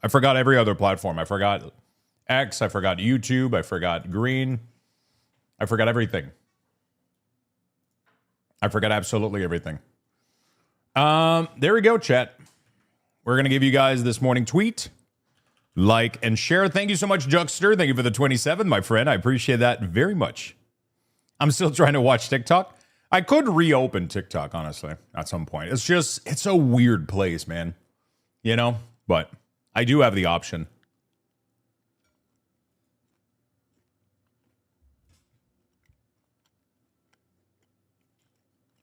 I forgot every other platform. I forgot X. I forgot YouTube. I forgot Green. I forgot everything. I forgot absolutely everything. There we go, chat. We're going to give you guys this morning tweet. Like and share. Thank you so much, Juxter. Thank you for the 27, my friend. I appreciate that very much. I'm still trying to watch TikTok. I could reopen TikTok, honestly, at some point. It's a weird place, man. You know? But I do have the option.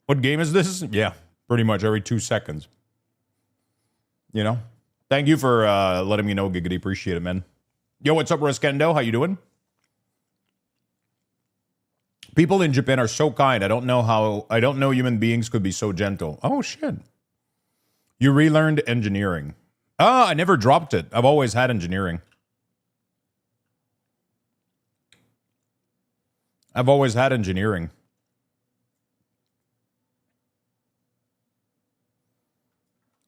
What game is this? Yeah, pretty much every 2 seconds. You know? Thank you for letting me know, Giggity. Appreciate it, man. Yo, what's up, Roskendo? How you doing? People in Japan are so kind. I don't know human beings could be so gentle. Oh, shit. You relearned engineering. I never dropped it. I've always had engineering. I've always had engineering.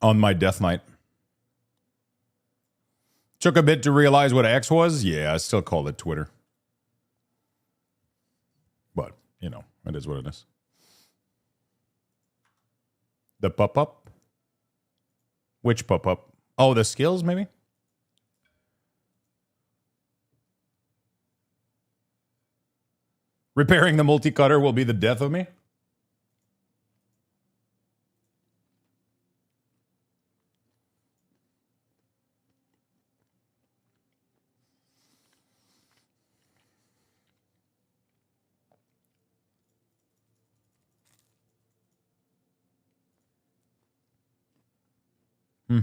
On my death knight. Took a bit to realize what X was. Yeah, I still call it Twitter. But, you know, it is what it is. The pop-up? Which pop-up? Oh, the skills, maybe? Repairing the multi-cutter will be the death of me? Hmm.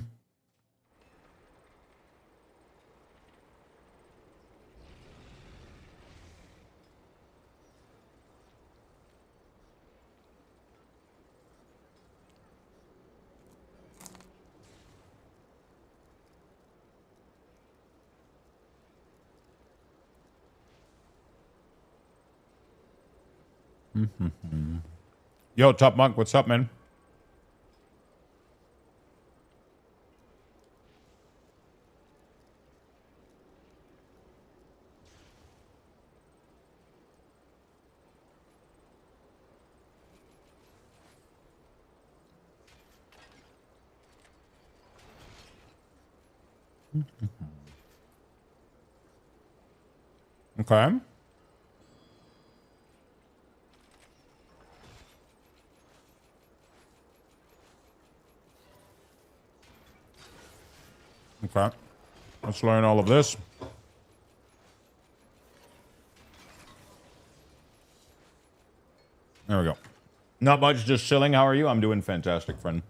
Yo, Top Monk, what's up, man? Okay. Okay. Let's learn all of this. There we go. Not much, just chilling. How are you? I'm doing fantastic, friend.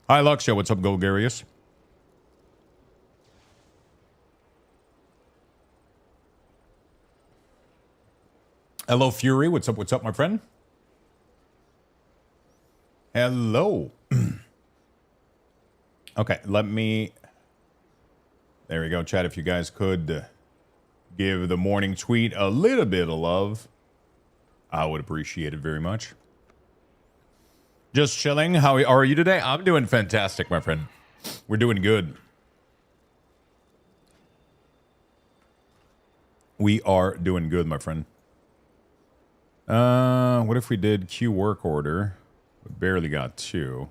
Hi, Luxia. What's up, Golgarius? Hello, Fury. What's up, my friend? Hello. Okay, let me... There we go, chat. If you guys could give the morning tweet a little bit of love, I would appreciate it very much. Just chilling. How are you today? I'm doing fantastic, my friend. We're doing good. We are doing good, my friend. What if we did queue work order? We barely got 2.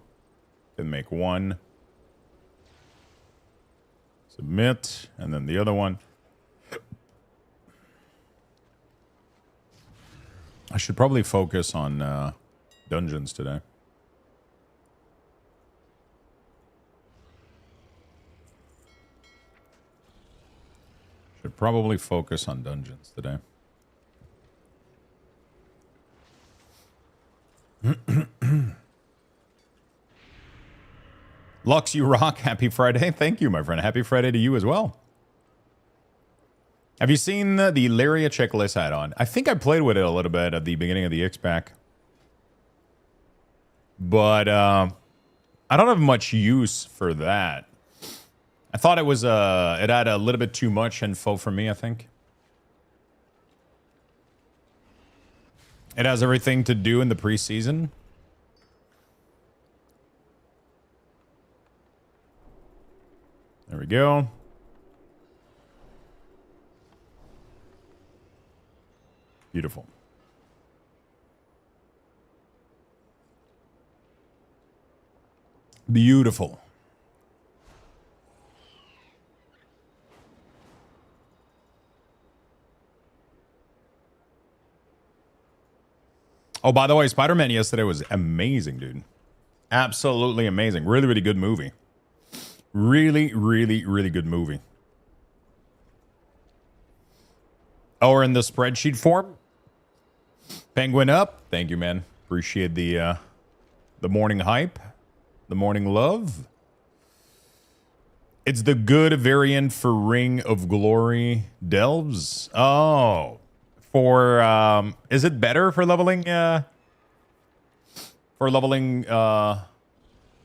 Then make 1. Submit, and then the other one. I should probably focus on dungeons today. Should probably focus on dungeons today. Lux, you rock. Happy Friday. Thank you, my friend. Happy Friday to you as well. Have you seen the Laria checklist add-on? I think I played with it a little bit at the beginning of the X-Pack. But I don't have much use for that. I thought it was it had a little bit too much info for me, I think. It has everything to do in the preseason. There we go. Beautiful. Beautiful. Oh, by the way, Spider-Man yesterday was amazing, dude. Absolutely amazing. Really, really good movie. Really, really, really good movie. Oh, we're in the spreadsheet form. Penguin up. Thank you, man. Appreciate the morning hype. The morning love. It's the good variant for Ring of Glory delves. Oh. For is it better for leveling my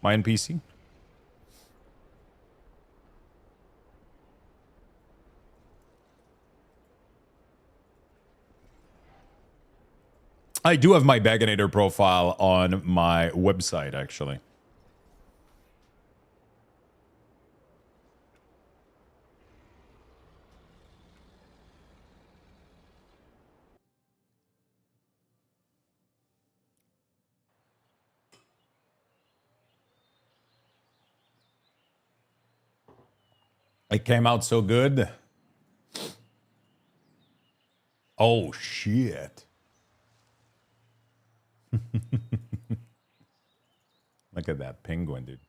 NPC? I do have my Bagonator profile on my website, actually. It came out so good. Oh, shit. Look at that penguin, dude.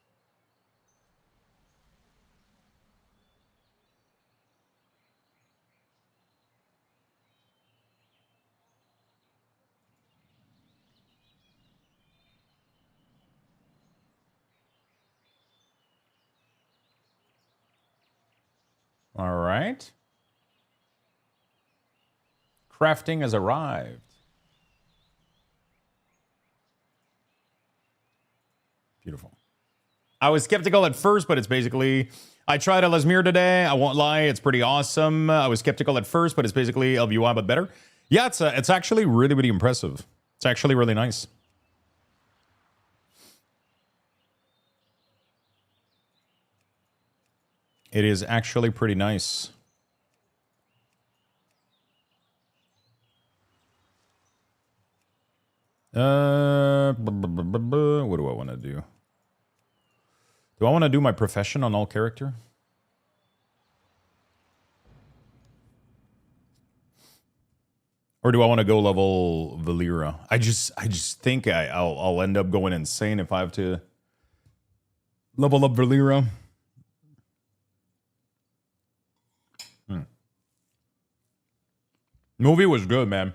All right. Crafting has arrived. Beautiful. I was skeptical at first, but it's basically... I tried Lesmere today. I won't lie. It's pretty awesome. I was skeptical at first, but it's basically LVY, but better. Yeah, it's actually really, really impressive. It's actually really nice. It is actually pretty nice. What do I want to do? Do I want to do my profession on all character? Or do I want to go level Valera? I just think I'll end up going insane if I have to level up Valera. Movie was good, man.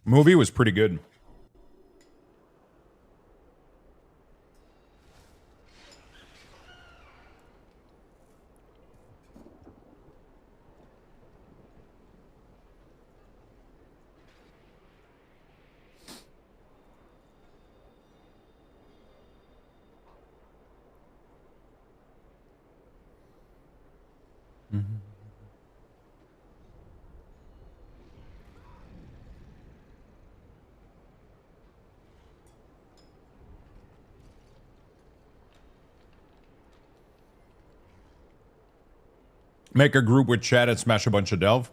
Movie was pretty good. Make a group with chat and smash a bunch of delve.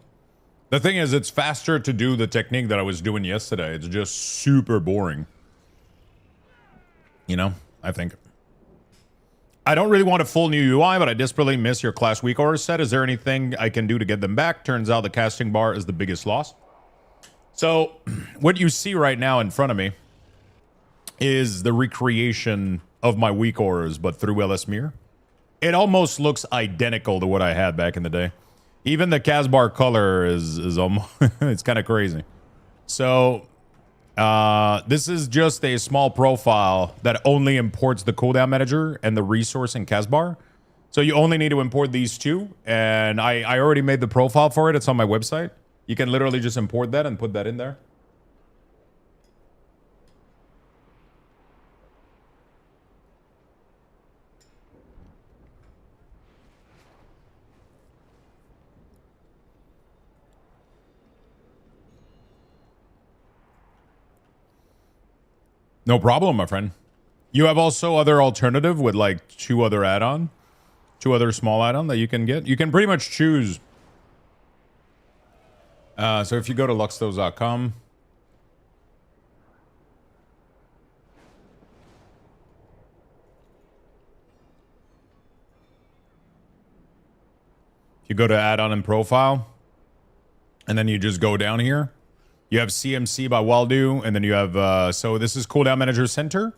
The thing is, it's faster to do the technique that I was doing yesterday. It's just super boring. You know, I think. I don't really want a full new UI, but I desperately miss your class week order set. Is there anything I can do to get them back? Turns out the casting bar is the biggest loss. So, what you see right now in front of me is the recreation of my week orders, but through LSMere. It almost looks identical to what I had back in the day. Even the Casbar color is almost it's kind of crazy. So this is just a small profile that only imports the Cooldown Manager and the resource in Casbar. So you only need to import these two, and I already made the profile for it. It's on my website. You can literally just import that and put that in there. No problem, my friend. You have also other alternative with like two other small add-on that you can get. You can pretty much choose. So if you go to luxtos.com, you go to add-on and profile, and then you just go down here. You have CMC by Waldo, and then you have, so this is Cooldown Manager Center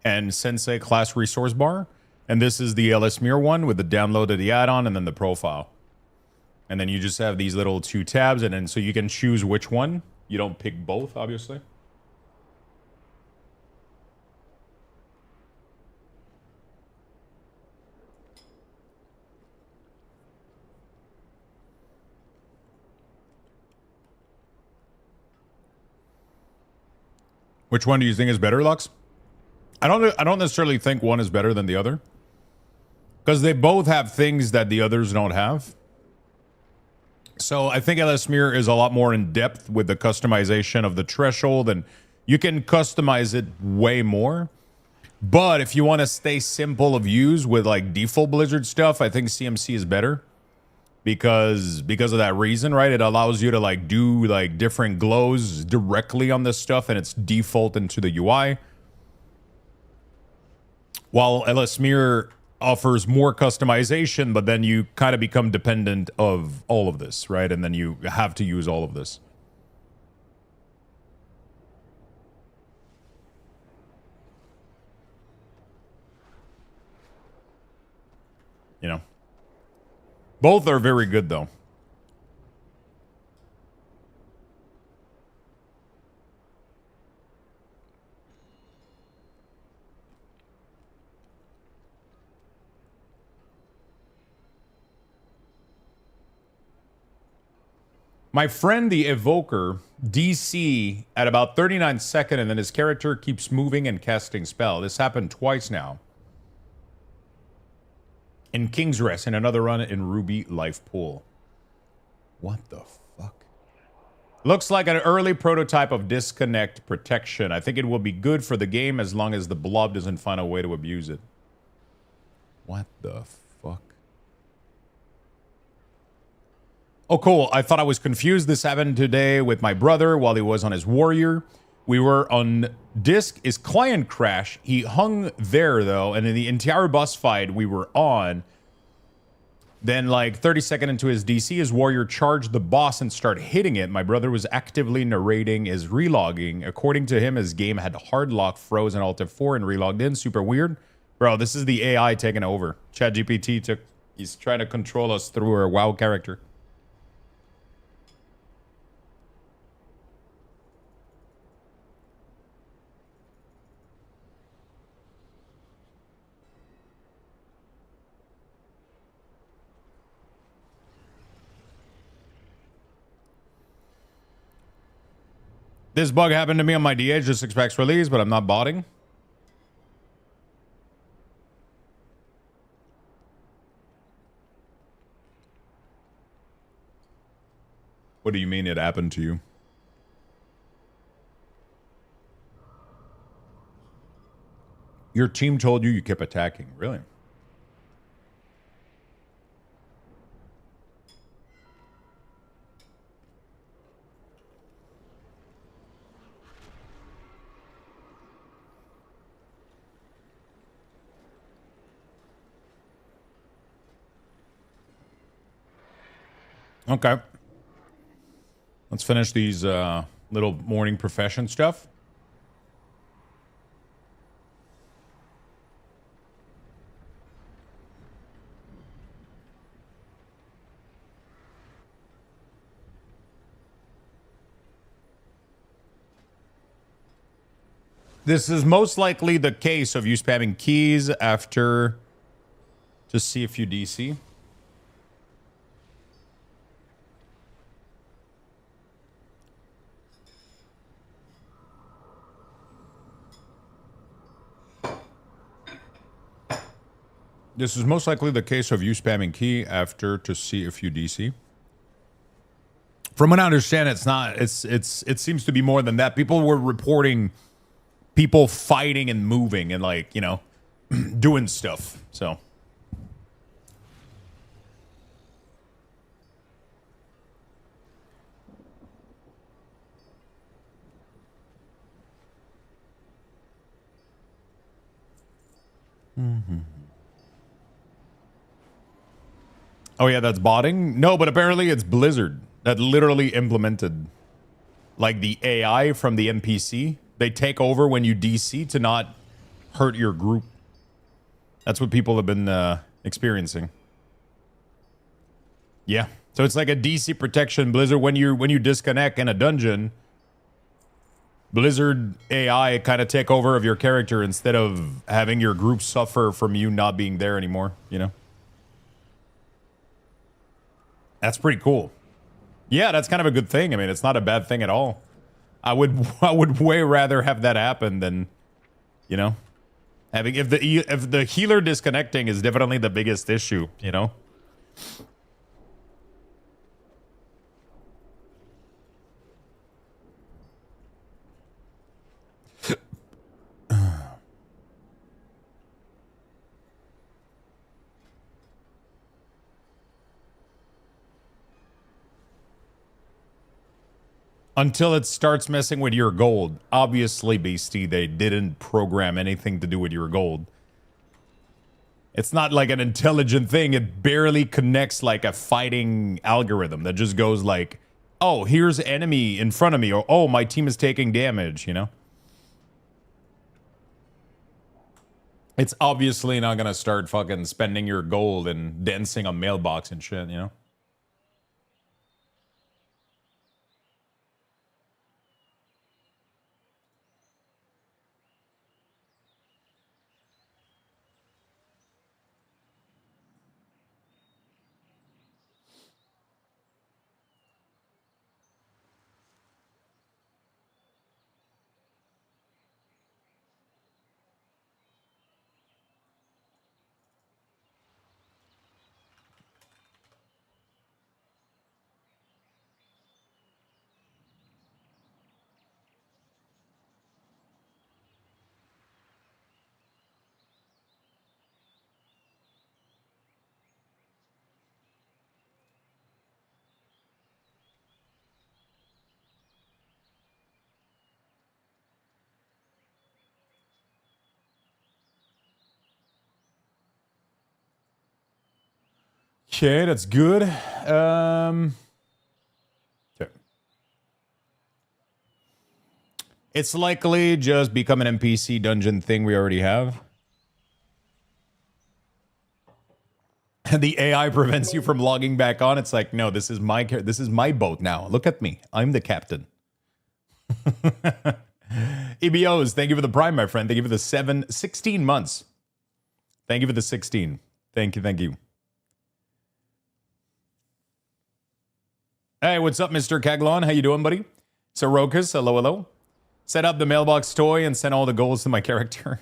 and Sensei Class Resource Bar. And this is the LSMIR one with the download of the add-on and then the profile. And then you just have these little two tabs, and then so you can choose which one. You don't pick both, obviously. Which one do you think is better, Lux? I don't necessarily think one is better than the other, because they both have things that the others don't have. So I think LSMIR is a lot more in depth with the customization of the threshold, and you can customize it way more. But if you want to stay simple of use with like default Blizzard stuff, I think CMC is better because of that reason, right? It allows you to like do like different glows directly on this stuff, and it's default into the UI. While LSMIR offers more customization, but then you kind of become dependent of all of this, right? And then you have to use all of this. You know, both are very good though. My friend, the Evoker, DC at about 39 seconds, and then his character keeps moving and casting spell. This happened twice now. In King's Rest, and another run in Ruby Life Pool. What the fuck? Looks like an early prototype of disconnect protection. I think it will be good for the game as long as the blob doesn't find a way to abuse it. What the fuck? Oh, cool. I thought I was confused. This happened today with my brother while he was on his warrior. We were on disk. His client crashed. He hung there, though. And in the entire boss fight we were on, then like 30 seconds into his DC, his warrior charged the boss and started hitting it. My brother was actively narrating his relogging. According to him, his game had hard lock, froze, and Alt F4 and relogged in. Super weird. Bro, this is the AI taking over. ChatGPT he's trying to control us through our WoW character. This bug happened to me on my DH, just expects release, but I'm not botting. What do you mean it happened to you? Your team told you kept attacking, really? Okay. Let's finish these little morning profession stuff. This is most likely the case of you spamming keys after to see if you DC. This is most likely the case of you spamming key after to see if you DC. From what I understand, it's not. It seems to be more than that. People were reporting people fighting and moving and like, you know, doing stuff. So oh yeah, that's botting? No, but apparently it's Blizzard that literally implemented like the AI from the NPC. They take over when you DC to not hurt your group. That's what people have been experiencing. Yeah. So it's like a DC protection. Blizzard, when you disconnect in a dungeon, Blizzard AI kind of take over of your character instead of having your group suffer from you not being there anymore, you know? That's pretty cool. Yeah, that's kind of a good thing. I mean, it's not a bad thing at all. I would way rather have that happen than, you know, having if the healer disconnecting is definitely the biggest issue, you know. Until it starts messing with your gold. Obviously, Beastie, they didn't program anything to do with your gold. It's not like an intelligent thing. It barely connects like a fighting algorithm that just goes like, oh, here's enemy in front of me, or oh, my team is taking damage, you know? It's obviously not gonna start fucking spending your gold and dancing a mailbox and shit, you know? Okay, that's good. Okay. It's likely just become an NPC dungeon thing we already have. And the AI prevents you from logging back on. It's like, no, this is my boat now. Look at me. I'm the captain. EBOs, thank you for the prime, my friend. Thank you for the 16 months. Thank you for the 16. Thank you. Hey, what's up, Mr. Kaglon? How you doing, buddy? Sorokas, hello. Set up the mailbox toy and send all the goals to my character.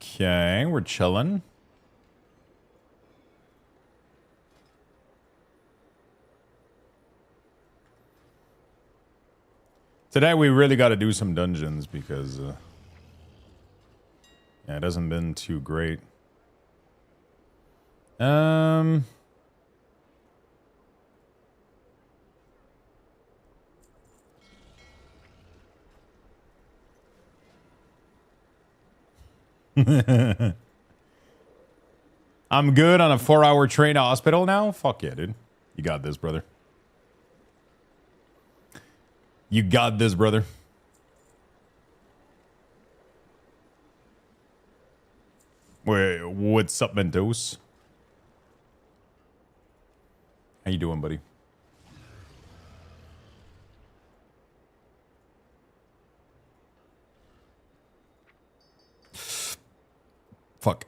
Okay, we're chilling. Today we really got to do some dungeons because yeah, it hasn't been too great. I'm good on a 4-hour train to hospital now? Fuck yeah, dude. You got this, brother. You got this, brother. Wait, what's up, Mentos? How you doing, buddy? Fuck.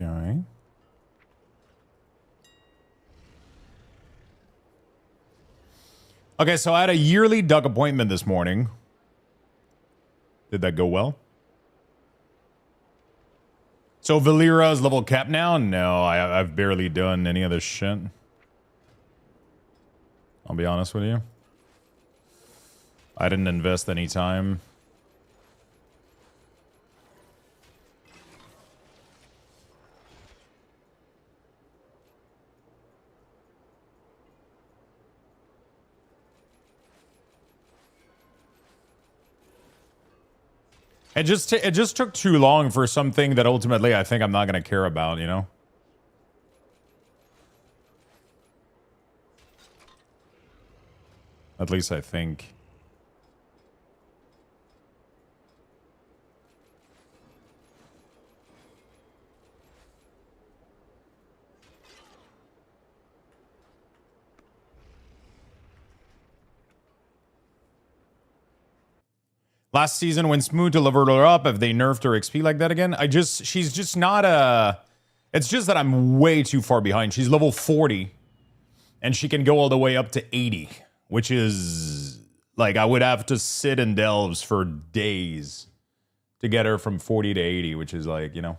Okay. Okay, so I had a yearly duck appointment this morning. Did that go well? So Valera is level cap now? No, I've barely done any of this shit. I'll be honest with you. I didn't invest any time. It just took too long for something that ultimately I think I'm not going to care about, you know? At least I think. Last season when Smooth delivered her up, if they nerfed her XP like that again, she's just not a... It's just that I'm way too far behind. She's level 40, and she can go all the way up to 80, which is... Like, I would have to sit in delves for days to get her from 40 to 80, which is like, you know...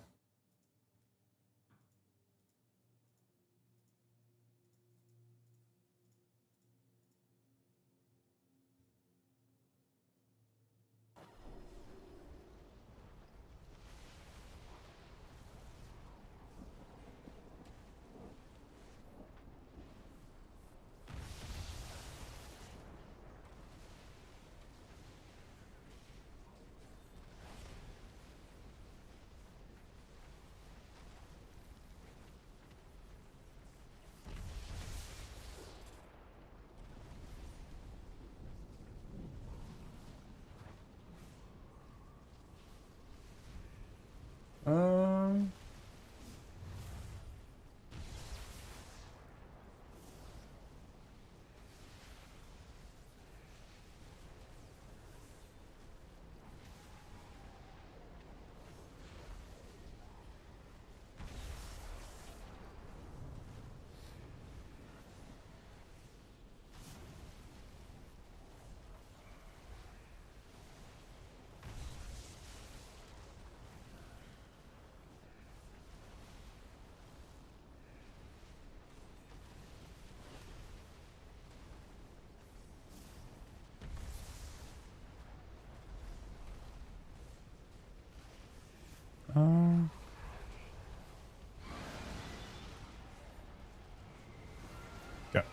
Okay.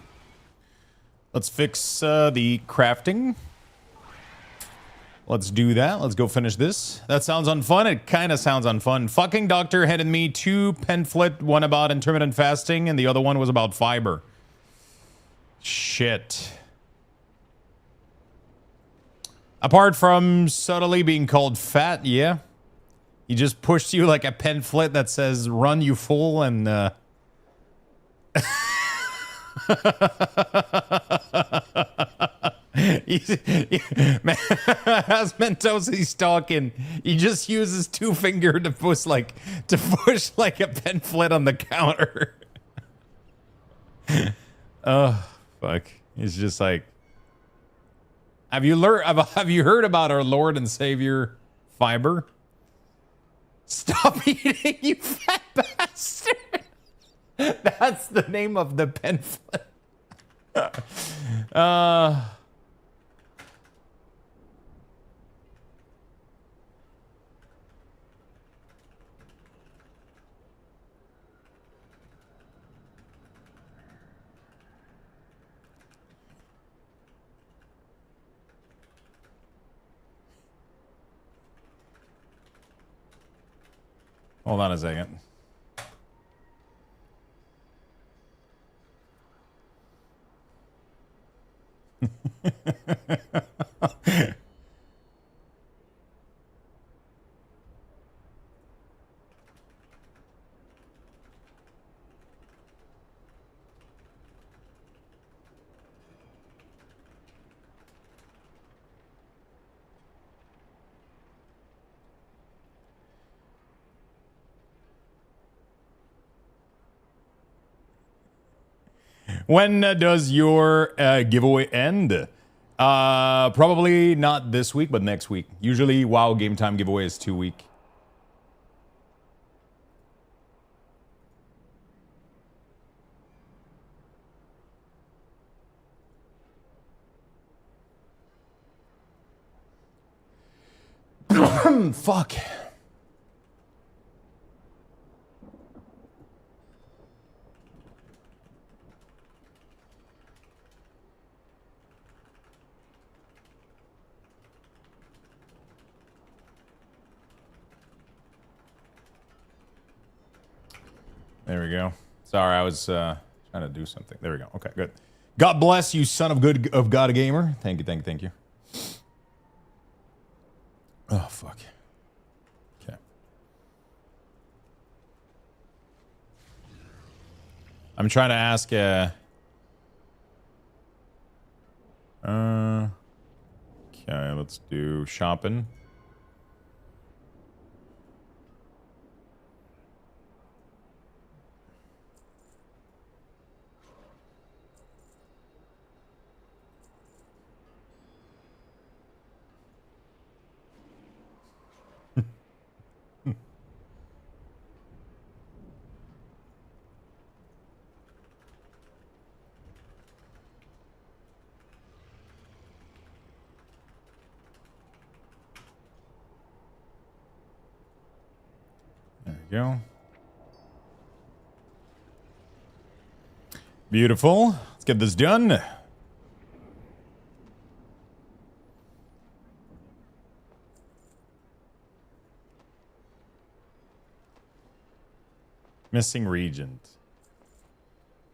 Let's fix the crafting. Let's do that. Let's go finish this. That sounds unfun. It kind of sounds unfun. Fucking doctor handed me 2 pamphlet, one about intermittent fasting, and the other one was about fiber. Shit. Apart from subtly being called fat, yeah. He just pushed you like a pamphlet that says, run you fool, and man, as Mentos he's talking, he just uses 2 fingers to push like a pamphlet on the counter. Oh fuck. He's just like, have you heard about our Lord and Savior Fiber? Stop eating, you fat bastard. That's the name of the pamphlet. Hold on a second. When does your giveaway end? Probably not this week, but next week. Usually, WoW Game Time giveaway is 2 week. Fuck. There we go. Sorry, I was trying to do something. There we go. Okay, good. God bless you, son of God Gamer. Thank you, thank you, thank you. Oh, fuck. Okay. I'm trying to ask, okay, let's do shopping. There we go. Beautiful. Let's get this done. Missing regent.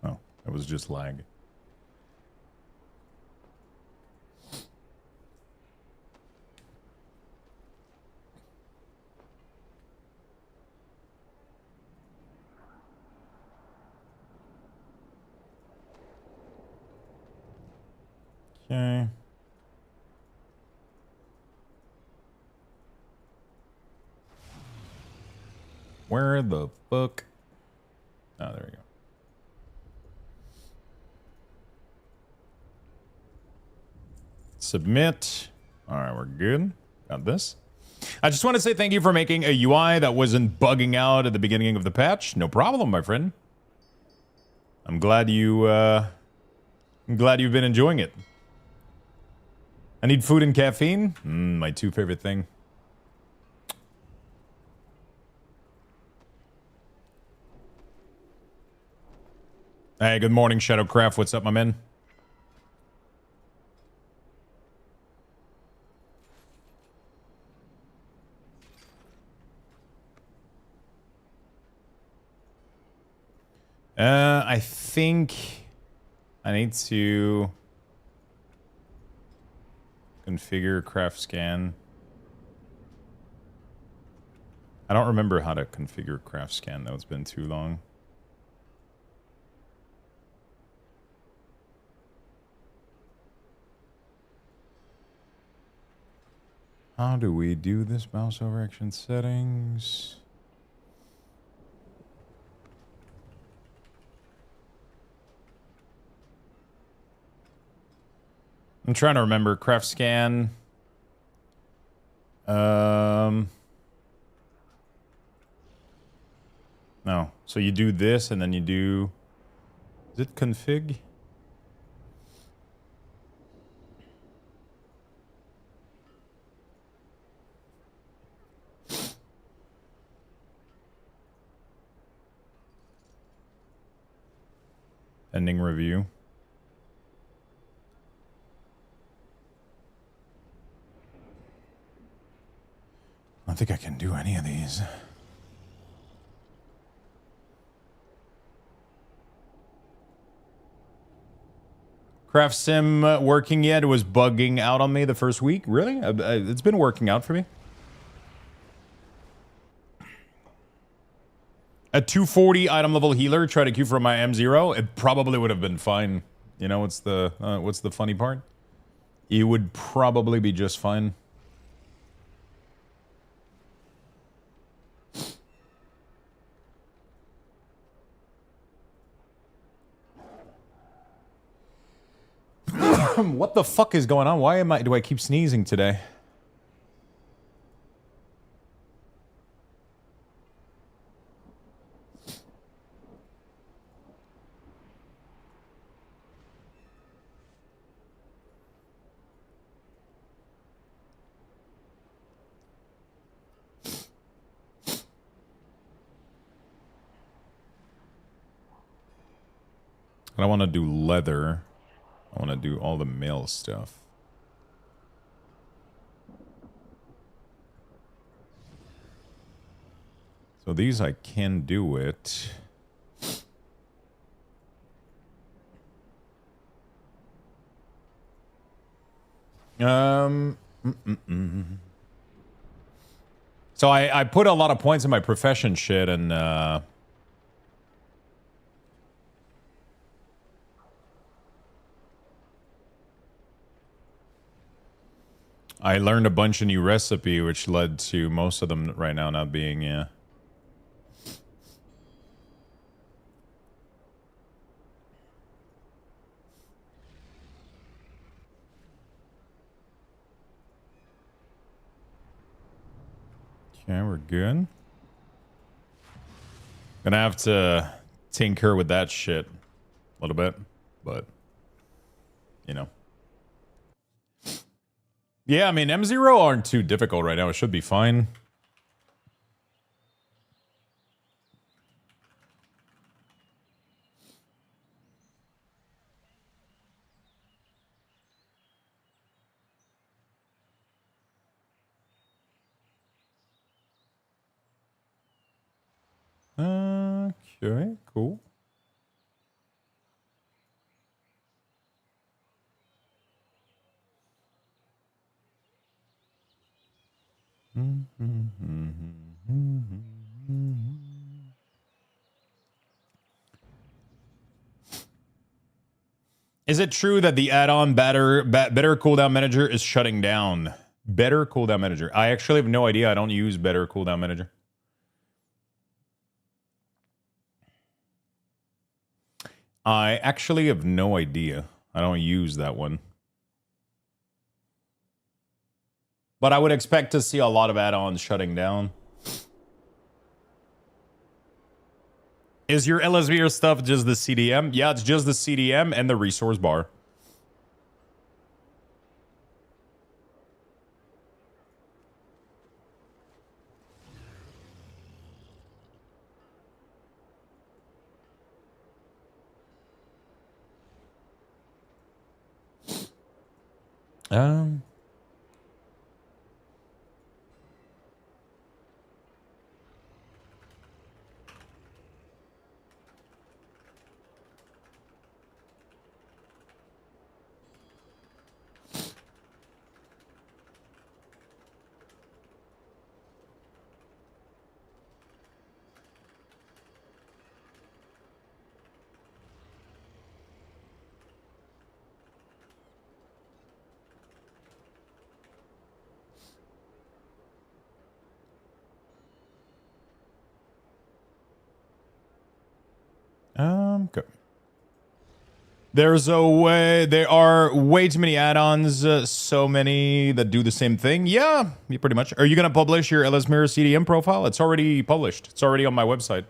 Oh, that was just lag. Okay. Where the fuck? Oh, there we go. Submit. All right, we're good. Got this. I just want to say thank you for making a UI that wasn't bugging out at the beginning of the patch. No problem, my friend. I'm glad you've been enjoying it. I need food and caffeine. My two favorite thing. Hey, good morning, Shadowcraft. What's up, my man? I think I need to configure craft scan. I don't remember how to configure craft scan, though. It's been too long. How do we do this? Mouse over action settings. I'm trying to remember craft scan. No. So you do this and then you do... Is it config? Ending review. I don't think I can do any of these. Craft Sim working yet? It was bugging out on me the first week. Really? It's been working out for me. A 240 item level healer, try to queue for my M0. It probably would have been fine. You know what's the funny part? It would probably be just fine. What the fuck is going on? Why do I keep sneezing today? I don't want to do leather. I want to do all the mail stuff. So these I can do it. So I put a lot of points in my profession shit and I learned a bunch of new recipe, which led to most of them right now not being, yeah. Okay, we're good. Gonna have to tinker with that shit a little bit, but, you know. Yeah, I mean, M0 aren't too difficult right now. It should be fine. Okay, cool. Is it true that the add-on better Cooldown Manager is shutting down? Better Cooldown Manager. I actually have no idea. I don't use Better Cooldown Manager. I actually have no idea. I don't use that one. But I would expect to see a lot of add-ons shutting down. Is your LSVR stuff just the CDM? Yeah, it's just the CDM and the resource bar. Okay. There's a way. There are way too many add-ons. So many that do the same thing. Yeah, pretty much. Are you gonna publish your LS Mirror CDM profile? It's already published. It's already on my website.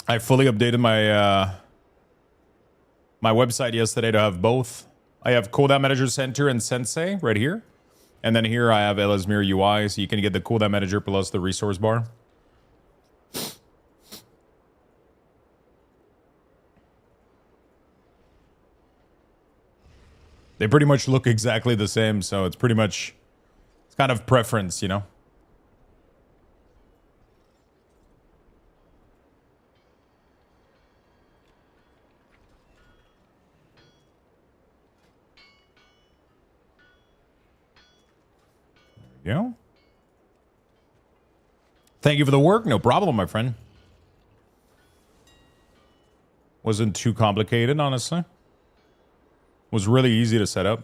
I fully updated my my website yesterday to have both. I have Cooldown Manager Center and Sensei right here, and then here I have LS Mirror UI, so you can get the Cooldown Manager plus the resource bar. They pretty much look exactly the same, so it's pretty much, it's kind of preference, you know? There we go. Thank you for the work. No problem, my friend. Wasn't too complicated, honestly. Was really easy to set up.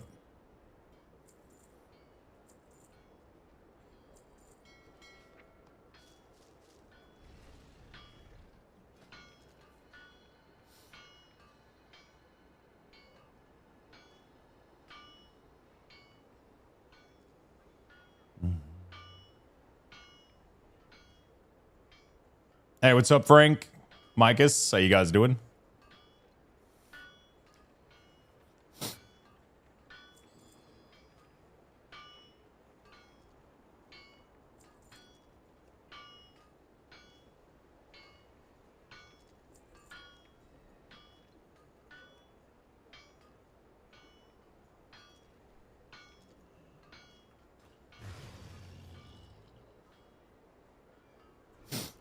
Hey, what's up, Frank? Micus, how you guys doing?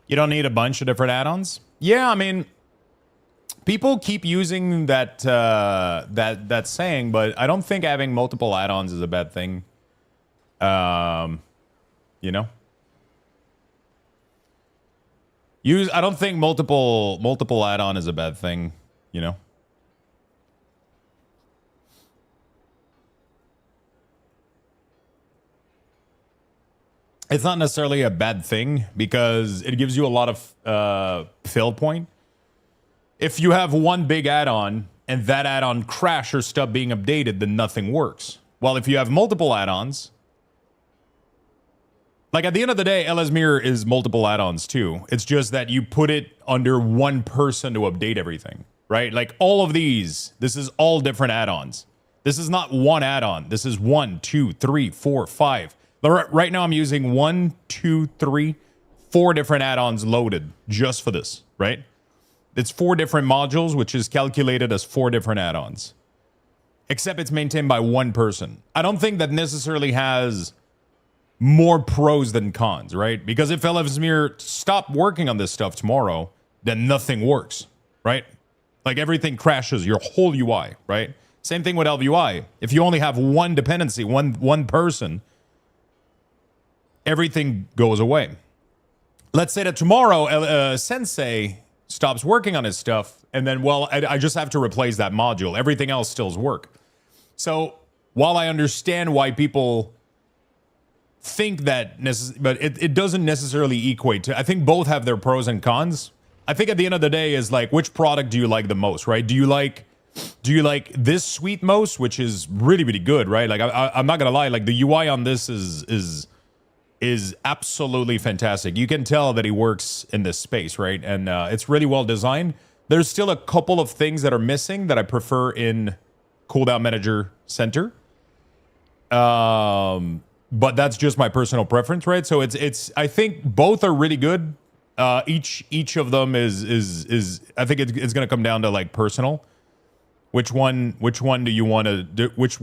You don't need a bunch of different add-ons? Yeah, I mean, people keep using that saying, but I don't think having multiple add-ons is a bad thing. You know? I don't think multiple add-on is a bad thing, you know? It's not necessarily a bad thing because it gives you a lot of fill point. If you have one big add-on and that add-on crash or stop being updated, then nothing works. Well, if you have multiple add-ons, like at the end of the day, Ellesmere is multiple add-ons too. It's just that you put it under one person to update everything, right? Like all of these, this is all different add-ons. This is not one add-on. This is 1, 2, 3, 4, 5. Right now I'm using 1, 2, 3, 4 different add-ons loaded just for this, right? It's 4 different modules, which is calculated as 4 different add-ons. Except it's maintained by one person. I don't think that necessarily has more pros than cons, right? Because if Ellesmere stopped working on this stuff tomorrow, then nothing works, right? Like everything crashes, your whole UI, right? Same thing with LVUI. If you only have one dependency, one person, everything goes away. Let's say that tomorrow Sensei stops working on his stuff, and then, well, I just have to replace that module. Everything else still works. So while I understand why people think that, but it doesn't necessarily equate to, I think both have their pros and cons. I think at the end of the day is like, which product do you like the most, right? Do you like this suite most, which is really, really good, right? Like I'm not gonna lie, like the UI on this is absolutely fantastic. You can tell that he works in this space, right? And it's really well designed. There's still a couple of things that are missing that I prefer in Cooldown Manager Center. But that's just my personal preference, right? So it's I think both are really good. Each of them is I think it's gonna come down to like personal. Which one do you want to do? Which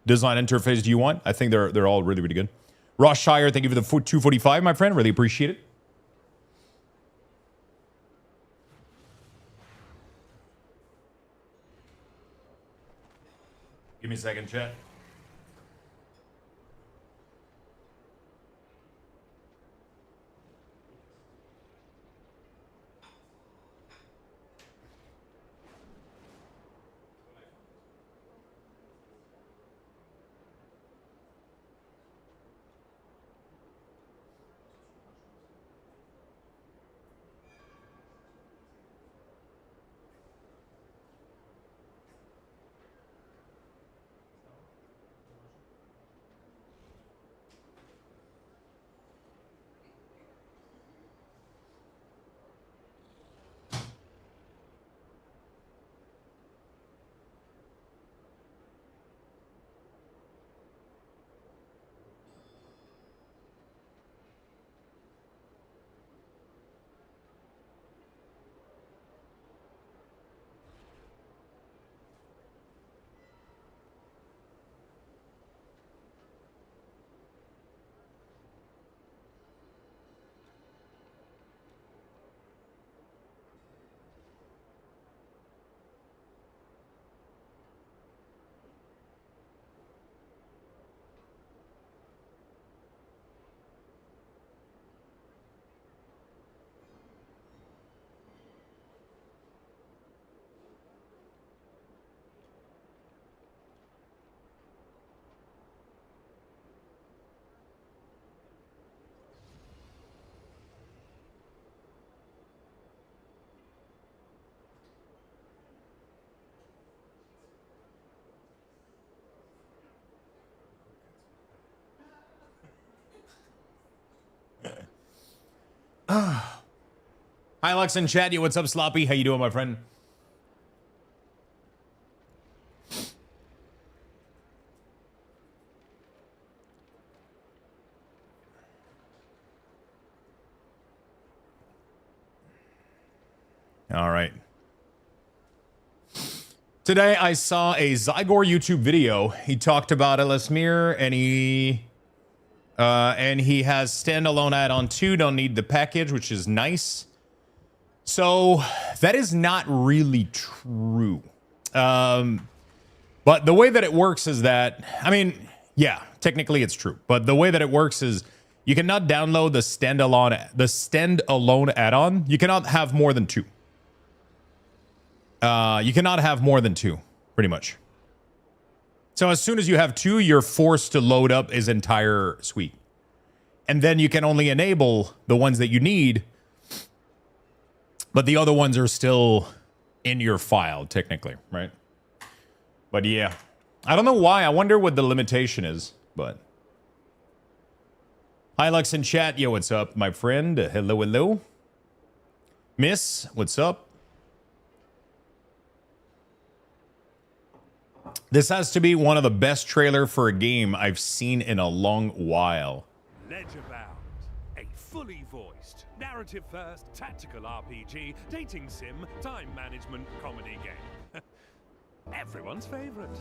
design interface do you want? I think they're all really, really good. Ross Shire, thank you for the 245, my friend. Really appreciate it. Give me a second, chat. Hi, Lex in chat. Yo, what's up, Sloppy? How you doing, my friend? All right. Today, I saw a Zygor YouTube video. He talked about Elismir, and he has standalone add-on 2. Don't need the package, which is nice. So that is not really true. But the way that it works is that, I mean, yeah, technically it's true. But the way that it works is you cannot download the standalone add-on. You cannot have more than 2. You cannot have more than 2, pretty much. So as soon as you have 2, you're forced to load up his entire suite. And then you can only enable the ones that you need, but the other ones are still in your file, technically, right? But yeah, I don't know why. I wonder what the limitation is, but... Hi, Lux in chat. Yo, what's up, my friend? Hello, hello. Miss, what's up? This has to be one of the best trailer for a game I've seen in a long while. Ledgerbound, a fully voiced, narrative-first, tactical RPG, dating sim, time management comedy game. Everyone's favorite.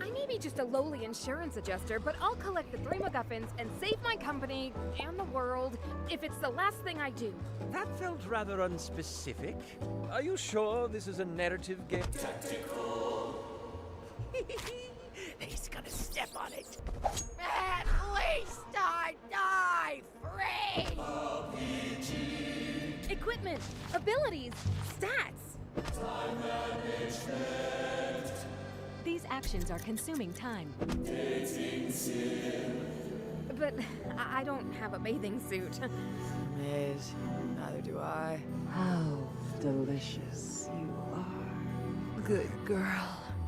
I may be just a lowly insurance adjuster, but I'll collect the 3 MacGuffins and save my company and the world if it's the last thing I do. That felt rather unspecific. Are you sure this is a narrative game? Tactical. He's gonna step on it. At least I die free! RPG. Equipment, abilities, stats. Time management. These actions are consuming time. Dating sim. But I don't have a bathing suit. Maze, neither do I. How delicious you are. Good girl.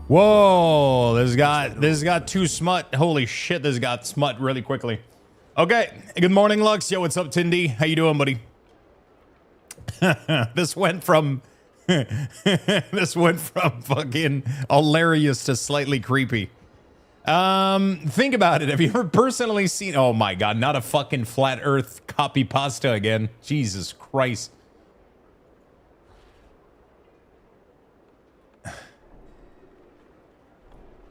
Whoa, this got too smut. Holy shit, this got smut really quickly. Okay, good morning, Lux. Yo, what's up, Tindy? How you doing, buddy? This went from fucking hilarious to slightly creepy. Think about it. Have you ever personally seen... Oh my god, not a fucking flat earth copy pasta again. Jesus Christ.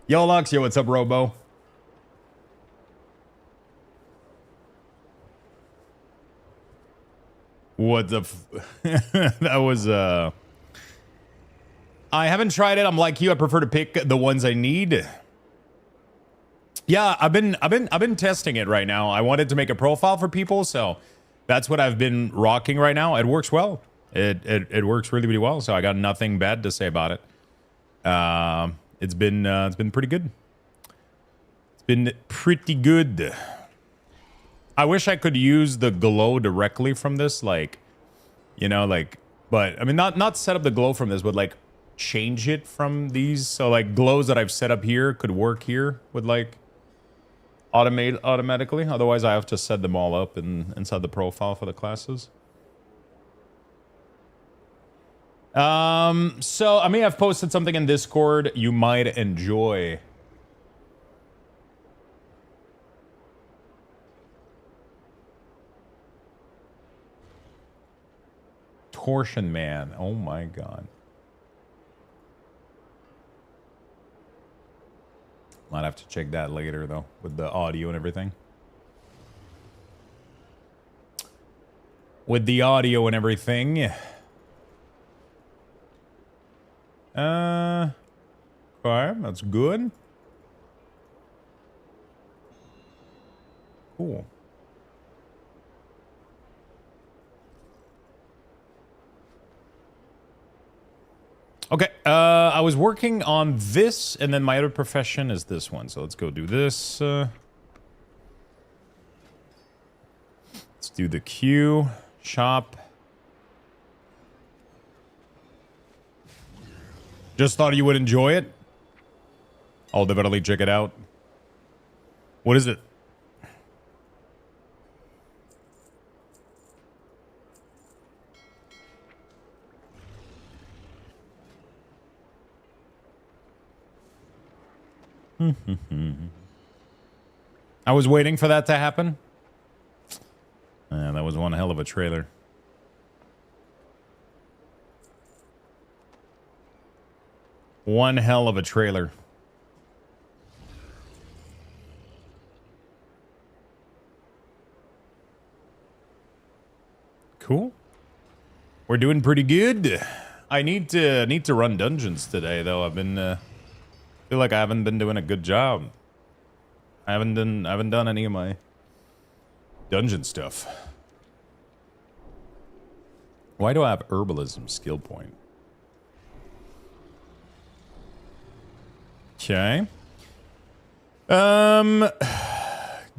Yo, Lux. Yo, what's up, Robo? What the that was I haven't tried it. I'm like you. I prefer to pick the ones I need. Yeah, I've been testing it right now. I wanted to make a profile for people, so that's what I've been rocking right now. It works well. It works really, really well. So I got nothing bad to say about it. It's been pretty good. It's been pretty good. I wish I could use the glow directly from this, like, you know, like, but I mean, not set up the glow from this, but like change it from these. So like glows that I've set up here could work here with like automate automatically. Otherwise, I have to set them all up inside the profile for the classes. So I may have posted something in Discord you might enjoy. Torsion Man. Oh my god. Might have to check that later though, with the audio and everything. With the audio and everything. Okay, that's good. Cool. Okay, I was working on this, and then my other profession is this one. So let's go do this. Let's do the queue, shop. Just thought you would enjoy it. I'll definitely check it out. What is it? I was waiting for that to happen. That was one hell of a trailer. One hell of a trailer. Cool. We're doing pretty good. I need to run dungeons today though. I've been feel like I haven't been doing a good job. I haven't done any of my dungeon stuff. Why do I have herbalism skill point? Okay.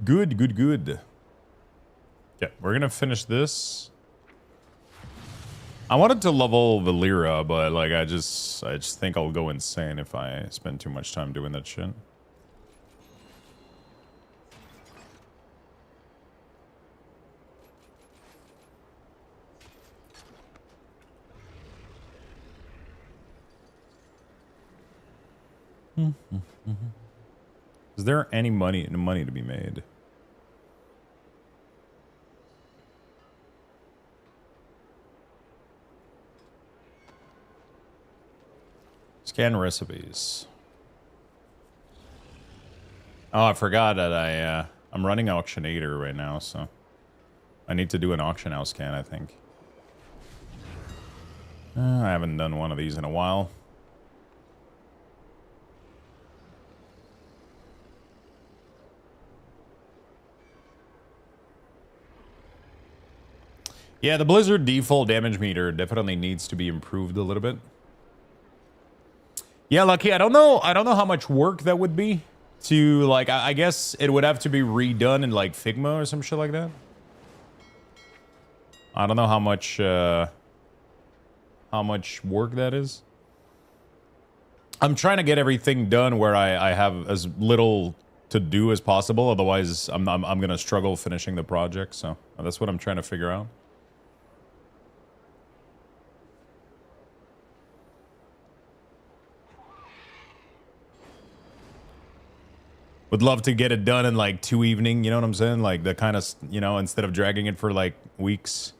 Good. Yeah, we're gonna finish this. I wanted to level Valera, but like I just think I'll go insane if I spend too much time doing that shit. Is there any money to be made? Scan recipes. Oh, I forgot that I'm running Auctionator right now, so I need to do an auction house scan, I think. I haven't done one of these in a while. Yeah, the Blizzard default damage meter definitely needs to be improved a little bit. Yeah, Lucky, I don't know how much work that would be to, like, I guess it would have to be redone in, like, Figma or some shit like that. I don't know how much work that is. I'm trying to get everything done where I have as little to do as possible. Otherwise, I'm gonna struggle finishing the project. So that's what I'm trying to figure out. Would love to get it done in like 2 evenings, you know what I'm saying? Like the kind of, you know, instead of dragging it for like weeks.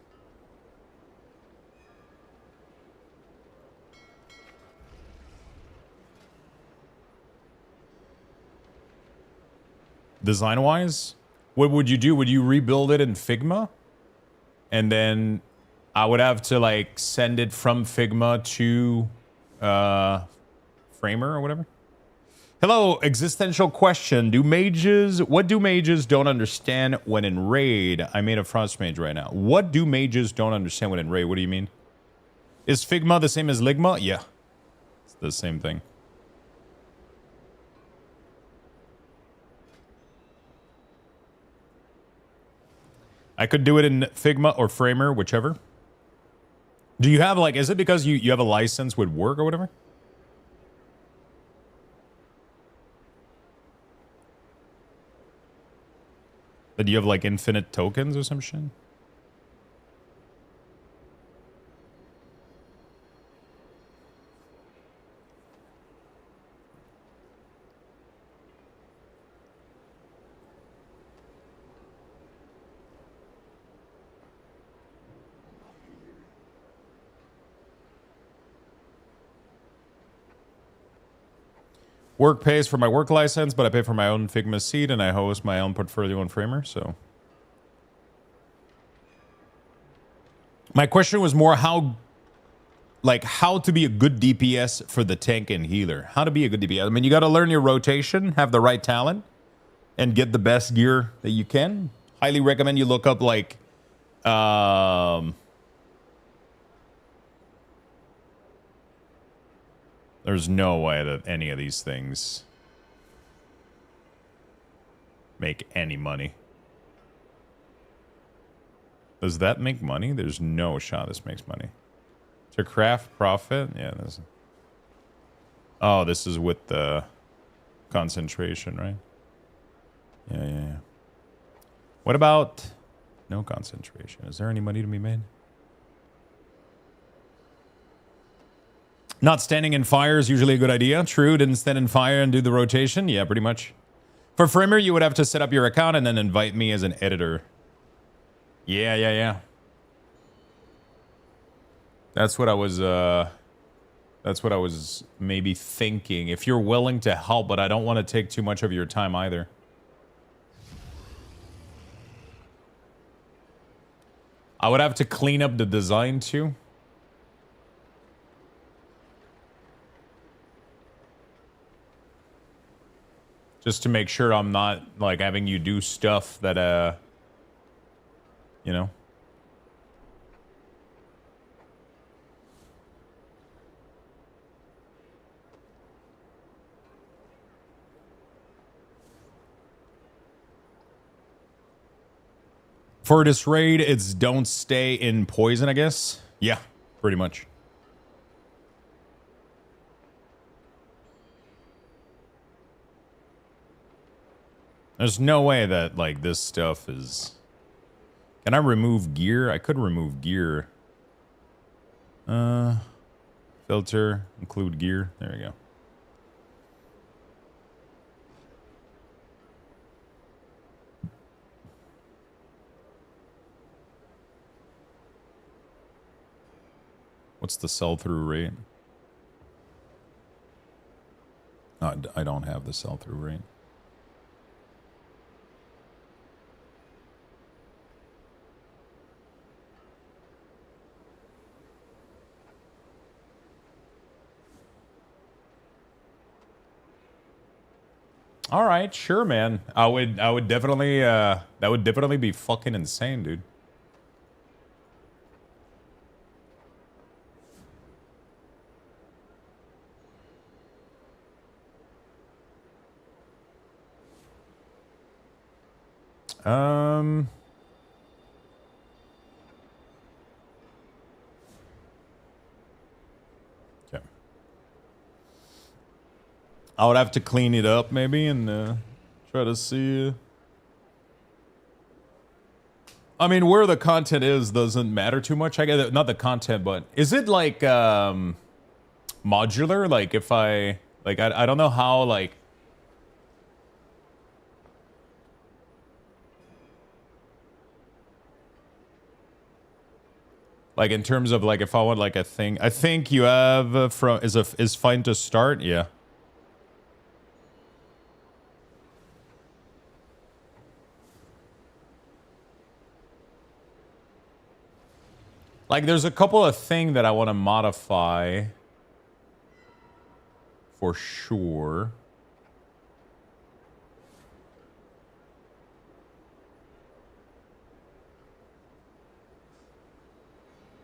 Design-wise, what would you do? Would you rebuild it in Figma? And then I would have to like send it from Figma to Framer or whatever. Hello, existential question. What do mages don't understand when in raid? I made a frost mage right now. What do mages don't understand when in raid? What do you mean? Is Figma the same as Ligma? Yeah. It's the same thing. I could do it in Figma or Framer, whichever. Do you have like, is it because you have a license with work or whatever? Do you have like infinite tokens or some shit? Work pays for my work license, but I pay for my own Figma seat and I host my own portfolio on Framer, so. My question was more how to be a good DPS for the tank and healer. How to be a good DPS. I mean, you got to learn your rotation, have the right talent, and get the best gear that you can. Highly recommend you look up like, there's no way that any of these things make any money. Does that make money? There's no shot this makes money. To craft profit? Yeah, this. Oh, this is with the concentration, right? Yeah. What about no concentration? Is there any money to be made? Not standing in fire is usually a good idea. True, didn't stand in fire and do the rotation. Yeah, pretty much. For Framer, you would have to set up your account and then invite me as an editor. Yeah. That's what I was maybe thinking. If you're willing to help, but I don't want to take too much of your time either. I would have to clean up the design too. Just to make sure I'm not like having you do stuff that you know. For this raid, it's don't stay in poison, I guess. Yeah, pretty much. There's no way that, like, this stuff is... Can I remove gear? I could remove gear. Filter, include gear. There we go. What's the sell-through rate? I don't have the sell-through rate. All right, sure, man. I would definitely that would definitely be fucking insane, dude. Okay. I would have to clean it up maybe and try to see. I mean, where the content is doesn't matter too much. I get not the content, but is it like modular? Like if I don't know how like. Like in terms of like if I want like a thing, I think you have from is fine to start, yeah. Like there's a couple of things that I want to modify for sure.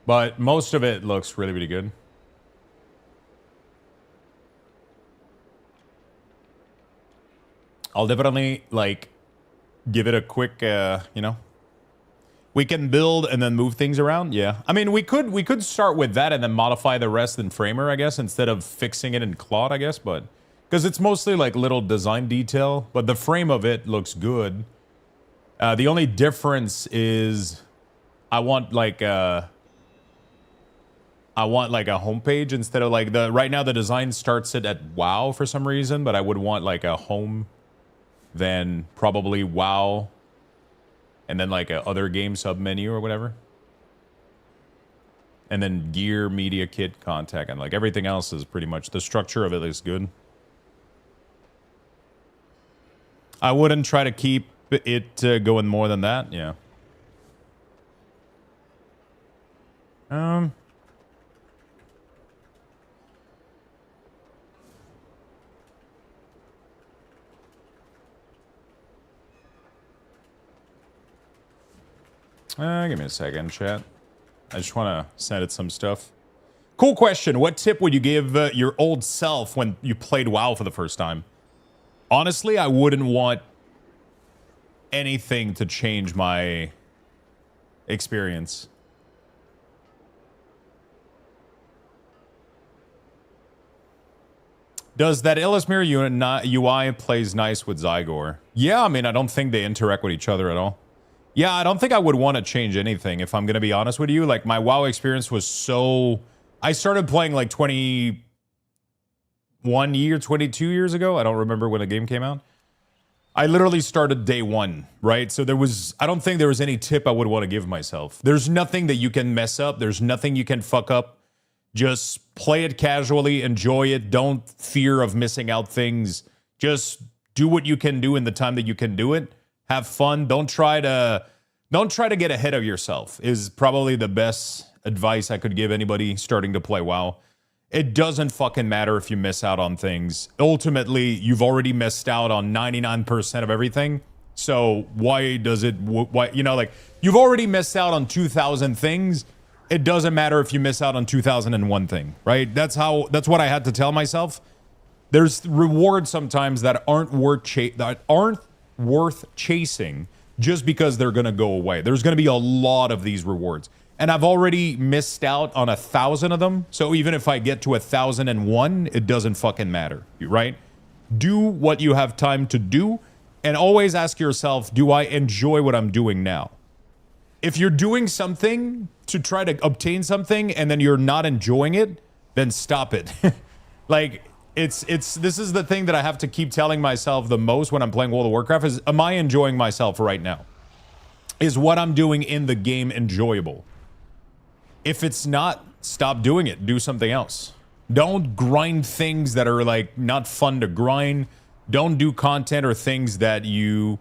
But most of it looks really, really good. I'll definitely, like, give it a quick, you know. We can build and then move things around, yeah. I mean, we could start with that and then modify the rest in Framer, I guess, instead of fixing it in Claude, I guess, but... Because it's mostly, like, little design detail, but the frame of it looks good. The only difference is I want, like, a homepage instead of like right now the design starts it at WoW for some reason, but I would want like a home, then probably WoW, and then like a other game sub menu or whatever, and then gear, media kit, contact, and like everything else is pretty much the structure of it is good. I wouldn't try to keep it going more than that, yeah. Give me a second, chat. I just want to send it some stuff. Cool question. What tip would you give your old self when you played WoW for the first time? Honestly, I wouldn't want anything to change my experience. Does that Illusmir UI plays nice with Zygor? Yeah, I mean, I don't think they interact with each other at all. Yeah, I don't think I would want to change anything, if I'm going to be honest with you. Like, my WoW experience was so... I started playing, like, 21 year, 22 years ago. I don't remember when the game came out. I literally started day one, right? So I don't think there was any tip I would want to give myself. There's nothing that you can mess up. There's nothing you can fuck up. Just play it casually, enjoy it. Don't fear of missing out things. Just do what you can do in the time that you can do it. Have fun. Don't try to get ahead of yourself is probably the best advice I could give anybody starting to play WoW. It doesn't fucking matter if you miss out on things. Ultimately, you've already missed out on 99% of everything. So why does it, why, you know, like, you've already missed out on 2,000 things. It doesn't matter if you miss out on 2001 thing, right? That's what I had to tell myself. There's rewards sometimes that aren't worth chasing just because they're going to go away. There's going to be a lot of these rewards. And I've already missed out on 1,000 of them. So even if I get to 1,001, it doesn't fucking matter, right? Do what you have time to do. And always ask yourself, do I enjoy what I'm doing now? If you're doing something to try to obtain something and then you're not enjoying it, then stop it. Like, this is the thing that I have to keep telling myself the most when I'm playing World of Warcraft is, am I enjoying myself right now? Is what I'm doing in the game enjoyable? If it's not, stop doing it. Do something else. Don't grind things that are like not fun to grind. Don't do content or things that you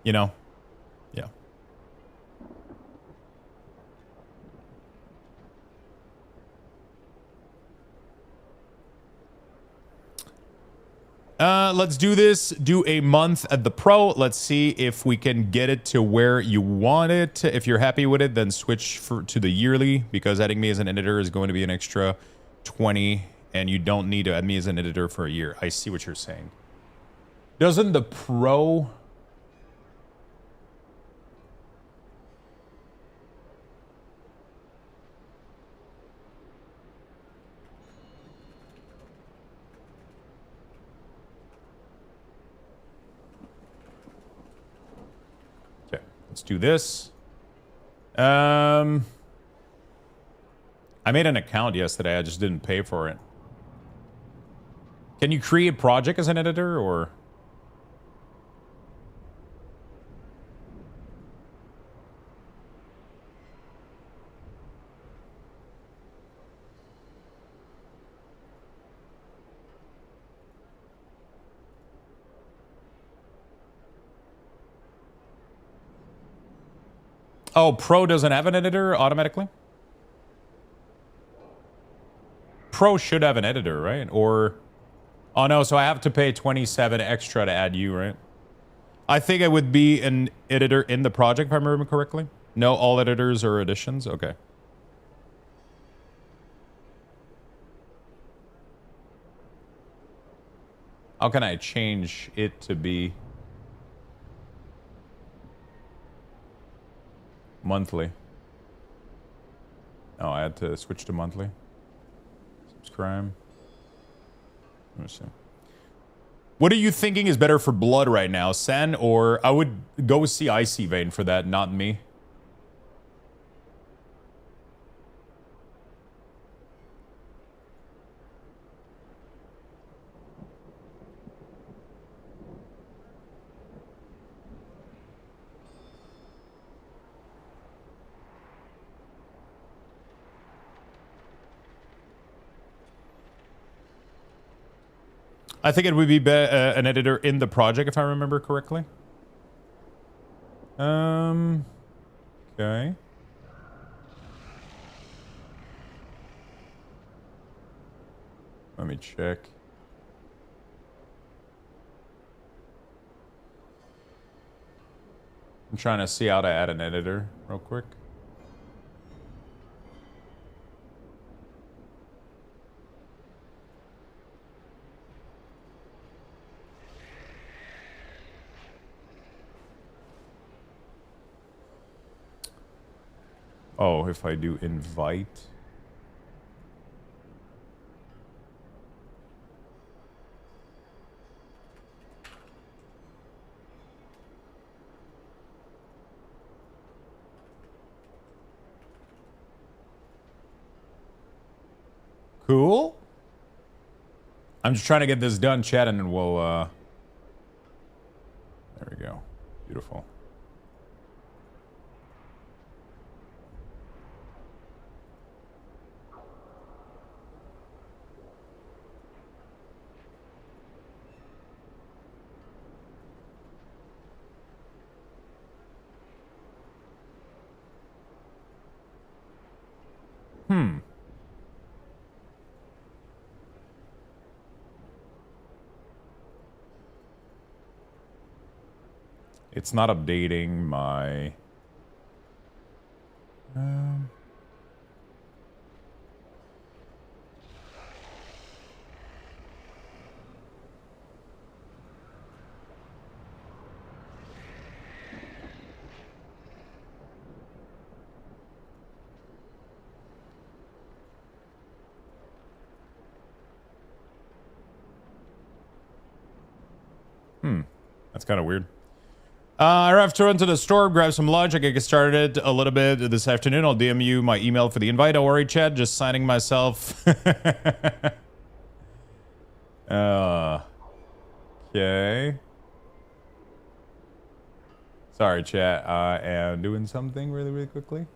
know, yeah. Let's do this. Do a month at the pro. Let's see if we can get it to where you want it. If you're happy with it, then switch to the yearly, because adding me as an editor is going to be an extra 20, and you don't need to add me as an editor for a year. I see what you're saying. Doesn't the pro... Let's do this. I made an account yesterday. I just didn't pay for it. Can you create a project as an editor, or? Oh, Pro doesn't have an editor automatically? Pro should have an editor, right? Or... Oh, no, so I have to pay 27 extra to add you, right? I think it would be an editor in the project, if I remember correctly. No, all editors are additions? Okay. How can I change it to be... monthly? Oh, I had to switch to monthly. Subscribe. Let me see. What are you thinking is better for blood right now, Sen? Or I would go see Icy Vein for that, not me. I think it would be an editor in the project, if I remember correctly. Okay. Let me check. I'm trying to see how to add an editor real quick. Oh, if I do invite. Cool. I'm just trying to get this done, chat, and we'll, there we go. Beautiful. It's not updating my... That's kind of weird. I have to run to the store, grab some lunch. I can get started a little bit this afternoon. I'll DM you my email for the invite. Don't worry, Chad. Just signing myself. Okay. Sorry, chat. I am doing something really, really quickly.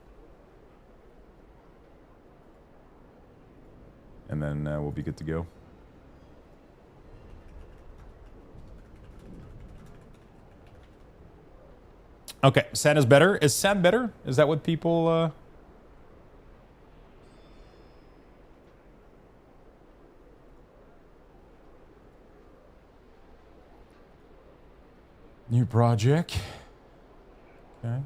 And then we'll be good to go. Okay, Santa's better. Is Sam better? Is that what people... New project. Okay.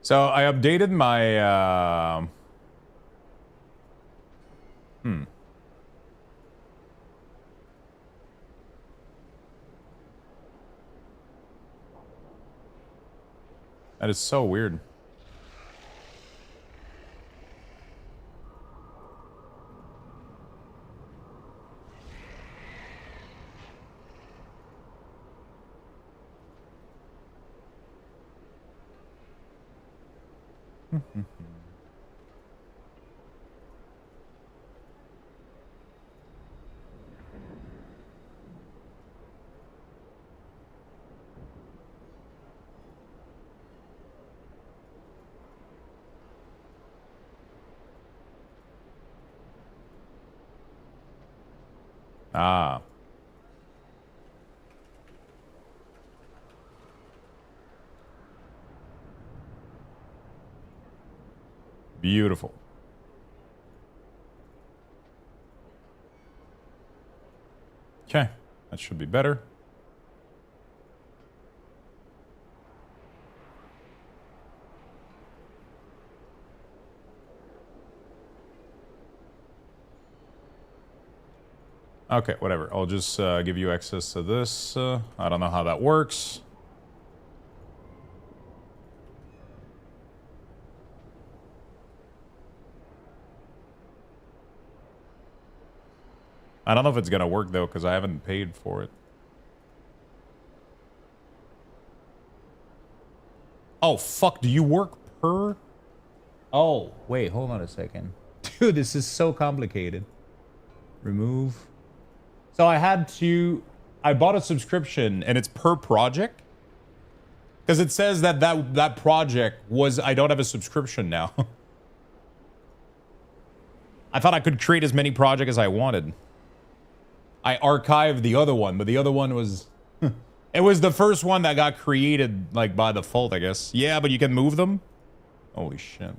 So I updated my That is so weird. Ah. Beautiful. Okay, that should be better. Okay, whatever. I'll just give you access to this. I don't know how that works. I don't know if it's gonna work though, because I haven't paid for it. Oh, fuck, do you work per? Oh, wait, hold on a second. Dude, this is so complicated. Remove. So I bought a subscription and it's per project? Because it says that project was, I don't have a subscription now. I thought I could create as many projects as I wanted. I archived the other one, but the other one was... It was the first one that got created, like, by default, I guess. Yeah, but you can move them? Holy shit.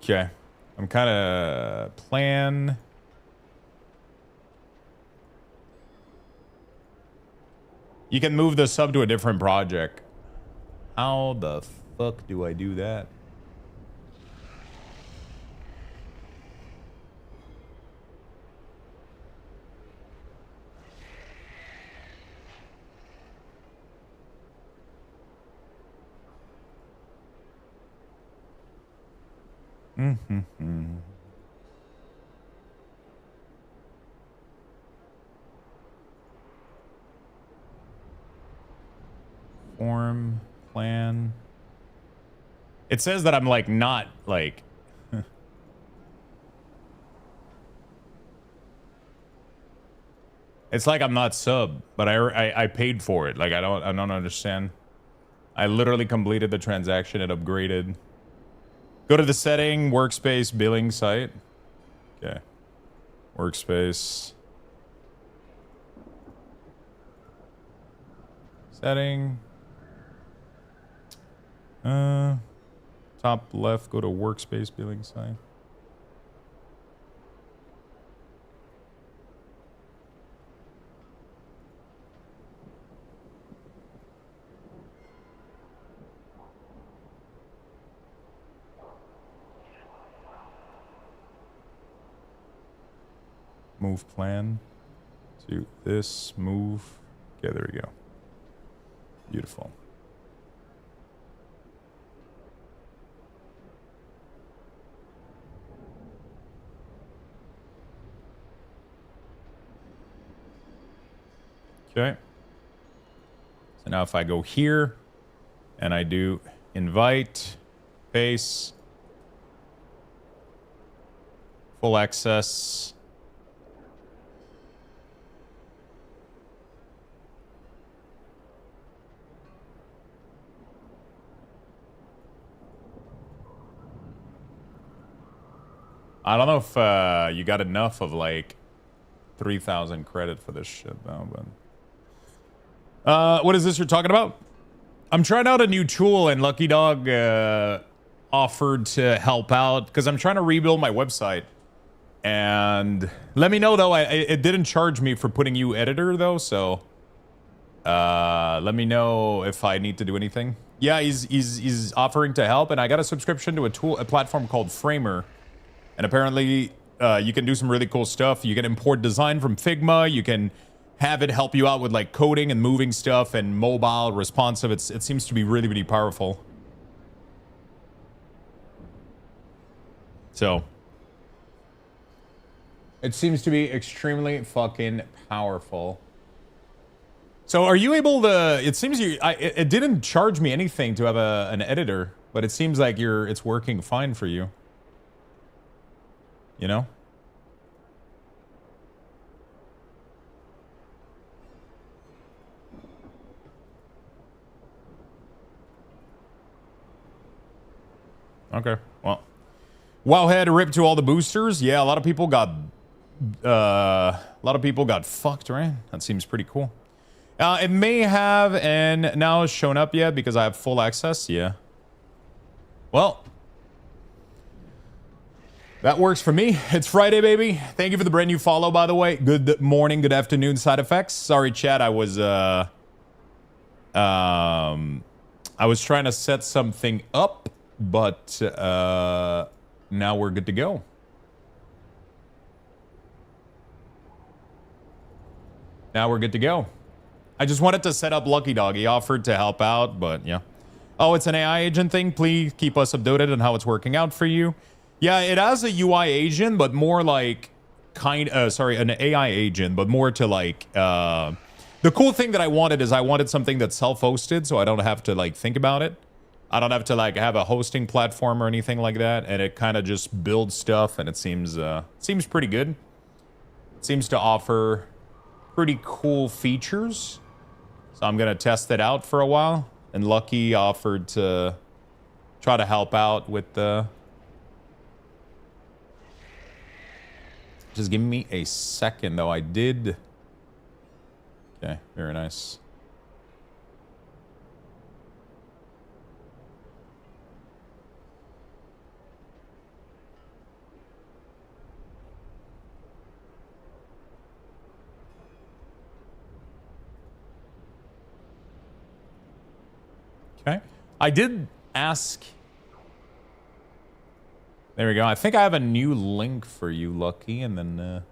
Okay. I'm kind of plan... You can move the sub to a different project. How the fuck do I do that? Form, plan. It says that I'm like not like. It's like I'm not sub, but I paid for it. Like I don't understand. I literally completed the transaction. It upgraded. Go to the setting, workspace, billing site. Okay. Workspace. Setting. Top left, go to workspace, billing site. Move plan to this move. Okay, there we go. Beautiful. Okay. So now if I go here and I do invite, face, full access. I don't know if you got enough of like 3,000 credit for this shit though, but what is this you're talking about? I'm trying out a new tool and Lucky Dog offered to help out because I'm trying to rebuild my website. And let me know though, it didn't charge me for putting you editor though, so let me know if I need to do anything. Yeah, he's offering to help, and I got a subscription to a platform called Framer. And apparently, you can do some really cool stuff. You can import design from Figma. You can have it help you out with like coding and moving stuff and mobile, responsive. It seems to be really, really powerful. So, it seems to be extremely fucking powerful. So, are you able to? It seems it didn't charge me anything to have an editor, but it seems like it's working fine for you. You know? Okay. Well, Wowhead, rip to all the boosters. Yeah, a lot of people got fucked, right? That seems pretty cool. It may have and now shown up yet because I have full access. Yeah. Well, that works for me. It's Friday, baby. Thank you for the brand new follow, by the way. Good morning, good afternoon, side effects. Sorry, chat. I was trying to set something up, but now we're good to go. Now we're good to go. I just wanted to set up Lucky Dog. He offered to help out, but yeah. Oh, it's an AI agent thing. Please keep us updated on how it's working out for you. Yeah, it has a UI agent, but more like an AI agent, but more to like, the cool thing that I wanted is I wanted something that's self-hosted, so I don't have to like think about it. I don't have to like have a hosting platform or anything like that, and it kind of just builds stuff, and it seems pretty good. It seems to offer pretty cool features, so I'm gonna test it out for a while. And Lucky offered to try to help out with the. Just give me a second, though. I did. Okay, very nice. Okay. I did ask. There we go. I think I have a new link for you, Lucky, and then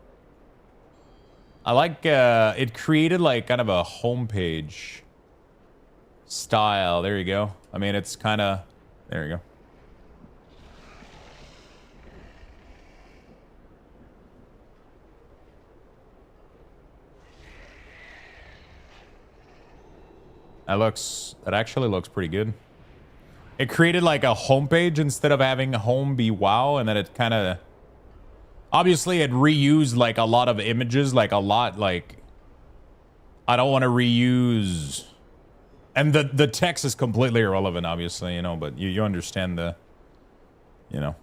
I like it created like kind of a homepage style. There you go. I mean, it's kind of there you go. That actually looks pretty good. It created like a homepage instead of having home be WoW, and then it kind of obviously it reused like a lot of images, like a lot. Like I don't want to reuse, and the text is completely irrelevant, obviously, you know. But you understand the, you know.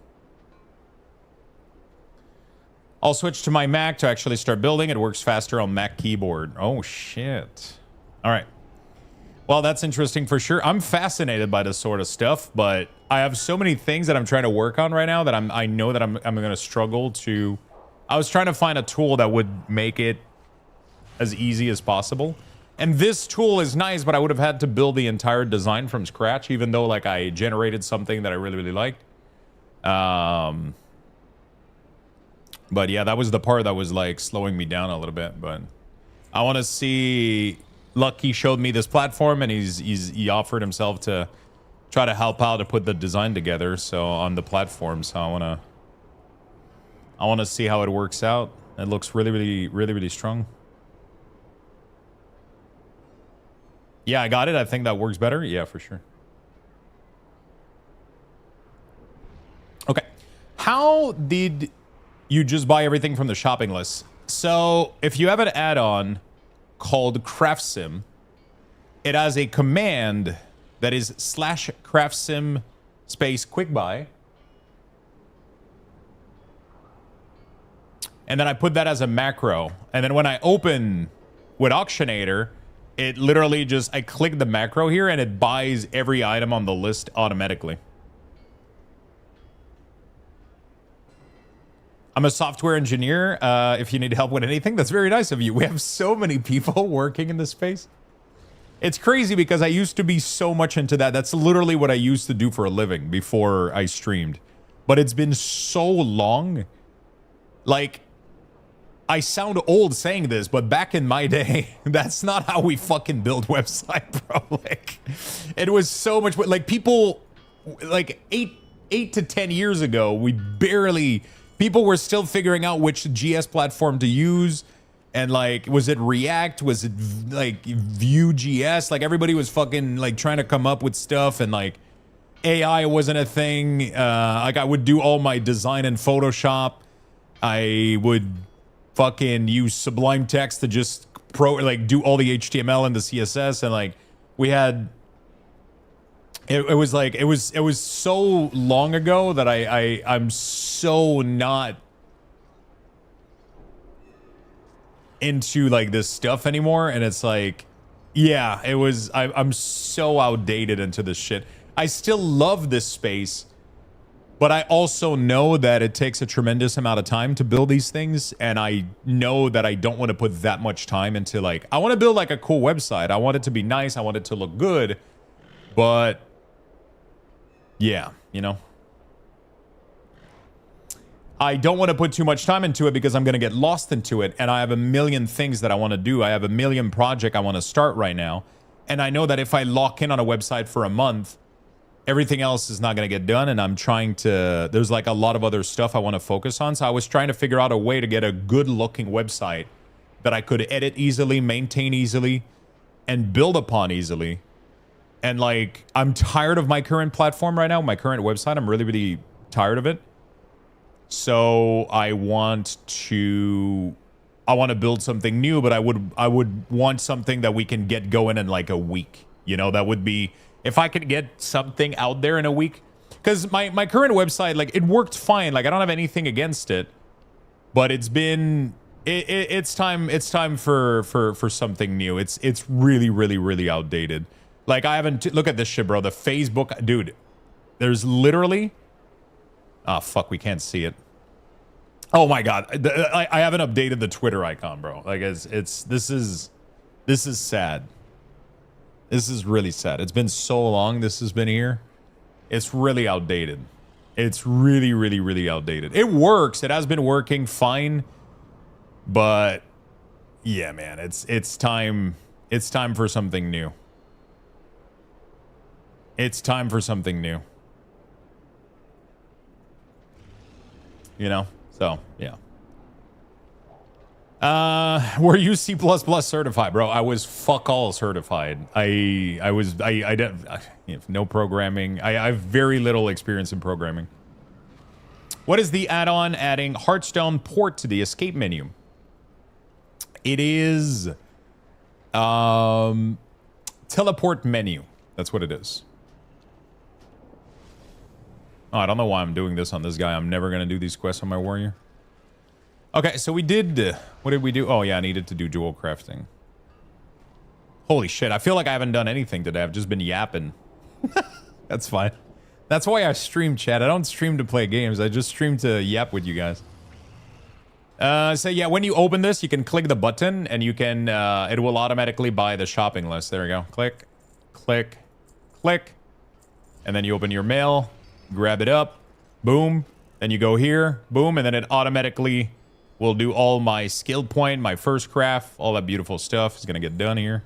I'll switch to my Mac to actually start building. It works faster on Mac keyboard. Oh shit! All right. Well, that's interesting for sure. I'm fascinated by this sort of stuff, but I have so many things that I'm trying to work on right now that I know that I'm going to struggle to. I was trying to find a tool that would make it as easy as possible. And this tool is nice, but I would have had to build the entire design from scratch, even though like I generated something that I really, really liked. But yeah, that was the part that was like slowing me down a little bit, but I want to see. Lucky showed me this platform, and he offered himself to try to help out to put the design together. So on the platform, so I wanna see how it works out. It looks really, really, really, really strong. Yeah, I got it. I think that works better. Yeah, for sure. Okay, how did you just buy everything from the shopping list? So if you have an add-on called CraftSim, it has a command that is /CraftSim space quick buy. And then I put that as a macro. And then when I open with Auctionator, it literally just, I click the macro here and it buys every item on the list automatically. I'm a software engineer. If you need help with anything, that's very nice of you. We have so many people working in this space. It's crazy because I used to be so much into that. That's literally what I used to do for a living before I streamed. But it's been so long. Like, I sound old saying this, but back in my day, that's not how we fucking build website, bro. Like, it was so much, like people, like eight to 10 years ago, we barely... People were still figuring out which GS platform to use. And like, was it React? Was it like Vue.js? Like everybody was fucking like trying to come up with stuff, and like AI wasn't a thing. Like I would do all my design in Photoshop. I would fucking use Sublime Text to just do all the HTML and the CSS. And like we had, it was so long ago that I'm so not into like this stuff anymore. And it's like, yeah, I'm so outdated into this shit. I still love this space, but I also know that it takes a tremendous amount of time to build these things. And I know that I don't want to put that much time into like, I want to build like a cool website. I want it to be nice. I want it to look good, but yeah, you know, I don't want to put too much time into it because I'm going to get lost into it. And I have a million things that I want to do. I have a million projects I want to start right now. And I know that if I lock in on a website for a month, everything else is not going to get done. And I'm trying to, there's like a lot of other stuff I want to focus on. So I was trying to figure out a way to get a good looking website that I could edit easily, maintain easily, and build upon easily. And like, I'm tired of my current platform right now, my current website. I'm really, really tired of it. So I want to build something new, but I would want something that we can get going in like a week. You know, that would be, if I could get something out there in a week. Because my current website, like, it worked fine. Like, I don't have anything against it. But it's been, it's time for something new. It's really, really, really outdated. Like, I haven't... Look at this shit, bro. The Facebook... Dude, there's literally... Oh, fuck. We can't see it. Oh, my God. I haven't updated the Twitter icon, bro. Like, this is sad. This is really sad. It's been so long this has been here. It's really outdated. It's really, really, really outdated. It works. It has been working fine. But, yeah, man. It's time for something new. It's time for something new. You know? So, yeah. Were you C++ certified, bro? I was fuck all certified. I have no programming. I have very little experience in programming. What is the add-on adding Hearthstone port to the escape menu? It is teleport menu. That's what it is. Oh, I don't know why I'm doing this on this guy. I'm never going to do these quests on my warrior. Okay, so we did... what did we do? Oh, yeah, I needed to do jewel crafting. Holy shit, I feel like I haven't done anything today. I've just been yapping. That's fine. That's why I stream, chat. I don't stream to play games. I just stream to yap with you guys. So, yeah, when you open this, you can click the button, and you can... it will automatically buy the shopping list. There we go. Click, click, click. And then you open your mail, grab it up, boom. Then you go here, boom, and then it automatically... will do all my skill point, my first craft, all that beautiful stuff is going to get done here.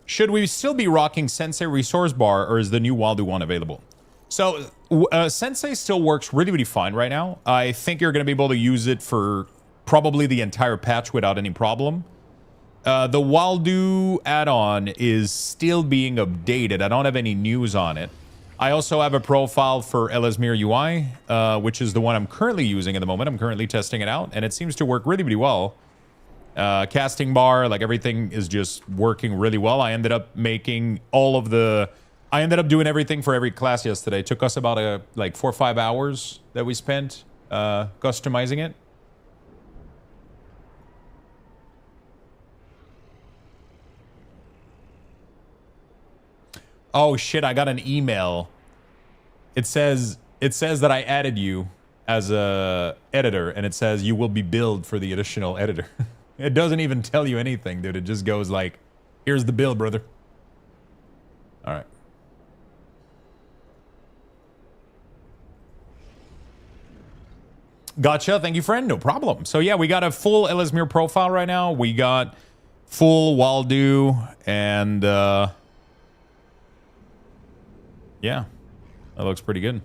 Should we still be rocking Sensei Resource Bar, or is the new Waldo one available? So, Sensei still works really, really fine right now. I think you're going to be able to use it for probably the entire patch without any problem. The Waldo add-on is still being updated. I don't have any news on it. I also have a profile for Ellesmere UI, which is the one I'm currently using at the moment. I'm currently testing it out, and it seems to work really, really well. Casting bar, like everything is just working really well. I ended up making all of the... I ended up doing everything for every class yesterday. It took us about like 4 or 5 hours that we spent customizing it. Oh shit, I got an email. It says that I added you as a editor, and it says you will be billed for the additional editor. It doesn't even tell you anything, dude. It just goes like, here's the bill, brother. All right. Gotcha. Thank you, friend. No problem. So yeah, we got a full Ellesmere profile right now. We got full Waldo and yeah, that looks pretty good.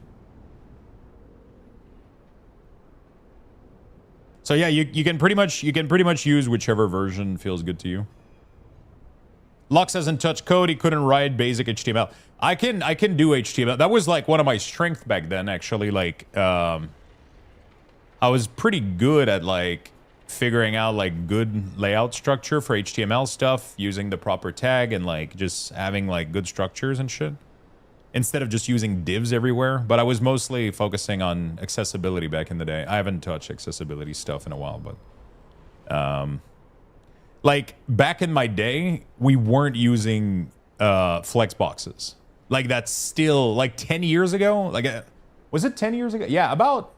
So yeah, you can pretty much use whichever version feels good to you. Lux hasn't touched code. He couldn't write basic HTML. I can do HTML. That was like one of my strengths back then, actually. Like I was pretty good at like figuring out like good layout structure for HTML stuff, using the proper tag and like just having like good structures and shit, instead of just using divs everywhere. But I was mostly focusing on accessibility back in the day. I haven't touched accessibility stuff in a while, but like back in my day, we weren't using flex boxes. Like that's still like 10 years ago. Like was it 10 years ago? Yeah, about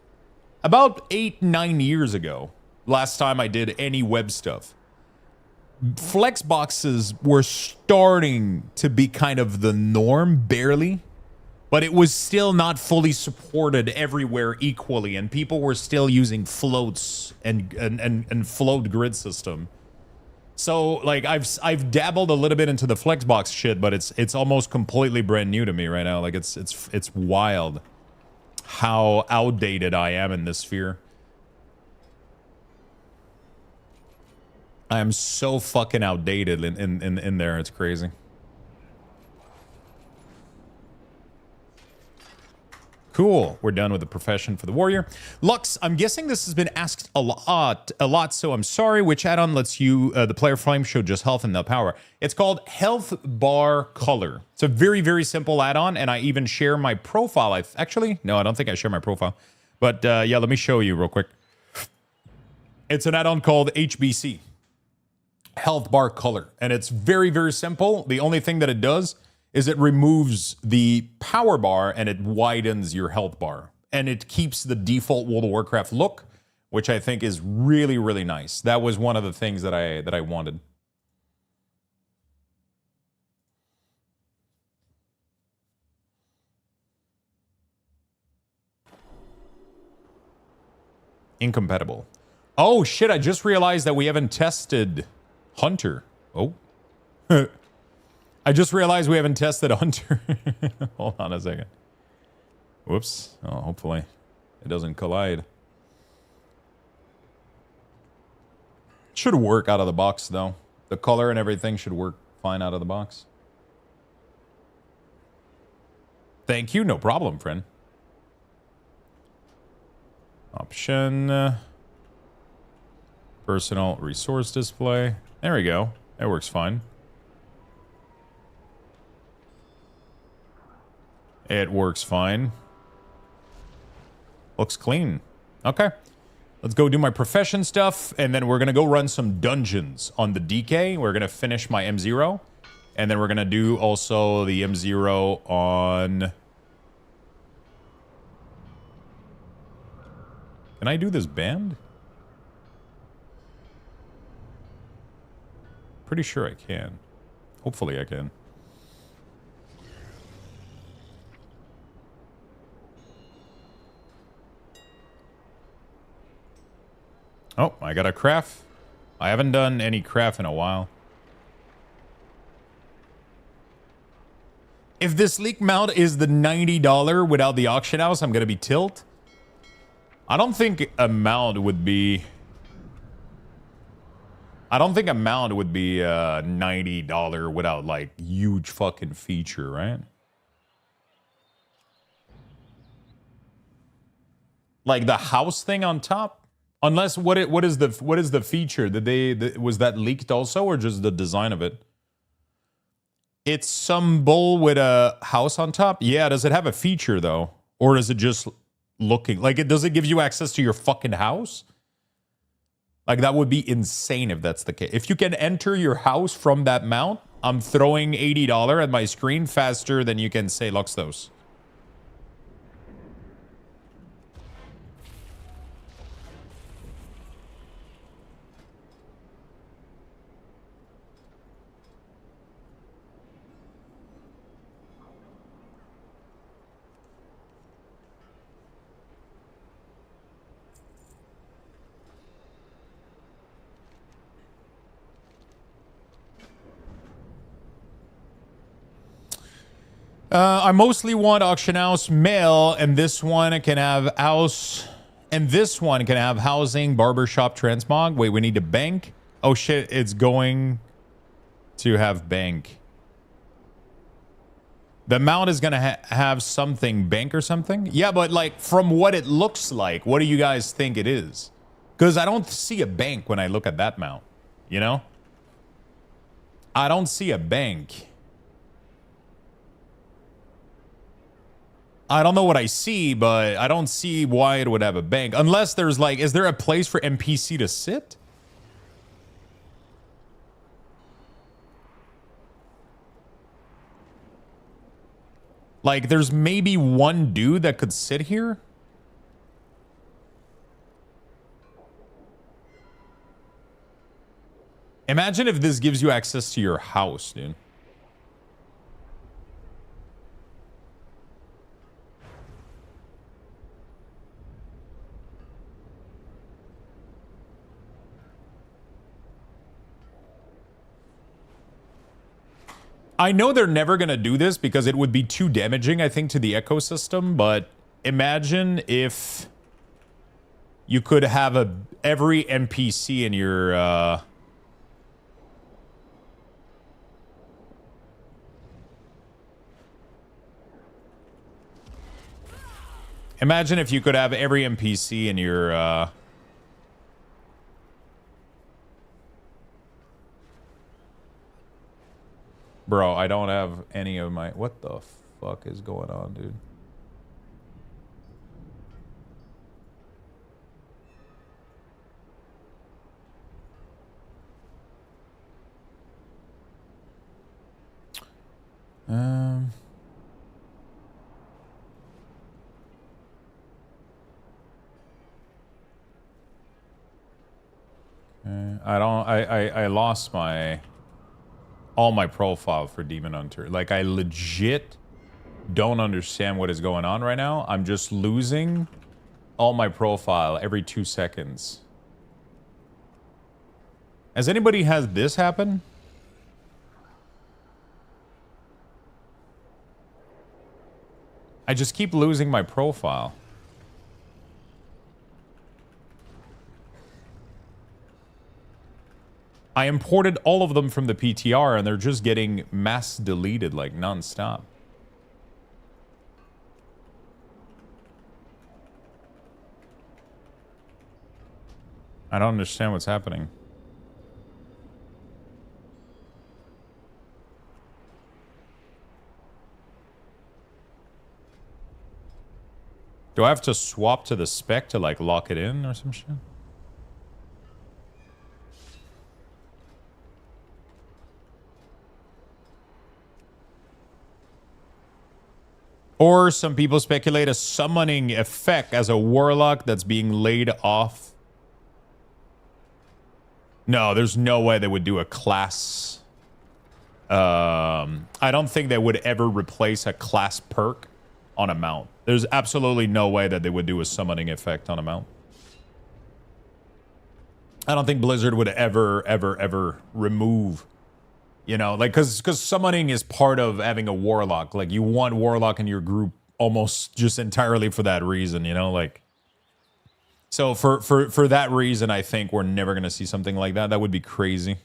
8-9 years ago, last time I did any web stuff. Flex boxes were starting to be kind of the norm, barely. But it was still not fully supported everywhere equally, and people were still using floats and float grid system. So like I've dabbled a little bit into the Flexbox shit, but it's almost completely brand new to me right now. Like it's wild how outdated I am in this sphere. I am so fucking outdated in there. It's crazy. Cool. We're done with the profession for the warrior. Lux, I'm guessing this has been asked a lot, so I'm sorry. Which add-on lets you, the player flame, show just health and no power? It's called Health Bar Color. It's a very, very simple add-on, and I even share my profile. Actually, no, I don't think I share my profile. But yeah, let me show you real quick. It's an add-on called HBC, Health Bar Color, and it's very, very simple. The only thing that it does is it removes the power bar and it widens your health bar. And it keeps the default World of Warcraft look, which I think is really, really nice. That was one of the things that I wanted. Incompatible. Oh shit, I just realized that we haven't tested Hunter. Oh. I just realized we haven't tested Hunter. Hold on a second. Whoops. Oh, hopefully It doesn't collide. Should work out of the box, though. The color and everything should work fine out of the box. Thank you. No problem, friend. Option. Personal resource display. There we go. That works fine. It works fine. Looks clean. Okay. Let's go do my profession stuff, and then we're going to go run some dungeons on the DK. We're going to finish my M0, and then we're going to do also the M0 on... Can I do this band? Pretty sure I can. Hopefully I can. Oh, I got a craft. I haven't done any craft in a while. If this leak mount is the $90 without the auction house, I'm going to be tilt. I don't think a mount would be... I don't think a mount would be $90 without, like, huge fucking feature, right? Like the house thing on top? Unless what is the feature? Was that leaked also, or just the design of it? It's some bowl with a house on top. Yeah, does it have a feature though, or is it just looking like it? Does it give you access to your fucking house? Like that would be insane if that's the case. If you can enter your house from that mount, I'm throwing $80 at my screen faster than you can say Luxtos. I mostly want auction house mail, and this one can have house, and this one can have housing, barbershop, transmog. Wait, we need a bank? Oh shit, it's going to have bank. The mount is gonna have something, bank or something? Yeah, but like from what it looks like, what do you guys think it is? Because I don't see a bank when I look at that mount, you know? I don't see a bank. I don't know what I see, but I don't see why it would have a bank. Unless there's like, is there a place for NPC to sit? Like, there's maybe one dude that could sit here? Imagine if this gives you access to your house, dude. I know they're never going to do this because it would be too damaging, I think, to the ecosystem. But imagine if you could have every NPC in your... Imagine if you could have every NPC in your... Bro, I don't have any of my... What the fuck is going on, dude? I lost my... all my profile for Demon Hunter. Like, I legit don't understand what is going on right now. I'm just losing all my profile every 2 seconds. Has anybody had this happen? I just keep losing my profile. I imported all of them from the PTR and they're just getting mass deleted like non-stop. I don't understand what's happening. Do I have to swap to the spec to like lock it in or some shit? Or some people speculate a summoning effect as a warlock that's being laid off. No, there's no way they would do a class. I don't think they would ever replace a class perk on a mount. There's absolutely no way that they would do a summoning effect on a mount. I don't think Blizzard would ever remove, you know, like, because summoning is part of having a warlock. Like, you want warlock in your group almost just entirely for that reason, you know, like. So for that reason, I think we're never going to see something like that. That would be crazy.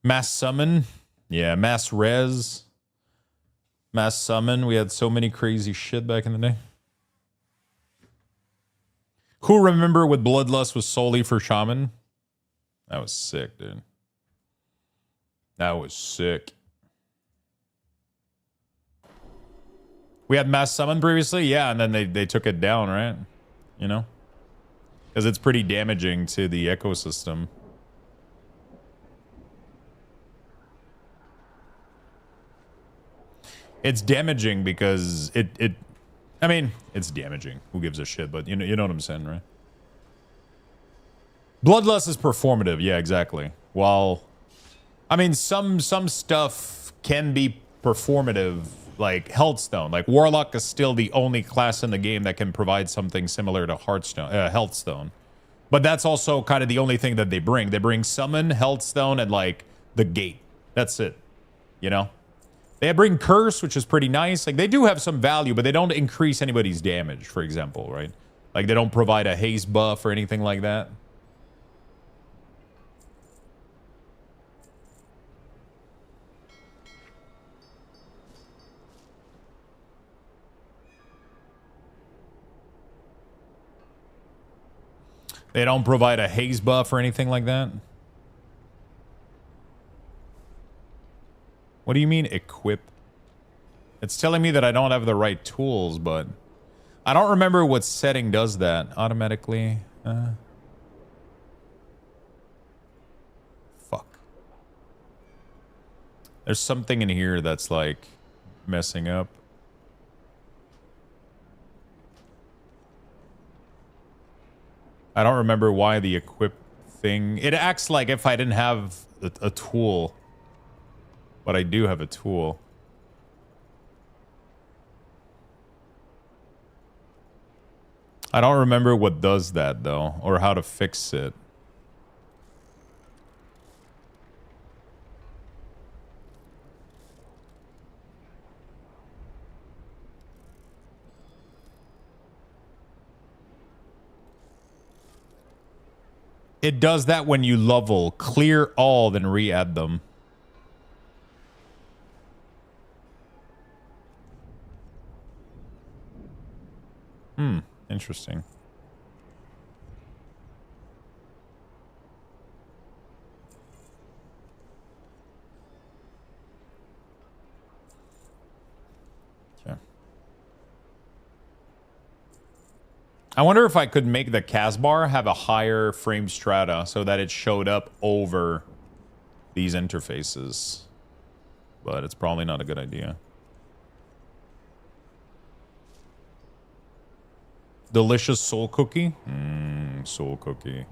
Mass summon. Yeah, mass res. Mass summon. We had so many crazy shit back in the day. Who remember what Bloodlust was solely for Shaman? That was sick, dude. That was sick. We had mass summon previously? Yeah, and then they took it down, right? You know? Because it's pretty damaging to the ecosystem. It's damaging because I mean, it's damaging. Who gives a shit? But you know what I'm saying, right? Bloodlust is performative. Yeah, exactly. While, I mean, some stuff can be performative, like Healthstone. Like Warlock is still the only class in the game that can provide something similar to Healthstone. But that's also kind of the only thing that they bring. They bring Summon, Healthstone, and like the Gate. That's it. You know? They bring Curse, which is pretty nice. Like, they do have some value, but they don't increase anybody's damage, for example, right? Like, they don't provide a haste buff or anything like that. They don't provide a haze buff or anything like that. What do you mean equip? It's telling me that I don't have the right tools, but I don't remember what setting does that automatically. Fuck. There's something in here that's like messing up. I don't remember why the equip thing... It acts like if I didn't have a tool. But I do have a tool. I don't remember what does that, though. Or how to fix it. It does that when you level. Clear all, then re-add them. Interesting. Okay. I wonder if I could make the Casbar have a higher frame strata so that it showed up over these interfaces. But it's probably not a good idea. Delicious soul cookie? Soul cookie.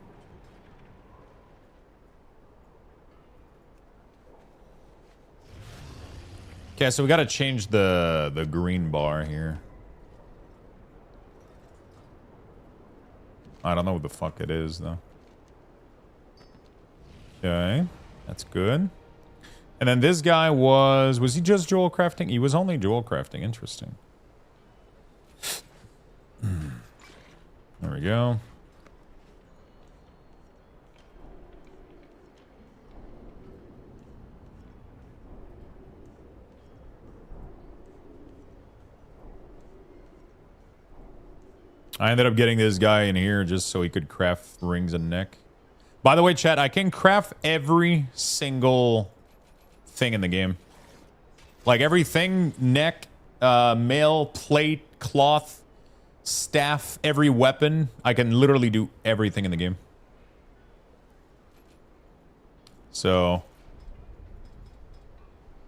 Okay, so we gotta change the green bar here. I don't know what the fuck it is, though. Okay, that's good. And then this guy was he just jewel crafting? He was only jewel crafting. Interesting. There we go. I ended up getting this guy in here just so he could craft rings and neck. By the way, chat, I can craft every single thing in the game. Like everything, neck, mail, plate, cloth, staff, every weapon. I can literally do everything in the game. So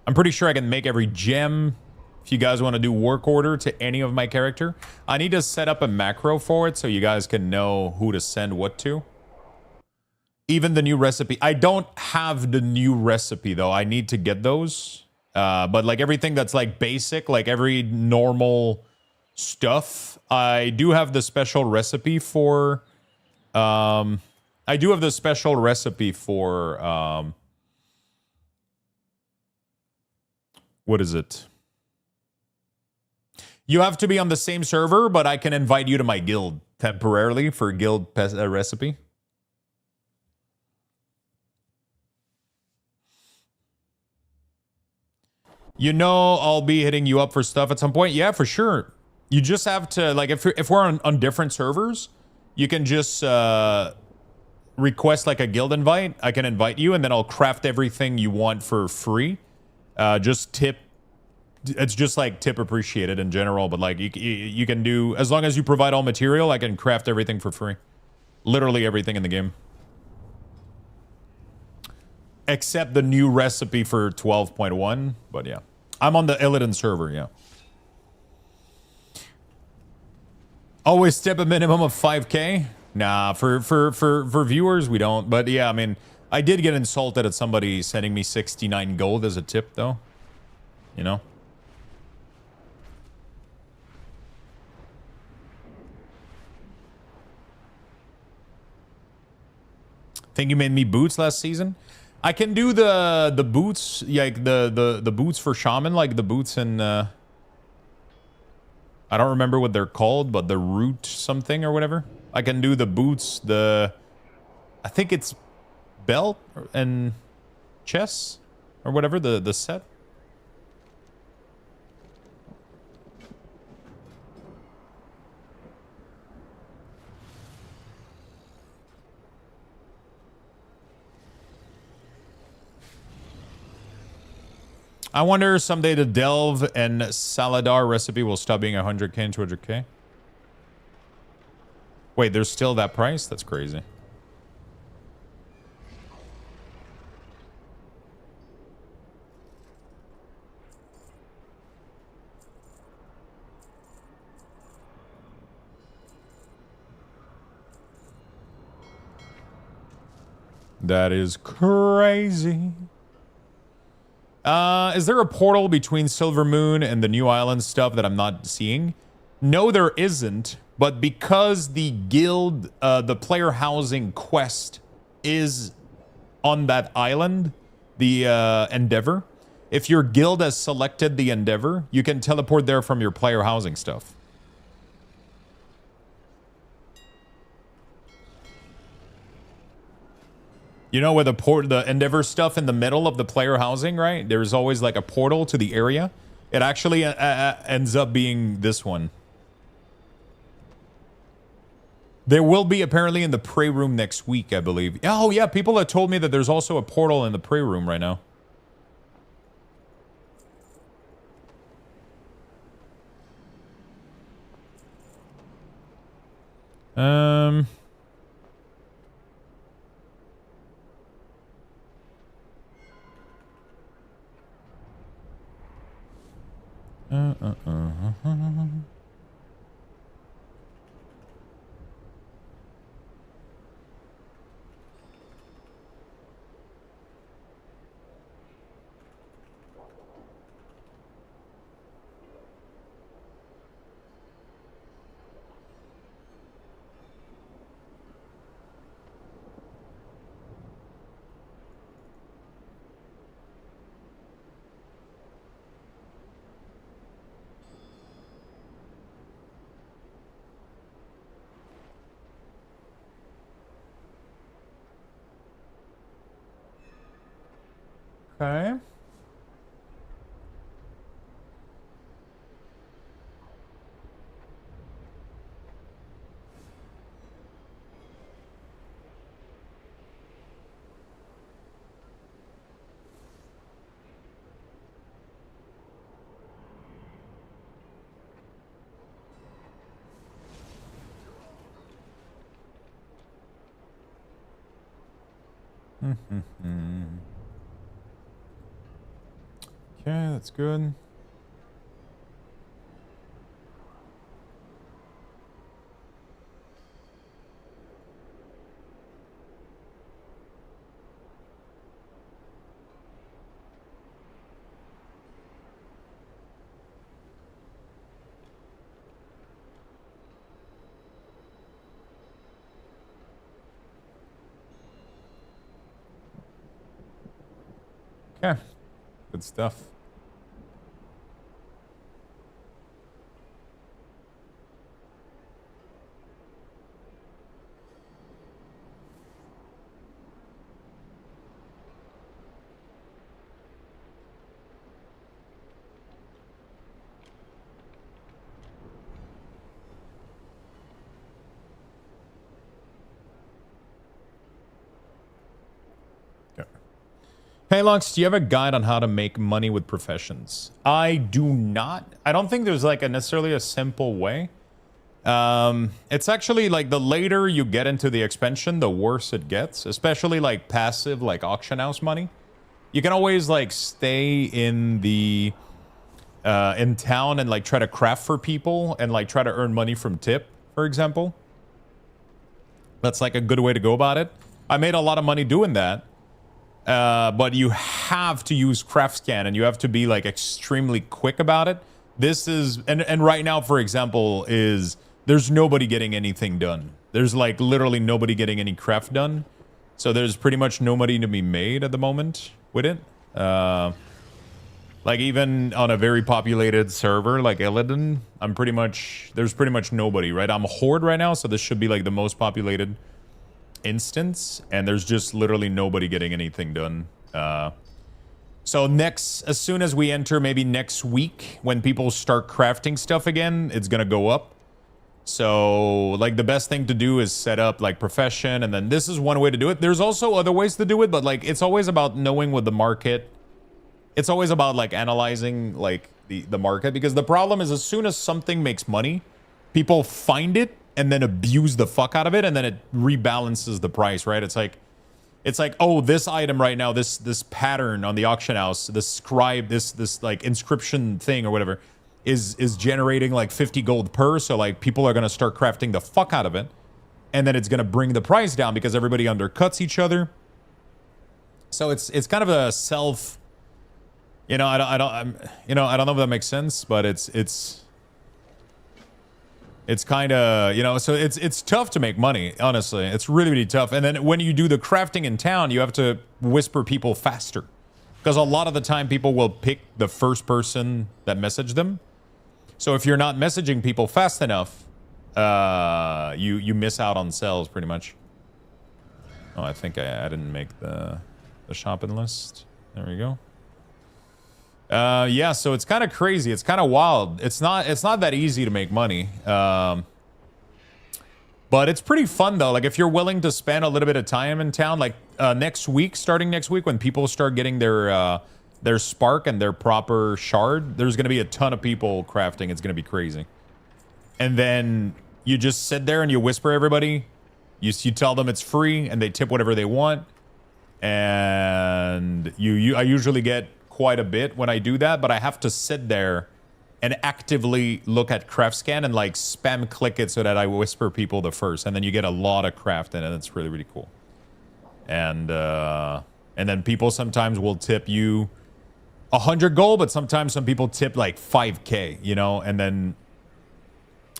I'm pretty sure I can make every gem. If you guys want to do work order to any of my character, I need to set up a macro for it so you guys can know who to send what to. Even the new recipe. I don't have the new recipe though. I need to get those. But like everything that's like basic, like every normal stuff, I do have the special recipe for. I do have the special recipe for. What is it? You have to be on the same server, but I can invite you to my guild temporarily for guild recipe. You know, I'll be hitting you up for stuff at some point. Yeah, for sure. You just have to, like, if we're on different servers, you can just request like a guild invite. I can invite you, and then I'll craft everything you want for free. Just tip. It's just like tip appreciated in general, but like you can do, as long as you provide all material, I can craft everything for free. Literally everything in the game. Except the new recipe for 12.1, but yeah. I'm on the Illidan server, yeah. Always tip a minimum of 5k? Nah, for viewers, we don't. But yeah, I mean, I did get insulted at somebody sending me 69 gold as a tip, though. You know? Think you made me boots last season? I can do the boots, like the boots for shaman, like the boots in I don't remember what they're called, but the root something or whatever. I can do the boots, I think it's belt and chest or whatever, the set. I wonder someday the Delve and Saladar recipe will stop being 100k and 200k. Wait, there's still that price? That's crazy. That is crazy. Is there a portal between Silver Moon and the New Island stuff that I'm not seeing? No, there isn't. But because the guild, the player housing quest is on that island, the Endeavor, if your guild has selected the Endeavor, you can teleport there from your player housing stuff. You know, with the Endeavor stuff in the middle of the player housing, right? There's always like a portal to the area. It actually ends up being this one. There will be apparently in the prey room next week, I believe. Oh yeah, people have told me that there's also a portal in the prey room right now. Okay. Okay, that's good. Okay, good stuff. Hey, Lux, do you have a guide on how to make money with professions? I do not. I don't think there's like necessarily a simple way. It's actually like the later you get into the expansion, the worse it gets, especially like passive, like auction house money. You can always like stay in the in town and like try to craft for people and like try to earn money from tip, for example. That's like a good way to go about it. I made a lot of money doing that. But you have to use craft scan and you have to be like extremely quick about it. This is, and right now, for example, is there's nobody getting anything done. There's like literally nobody getting any craft done. So there's pretty much no money to be made at the moment with it. Like even on a very populated server like AddOn, there's pretty much nobody, right? I'm a horde right now, so this should be like the most populated instance, and there's just literally nobody getting anything done. So as soon as we enter maybe next week, when people start crafting stuff again, it's gonna go up. So like the best thing to do is set up like profession, and then this is one way to do it. There's also other ways to do it, but like it's always about knowing what the market, it's always about like analyzing like the market, because the problem is as soon as something makes money, people find it and then abuse the fuck out of it, and then it rebalances the price, right? It's like, oh, this item right now, this pattern on the auction house, this scribe, this like inscription thing or whatever, is generating like 50 gold per, so like people are gonna start crafting the fuck out of it, and then it's gonna bring the price down because everybody undercuts each other. So it's kind of a self, I don't know if that makes sense, but it's kind of, so it's tough to make money, honestly. It's really, really tough. And then when you do the crafting in town, you have to whisper people faster, because a lot of the time people will pick the first person that messaged them. So if you're not messaging people fast enough, you miss out on sales pretty much. Oh, I think I didn't make the shopping list. There we go. Yeah, so it's kind of crazy. It's kind of wild. It's not that easy to make money. But it's pretty fun though. Like if you're willing to spend a little bit of time in town, like starting next week, when people start getting their spark and their proper shard, there's going to be a ton of people crafting. It's going to be crazy. And then you just sit there and you whisper everybody. You tell them it's free and they tip whatever they want. And I usually get quite a bit when I do that, but I have to sit there and actively look at craft scan and like spam click it so that I whisper people the first, and then you get a lot of craft in it. It's really, really cool. And then people sometimes will tip you 100 gold, but sometimes some people tip like 5k, and then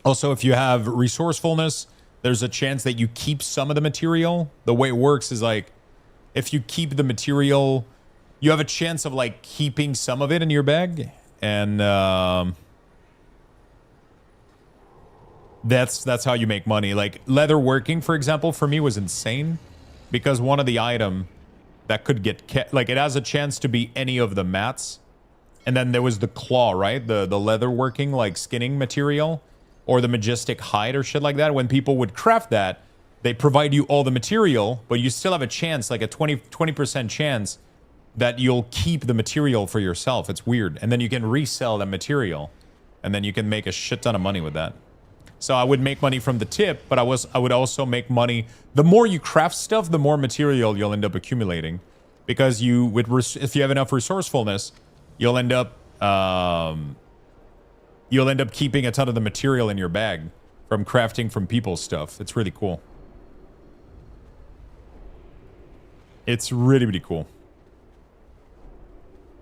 also if you have resourcefulness, there's a chance that you keep some of the material. The way it works is like if you keep the material, you have a chance of like keeping some of it in your bag, and that's how you make money. Like leather working, for example, for me was insane, because one of the item that could get like it has a chance to be any of the mats, and then there was the claw, right? The leather working like skinning material, or the majestic hide or shit like that. When people would craft that, they provide you all the material, but you still have a chance, like a 20% chance that you'll keep the material for yourself. It's weird. And then you can resell that material, and then you can make a shit ton of money with that. So I would make money from the tip, but I would also make money. The more you craft stuff, the more material you'll end up accumulating, because if you have enough resourcefulness, you'll end up keeping a ton of the material in your bag from crafting from people's stuff. It's really cool. It's really, really cool.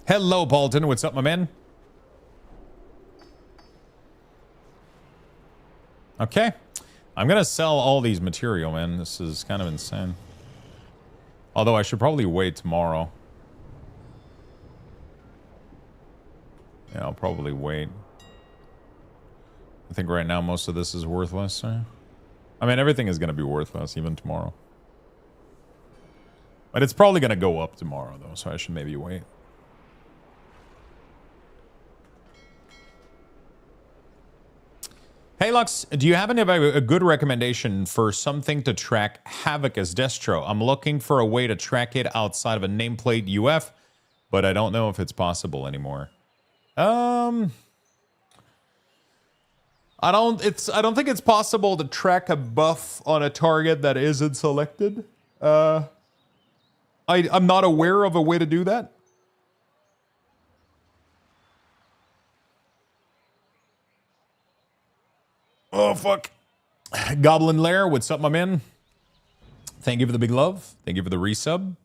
Hello, Paulton. What's up, my man? Okay. I'm going to sell all these material, man. This is kind of insane. Although I should probably wait tomorrow. Yeah, I'll probably wait. I think right now most of this is worthless. I mean, everything is going to be worthless, even tomorrow. But it's probably going to go up tomorrow, though, so I should maybe wait. Hey, Lux, do you happen to have a good recommendation for something to track Havoc as destro? I'm looking for a way to track it outside of a nameplate UF, but I don't know if it's possible anymore. I don't think it's possible to track a buff on a target that isn't selected. I'm not aware of a way to do that. Oh, fuck. Goblin Lair, what's up, my man? Thank you for the big love. Thank you for the resub.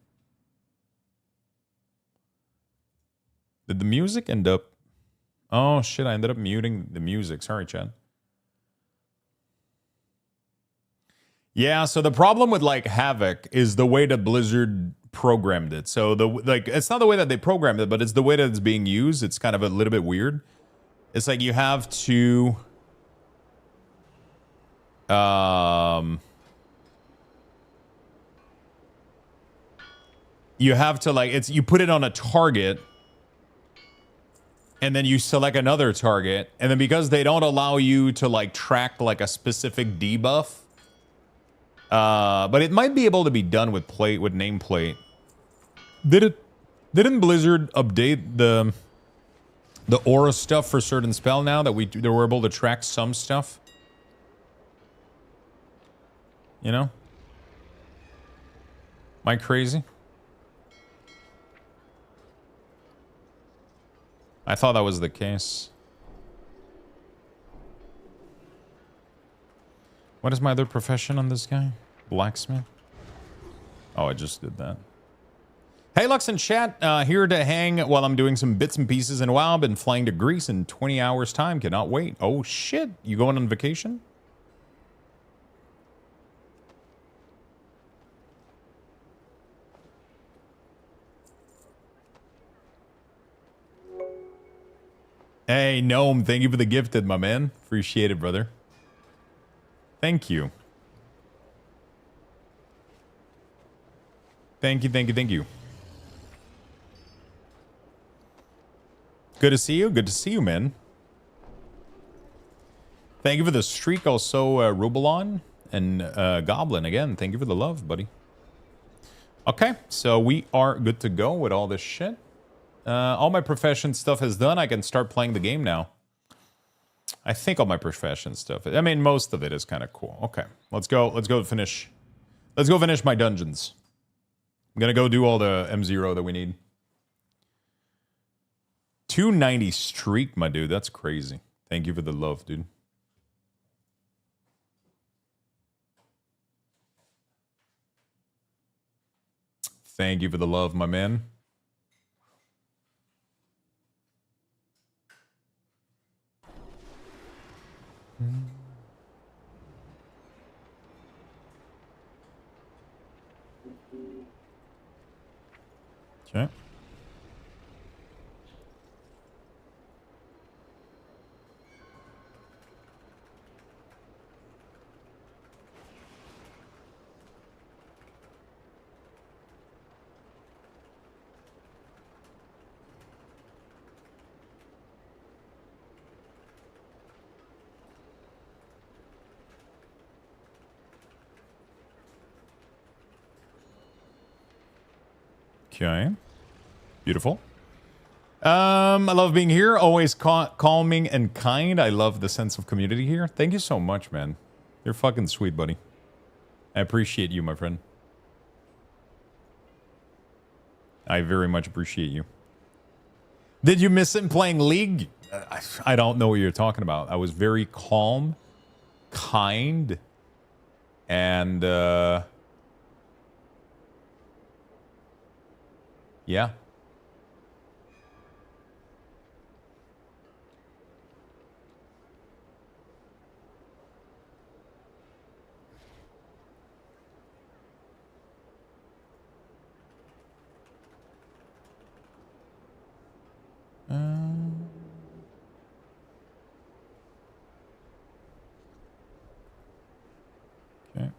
Did the music end up... Oh, shit, I ended up muting the music. Sorry, Chad. Yeah, so the problem with, like, Havoc is the way that Blizzard programmed it. So, it's not the way that they programmed it, but it's the way that it's being used. It's kind of a little bit weird. It's like you have to... you have to, like, you put it on a target, and then you select another target, and then because they don't allow you to, like, track, like, a specific debuff, but it might be able to be done with nameplate. Didn't Blizzard update the aura stuff for certain spell now that they were able to track some stuff? You know? Am I crazy? I thought that was the case. What is my other profession on this guy? Blacksmith? Oh, I just did that. Hey, Lux and chat. Here to hang while I'm doing some bits and pieces in WoW. Been flying to Greece in 20 hours time. Cannot wait. Oh, shit. You going on vacation? Hey, Gnome, thank you for the gifted, my man. Appreciate it, brother. Thank you. Thank you, thank you, thank you. Good to see you. Good to see you, man. Thank you for the streak, also, Rubelon and Goblin. Again, thank you for the love, buddy. Okay, so we are good to go with all this shit. All my profession stuff is done. I can start playing the game now. I think all my profession stuff. I mean, most of it is kind of cool. Okay, let's go. Let's go finish. Let's go finish my dungeons. I'm gonna go do all the M0 that we need. 290 streak, my dude. That's crazy. Thank you for the love, dude. Thank you for the love, my man. Okay. Okay. Beautiful. I love being here. Always calming and kind. I love the sense of community here. Thank you so much, man. You're fucking sweet, buddy. I appreciate you, my friend. I very much appreciate you. Did you miss him playing League? I don't know what you're talking about. I was very calm, kind, and yeah. Okay.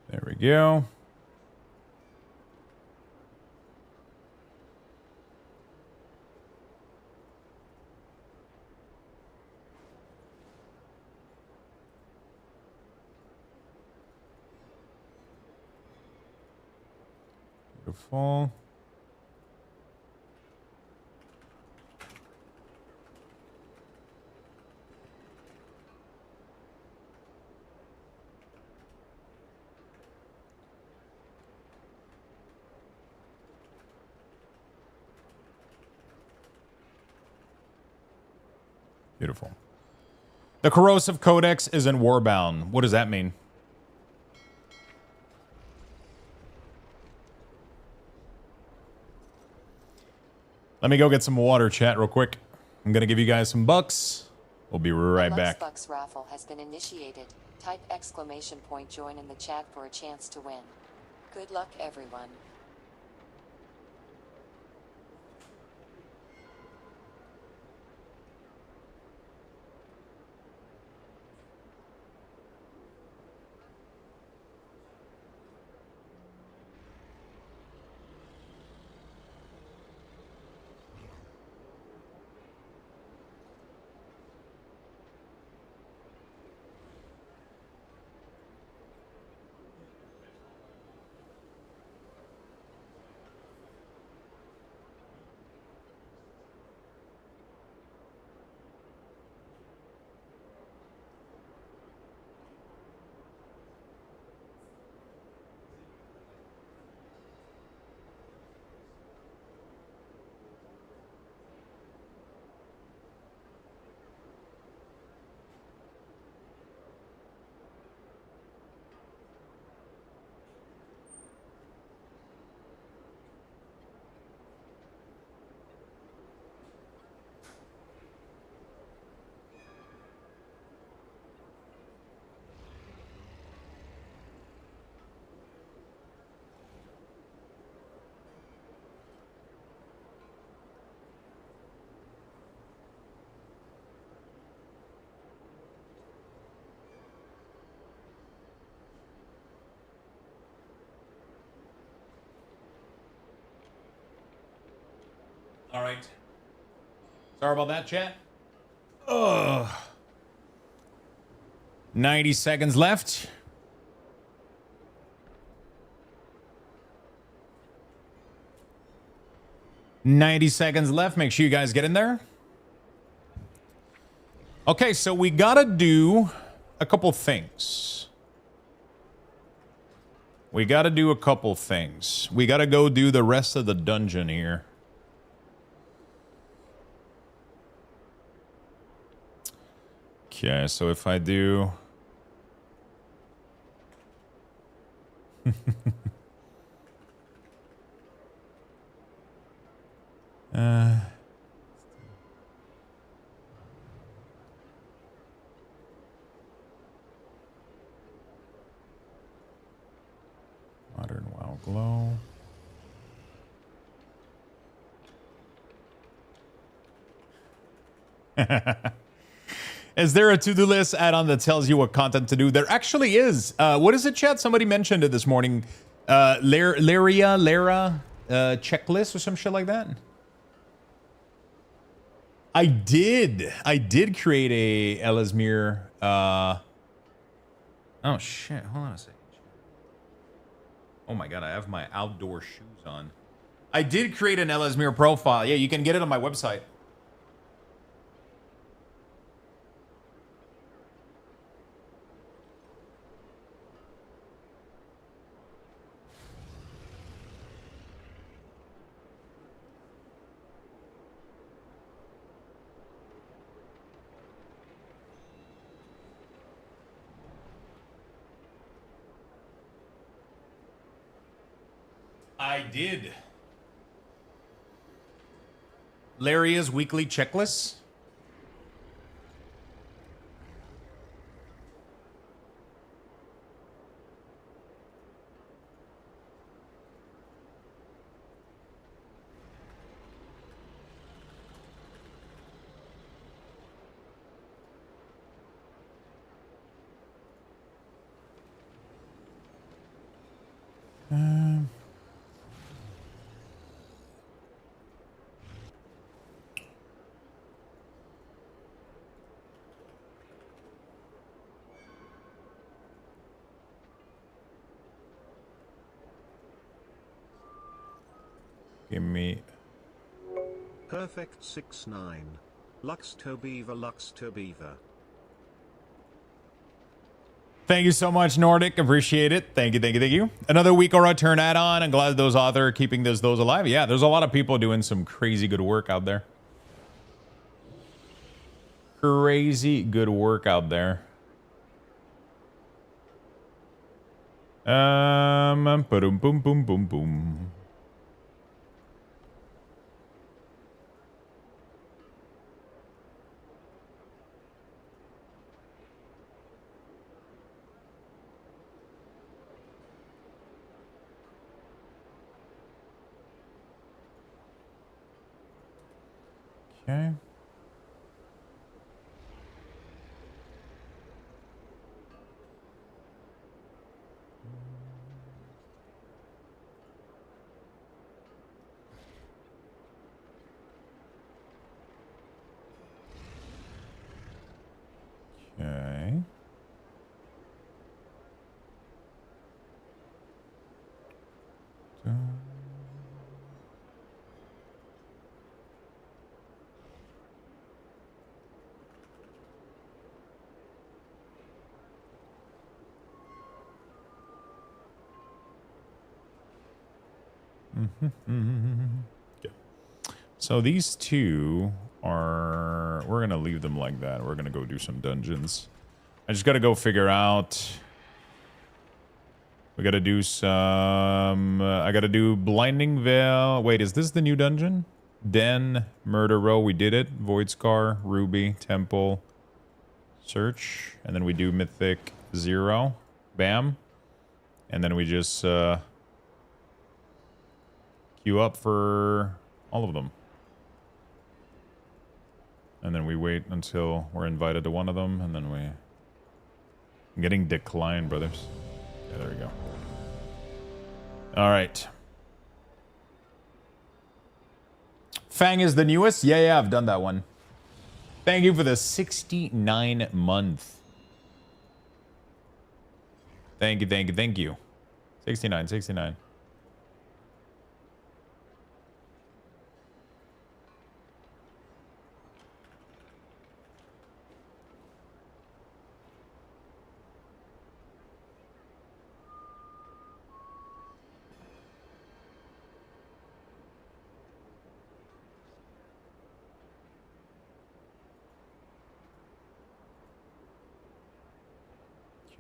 There we go. Beautiful. Beautiful. The corrosive codex is in Warbound. What does that mean? Let me go get some water, chat, real quick. I'm gonna give you guys some bucks. We'll be right back. Bucks raffle has been initiated. Type exclamation point join in the chat for a chance to win. Good luck, everyone. All right. Sorry about that, chat. Ugh. 90 seconds left. Make sure you guys get in there. Okay, so we gotta do a couple things. We gotta go do the rest of the dungeon here. Okay, so if I do... Modern WoW Glow. Is there a to-do list add-on that tells you what content to do? There actually is. What is it, chat? Somebody mentioned it this morning. Lara checklist or some shit like that. I did create a Ellesmere Oh shit! Hold on a second. Oh my god, I have my outdoor shoes on. I did create an Ellesmere profile. Yeah, you can get it on my website. I did. Laria's weekly checklist. Give me. Perfect 6-9. Lux Tobiva, Lux Tobiva. Thank you so much, Nordic. Appreciate it. Thank you, thank you, thank you. Another week or return add-on. I'm glad those authors are keeping those alive. Yeah, there's a lot of people doing some crazy good work out there. Crazy good work out there. Boom, boom, boom, boom, boom. Okay. Okay. Okay. So these two are, we're gonna leave them like that. We're gonna go do some dungeons. I just gotta go figure out. We gotta do some. I gotta do Blinding Veil. Wait, is this the new dungeon? Den, Murder Row. We did it. Void Scar, Ruby, Temple, Search, and then we do Mythic 0. Bam, and then we just queue up for all of them. And then we wait until we're invited to one of them, and then we... I'm getting declined, brothers. Yeah, there we go. All right. Fang is the newest? Yeah, I've done that one. Thank you for the 69 month. Thank you, thank you, thank you. 69, 69.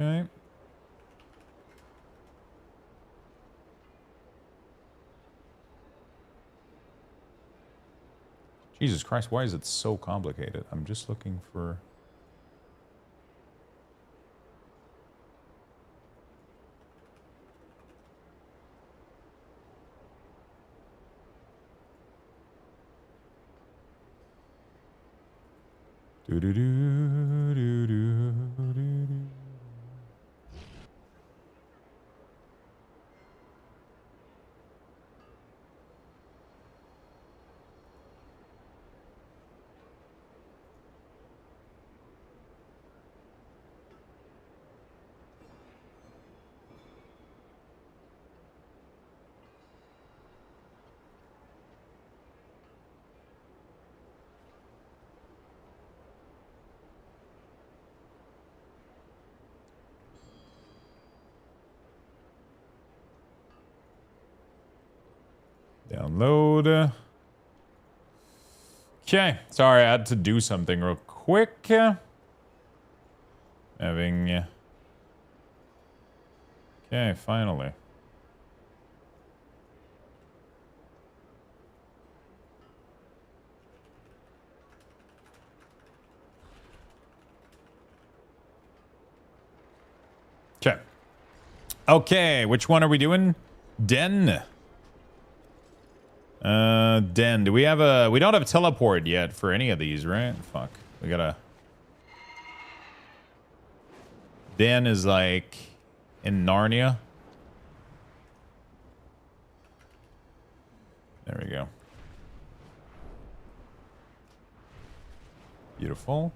Okay. Jesus Christ, why is it so complicated? I'm just looking for... Download. Okay. Sorry, I had to do something real quick. Having... Okay, finally. Okay. Okay, which one are we doing? Den. Den. Do we have a... We don't have a teleport yet for any of these, right? Fuck. We gotta... Den is like in Narnia. There we go. Beautiful.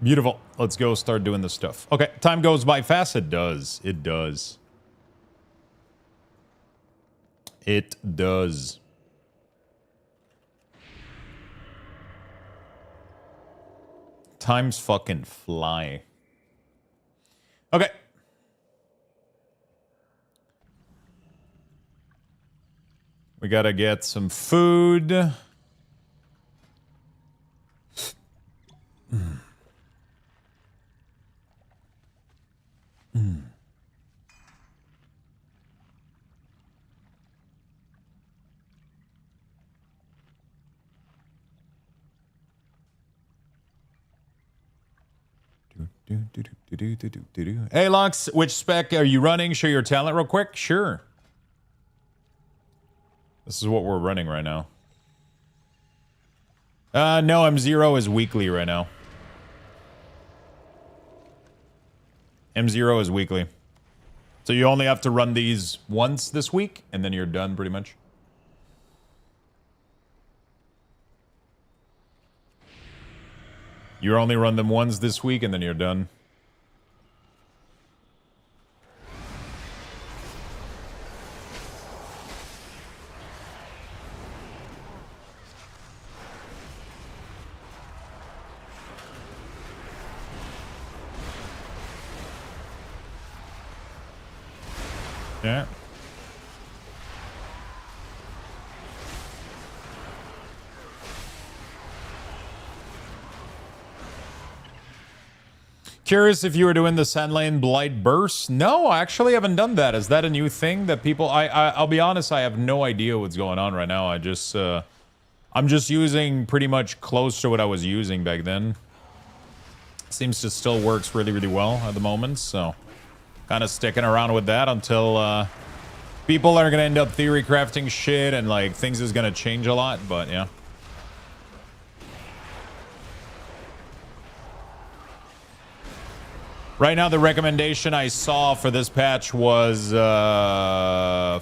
Beautiful. Let's go start doing this stuff. Okay, time goes by fast. It does. It does. It does. Times fucking fly. Okay. We gotta get some food. Hey, Lux, which spec are you running? Show your talent real quick. Sure. This is what we're running right now. No, M0 is weekly right now. M0 is weekly. So you only have to run these once this week, and then you're done pretty much. You only run them once this week, and then you're done. Yeah. Curious if you were doing the Sandlane Blight Burst. No, I actually haven't done that. Is that a new thing that people... I'll be honest, I have no idea what's going on right now. I'm just using pretty much close to what I was using back then. Seems to still works really, really well at the moment, so... Kind of sticking around with that until people are gonna end up theory crafting shit and like things is gonna change a lot, but yeah. Right now the recommendation I saw for this patch was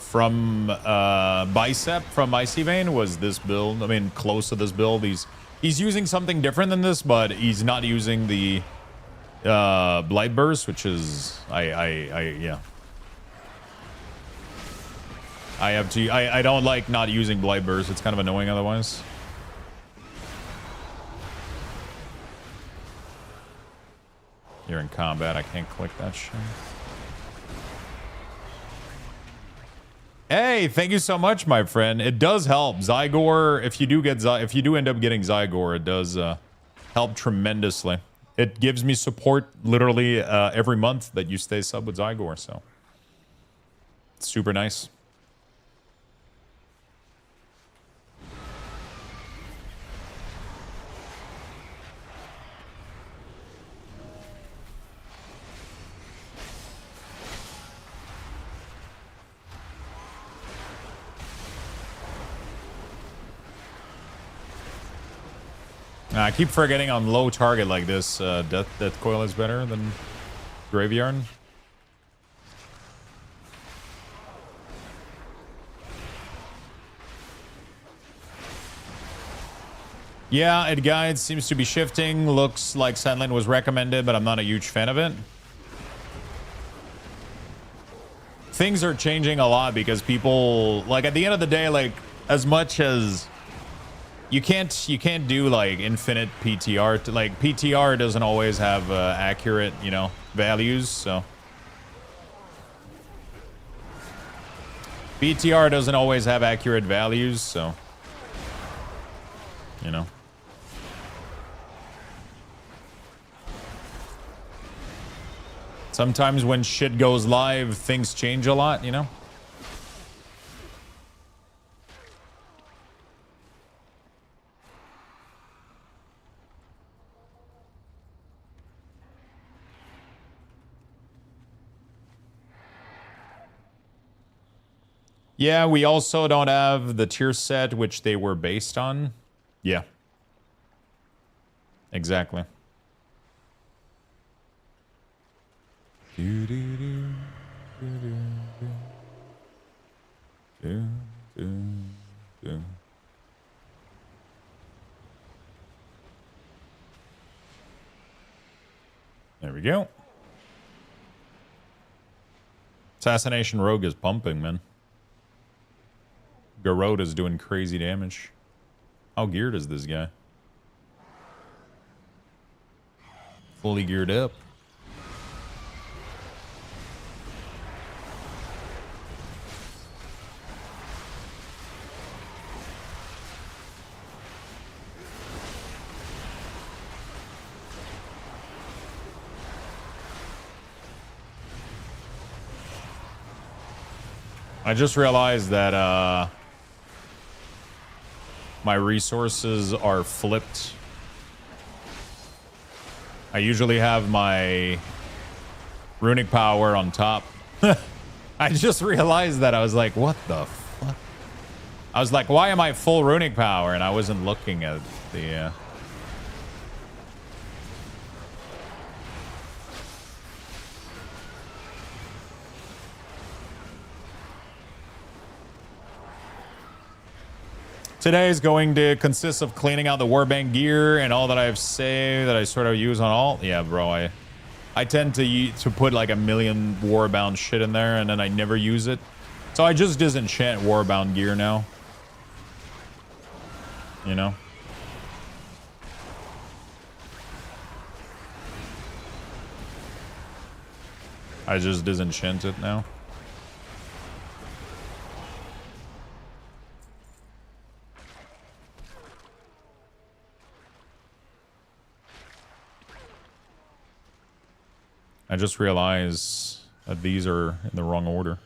from Bicep from Icy Vein was this build. I mean close to this build. He's using something different than this, but he's not using the Blight Burst, which is yeah. I don't like not using Blight Burst. It's kind of annoying otherwise. You're in combat. I can't click that shit. Hey, thank you so much, my friend. It does help. Zygor, if you do end up getting Zygor, it does help tremendously. It gives me support literally every month that you stay sub with Zygor, so it's super nice. I keep forgetting on low target like this, Death Coil is better than Graveyard. Yeah, it guides, seems to be shifting. Looks like Sandlane was recommended, but I'm not a huge fan of it. things are changing a lot because people, like, at the end of the day, like, as much as you can't do like infinite PTR. Like PTR doesn't always have accurate, you know, values. So PTR doesn't always have accurate values. So, you know. Sometimes when shit goes live, things change a lot, you know? Yeah, we also don't have the tier set which they were based on. Yeah. Exactly. There we go. Assassination Rogue is pumping, man. Garrote is doing crazy damage. How geared is this guy? Fully geared up. I just realized that my resources are flipped. I usually have my runic power on top. I just realized that. I was like, what the fuck? I was like, why am I full runic power? And I wasn't looking at the... Today is going to consist of cleaning out the warband gear and all that I've saved that I sort of use on all. Yeah, bro, I tend to put like a million warbound shit in there and then I never use it. So I just disenchant warbound gear now. You know? I just disenchant it now. I just realized that these are in the wrong order.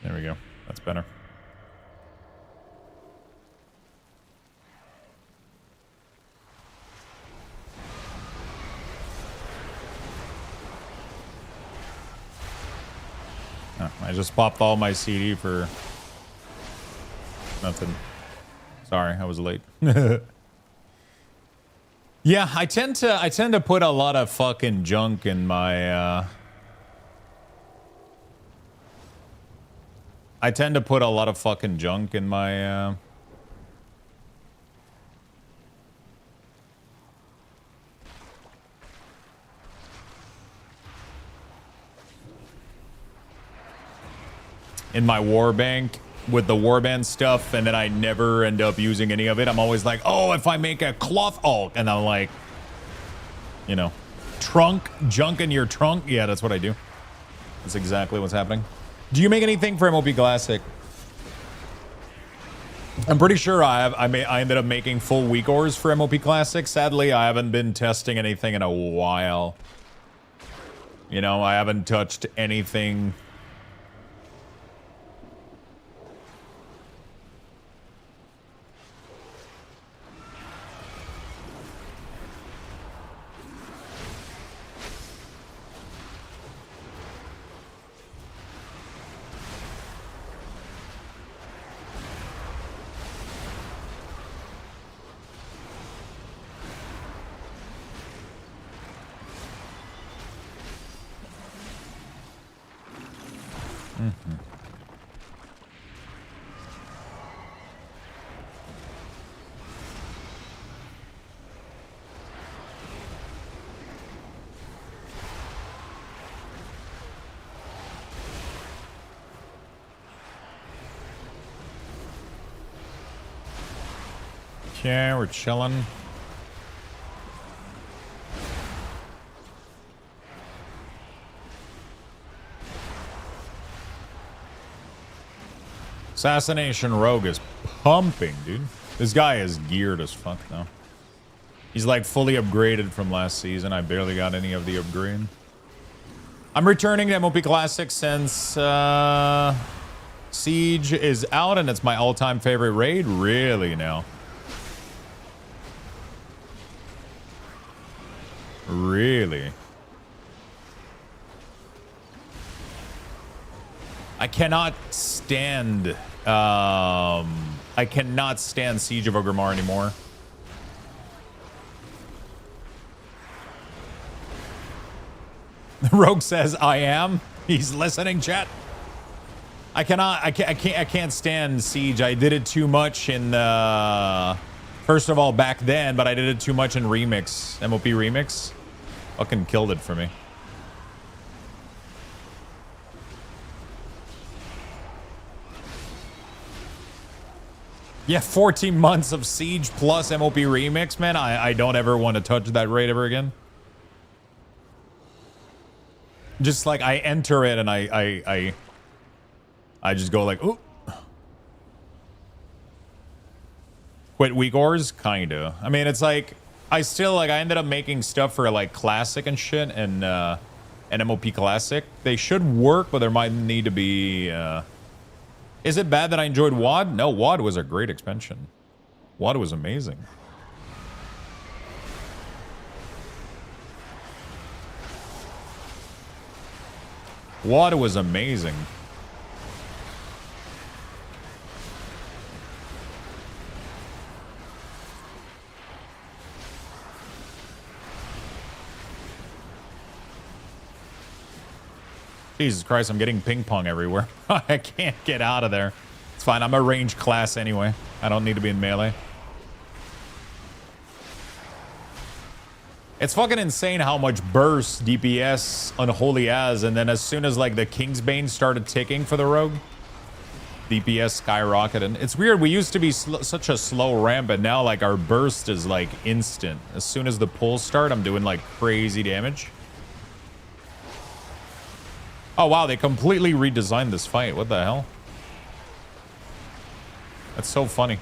There we go. That's better. Oh, I just popped all my CD for nothing. Sorry, I was late. Yeah, I tend to put a lot of fucking junk in my I tend to put a lot of fucking junk in my war bank with the warband stuff, and then I never end up using any of it. I'm always like, oh, if I make a cloth Hulk, and I'm like, you know, junk in your trunk. Yeah, that's what I do. That's exactly what's happening. Do you make anything for MOP Classic? I'm pretty sure I ended up making full weak ores for MOP Classic. Sadly, I haven't been testing anything in a while. You know, I haven't touched anything. Okay, we're chilling. Assassination Rogue is pumping, dude. This guy is geared as fuck, though. He's like fully upgraded from last season. I barely got any of the upgrade. I'm returning to MOP Classic since Siege is out, and it's my all-time favorite raid. Really now? Really? I cannot stand Siege of Orgrimmar anymore. Rogue says I am. He's listening, chat. I can't stand Siege. I did it too much in first of all back then, but I did it too much in Remix, MOP Remix. Fucking killed it for me. Yeah, 14 months of Siege plus MOP Remix, man. I don't ever want to touch that raid ever again. Just like I enter it and I just go like, ooh. Quit weak ores? Kinda. I mean, it's like, I ended up making stuff for like Classic and shit and MOP Classic. They should work, but there might need to be, Is it bad that I enjoyed WoD? No, WoD was a great expansion. WoD was amazing. WoD was amazing. Jesus Christ, I'm getting ping pong everywhere. I can't get out of there. It's fine, I'm a range class anyway. I don't need to be in melee. It's fucking insane how much burst DPS Unholy has, and then as soon as like the Kingsbane started ticking for the rogue, DPS skyrocketed. It's weird, we used to be such a slow ramp, but now like our burst is like instant. As soon as the pulls start, I'm doing like crazy damage. Oh wow, they completely redesigned this fight. What the hell? That's so funny.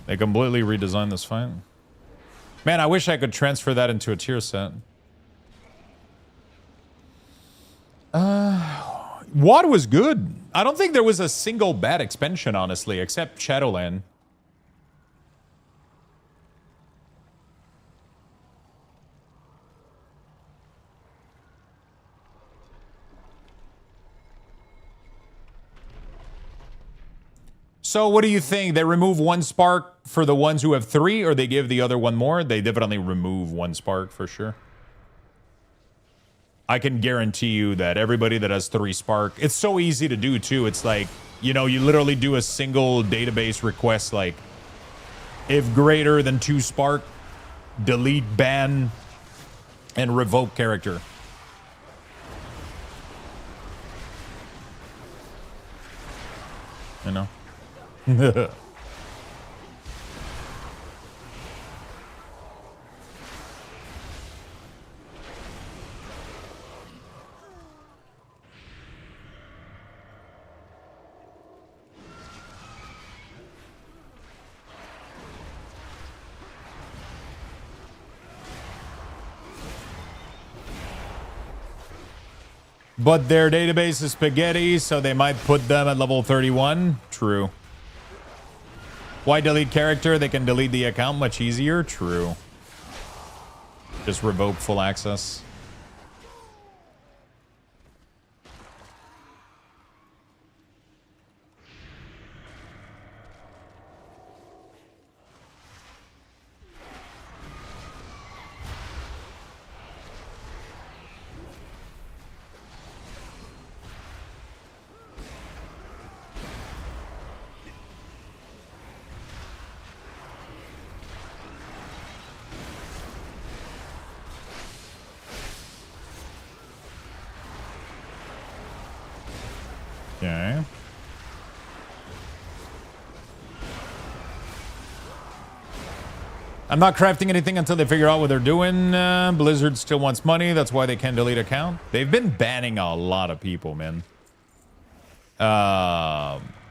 They completely redesigned this fight. Man, I wish I could transfer that into a tier set. WoD was good. I don't think there was a single bad expansion, honestly, except Shadowland. So what do you think? They remove one spark for the ones who have 3, or they give the other one more? They definitely remove one spark for sure. I can guarantee you that everybody that has 3 spark, it's so easy to do too. It's like, you know, you literally do a single database request, like if greater than 2 spark, delete, ban, and revoke character. You know? But their database is spaghetti, so they might put them at level 31. True. Why delete character? They can delete the account much easier. True. Just revoke full access. Okay. I'm not crafting anything until they figure out what they're doing. Blizzard still wants money. That's why they can't delete account. They've been banning a lot of people, man.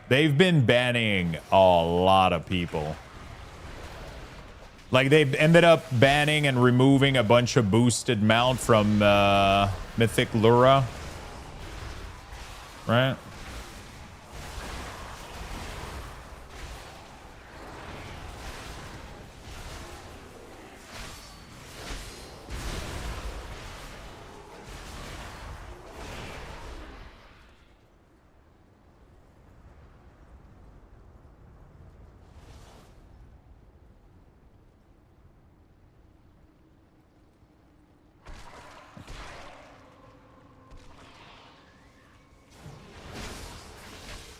They've been banning a lot of people. Like, they've ended up banning and removing a bunch of boosted mount from Mythic Lura. Right?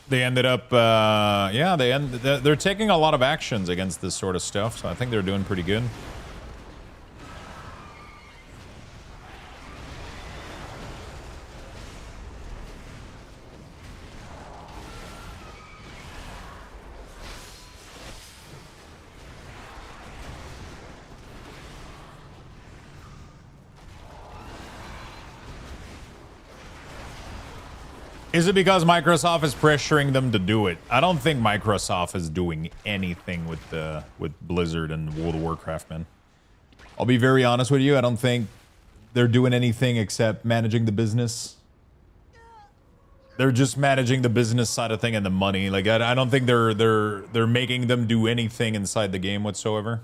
They ended up, yeah, they're taking a lot of actions against this sort of stuff, so I think they're doing pretty good. Is it because Microsoft is pressuring them to do it? I don't think Microsoft is doing anything with Blizzard and World of Warcraft, man. I'll be very honest with you. I don't think they're doing anything except managing the business. They're just managing the business side of thing and the money. Like, I don't think they're making them do anything inside the game whatsoever.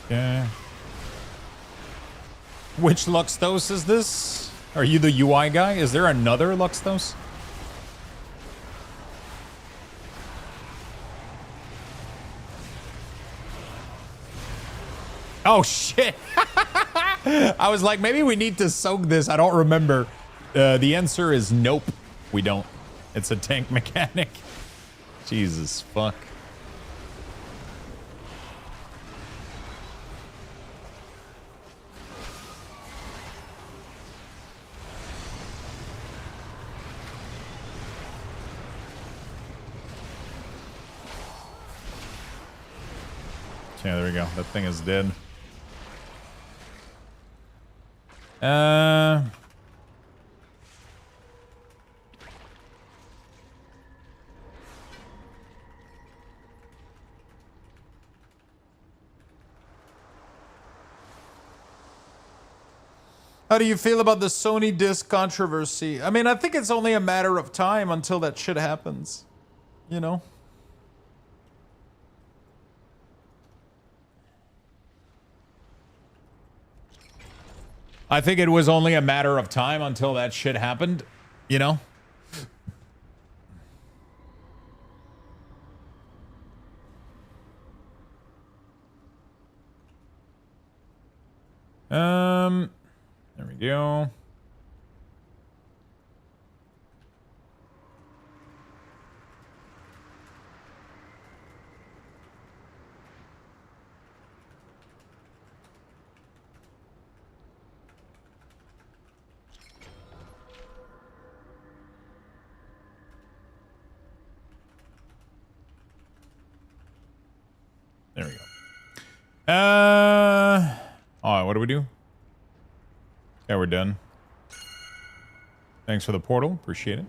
Yeah. Which Luxthos is this? Are you the UI guy? Is there another Luxthos? Oh, shit. I was like, maybe we need to soak this. I don't remember. The answer is nope. We don't. It's a tank mechanic. Jesus, fuck. Yeah, there we go. That thing is dead. How do you feel about the Sony disc controversy? I mean, I think it's only a matter of time until that shit happens. You know? I think it was only a matter of time until that shit happened, you know? There we go. There we go. All right, what do we do? Yeah, we're done. Thanks for the portal. Appreciate it.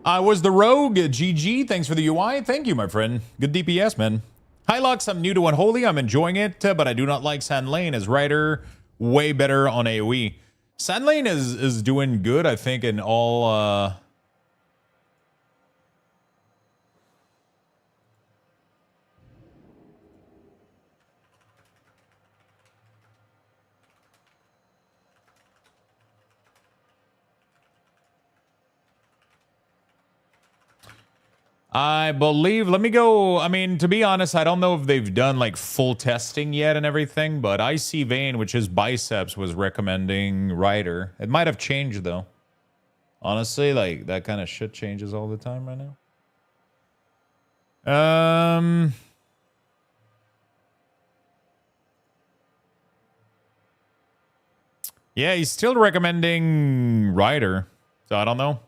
I was the rogue. GG. Thanks for the UI. Thank you, my friend. Good DPS, man. Hi, Lux. I'm new to Unholy. I'm enjoying it, but I do not like Sand Lane as writer. Way better on AoE. Sand Lane is doing good, I think, in all... I believe, let me go. I mean, to be honest, I don't know if they've done like full testing yet and everything, but IC Vein, which is Biceps, was recommending Rider. It might have changed though. Honestly, like that kind of shit changes all the time right now. Yeah, he's still recommending Rider. So I don't know.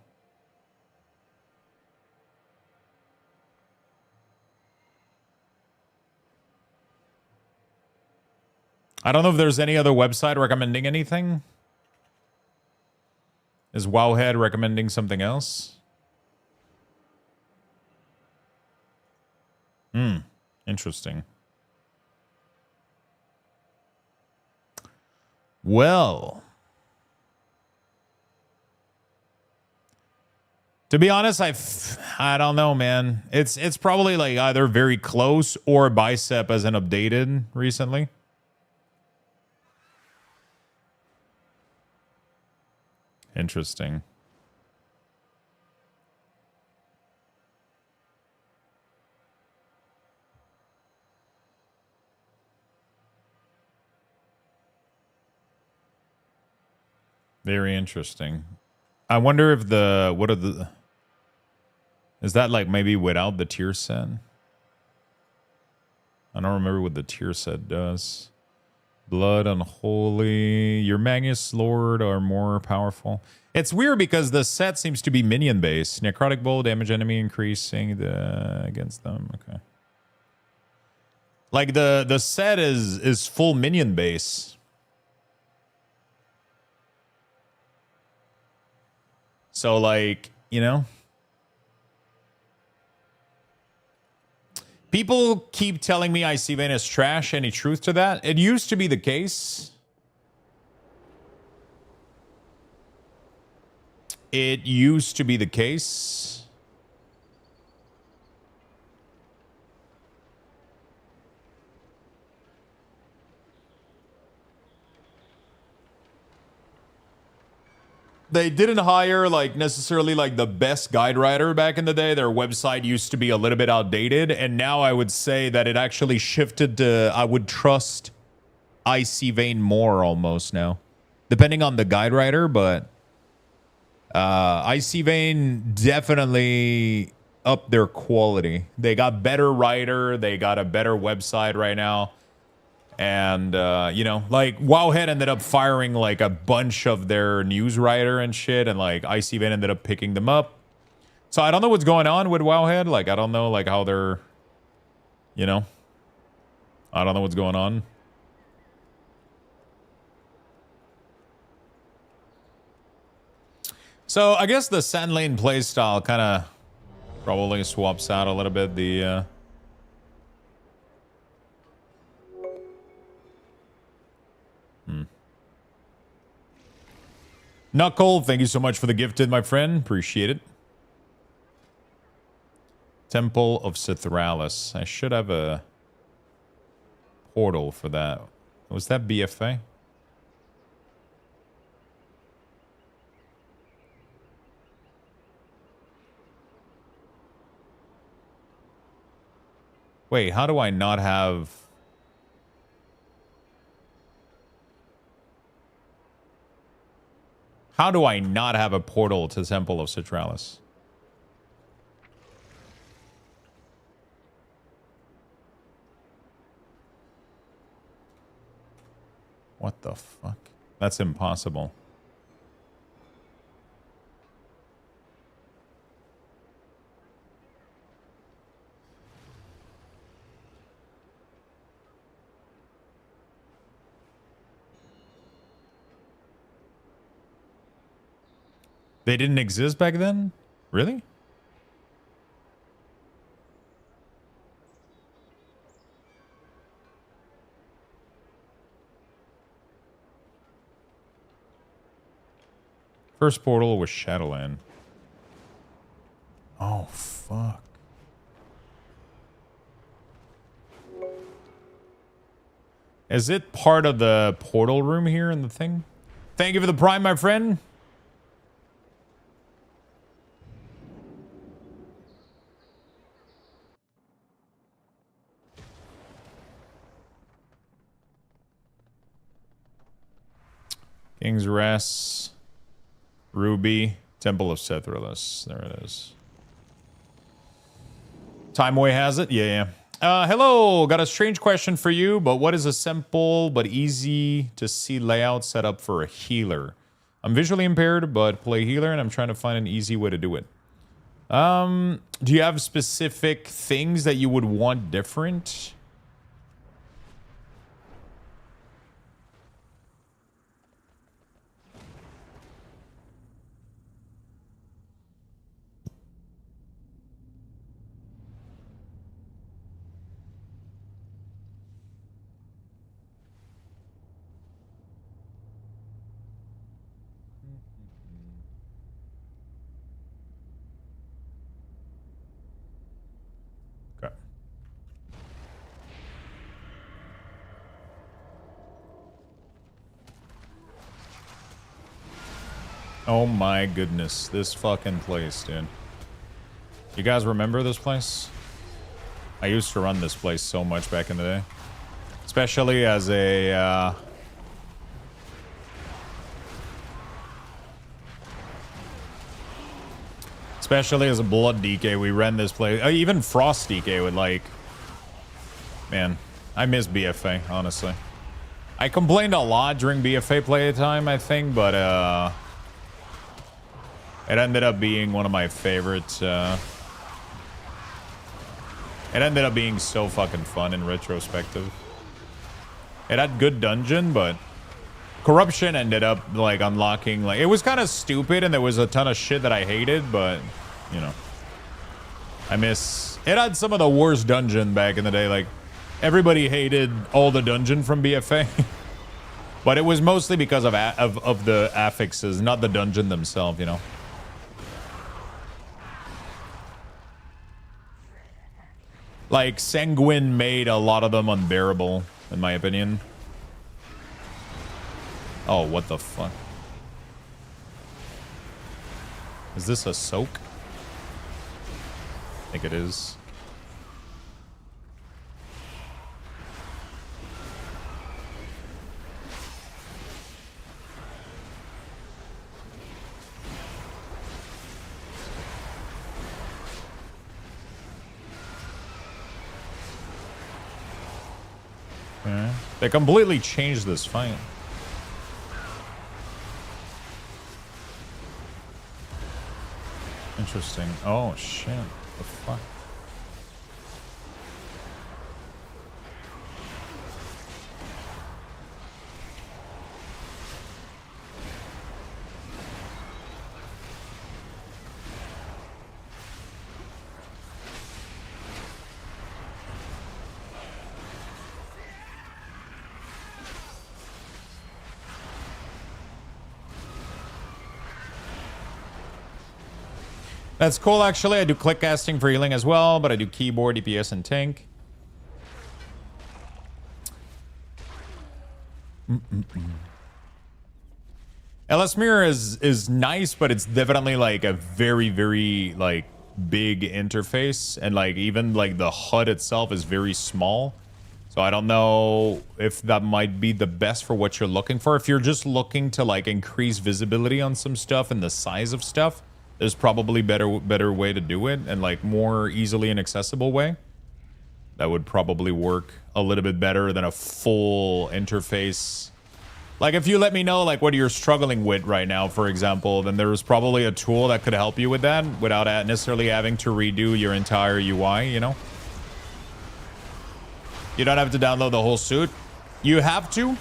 I don't know if there's any other website recommending anything. Is Wowhead recommending something else? Interesting. Well, to be honest, I don't know, man. It's probably like either very close or Bicep hasn't updated recently. Interesting. Very interesting. I wonder if is that like maybe without the tier set? I don't remember what the tier set does. Blood, Unholy, your Magus Lord are more powerful. It's weird because the set seems to be minion based. Necrotic Bowl, damage enemy increasing against them. Okay. Like the set is full minion base. So like, you know, people keep telling me IC Vein is trash. Any truth to that? It used to be the case. It used to be the case. They didn't hire like necessarily like the best guide writer back in the day. Their website used to be a little bit outdated, and now I would say that it actually shifted to I would trust IC Vein more almost now, depending on the guide writer. But IC Vein definitely upped their quality. They got better writer. They got a better website right now. And, you know, like Wowhead ended up firing like a bunch of their news writer and shit. And like IC Vein ended up picking them up. So I don't know what's going on with Wowhead. Like, I don't know like how they're, you know, I don't know what's going on. So I guess the Sand Lane playstyle kind of probably swaps out a little bit the, Knuckle, thank you so much for the gifted, my friend. Appreciate it. Temple of Cithralis. I should have a portal for that. Was that BFA? Wait, how do I not have... How do I not have a portal to Temple of Citralis? What the fuck? That's impossible. They didn't exist back then? Really? First portal was Shadowland. Oh, fuck. Is it part of the portal room here in the thing? Thank you for the prime, my friend. King's Rest, Ruby, Temple of Sethralus. There it is. Timeway has it? Yeah. Hello, got a strange question for you, but what is a simple but easy to see layout set up for a healer? I'm visually impaired, but play healer, and I'm trying to find an easy way to do it. Do you have specific things that you would want different? Okay. Oh my goodness, this fucking place, dude. You guys remember this place? I used to run this place so much back in the day. Especially as a, especially as a blood DK, we ran this place. Even Frost DK would like... Man, I miss BFA, honestly. I complained a lot during BFA playtime, I think, but it ended up being one of my favorites. It ended up being so fucking fun in retrospective. It had good dungeon, but corruption ended up like unlocking, like, it was kind of stupid and there was a ton of shit that I hated, but you know, I miss it. Had some of the worst dungeon back in the day. Like, everybody hated all the dungeon from BFA. But it was mostly because of the affixes, not the dungeon themselves, you know. Like, Sanguine made a lot of them unbearable, in my opinion. Oh, what the fuck? Is this a soak? I think it is. Okay. They completely changed this fight. Interesting. Oh shit. The fuck? That's cool, actually. I do click casting for healing as well, but I do keyboard, DPS, and tank. LS Mirror is nice, but it's definitely like a very, very like big interface, and like even like the HUD itself is very small. So I don't know if that might be the best for what you're looking for. If you're just looking to like increase visibility on some stuff and the size of stuff, there's probably better way to do it, and like more easily and accessible way. That would probably work a little bit better than a full interface. Like, if you let me know like what you're struggling with right now, for example, then there's probably a tool that could help you with that without necessarily having to redo your entire UI, you know? You don't have to download the whole suit. You have to.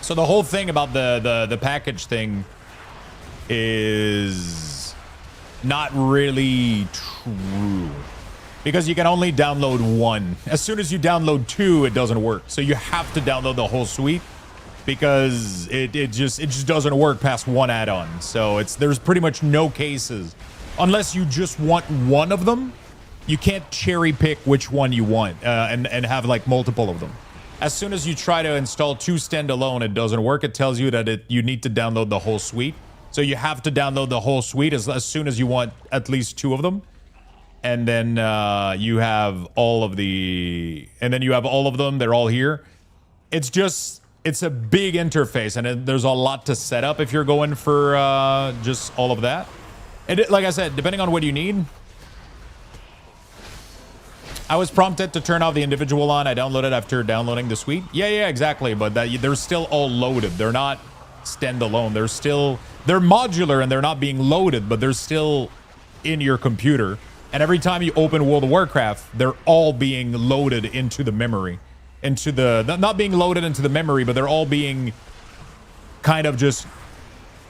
So the whole thing about the package thing is not really true, because you can only download one. As soon as you download two, it doesn't work. So you have to download the whole suite, because it just doesn't work past one add-on. So there's pretty much no cases, unless you just want one of them. You can't cherry pick which one you want and have like multiple of them. As soon as you try to install two standalone, it doesn't work. It tells you that you need to download the whole suite. So you have to download the whole suite as soon as you want at least two of them. And then you have all of them. They're all here. It's just it's a big interface, and there's a lot to set up if you're going for just all of that. And like I said, depending on what you need. I was prompted to turn off the individual on. I downloaded after downloading the suite. Yeah, exactly. But they're still all loaded. They're not standalone. They're modular and they're not being loaded, but they're still in your computer. And every time you open World of Warcraft, they're all being loaded into the memory. Not being loaded into the memory, but they're all being kind of just,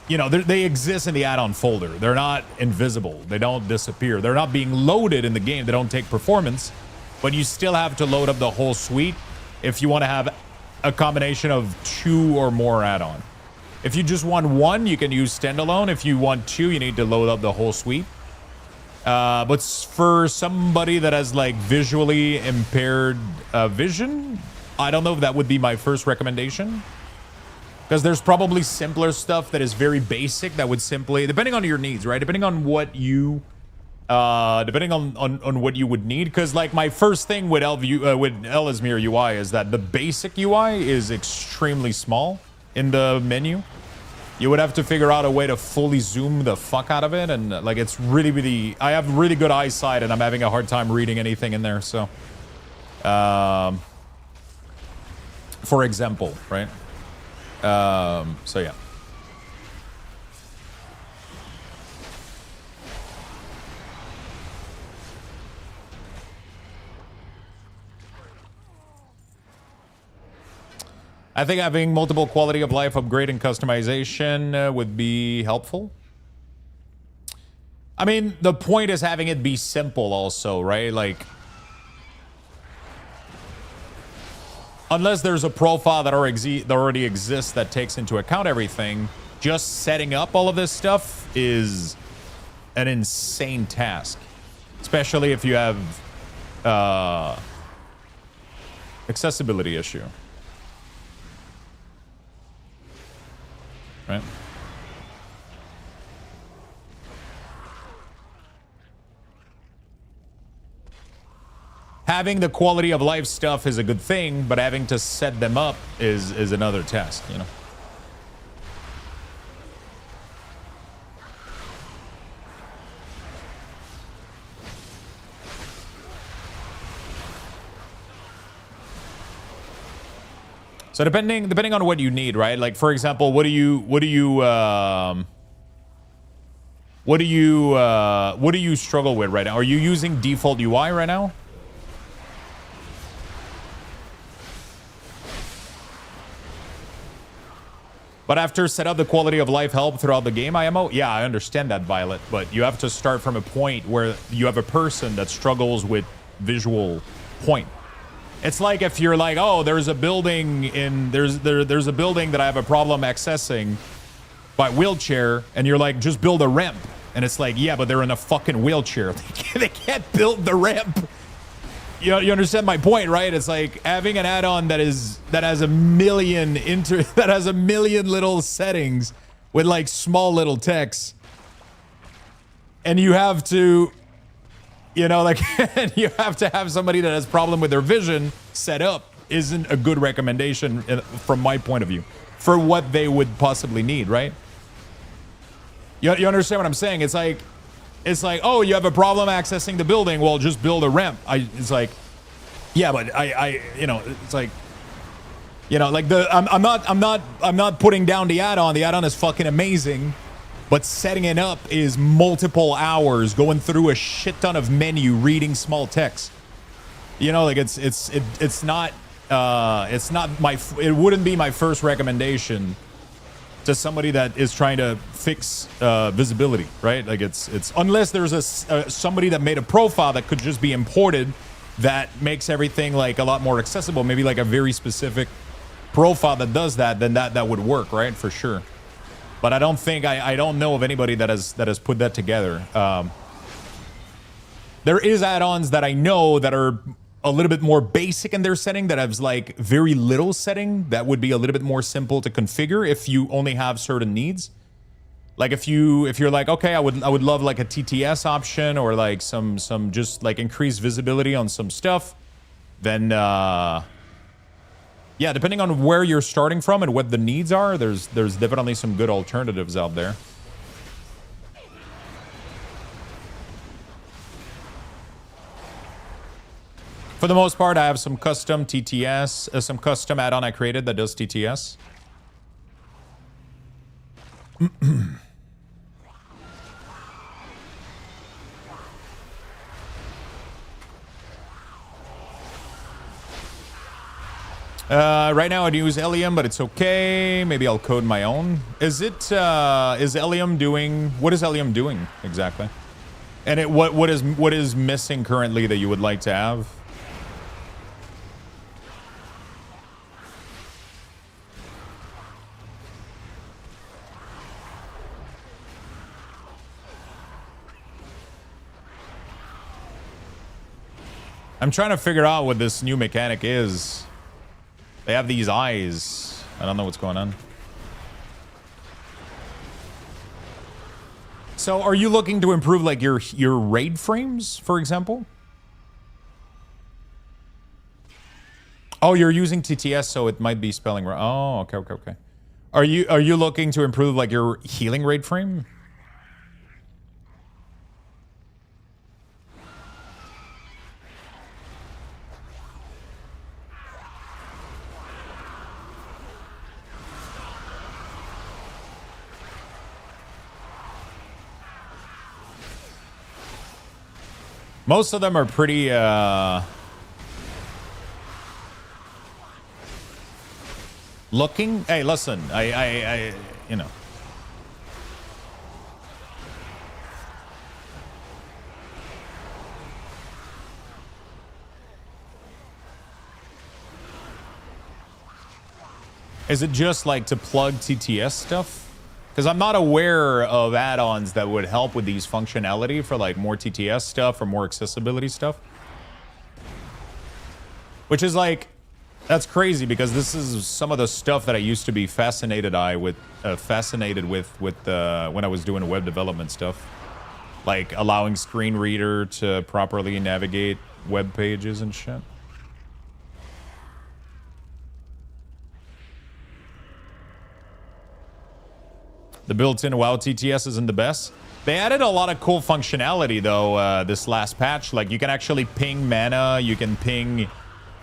you know, they exist in the add-on folder. They're not invisible. They don't disappear. They're not being loaded in the game. They don't take performance, but you still have to load up the whole suite if you want to have a combination of 2 or more add-on. If you just want 1, you can use standalone. If you want 2, you need to load up the whole suite. But for somebody that has like visually impaired vision, I don't know if that would be my first recommendation. Because there's probably simpler stuff that is very basic that would simply, depending on your needs, right? Depending on what you, depending on what you would need. Because like my first thing with Ellesmere UI is that the basic UI is extremely small in the menu. You would have to figure out a way to fully zoom the fuck out of it. And like, it's really, I have really good eyesight and I'm having a hard time reading anything in there. So, for example, right? So yeah. I think having multiple quality of life upgrade and customization would be helpful. I mean, the point is having it be simple also, right? Like, unless there's a profile that already exists that takes into account everything, just setting up all of this stuff is an insane task. Especially if you have accessibility issue. Right? Having the quality of life stuff is a good thing, but having to set them up is another task, you know. So depending on what you need, right? Like for example, what do you struggle with right now? Are you using default UI right now? But after set up the quality of life help throughout the game IMO, yeah, I understand that, Violet. But you have to start from a point where you have a person that struggles with visual point. It's like if you're like, oh, there's a building there's a building that I have a problem accessing by wheelchair, and you're like, just build a ramp. And it's like, yeah, but they're in a fucking wheelchair. They can't build the ramp. You understand my point, right? It's like having an add-on that has a million little settings with like small little text, and you have to, you know, like you have to have somebody that has problem with their vision set up isn't a good recommendation from my point of view for what they would possibly need, right? You understand what I'm saying? It's like, oh, you have a problem accessing the building. Well, just build a ramp. It's like, yeah, but you know, it's like, you know, like I'm not putting down the add-on. The add-on is fucking amazing, but setting it up is multiple hours going through a shit ton of menu, reading small text. You know, like it wouldn't be my first recommendation to somebody that is trying to fix visibility, right? Like it's unless there's somebody that made a profile that could just be imported that makes everything like a lot more accessible, maybe like a very specific profile that does that, then that would work, right? For sure. But I don't think I don't know of anybody that has put that together. There is add-ons that I know that are a little bit more basic in their setting, that has like very little setting that would be a little bit more simple to configure if you only have certain needs. Like if you're like, okay, I would love like a TTS option or like some just like increased visibility on some stuff, then Yeah, depending on where you're starting from and what the needs are, there's definitely some good alternatives out there. For the most part, I have some custom TTS, some custom add-on I created that does TTS. Right now I'd use Elium, but it's okay. Maybe I'll code my own. Is Elium doing, what is Elium doing exactly? And what is missing currently that you would like to have? I'm trying to figure out what this new mechanic is. They have these eyes. I don't know what's going on. So are you looking to improve like your raid frames, for example? Oh, you're using TTS, so it might be spelling wrong. Oh, okay. Are you looking to improve like your healing raid frame? Most of them are pretty, looking. Hey, listen, I you know. Is it just like to plug TTS stuff? Because I'm not aware of add-ons that would help with these functionality for like more TTS stuff or more accessibility stuff. Which is like, that's crazy because this is some of the stuff that I used to be fascinated with when I was doing web development stuff. Like allowing screen reader to properly navigate web pages and shit. The built-in WoW TTS isn't the best. They added a lot of cool functionality, though, this last patch. Like, you can actually ping mana, you can ping...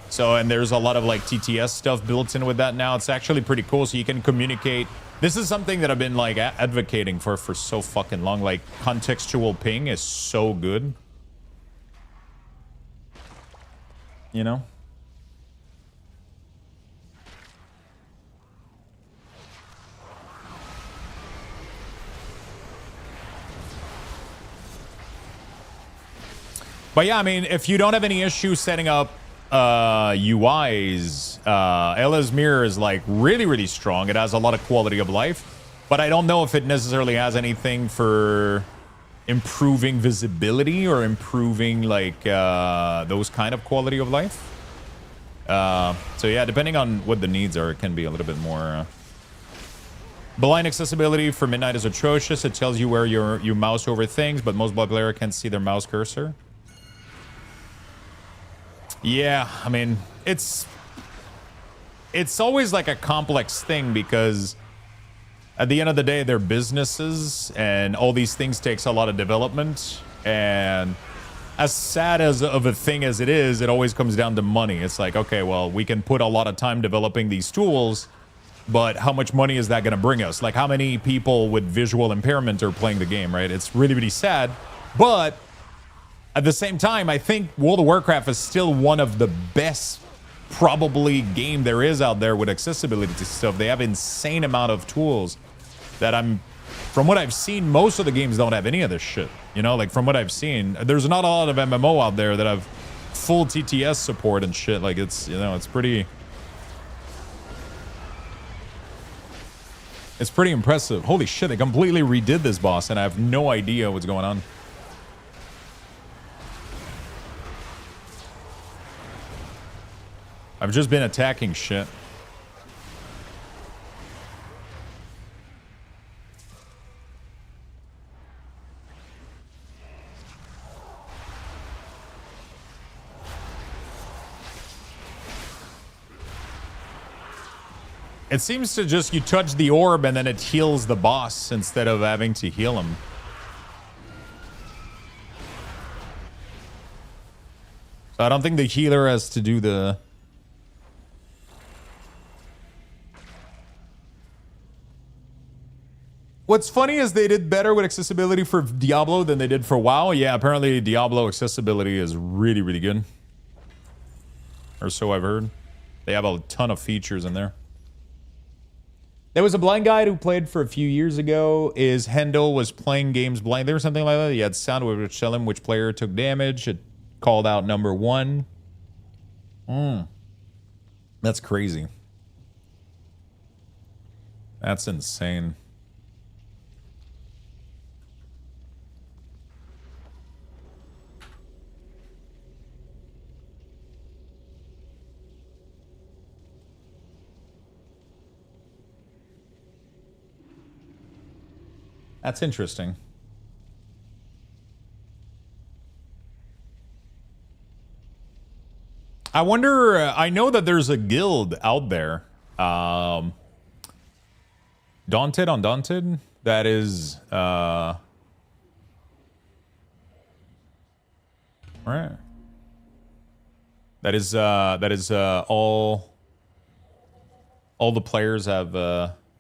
So, and there's a lot of, like, TTS stuff built in with that now. It's actually pretty cool, so you can communicate. This is something that I've been, like, advocating for so fucking long. Like, contextual ping is so good. You know? But yeah, I mean, if you don't have any issue setting up UIs, Ella's Mirror is like really strong. It has a lot of quality of life, but I don't know if it necessarily has anything for improving visibility or improving like those kind of quality of life. So yeah, depending on what the needs are, it can be a little bit more. Blind accessibility for Midnight is atrocious. It tells you where you mouse over things, but most players can't see their mouse cursor. Yeah, I mean, it's always like a complex thing because at the end of the day, they're businesses and all these things takes a lot of development. And as sad as of a thing as it is, it always comes down to money. It's like, okay, well, we can put a lot of time developing these tools, but how much money is that going to bring us? Like, how many people with visual impairment are playing the game, right? It's really sad, but at the same time, I think World of Warcraft is still one of the best, probably, game there is out there with accessibility to stuff. They have insane amount of tools that from what I've seen, most of the games don't have any of this shit. You know, like from what I've seen, there's not a lot of MMO out there that have full TTS support and shit. Like it's, you know, it's pretty impressive. Holy shit, they completely redid this boss and I have no idea what's going on. I've just been attacking shit. It seems to just, you touch the orb and then it heals the boss instead of having to heal him. So I don't think the healer has to do the... What's funny is they did better with accessibility for Diablo than they did for WoW. Yeah, apparently Diablo accessibility is really, really good. Or so I've heard. They have a ton of features in there. There was a blind guy who played for a few years ago. His handle was playing games blind. There was something like that. He had sound which would tell him which player took damage. It called out number 1. That's crazy. That's insane. That's interesting. I wonder, I know that there's a guild out there. Daunted Undaunted. That is, right. That is all the players have,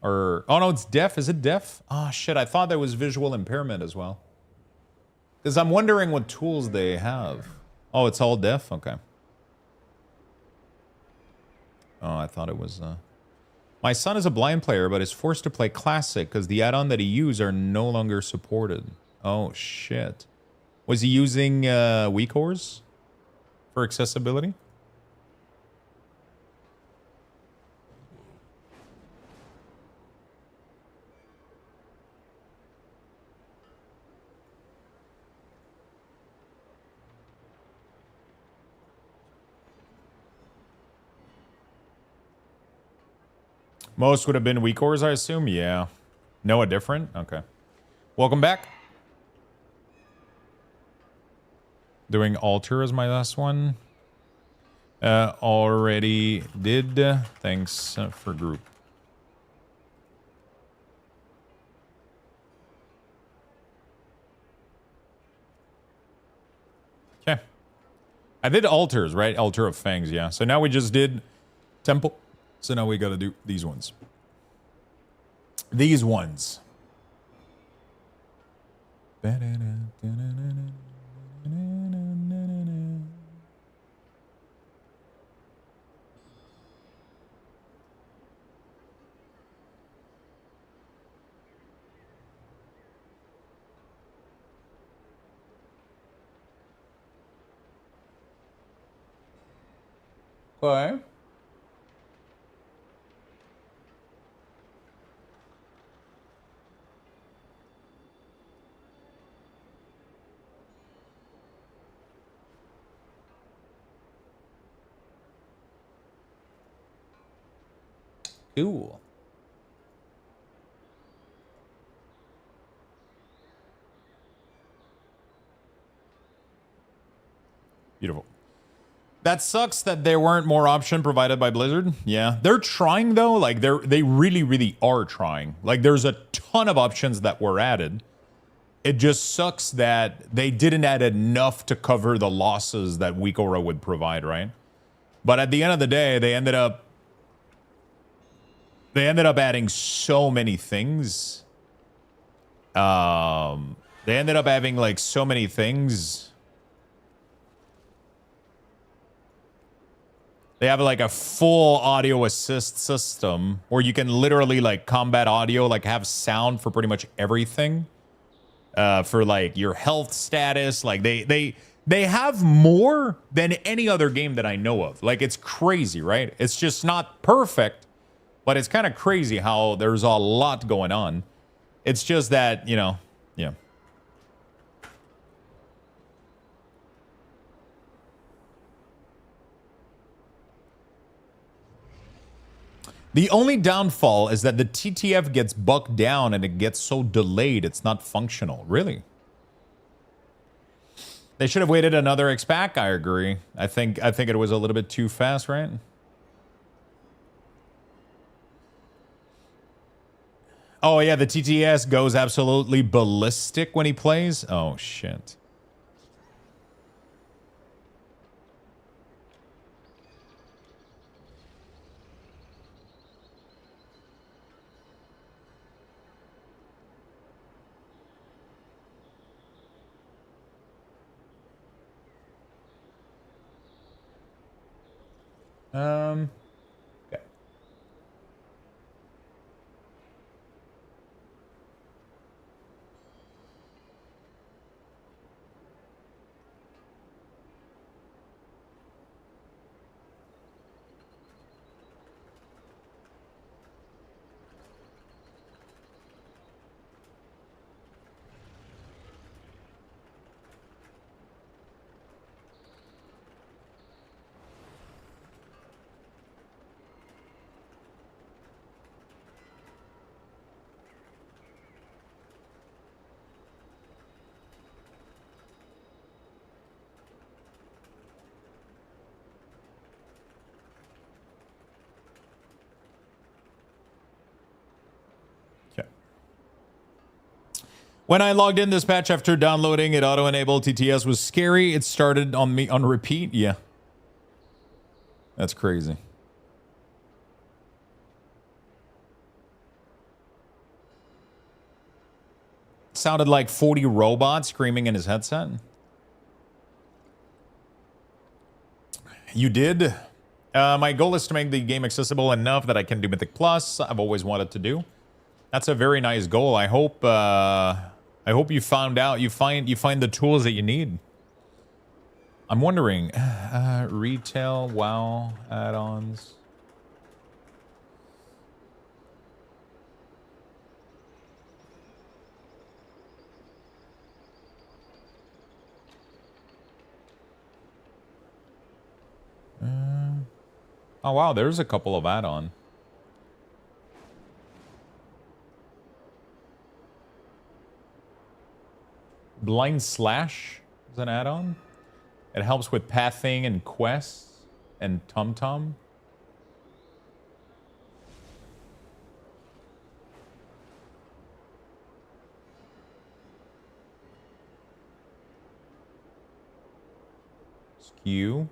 or, oh no, it's deaf. Is it deaf? Oh shit, I thought there was visual impairment as well. Because I'm wondering what tools they have. Oh, it's all deaf? Okay. Oh, I thought it was, My son is a blind player, but is forced to play Classic because the add-on that he used are no longer supported. Oh, shit. Was he using WeCores for accessibility? Most would have been WeCores, I assume? Yeah. Noah different? Okay. Welcome back. Doing Alter as my last one. Already did. Thanks for group. Okay. I did Altars, right? Altar of Fangs, yeah. So now we just did Temple. So now we gotta do these ones. These ones. Okay. Cool. Beautiful. That sucks that there weren't more options provided by Blizzard. Yeah, they're trying though. Like they really, really are trying. Like there's a ton of options that were added. It just sucks that they didn't add enough to cover the losses that WeCora would provide, right? But at the end of the day, they ended up adding so many things. They ended up having like so many things. They have like a full audio assist system where you can literally like combat audio, like have sound for pretty much everything. For like your health status, like they have more than any other game that I know of. Like it's crazy, right? It's just not perfect, but it's kind of crazy how there's a lot going on. It's just that, you know, yeah. The only downfall is that the TTF gets bugged down and it gets so delayed it's not functional. Really? They should have waited another X-Pack, I agree. I think it was a little bit too fast, right? Oh, yeah, the TTS goes absolutely ballistic when he plays. Oh, shit. Okay. When I logged in this patch after downloading it, auto-enabled TTS was scary. It started on me on repeat. Yeah. That's crazy. Sounded like 40 robots screaming in his headset. You did? My goal is to make the game accessible enough that I can do Mythic Plus. I've always wanted to do. That's a very nice goal. I hope you found out you find the tools that you need. I'm wondering, retail, WoW, add-ons. Oh wow, there's a couple of add-on. Blind Slash is an add-on. It helps with pathing and quests and TomTom. Skew.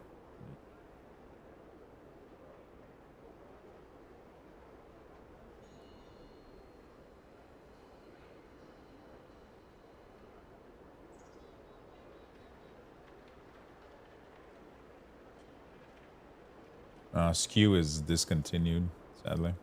Skew is discontinued, sadly.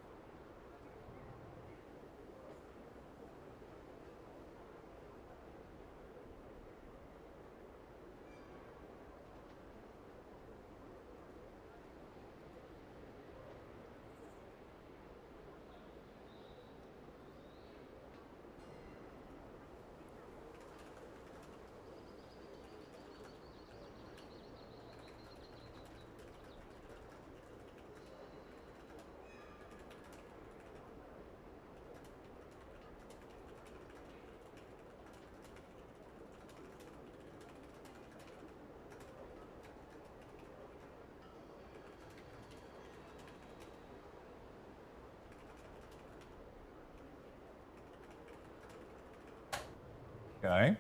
Okay.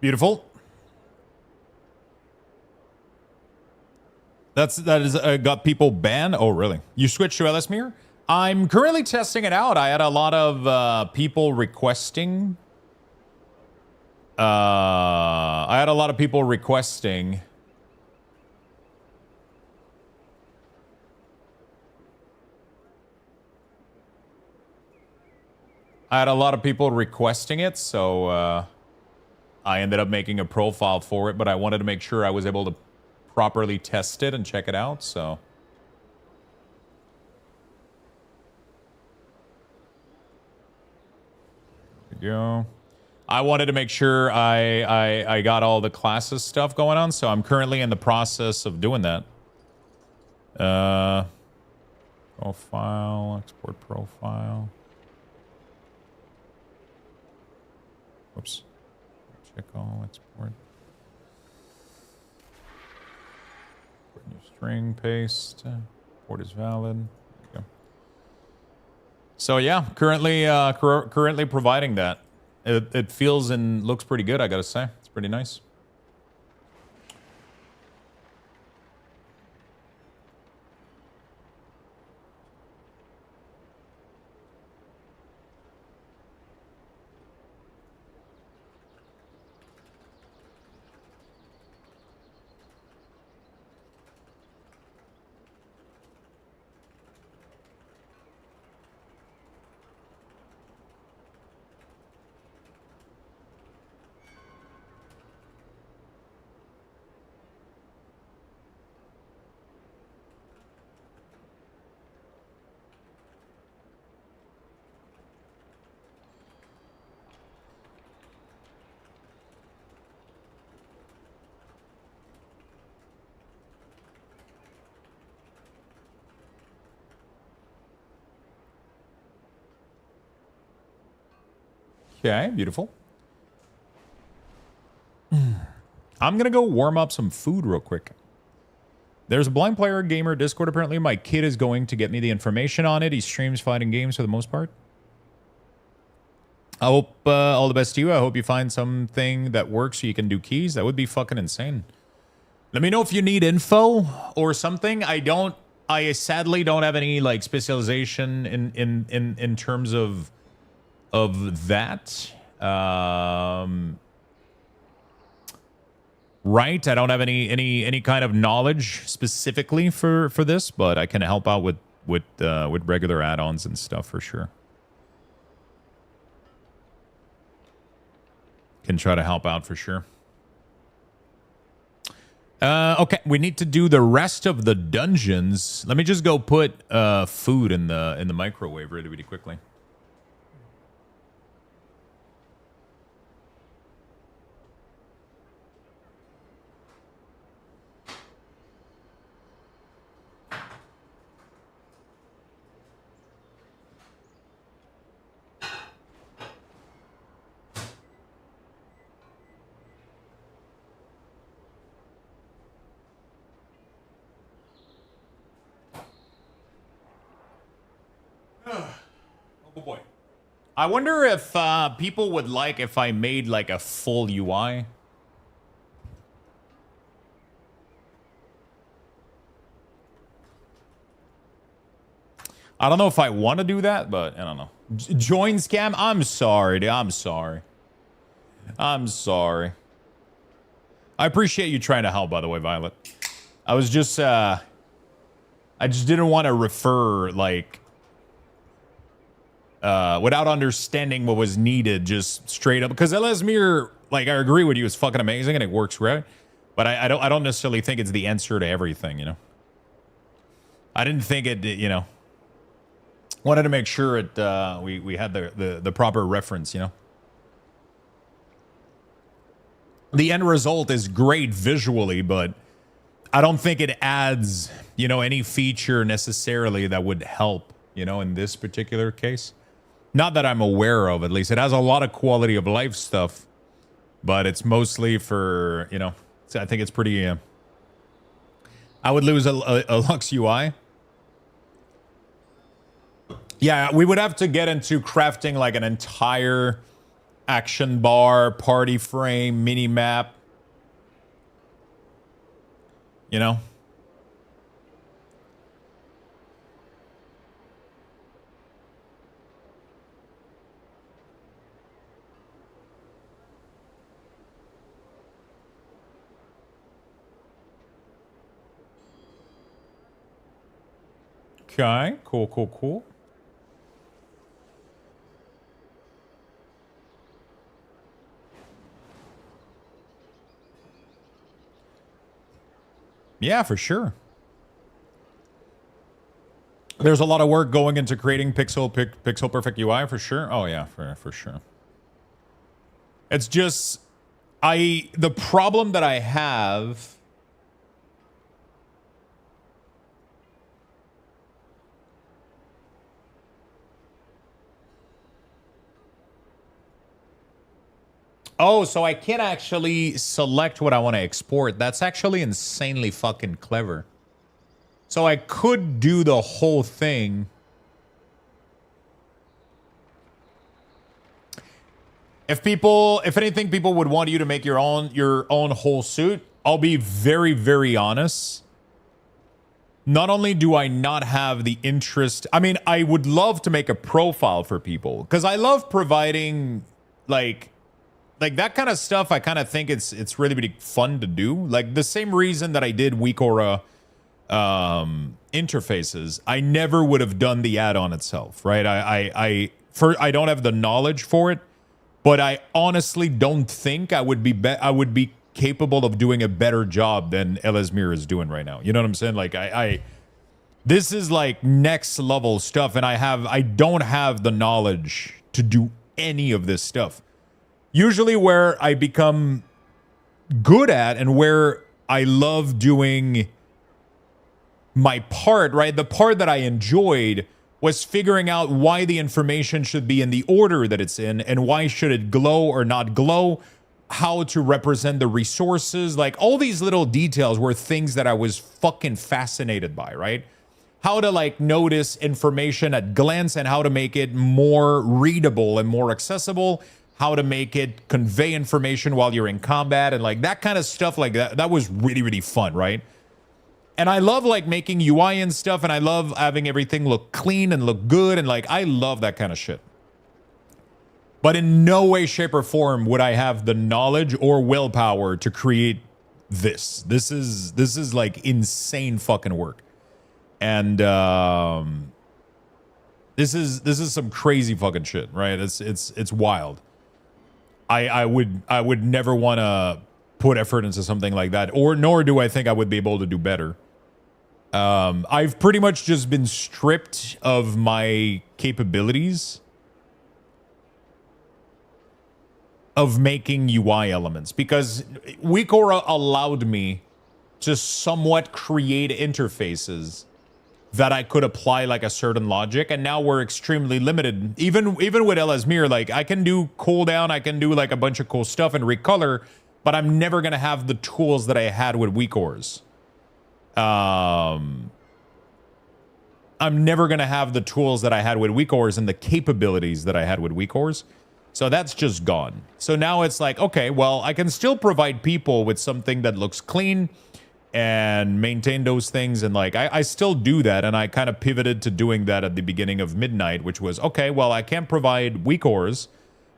Beautiful. That is got people banned. Oh, really? You switched to Ellesmere? I'm currently testing it out. I had a lot of people requesting. I had a lot of people requesting. I had a lot of people requesting it, so I ended up making a profile for it, but I wanted to make sure I was able to properly test it and check it out, so. There we go. I wanted to make sure I got all the classes stuff going on, so I'm currently in the process of doing that. Profile, export profile. Whoops. Check all, export. Put new string, paste. Port is valid. There we go. So yeah, currently providing that. It feels and looks pretty good, I gotta say. It's pretty nice. Okay, beautiful. I'm going to go warm up some food real quick. There's a blind player gamer Discord, apparently. My kid is going to get me the information on it. He streams fighting games for the most part. I hope all the best to you. I hope you find something that works so you can do keys. That would be fucking insane. Let me know if you need info or something. I sadly don't have any like specialization in terms of that. Right, I don't have any kind of knowledge specifically for this, but I can help out with regular add-ons and stuff for sure. Can try to help out for sure. Okay, we need to do the rest of the dungeons. Let me just go put food in the microwave really quickly. Oh boy. I wonder if people would like if I made like a full UI. I don't know if I want to do that, but I don't know. Join scam? I'm sorry, dude. I'm sorry. I'm sorry. I appreciate you trying to help, by the way, Violet. I was just, I just didn't want to refer, like, without understanding what was needed, just straight up. Because Elesmir, like, I agree with you, is fucking amazing and it works great. But I don't necessarily think it's the answer to everything, you know? I didn't think it, you know. Wanted to make sure it we had the proper reference, you know. The end result is great visually, but I don't think it adds, you know, any feature necessarily that would help, you know, in this particular case. Not that I'm aware of, at least. It has a lot of quality of life stuff, but it's mostly for, you know, I think it's pretty, I would lose a Lux UI. Yeah, we would have to get into crafting like an entire action bar, party frame, mini map. You know? Okay, cool. Yeah, for sure. There's a lot of work going into creating pixel perfect UI for sure. Oh yeah, for sure. It's just the problem that I have. Oh, so I can't actually select what I want to export. That's actually insanely fucking clever. So I could do the whole thing. if anything, people would want you to make your own whole suit. I'll be very, very honest. Not only do I not have the interest, I mean, I would love to make a profile for people because I love providing like that kind of stuff. I kind of think it's really, really fun to do. Like the same reason that I did WeakAura interfaces, I never would have done the add-on itself, right? I don't have the knowledge for it, but I honestly don't think I would be capable of doing a better job than Elesmir is doing right now. You know what I'm saying? Like this is like next level stuff, and I don't have the knowledge to do any of this stuff. Usually where I become good at and where I love doing my part, right? The part that I enjoyed was figuring out why the information should be in the order that it's in and why should it glow or not glow, how to represent the resources. Like all these little details were things that I was fucking fascinated by, right? How to like notice information at glance and how to make it more readable and more accessible, how to make it convey information while you're in combat and like that kind of stuff like that. That was really, really fun, right? And I love like making UI and stuff, and I love having everything look clean and look good, and like I love that kind of shit. But in no way, shape, or form would I have the knowledge or willpower to create this. This is like insane fucking work. And this is some crazy fucking shit, right? It's wild. I would never want to put effort into something like that, nor do I think I would be able to do better. I've pretty much just been stripped of my capabilities of making UI elements because WeakAura allowed me to somewhat create interfaces that I could apply like a certain logic, and now we're extremely limited. Even with Elesmir, like I can do cooldown, I can do like a bunch of cool stuff and recolor, but I'm never gonna have the tools that I had with WeakAuras. I'm never gonna have the tools that I had with WeakAuras and the capabilities that I had with WeakAuras. So that's just gone. So now it's like, okay, well, I can still provide people with something that looks clean and maintain those things. And like, I still do that. And I kind of pivoted to doing that at the beginning of Midnight, which was, okay, well, I can't provide WeakAuras,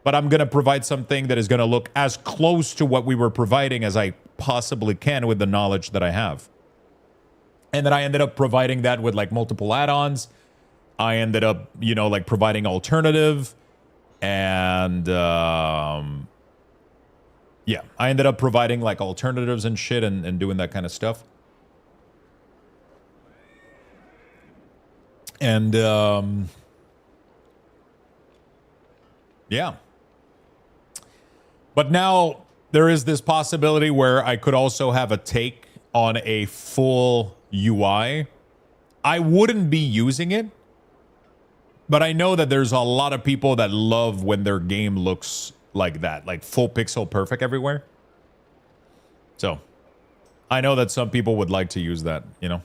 but I'm going to provide something that is going to look as close to what we were providing as I possibly can with the knowledge that I have. And then I ended up providing that with like multiple add-ons. I ended up, you know, like providing alternative. And yeah, I ended up providing like alternatives and shit and doing that kind of stuff. And yeah. But now there is this possibility where I could also have a take on a full UI. I wouldn't be using it, but I know that there's a lot of people that love when their game looks like that, like full pixel perfect everywhere. So I know that some people would like to use that, you know.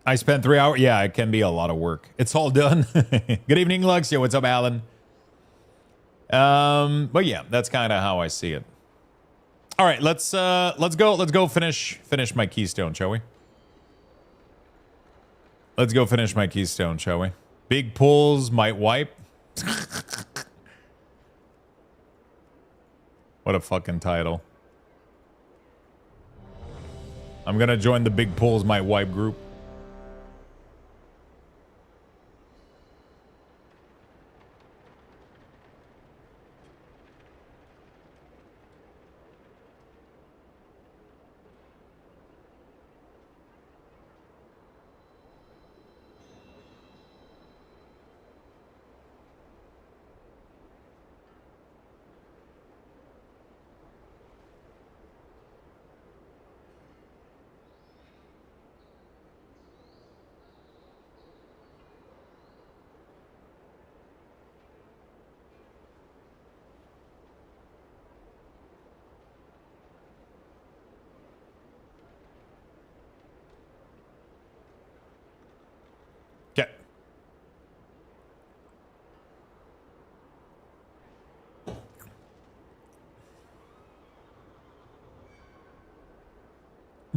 I spent 3 hours. Yeah, it can be a lot of work. It's all done. Good evening, Lux. Yo, what's up, Alan? But yeah, that's kind of how I see it. All right, let's go finish my keystone, shall we? Let's go finish my keystone, shall we? Big pulls might wipe. What a fucking title. I'm gonna join the Big Pulls Might Wipe group.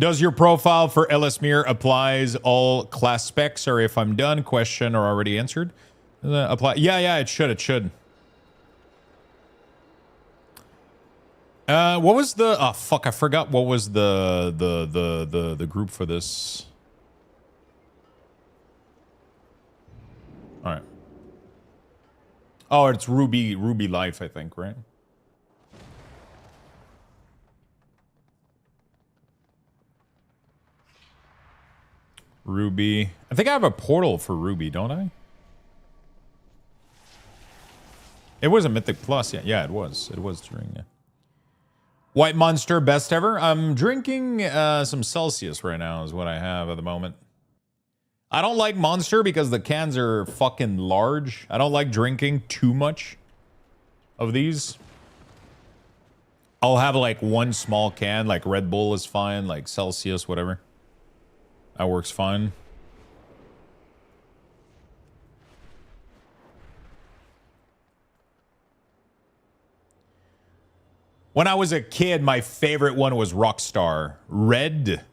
Does your profile for LSMIR applies all class specs, or if I'm done? Question or already answered? Apply? Yeah, it should. It should. What was the? Oh fuck! I forgot what was the group for this. All right. Oh, it's Ruby Life, I think, right? Ruby. I think I have a portal for Ruby, don't I? It was a Mythic Plus, yeah. Yeah, it was. It was during, yeah. White Monster, best ever. I'm drinking some Celsius right now is what I have at the moment. I don't like Monster because the cans are fucking large. I don't like drinking too much of these. I'll have like one small can, like Red Bull is fine, like Celsius, whatever. That works fine. When I was a kid, my favorite one was Rockstar. Red,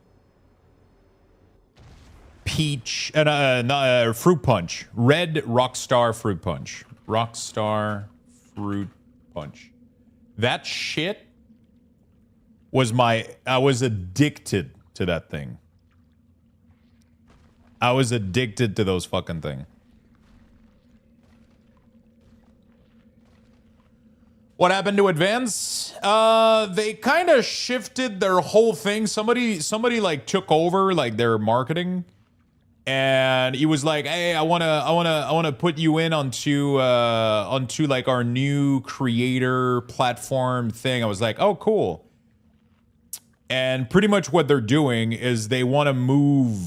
Peach, Fruit Punch. Red Rockstar Fruit Punch. Rockstar Fruit Punch. That shit was I was addicted to that thing. I was addicted to those fucking things. What happened to Advance? They kind of shifted their whole thing. Somebody like took over like their marketing, and he was like, "Hey, I wanna put you in onto like our new creator platform thing." I was like, "Oh, cool." And pretty much what they're doing is they want to move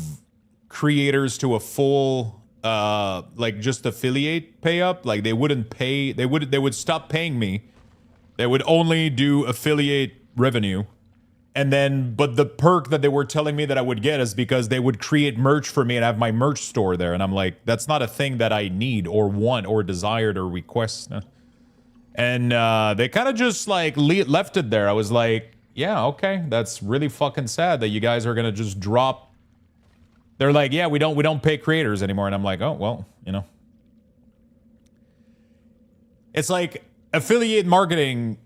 creators to a full like just affiliate pay up. Like they wouldn't pay. They would stop paying me. They would only do affiliate revenue. And then, but the perk that they were telling me that I would get is because they would create merch for me and have my merch store there. And I'm like, that's not a thing that I need or want or desired or request. And they kind of just like left it there. I was like, yeah, okay. That's really fucking sad that you guys are going to just drop. They're like, yeah, we don't pay creators anymore. And I'm like, oh, well, you know. It's like, affiliate marketing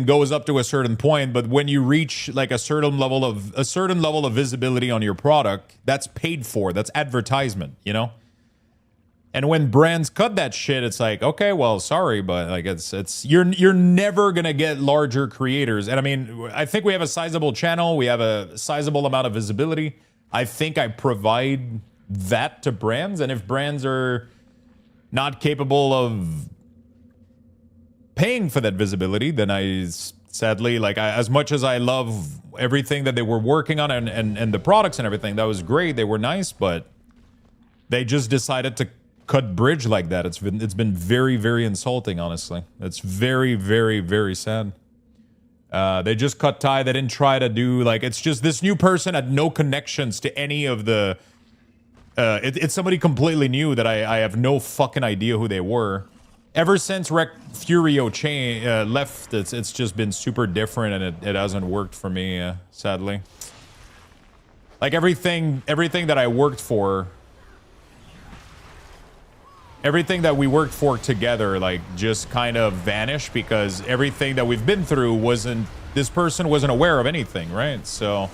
goes up to a certain point, but when you reach like a certain level of visibility on your product, that's paid for. That's advertisement, you know? And when brands cut that shit, it's like, okay, well, sorry, but like it's you're never gonna get larger creators. And I mean, I think we have a sizable channel, we have a sizable amount of visibility. I think I provide that to brands, and if brands are not capable of paying for that visibility, then I sadly, like, as much as I love everything that they were working on and the products and everything, that was great, they were nice, but they just decided to cut bridge like that. It's been very, very insulting, honestly. It's very, very, very sad. They just cut tie. They didn't try to do, like, it's just this new person had no connections to any of the it's somebody completely new that I have no fucking idea who they were. Ever since Furio left, it's just been super different, and it hasn't worked for me, sadly. Like everything that I worked for, everything that we worked for together, like, just kind of vanished because everything that we've been through this person wasn't aware of anything, right? So,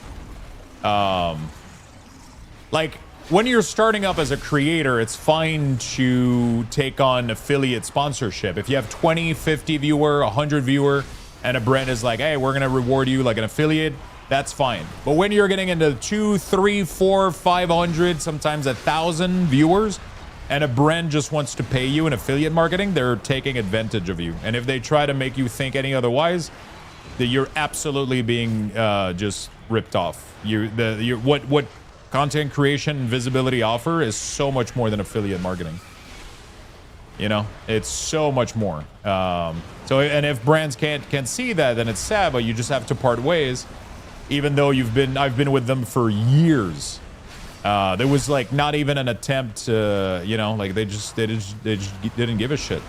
like, when you're starting up as a creator, it's fine to take on affiliate sponsorship. If you have 20, 50 viewer, 100 viewer, and a brand is like, hey, we're going to reward you like an affiliate, that's fine. But when you're getting into 2, 3, 4, 500, sometimes 1,000 viewers, and a brand just wants to pay you in affiliate marketing, they're taking advantage of you. And if they try to make you think any otherwise, that you're absolutely being just ripped off. What content creation and visibility offer is so much more than affiliate marketing. You know, it's so much more. So, and if brands can't see that, then it's sad. But you just have to part ways. Even though I've been with them for years. There was like not even an attempt to, you know, like they just didn't give a shit.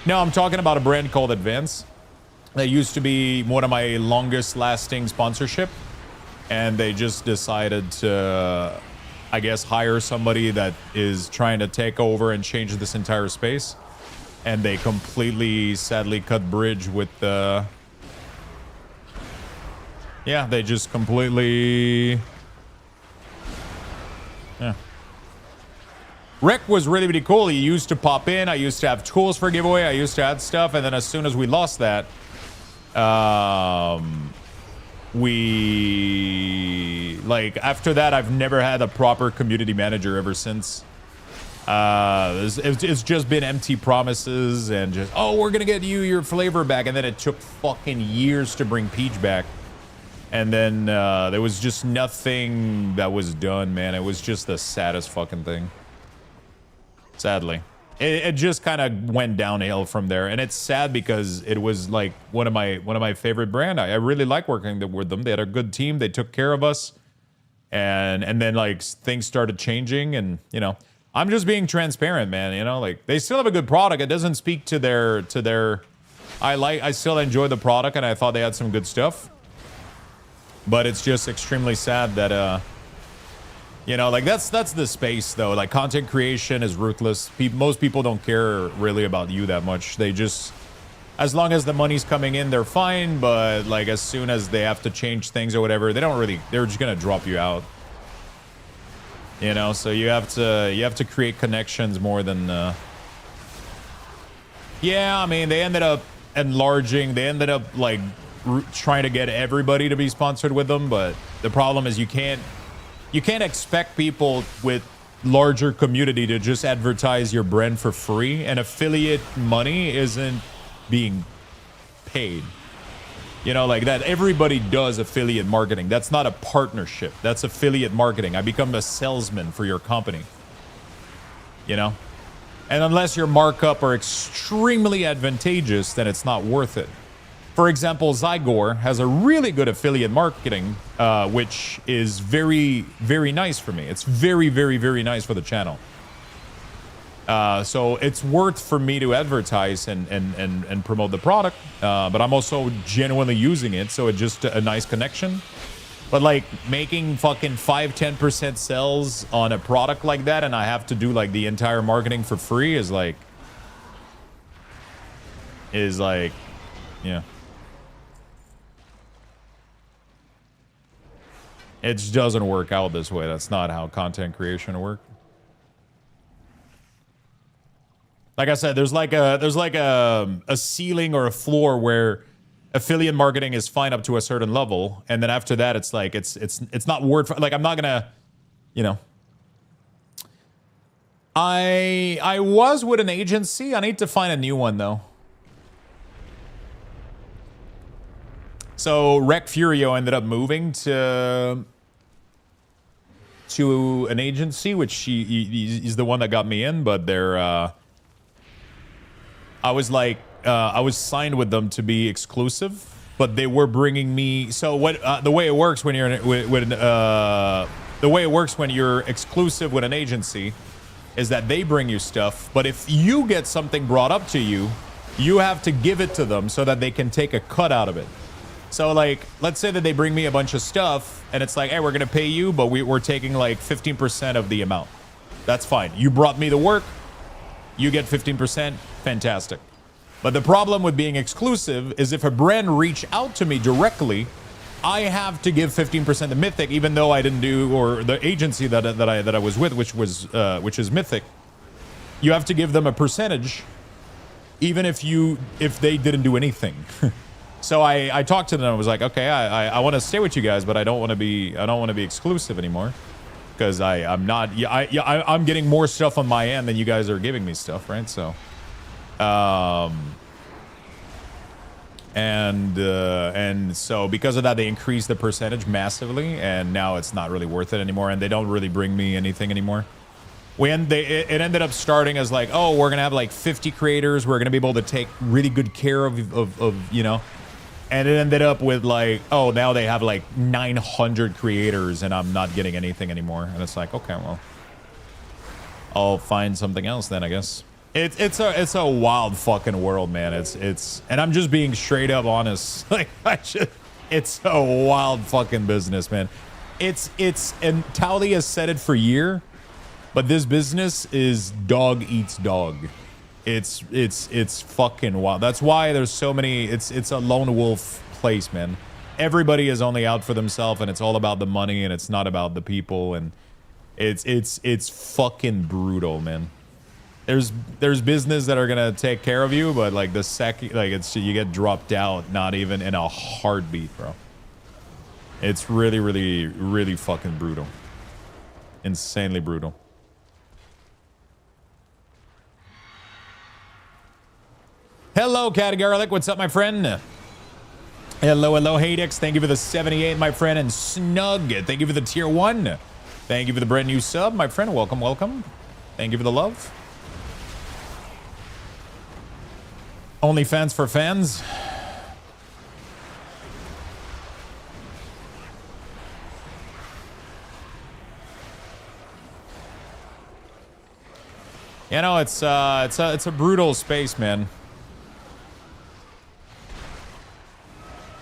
No, I'm talking about a brand called AddOns. That used to be one of my longest lasting sponsorship. and they just decided to, I guess, hire somebody that is trying to take over and change this entire space. And they completely, sadly, cut bridge with the... Yeah, they just completely... Yeah. Rick was really, really cool. He used to pop in. I used to have tools for giveaway. I used to add stuff. And then as soon as we lost that, like, after that, I've never had a proper community manager ever since. It's just been empty promises and just, oh, we're gonna get you your flavor back, and then it took fucking years to bring Peach back, and then there was just nothing that was done, man. It was just the saddest fucking thing. Sadly, it just kind of went downhill from there, and it's sad because it was like one of my favorite brand. I really like working with them. They had a good team. They took care of us, and then like things started changing, and you know. I'm just being transparent, man. You know, like they still have a good product. It doesn't speak to their. I still enjoy the product, and I thought they had some good stuff. But it's just extremely sad that, you know, like that's the space though. Like content creation is ruthless. Most people don't care really about you that much. They just, as long as the money's coming in, they're fine. But like as soon as they have to change things or whatever, they don't really. They're just gonna drop you out. You know, so you have to create connections more than. Yeah, I mean, they ended up enlarging. They ended up like trying to get everybody to be sponsored with them, but the problem is you can't expect people with larger community to just advertise your brand for free, and affiliate money isn't being paid. You know, like that, everybody does affiliate marketing. That's not a partnership. That's affiliate marketing. I become a salesman for your company. You know? And unless your markup are extremely advantageous, then it's not worth it. For example, Zygor has a really good affiliate marketing, which is very, very nice for me. It's very, very, very nice for the channel. So it's worth for me to advertise and promote the product, but I'm also genuinely using it, so it's just a nice connection. But like making fucking 5-10% sales on a product like that, and I have to do like the entire marketing for free is like, yeah. It just doesn't work out this way. That's not how content creation works. Like I said, there's like a ceiling or a floor where affiliate marketing is fine up to a certain level, and then after that, it's like it's not worth. Like I'm not gonna, you know. I was with an agency. I need to find a new one though. So Rec Furio ended up moving to an agency, which he's the one that got me in, but they're. I was signed with them to be exclusive, but they were bringing me. So what? The way it works when you're the way it works when you're exclusive with an agency is that they bring you stuff, but if you get something brought up to you, you have to give it to them so that they can take a cut out of it. So like, let's say that they bring me a bunch of stuff, and it's like, hey, we're gonna pay you, but we're taking like 15% of the amount. That's fine. You brought me the work. You get 15%, fantastic. But the problem with being exclusive is if a brand reach out to me directly, I have to give 15% to Mythic, even though I didn't do, or the agency that I was with, which is Mythic. You have to give them a percentage, even if they didn't do anything. So I talked to them. I was like, okay, I want to stay with you guys, but I don't want to be exclusive anymore. Because I'm getting more stuff on my end than you guys are giving me stuff, right? So, and so because of that, they increased the percentage massively, and now it's not really worth it anymore, and they don't really bring me anything anymore. It ended up starting as like, oh, we're gonna have like 50 creators, we're gonna be able to take really good care of you know. And it ended up with like, oh, now they have like 900 creators and I'm not getting anything anymore. And it's like, okay, well, I'll find something else then, I guess. It's a wild fucking world, man. It's and I'm just being straight up honest. Like It's a wild fucking business, man. It's and Towley has said it for a year, but this business is dog eats dog. It's fucking wild. That's why there's so many. It's a lone wolf place, man. Everybody is only out for themselves, and it's all about the money, and it's not about the people, and it's fucking brutal, man. There's business that are gonna take care of you, but like the second, like you get dropped out, not even in a heartbeat, bro. It's really, really, really fucking brutal. Insanely brutal. Hello, Cat Garlic. What's up, my friend? Hello, hello, Hadex. Thank you for the 78, my friend. And Snug, thank you for the tier 1. Thank you for the brand new sub, my friend. Welcome, welcome. Thank you for the love. Only fans for fans. You know, it's a brutal space, man.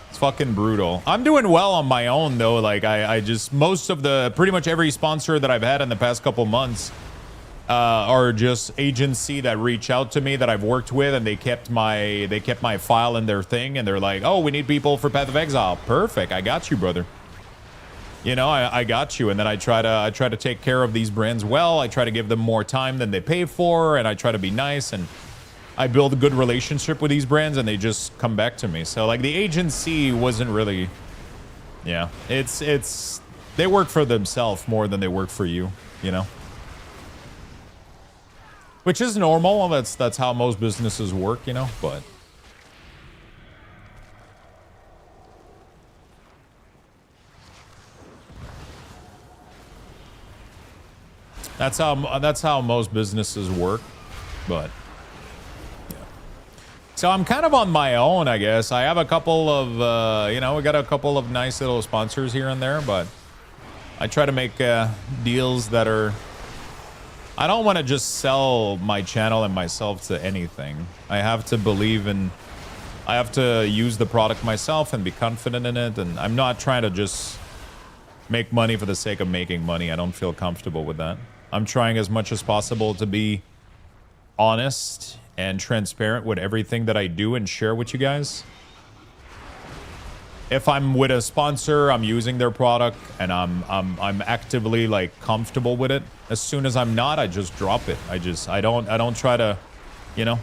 It's fucking brutal. I'm doing well on my own though. Like I just pretty much every sponsor that I've had in the past couple months are just agency that reach out to me that I've worked with, and they kept my file in their thing, and they're like, oh, we need people for Path of Exile. Perfect, I got you, brother. You know, I got you. And then I try to take care of these brands well. I try to give them more time than they pay for, and I try to be nice, and I build a good relationship with these brands, and they just come back to me. So like the agency wasn't really, yeah, it's they work for themselves more than they work for you, you know, which is normal. That's how most businesses work, you know, but that's how most businesses work, but yeah. So I'm kind of on my own, I guess. I have a couple of, you know, we got a couple of nice little sponsors here and there, but I try to make deals that are. I don't want to just sell my channel and myself to anything. I have to believe in. I have to use the product myself and be confident in it, and I'm not trying to just make money for the sake of making money. I don't feel comfortable with that. I'm trying as much as possible to be honest and transparent with everything that I do and share with you guys. If I'm with a sponsor, I'm using their product, and I'm actively like comfortable with it. As soon as I'm not, I just drop it. I don't try to, you know.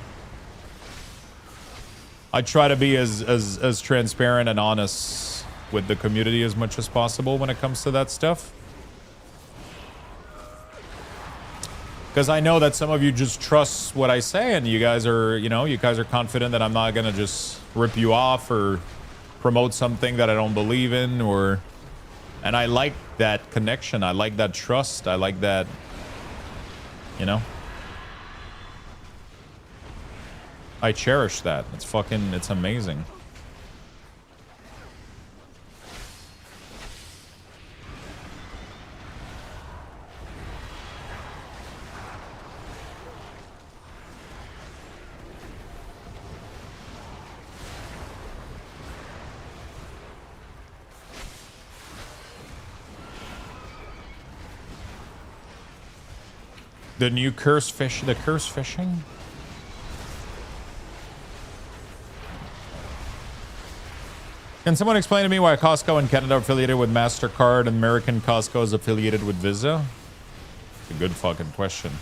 I try to be as transparent and honest with the community as much as possible when it comes to that stuff. Because I know that some of you just trust what I say, and you guys are, you know, you guys are confident that I'm not gonna just rip you off or promote something that I don't believe in, or, and I like that connection. I like that trust. I like that, you know. I cherish that. It's amazing. The new curse fishing? Can someone explain to me why Costco in Canada are affiliated with MasterCard and American Costco is affiliated with Visa? It's a good fucking question.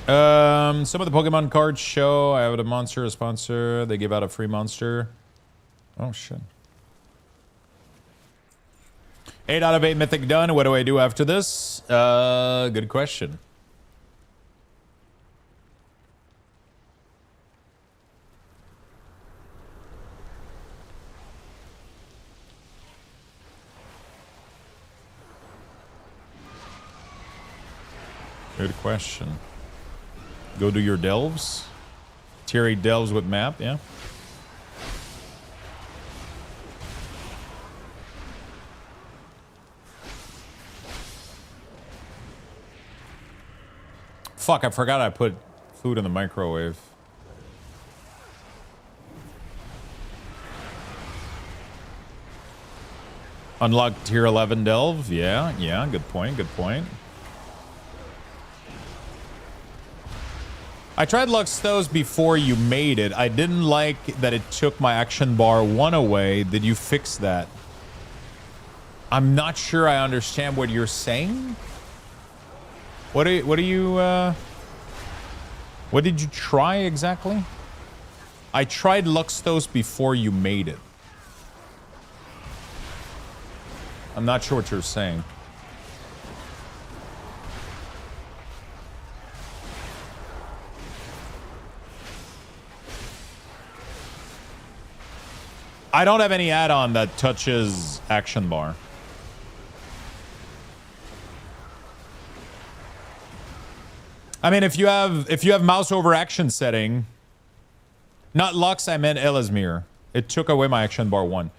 Some of the Pokemon cards show I have a monster, a sponsor. They give out a free monster. Oh, shit. 8 out of 8 mythic done. What do I do after this? Good question. Good question. Go do your delves. Tier 8 delves with map, yeah. Fuck, I forgot I put food in the microwave. Unlocked tier 11 delve. Yeah, good point, good point. I tried Luxthos before you made it. I didn't like that it took my action bar 1 away. Did you fix that? I'm not sure I understand what you're saying. What did you try exactly? I tried Luxthos before you made it. I'm not sure what you're saying. I don't have any add-on that touches action bar. I mean, if you have mouse over action setting, not Lux, I meant Ellesmere. It took away my action bar 1.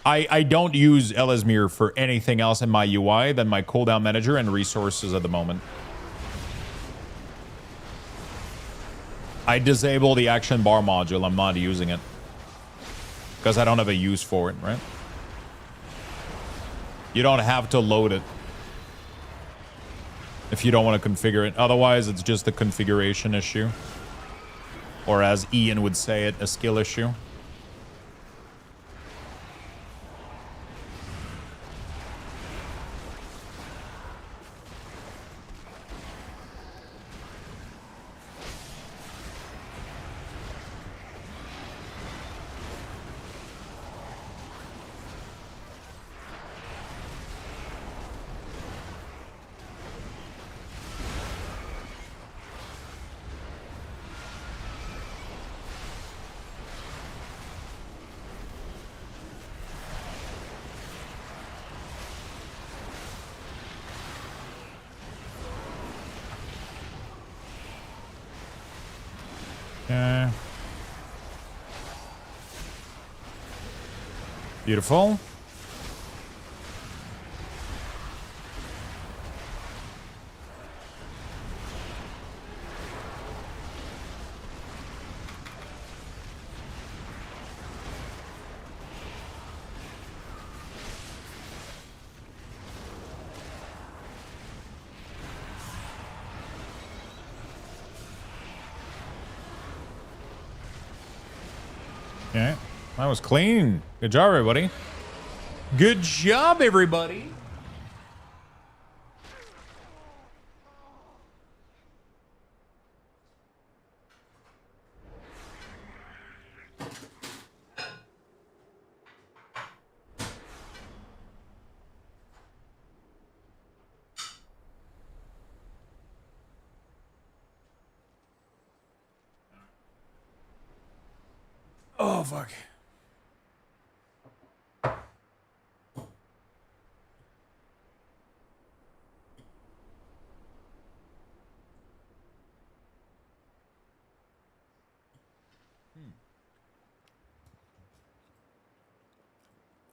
I don't use Ellesmere for anything else in my UI than my cooldown manager and resources at the moment. I disable the action bar module. I'm not using it because I don't have a use for it, right? You don't have to load it if you don't want to configure it. Otherwise, it's just a configuration issue. Or as Ian would say it, a skill issue. Beautiful. Okay, that was clean. Good job, everybody. Good job, everybody. Oh, fuck.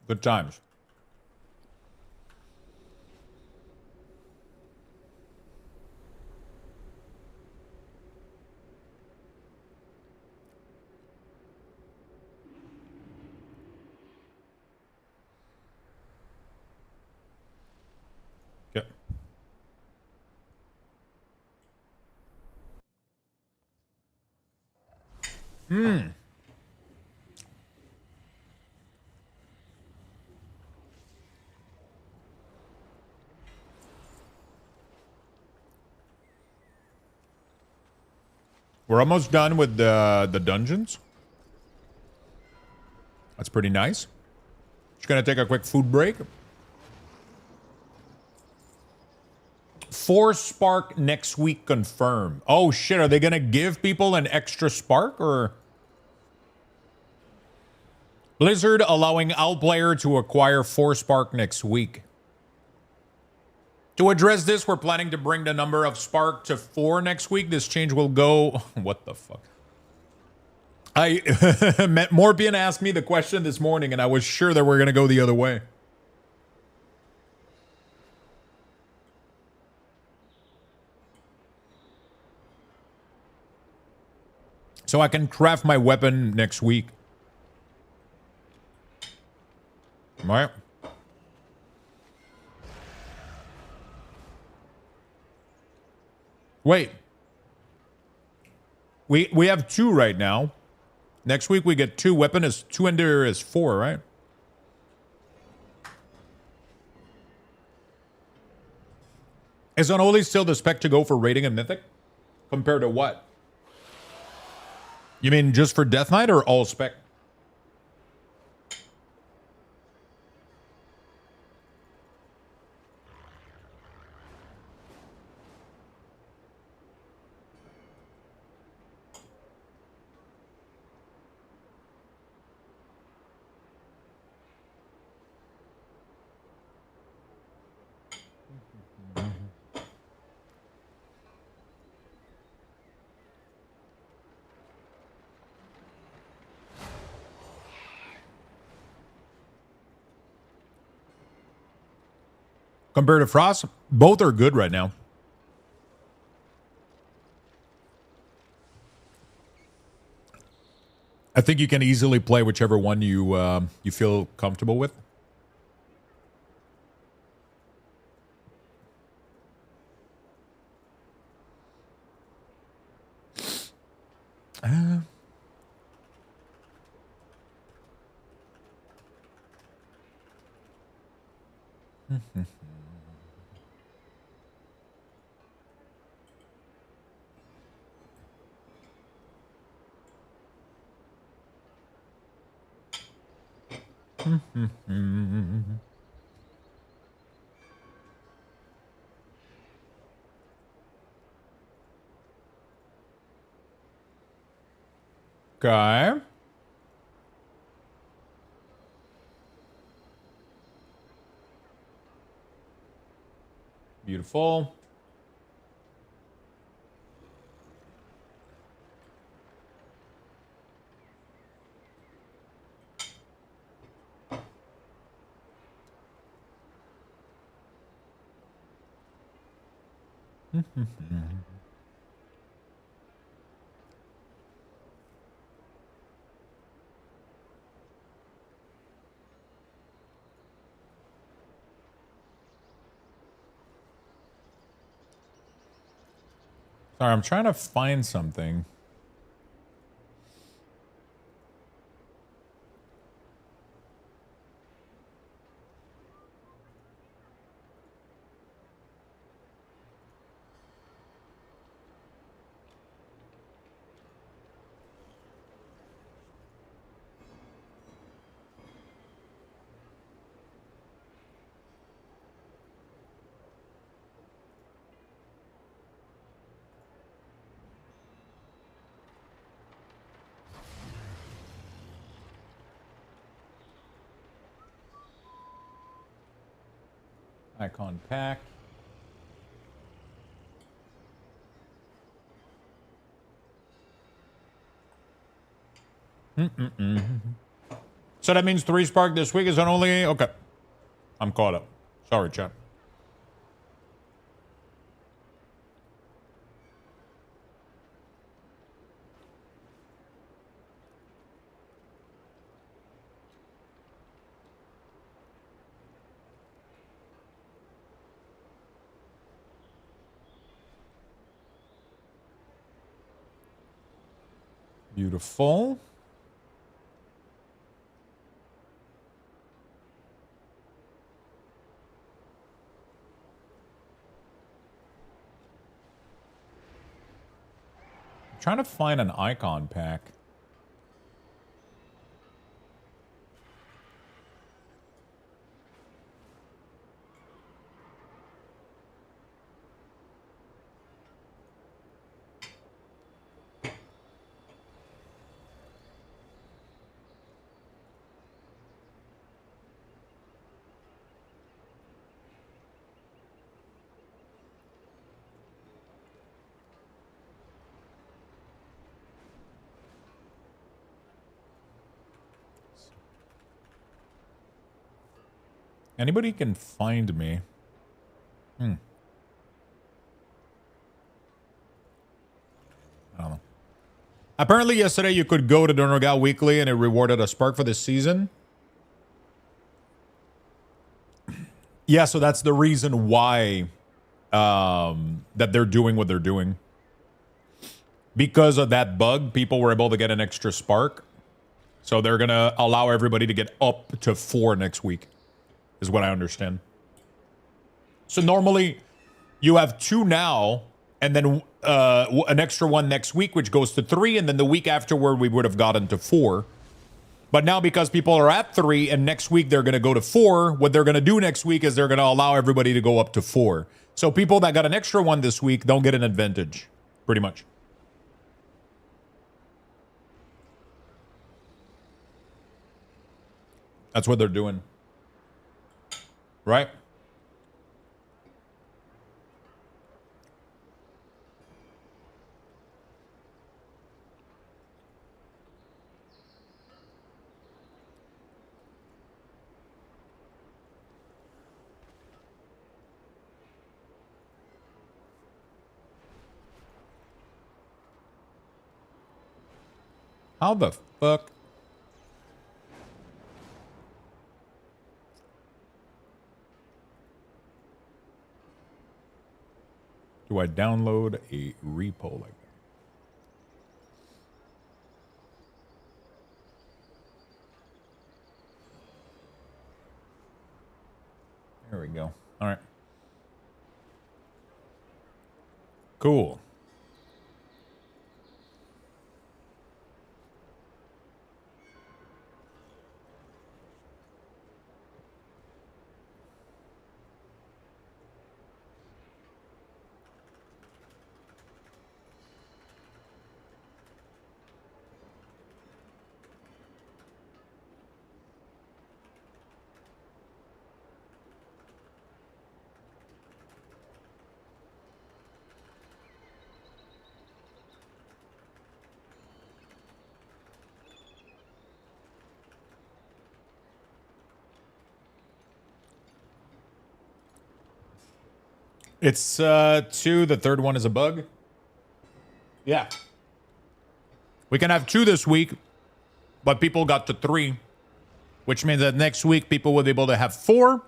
Good times. Yep. We're almost done with the dungeons. That's pretty nice. Just gonna take a quick food break. 4 spark next week confirmed. Oh shit, are they gonna give people an extra spark or? Blizzard allowing Outplayer to acquire 4 spark next week. To address this, we're planning to bring the number of spark to 4 next week. This change will go... What the fuck? Morpian asked me the question this morning, and I was sure that we're going to go the other way. So I can craft my weapon next week. Right? Wait. We have 2 right now. Next week we get 2. Weapon is 2 and there is 4, right? Is Unholy still the spec to go for rating and mythic? Compared to what? You mean just for Death Knight or all spec? Compared to Frost, both are good right now. I think you can easily play whichever one you you feel comfortable with. Okay. Beautiful. Sorry, I'm trying to find something. Icon pack. So that means 3 spark this week is on only... Okay. I'm caught up. Sorry, chat. Beautiful. I'm trying to find an icon pack. Anybody can find me. I don't know. Apparently yesterday you could go to Donegal Weekly and it rewarded a spark for this season. Yeah, so that's the reason why that they're doing what they're doing. Because of that bug, people were able to get an extra spark. So they're going to allow everybody to get up to 4 next week, is what I understand. So normally you have 2 now, and then an extra 1 next week, which goes to 3, and then the week afterward we would have gotten to 4. But now because people are at 3, and next week they're going to go to 4, what they're going to do next week is they're going to allow everybody to go up to 4. So people that got an extra 1 this week don't get an advantage, pretty much. That's what they're doing. Right? How the fuck? Do I download a repo like that? There we go. All right. Cool. It's 2. The third one is a bug. Yeah. We can have 2 this week, but people got to 3, which means that next week people will be able to have 4.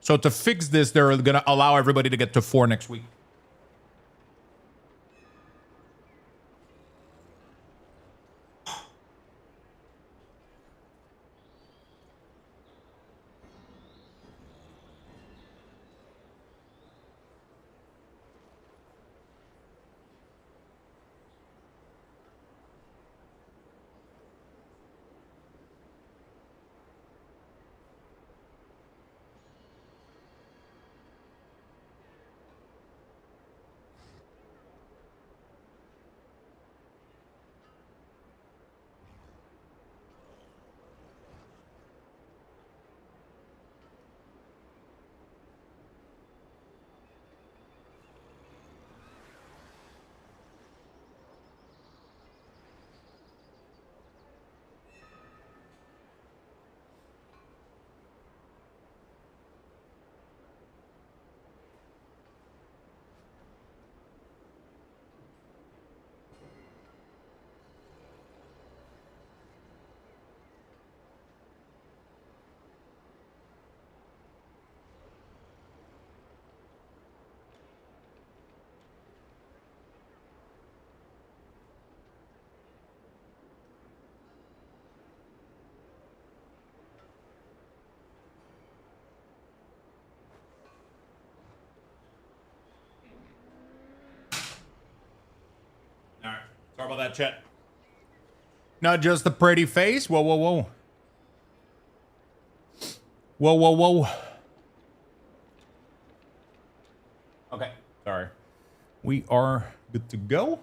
So to fix this, they're going to allow everybody to get to 4 next week. All right. Sorry about that, chat. Not just the pretty face. Whoa, whoa, whoa. Whoa, whoa, whoa. Okay. Sorry. We are good to go.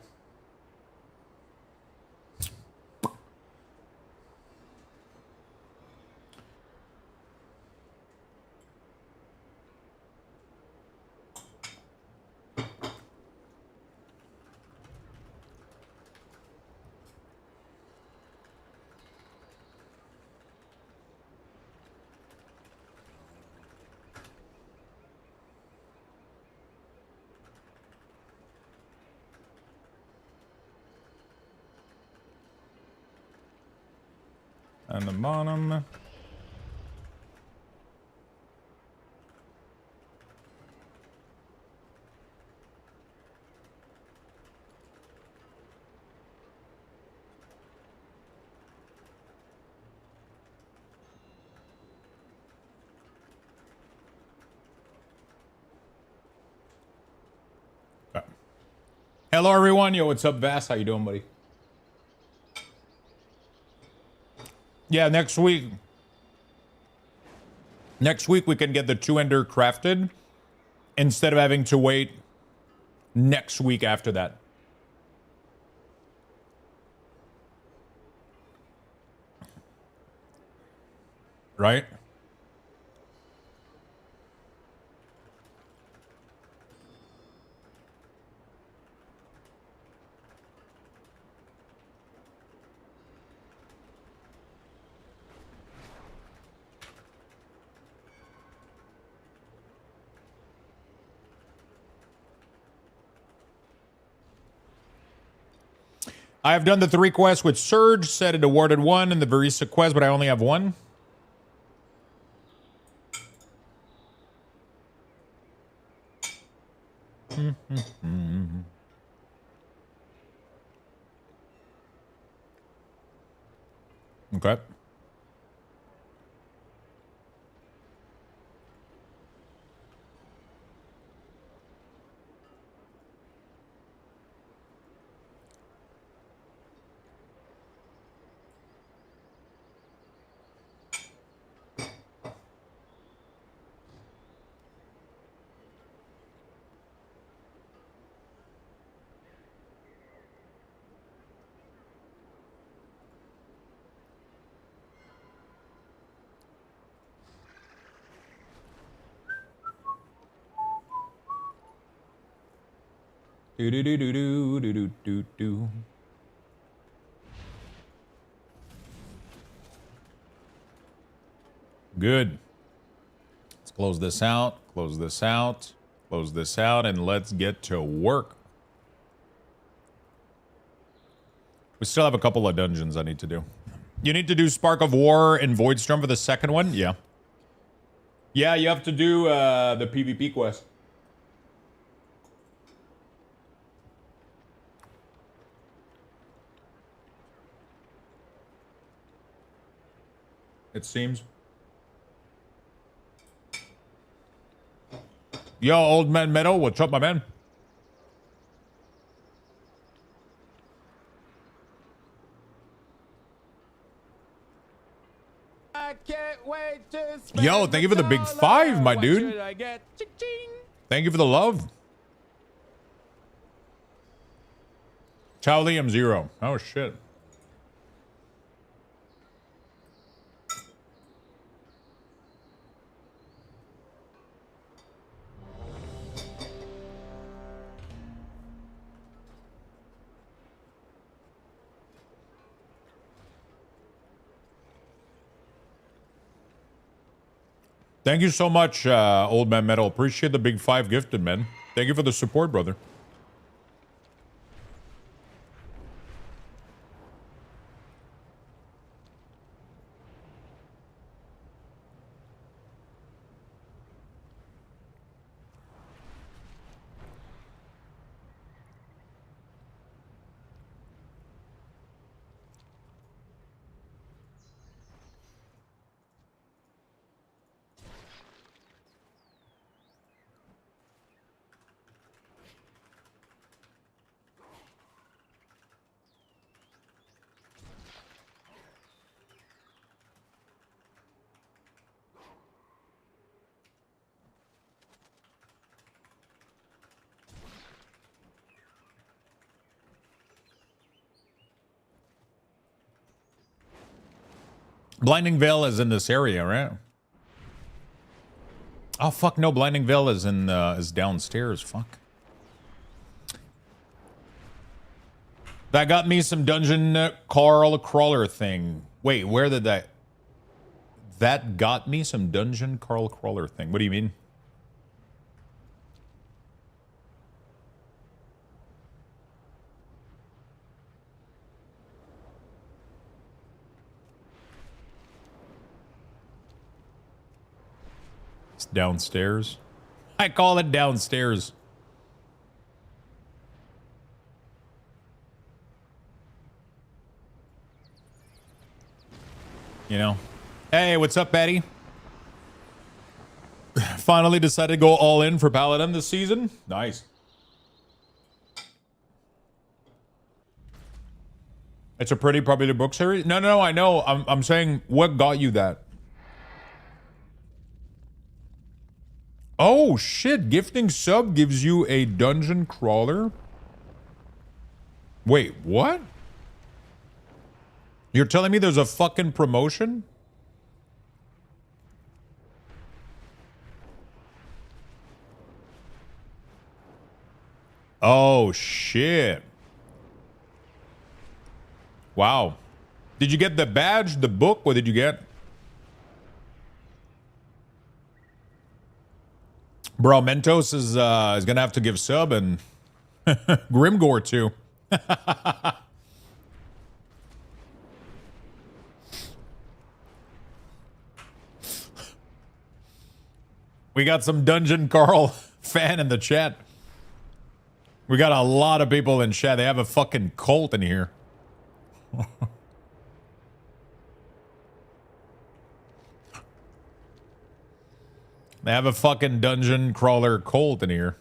on the bottom. Hello, everyone. Yo, what's up, Vass? How you doing, buddy? Yeah, next week. Next week, we can get the 2-ender crafted instead of having to wait next week after that. Right? I have done the 3 quests with Surge, said it awarded 1 in the Barista quest, but I only have 1. Okay. Do do do do do do do do do. Good. Let's close this out. Close this out. Close this out, and let's get to work. We still have a couple of dungeons I need to do. You need to do Spark of War and Voidstorm for the second one? Yeah. Yeah, you have to do the PvP quest. It seems. Yo, Old Man Meadow, what's up, my man? I can't wait to Yo, thank you for the big 5, my dude. Thank you for the love. Chow Liam 0. Oh, shit. Thank you so much, Old Man Metal. Appreciate the big 5 gifted, man. Thank you for the support, brother. Blinding Veil is in this area, right? Oh fuck no, Blinding Veil is in is downstairs. Fuck. That got me some dungeon crawler thing. Wait, where did that? That got me some dungeon crawler thing. What do you mean? It's downstairs. I call it downstairs. You know. Hey, what's up, Betty? Finally decided to go all in for Paladin this season. Nice. It's a pretty popular book series. No, I know. I'm saying, what got you that? Oh shit! Gifting sub gives you a dungeon crawler. Wait, what? You're telling me there's a fucking promotion? Oh shit. Wow. Did you get the badge, the book? What did you get? Bro, Mentos is gonna have to give sub and Grimgore too. We got some Dungeon Carl fan in the chat. We got a lot of people in chat. They have a fucking cult in here. They have a fucking dungeon crawler cult in here.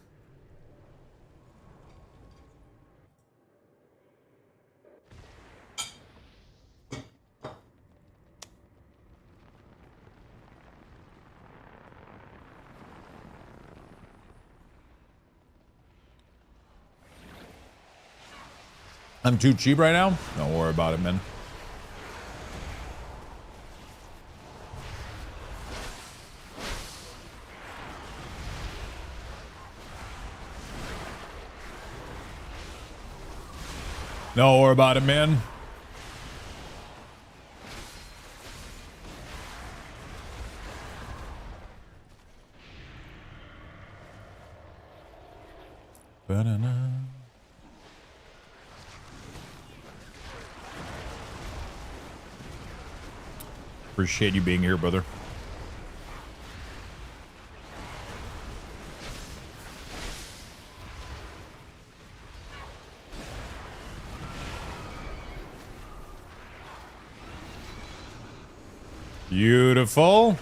I'm too cheap right now? Don't worry about it, man. Don't worry about it, man. Ba-da-na. Appreciate you being here, brother. Beautiful.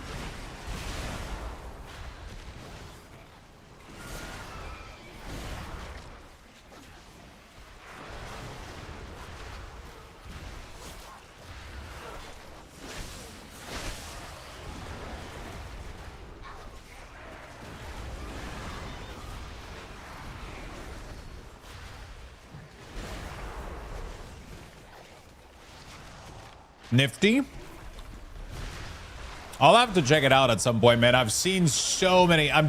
Nifty. I'll have to check it out at some point, man. I've seen so many. I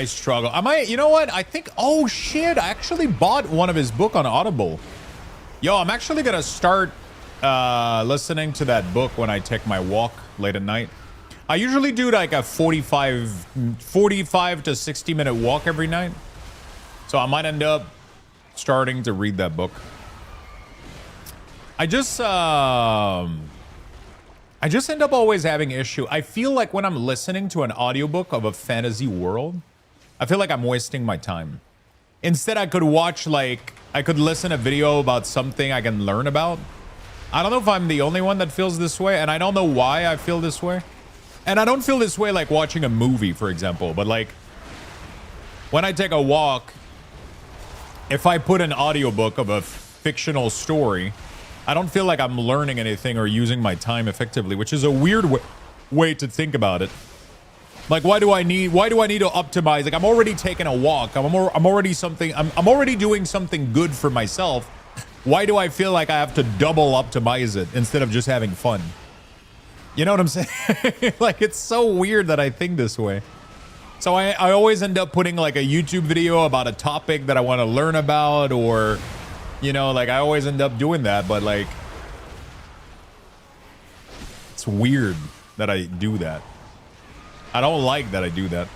struggle. You know what? I think, oh shit, I actually bought one of his book on Audible. Yo, I'm actually gonna start listening to that book when I take my walk late at night. I usually do like a 45 to 60 minute walk every night. So I might end up starting to read that book. I just end up always having issue. I feel like when I'm listening to an audiobook of a fantasy world, I feel like I'm wasting my time. Instead, I could watch, like, I could listen a video about something I can learn about. I don't know if I'm the only one that feels this way, and I don't know why I feel this way. And I don't feel this way like watching a movie, for example, but like when I take a walk, if I put an audiobook of a fictional story, I don't feel like I'm learning anything or using my time effectively, which is a weird way to think about it. Like, why do I need to optimize? Like, I'm already taking a walk. I'm already doing something good for myself. Why do I feel like I have to double optimize it instead of just having fun? You know what I'm saying? Like, it's so weird that I think this way. So I always end up putting like a YouTube video about a topic that I want to learn about, or, you know, like I always end up doing that, but like, it's weird that I do that. I don't like that I do that.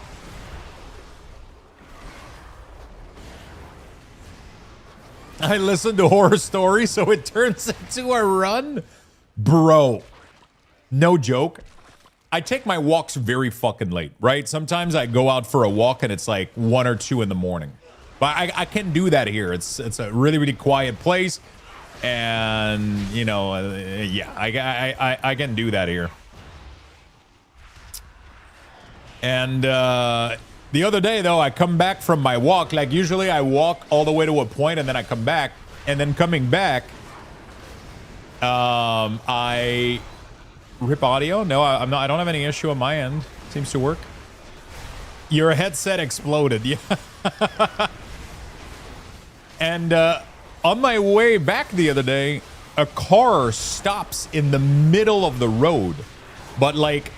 I listen to horror stories, so it turns into a run? Bro, no joke. I take my walks very fucking late, right? Sometimes I go out for a walk and it's like 1 or 2 in the morning. But I can do that here. It's a really, really quiet place. And, you know, yeah, I can do that here. And the other day, though, I come back from my walk. Like, usually I walk all the way to a point and then I come back. And then coming back, I rip audio. No, I'm not. I don't have any issue on my end. Seems to work. Your headset exploded. Yeah. And on my way back the other day, a car stops in the middle of the road, but like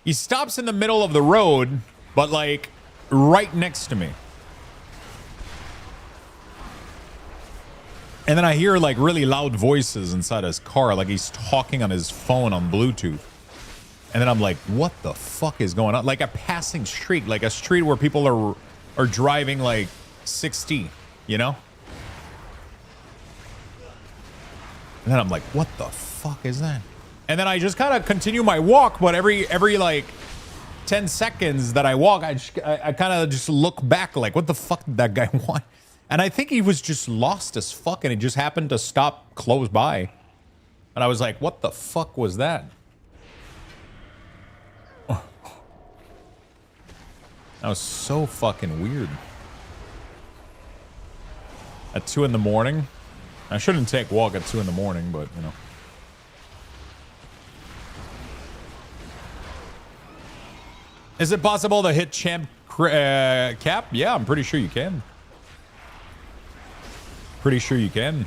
he stops in the middle of the road, but like right next to me. And then I hear like really loud voices inside his car, like he's talking on his phone on Bluetooth. And then I'm like, what the fuck is going on? Like a passing street, like a street where people are driving like 60, you know? And then I'm like, what the fuck is that? And then I just kind of continue my walk, but every like 10 seconds that I walk, I kind of just look back like, what the fuck did that guy want? And I think he was just lost as fuck and he just happened to stop close by. And I was like, what the fuck was that? That was so fucking weird. At 2 in the morning. I shouldn't take walk at 2 in the morning, but you know. Is it possible to hit champ cap? Yeah, I'm pretty sure you can. Pretty sure you can.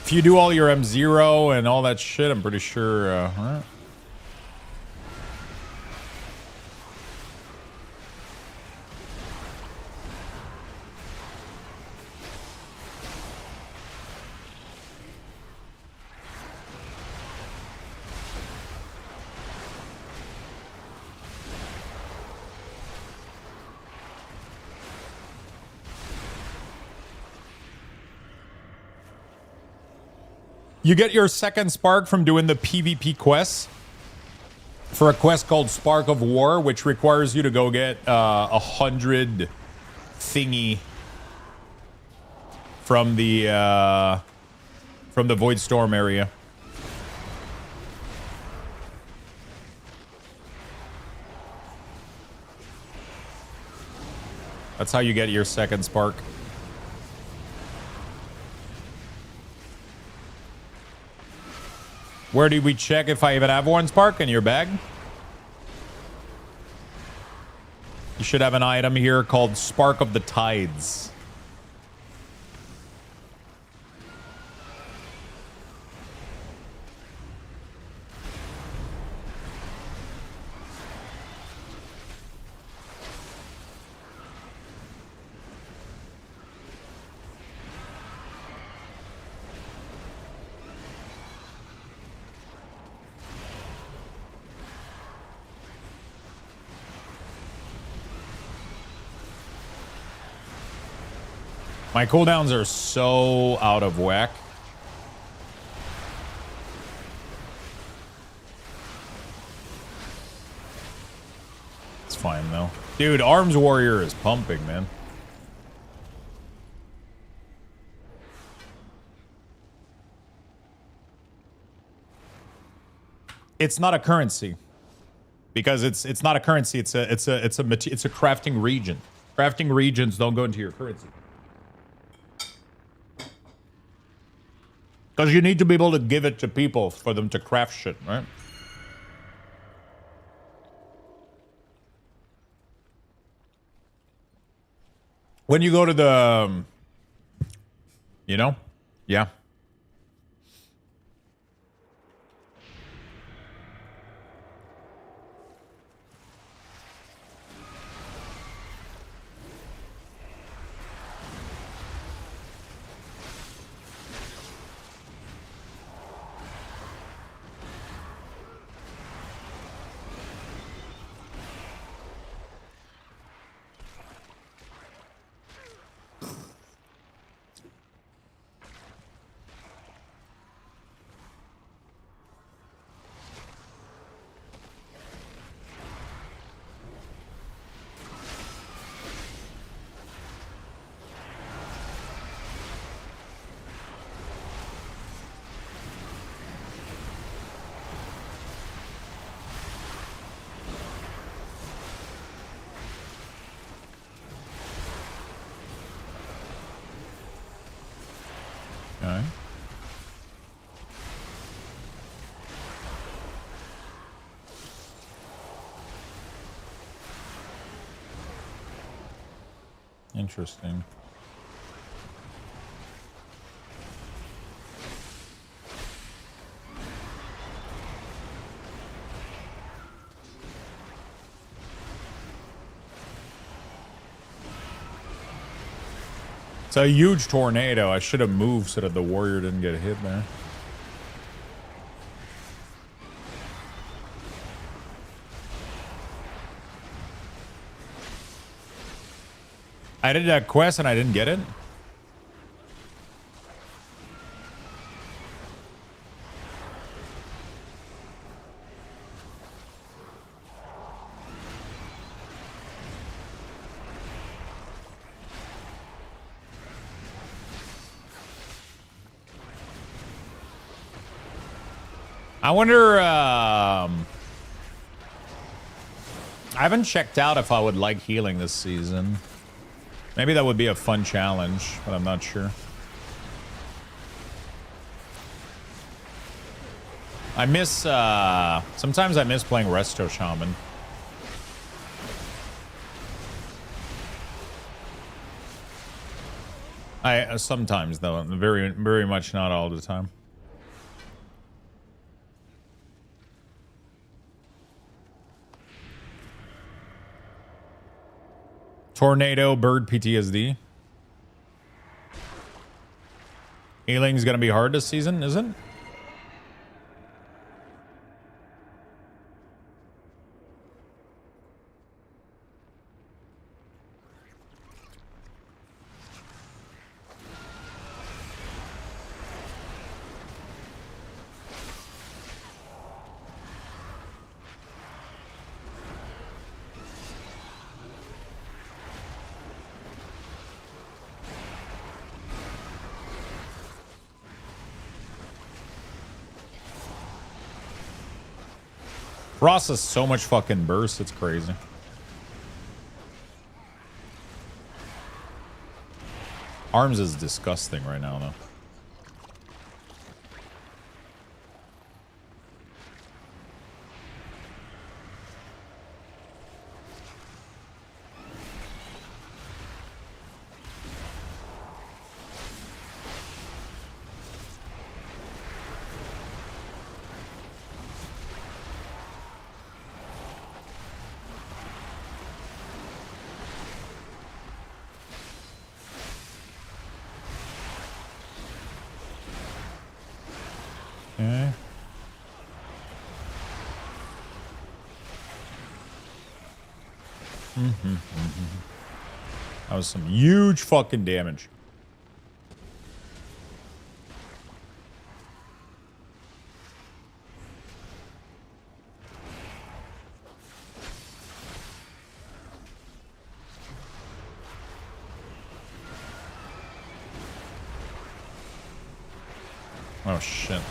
If you do all your M0 and all that shit, I'm pretty sure. You get your second spark from doing the PvP quests for a quest called Spark of War, which requires you to go get 100 thingy from the Void Storm area. That's how you get your second spark. Where do we check if I even have one spark in your bag? You should have an item here called Spark of the Tides. My cooldowns are so out of whack. It's fine though. Dude, Arms Warrior is pumping, man. It's not a currency. Because it's not a currency, it's a crafting region. Crafting regions don't go into your currency. Because you need to be able to give it to people for them to craft shit, right? When you go to the, you know? Yeah. Interesting. It's a huge tornado. I should have moved so that the warrior didn't get hit there. I did that quest and I didn't get it. I wonder, I haven't checked out if I would like healing this season. Maybe that would be a fun challenge, but I'm not sure. I miss, sometimes I miss playing Resto Shaman. Sometimes though, very much not all the time. Tornado, bird PTSD. Healing's gonna be hard this season, is it? Ross has so much fucking burst, it's crazy. Arms is disgusting right now, though. Okay. That was some huge fucking damage. Oh shit.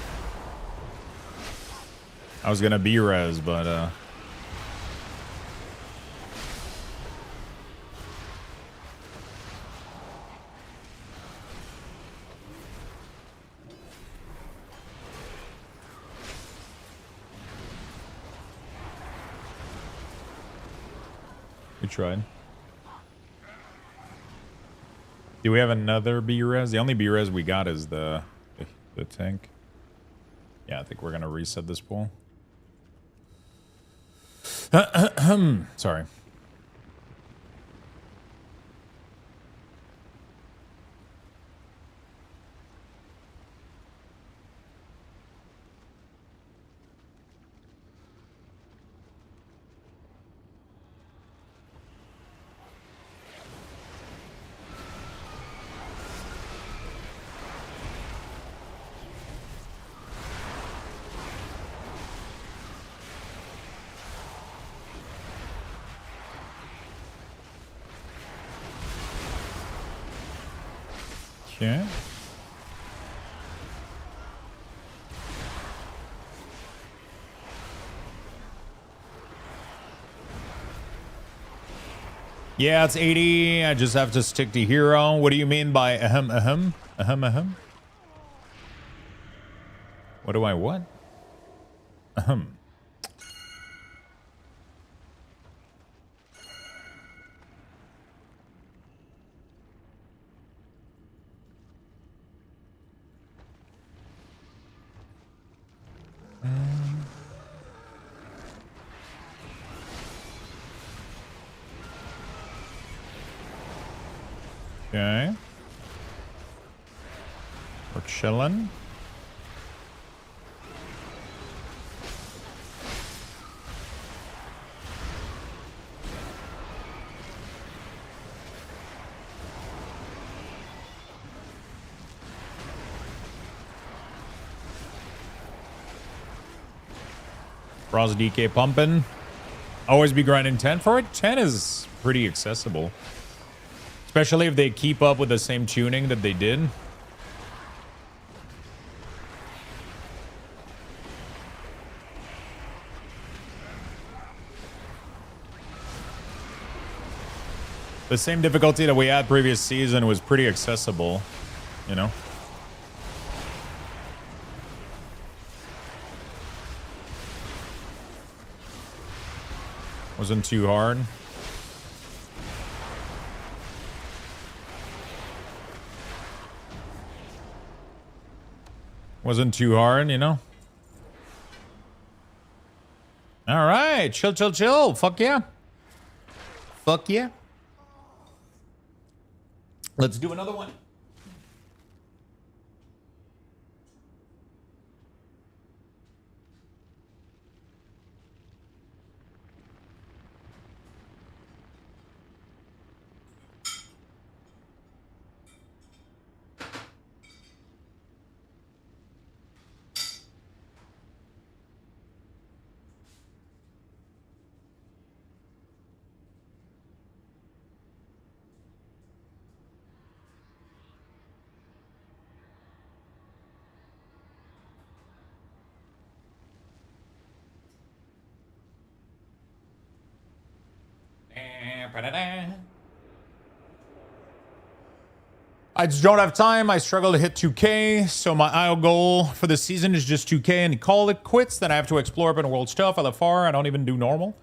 I was gonna B-res, but we tried. Do we have another B-res? The only B-res we got is the tank. Yeah, I think we're gonna reset this pool. Sorry. Okay. Yeah, it's 80. I just have to stick to hero. What do you mean by ahem? What do I what? Ahem. Okay. We're chilling. Frost DK pumping. Always be grinding 10 for it. 10 is pretty accessible. Especially if they keep up with the same tuning that they did. The same difficulty that we had previous season was pretty accessible, you know? Wasn't too hard. Wasn't too hard, you know? All right. Chill, chill, chill. Fuck yeah. Fuck yeah. Let's do another one. I just don't have time. I struggle to hit 2K, so my IO goal for the season is just 2K and call it quits. Then I have to explore up in world stuff. I live far. I don't even do normal.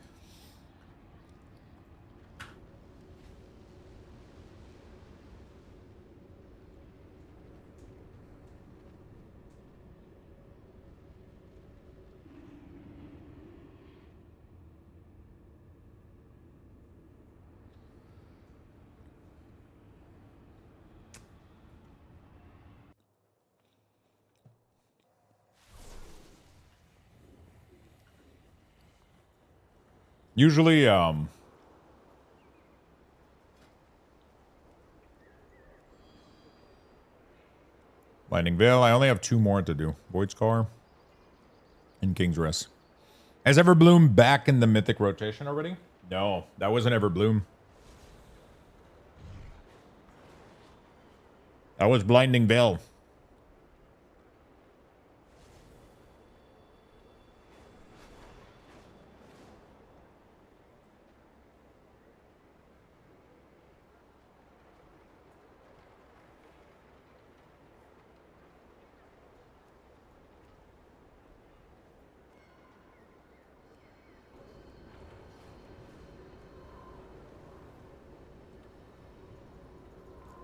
Usually, Lightning Veil. I only have 2 more to do. Void Scar and King's Rest. Has Everbloom back in the Mythic rotation already? No, that wasn't Everbloom. That was Blinding Veil.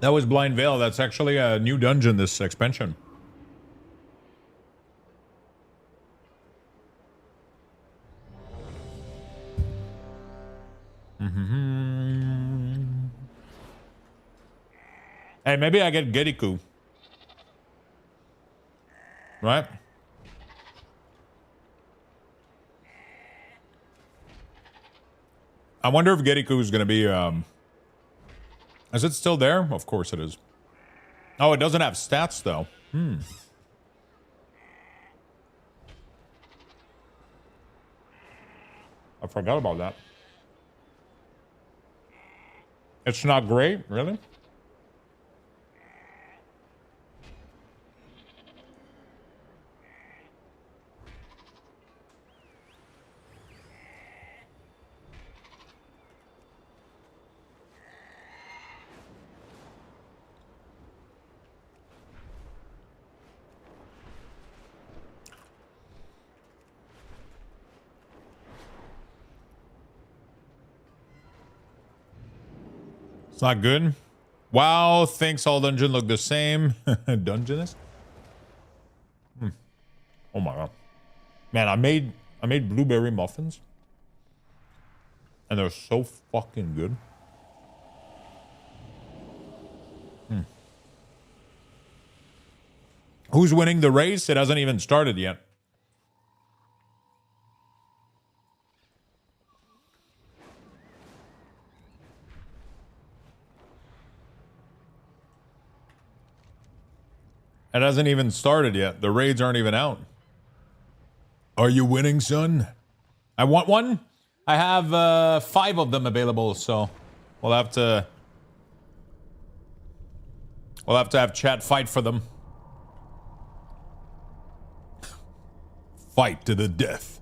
That was Blind Veil. That's actually a new dungeon this expansion. Hey, maybe I get Gediku. Right? I wonder if Gediku is going to be... Is it still there? Of course it is. Oh, it doesn't have stats, though. I forgot about that. It's not great, really? It's not good. Wow, thinks all dungeon look the same. Dungeonist? Oh my god. Man, I made blueberry muffins. And they're so fucking good. Who's winning the race? It hasn't even started yet. It hasn't even started yet. The raids aren't even out. Are you winning, son? I want one. I have 5 of them available, so we'll have to have chat fight for them. Fight to the death.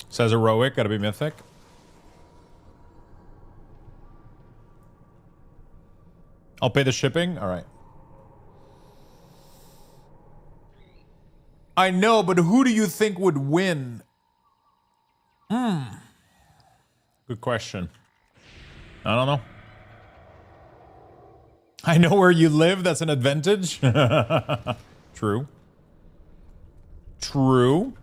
Says heroic, gotta be mythic. I'll pay the shipping. All right. I know, but who do you think would win? Good question. I don't know. I know where you live. That's an advantage. True. True.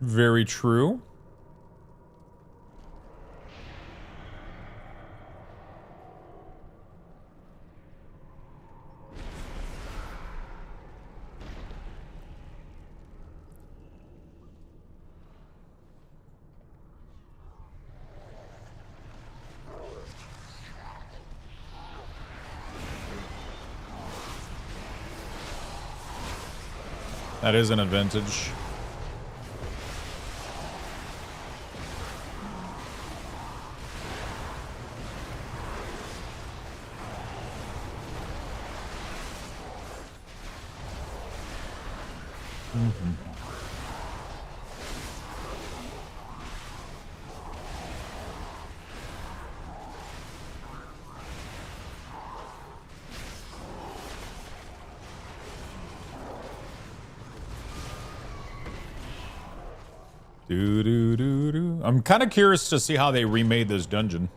Very true. That is an advantage. I'm kind of curious to see how they remade this dungeon.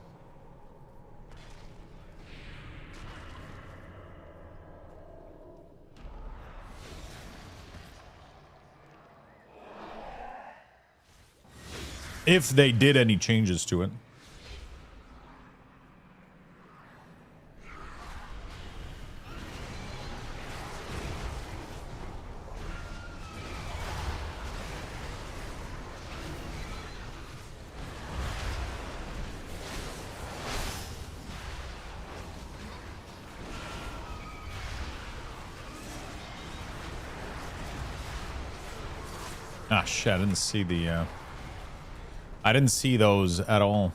If they did any changes to it. Ah, shit, I didn't see the, I didn't see those at all.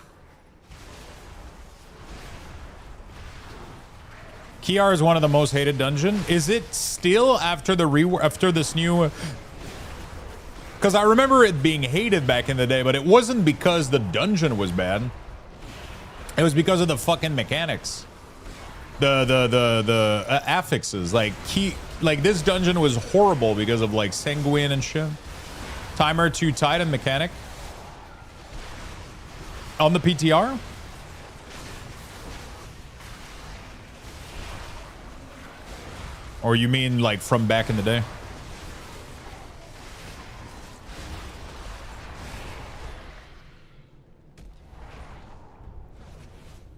Kiar is one of the most hated dungeon. Is it still after the after this new? Because I remember it being hated back in the day, but it wasn't because the dungeon was bad. It was because of the fucking mechanics. The affixes. Like this dungeon was horrible because of like sanguine and shit. Timer too tight and mechanic. On the PTR? Or you mean like from back in the day?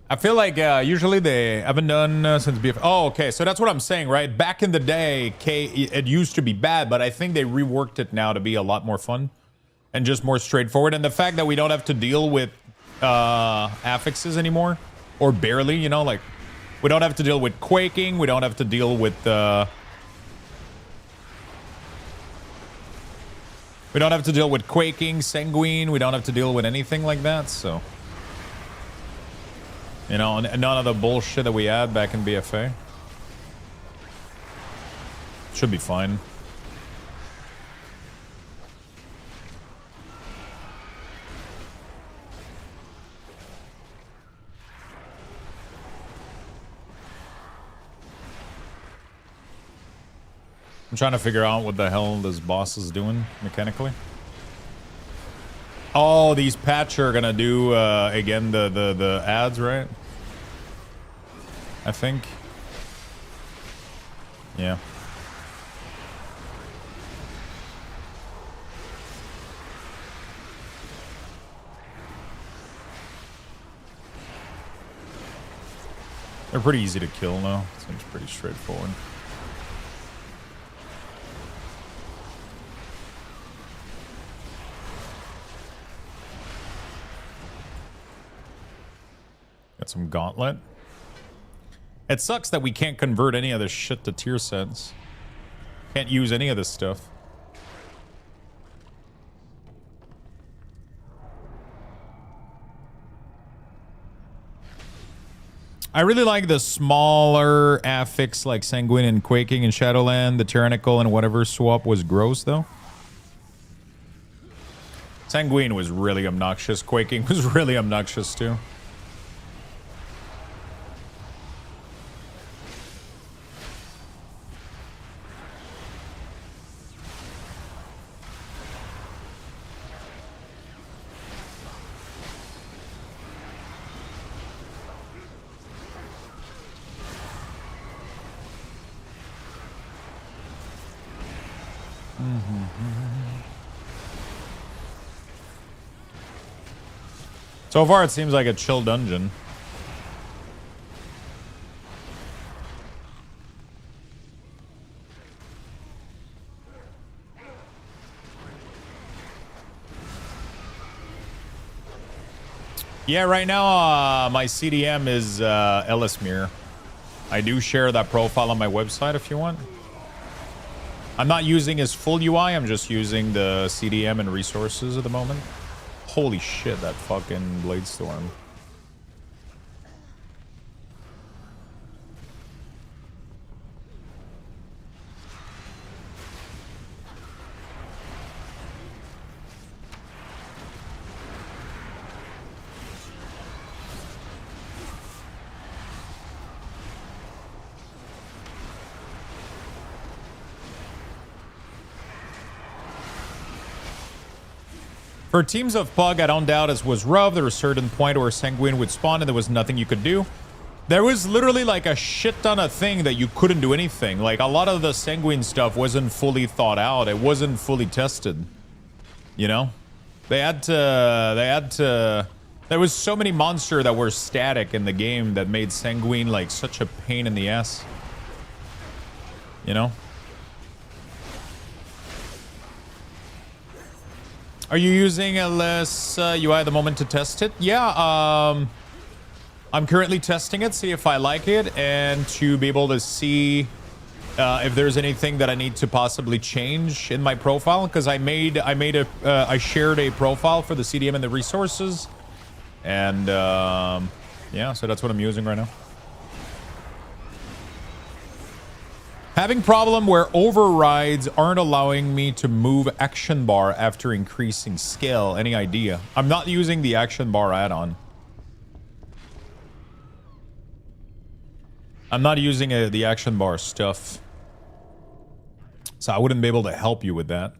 I feel like usually they haven't done since BF. Oh, okay. So that's what I'm saying, right? Back in the day, it used to be bad, but I think they reworked it now to be a lot more fun and just more straightforward. And the fact that we don't have to deal with affixes anymore, or barely, you know, like we don't have to deal with quaking. We don't have to deal with we don't have to deal with quaking, sanguine. We don't have to deal with anything like that. So. You know, none of the bullshit that we had back in BFA. Should be fine. I'm trying to figure out what the hell this boss is doing mechanically. Oh, these patch are gonna do again the ads, right? I think. Yeah. They're pretty easy to kill now. Seems pretty straightforward. Got some gauntlet. It sucks that we can't convert any of this shit to tier sets. Can't use any of this stuff. I really like the smaller affix like Sanguine and Quaking and Shadowland. The Tyrannical and whatever swap was gross though. Sanguine was really obnoxious. Quaking was really obnoxious too. So far, it seems like a chill dungeon. Yeah, right now, my CDM is Ellismere. I do share that profile on my website if you want. I'm not using his full UI, I'm just using the CDM and resources at the moment. Holy shit, that fucking Bladestorm. For teams of Pug, I don't doubt it was rough. There was a certain point where Sanguine would spawn and there was nothing you could do. There was literally like a shit ton of thing that you couldn't do anything. Like a lot of the Sanguine stuff wasn't fully thought out. It wasn't fully tested. You know? They had to... There was so many monsters that were static in the game that made Sanguine like such a pain in the ass. You know? Are you using LS UI at the moment to test it? Yeah, I'm currently testing it, see if I like it, and to be able to see if there's anything that I need to possibly change in my profile, because I shared a profile for the CDM and the resources, and yeah, so that's what I'm using right now. Having problem where overrides aren't allowing me to move action bar after increasing skill. Any idea? I'm not using the action bar add-on. I'm not using the action bar stuff. So I wouldn't be able to help you with that.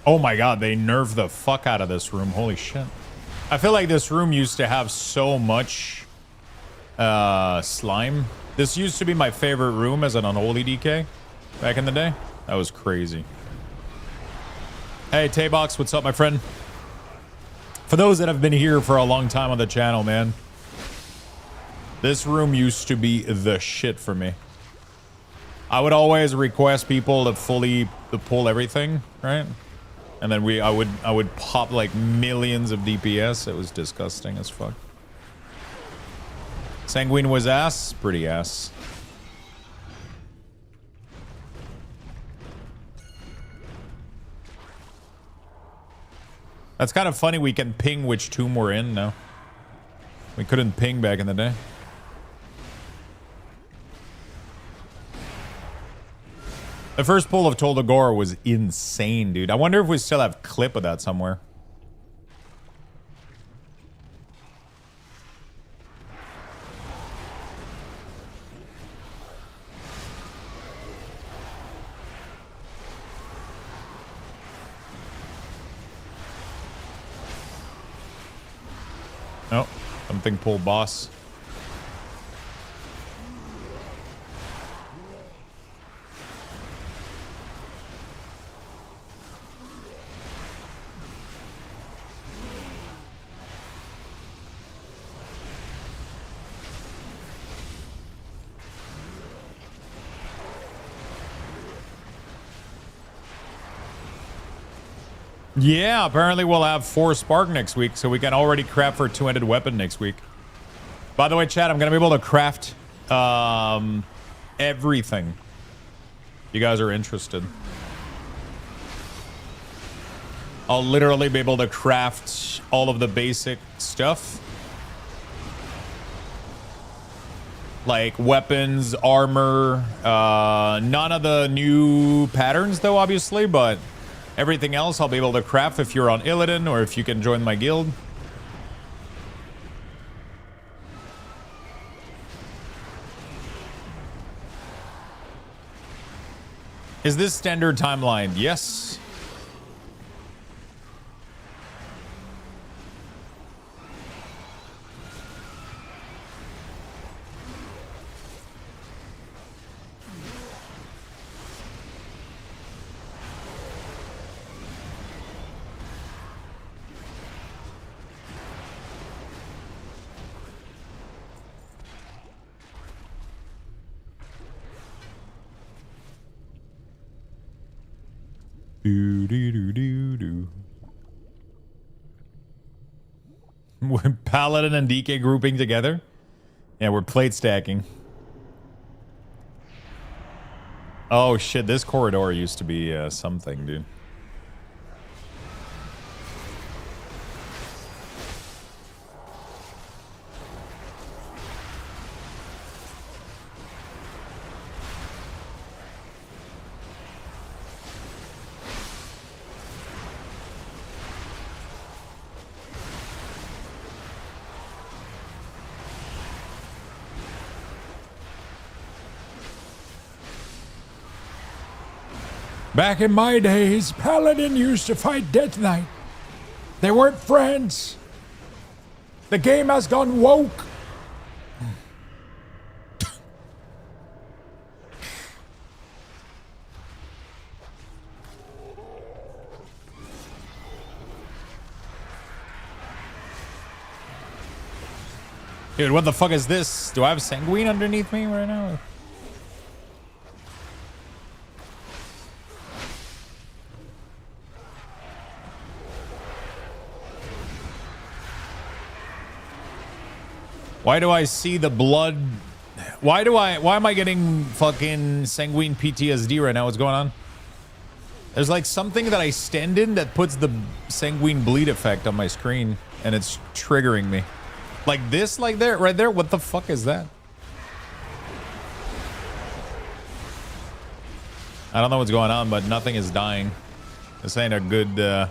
Oh my god, they nerfed the fuck out of this room. Holy shit. I feel like this room used to have so much slime. This used to be my favorite room as an unholy DK back in the day. That was crazy. Hey, Taybox, what's up, my friend? For those that have been here for a long time on the channel, man, this room used to be the shit for me. I would always request people to pull everything, right? And then I would pop like millions of DPS. It was disgusting as fuck. Sanguine was ass, pretty ass. That's kind of funny. We can ping which tomb we're in now. We couldn't ping back in the day. The first pull of Toldagora was insane, dude. I wonder if we still have clip of that somewhere. Oh, something pull boss. Yeah, apparently we'll have 4 spark next week, so we can already craft for a 2-handed weapon next week. By the way, chat, I'm going to be able to craft everything. You guys are interested. I'll literally be able to craft all of the basic stuff. Like weapons, armor, none of the new patterns though, obviously, but everything else I'll be able to craft if you're on Illidan or if you can join my guild. Is this standard timeline? Yes. Do do do do do. We're Paladin and DK grouping together. Yeah, we're plate stacking. Oh shit, this corridor used to be something, dude. Back in my days, Paladin used to fight Death Knight. They weren't friends. The game has gone woke. Dude, what the fuck is this? Do I have Sanguine underneath me right now? Why do I see the blood? Why am I getting fucking Sanguine PTSD right now? What's going on? There's like something that I stand in that puts the Sanguine bleed effect on my screen and it's triggering me. Like this, like there, right there. What the fuck is that? I don't know what's going on, but nothing is dying. This ain't a good,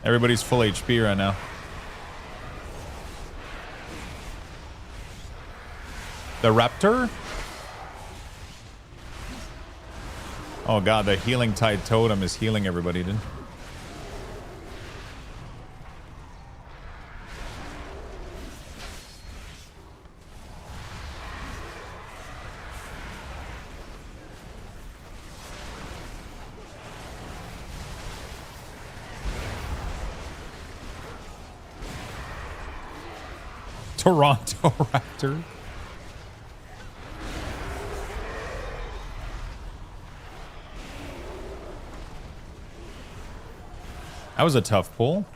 everybody's full HP right now. The Raptor? Oh god, the healing tide totem is healing everybody, dude. Toronto Raptor. That was a tough pull.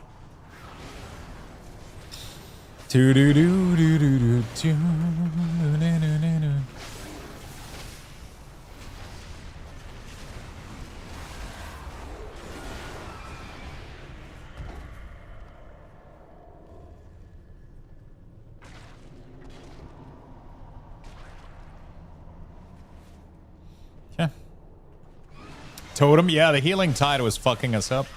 Totem, yeah, the healing tide was fucking us up.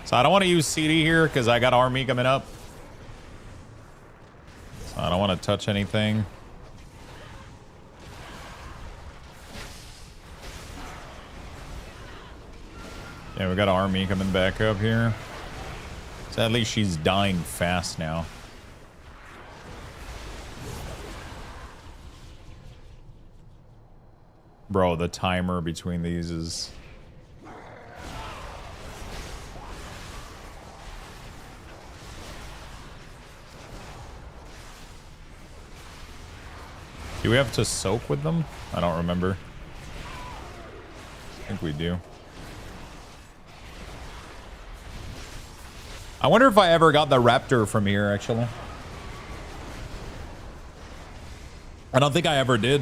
So I don't want to use CD here because I got army coming up. So I don't want to touch anything. Yeah, we got army coming back up here. So at least she's dying fast now. Bro, the timer between these is... Do we have to soak with them? I don't remember. I think we do. I wonder if I ever got the raptor from here, actually. I don't think I ever did.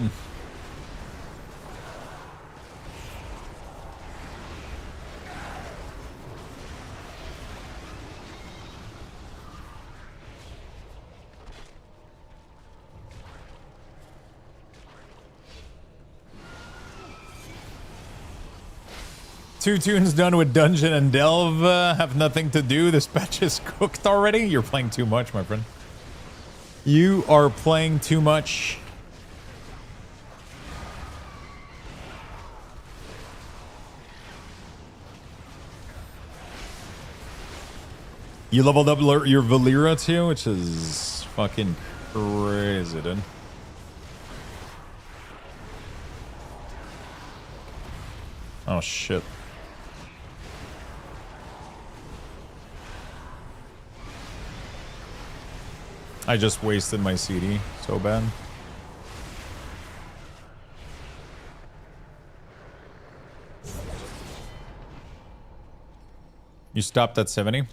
Two tunes done with Dungeon and Delve have nothing to do. This patch is cooked already. You're playing too much, my friend. You are playing too much. You leveled up your Valera too, which is fucking crazy, dude. Oh shit. I just wasted my CD so bad. You stopped at 70?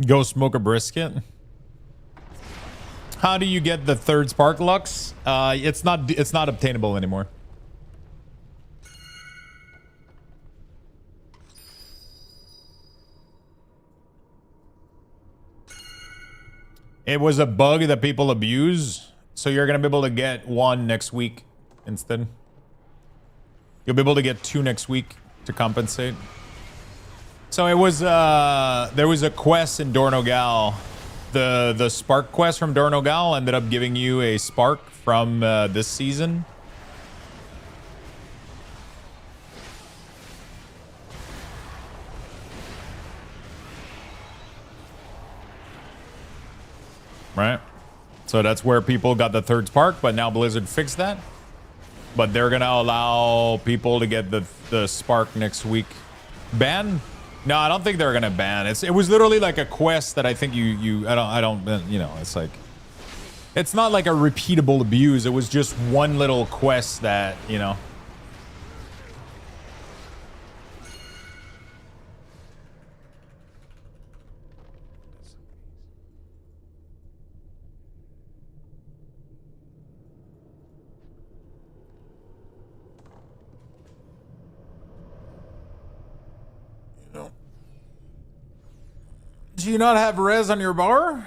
Go smoke a brisket. How do you get the third spark lux? It's not obtainable anymore. It was a bug that people abuse, so you're gonna be able to get one next week instead. You'll be able to get 2 next week to compensate. So it was there was a quest in Dornogal. The spark quest from Dornogal ended up giving you a spark from this season. Right? So that's where people got the third spark, but now Blizzard fixed that. But they're gonna allow people to get the spark next week. Ban? No, I don't think they're gonna ban. It was literally like a quest that I think I don't you know, it's like, it's not like a repeatable abuse. It was just one little quest that, you know. Do you not have res on your bar? Am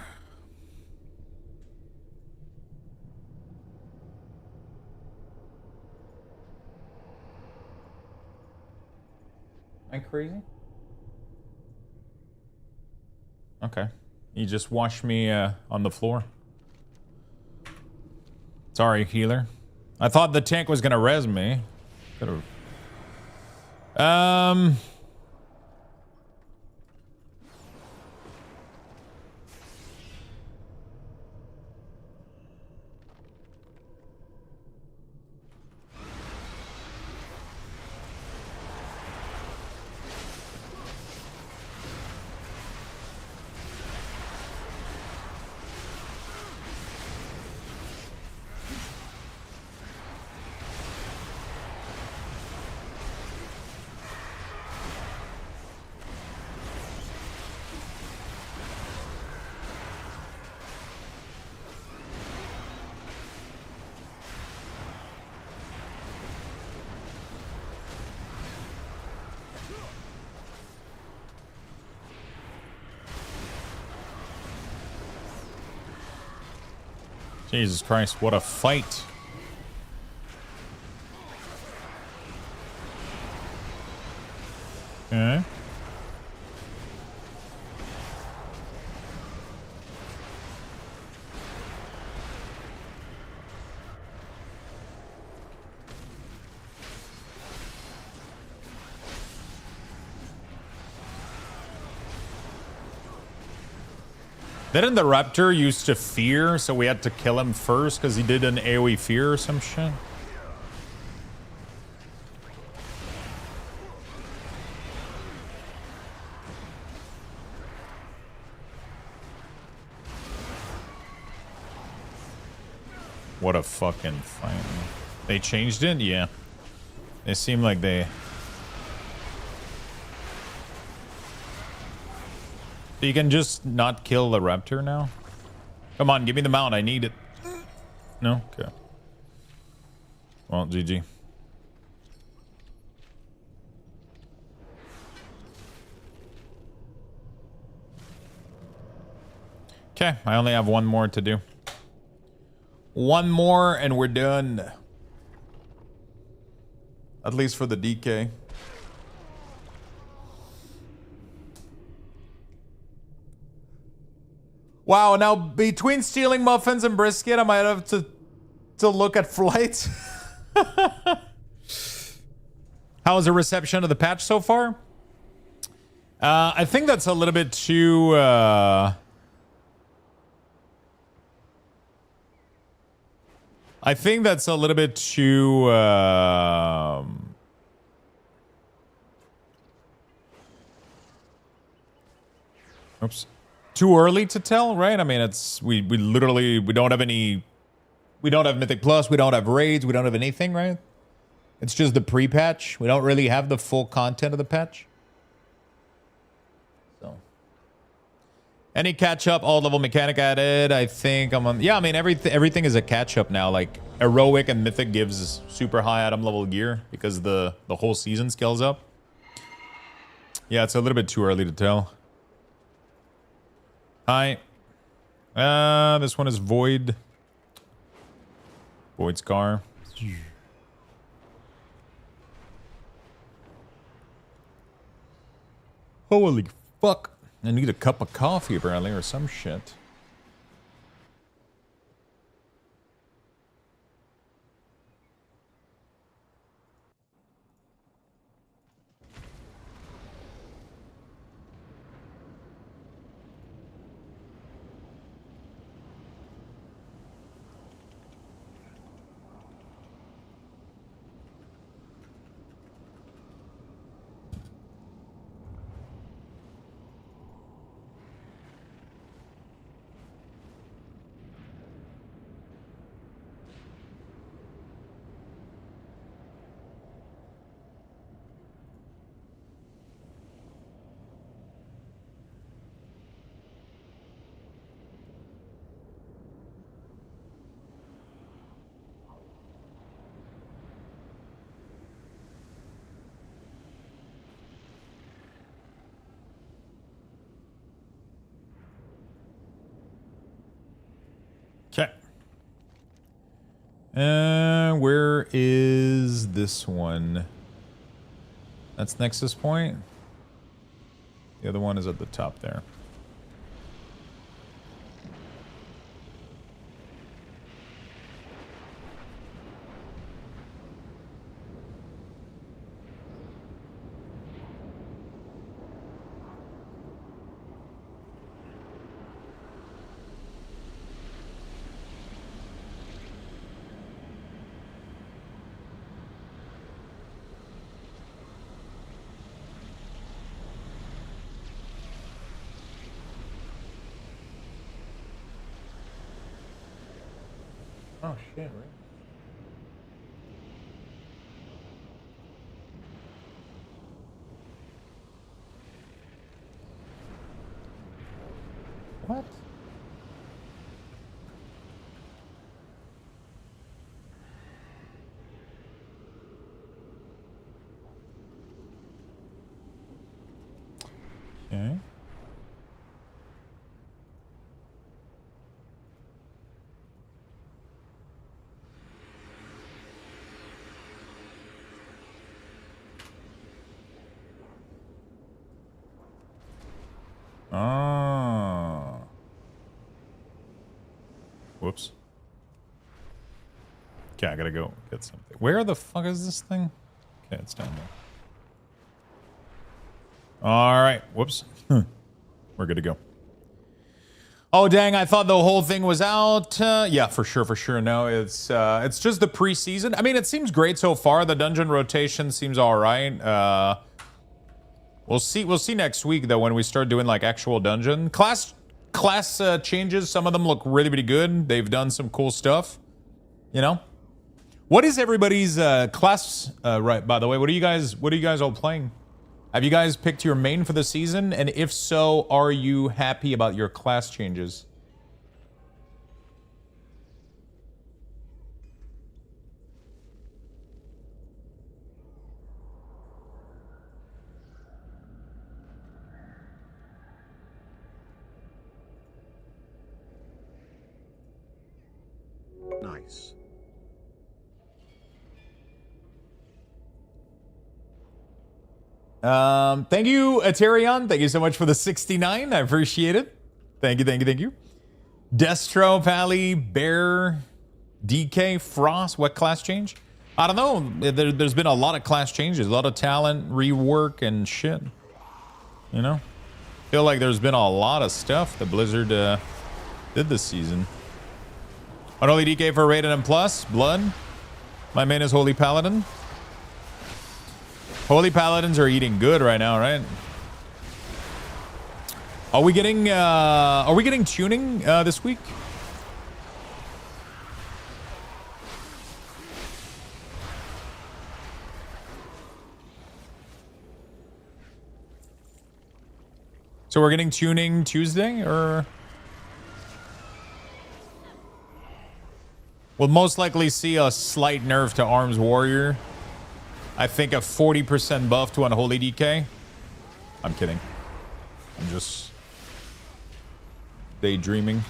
I crazy? Okay. You just washed me on the floor. Sorry, healer. I thought the tank was gonna res me. Could've... Jesus Christ, what a fight. Okay. Didn't the Raptor used to fear, so we had to kill him first because he did an AoE fear or some shit? What a fucking fight. They changed it? Yeah. It seemed like they... You can just not kill the Raptor now? Come on, give me the mount. I need it. No? Okay. Well, GG. Okay, I only have one more to do. One more and we're done. At least for the DK. Wow, now between stealing muffins and brisket, I might have to look at flights. How was the reception of the patch so far? I think that's a little bit too... I think that's a little bit too... Oops. Too early to tell, right? I mean, it's... We literally... We don't have any... We don't have Mythic Plus. We don't have raids. We don't have anything, right? It's just the pre-patch. We don't really have the full content of the patch. So... Any catch-up, all level mechanic added. I think I'm on... Yeah, I mean, everything is a catch-up now. Like, Heroic and Mythic gives super high item level gear because the whole season scales up. Yeah, it's a little bit too early to tell. Hi. This one is Void. Void Scar. Holy fuck. I need a cup of coffee apparently or some shit. Okay. Where is this one? That's Nexus Point. The other one is at the top there. Oh shit, right? What? Okay. Oh. Whoops. Okay, I gotta go get something. Where the fuck is this thing? Okay, it's down there. All right. Whoops. We're good to go. Oh, dang. I thought the whole thing was out. Yeah, for sure. No, it's just the preseason. I mean, it seems great so far. The dungeon rotation seems all right. We'll see next week, though, when we start doing, like, actual dungeon. Class changes. Some of them look really, really good. They've done some cool stuff. You know? What is everybody's class right, by the way? What are you guys all playing? Have you guys picked your main for the season? And if so, are you happy about your class changes? Nice. Thank you, Aterion. Thank you so much for the 69. I appreciate it. Thank you. Destro, Pally, Bear, DK, Frost. What class change? I don't know. There's been a lot of class changes, a lot of talent, rework, and shit. You know? Feel like there's been a lot of stuff that Blizzard did this season. Unholy DK for Raiden and Plus. Blood. My main is Holy Paladin. Holy Paladins are eating good right now, right? Are we getting tuning this week? So we're getting tuning Tuesday, or we'll most likely see a slight nerf to Arms Warrior. I think a 40% buff to Unholy DK. I'm kidding. I'm just daydreaming.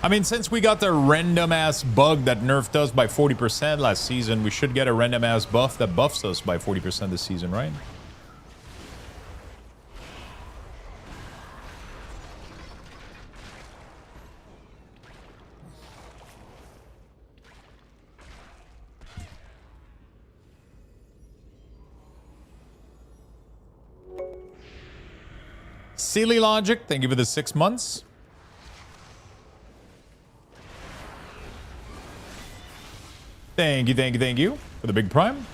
I mean, since we got the random ass bug that nerfed us by 40% last season, we should get a random ass buff that buffs us by 40% this season, right? Silly Logic, thank you for the 6 months. Thank you for the big prime.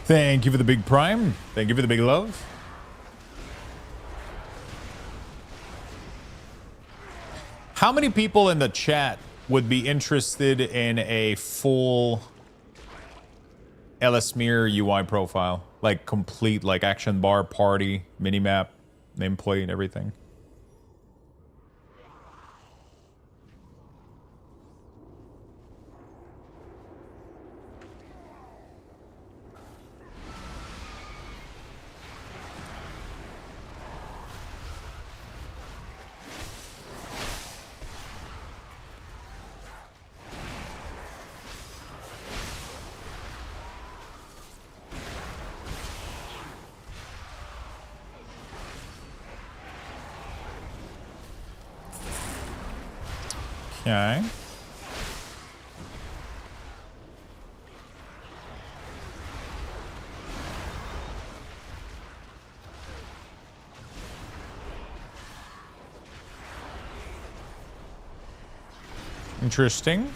Thank you for the big prime. Thank you for the big love. How many people in the chat would be interested in a full Ellesmere UI profile? Like complete, like action bar, party, minimap, nameplate, everything. Okay. Interesting.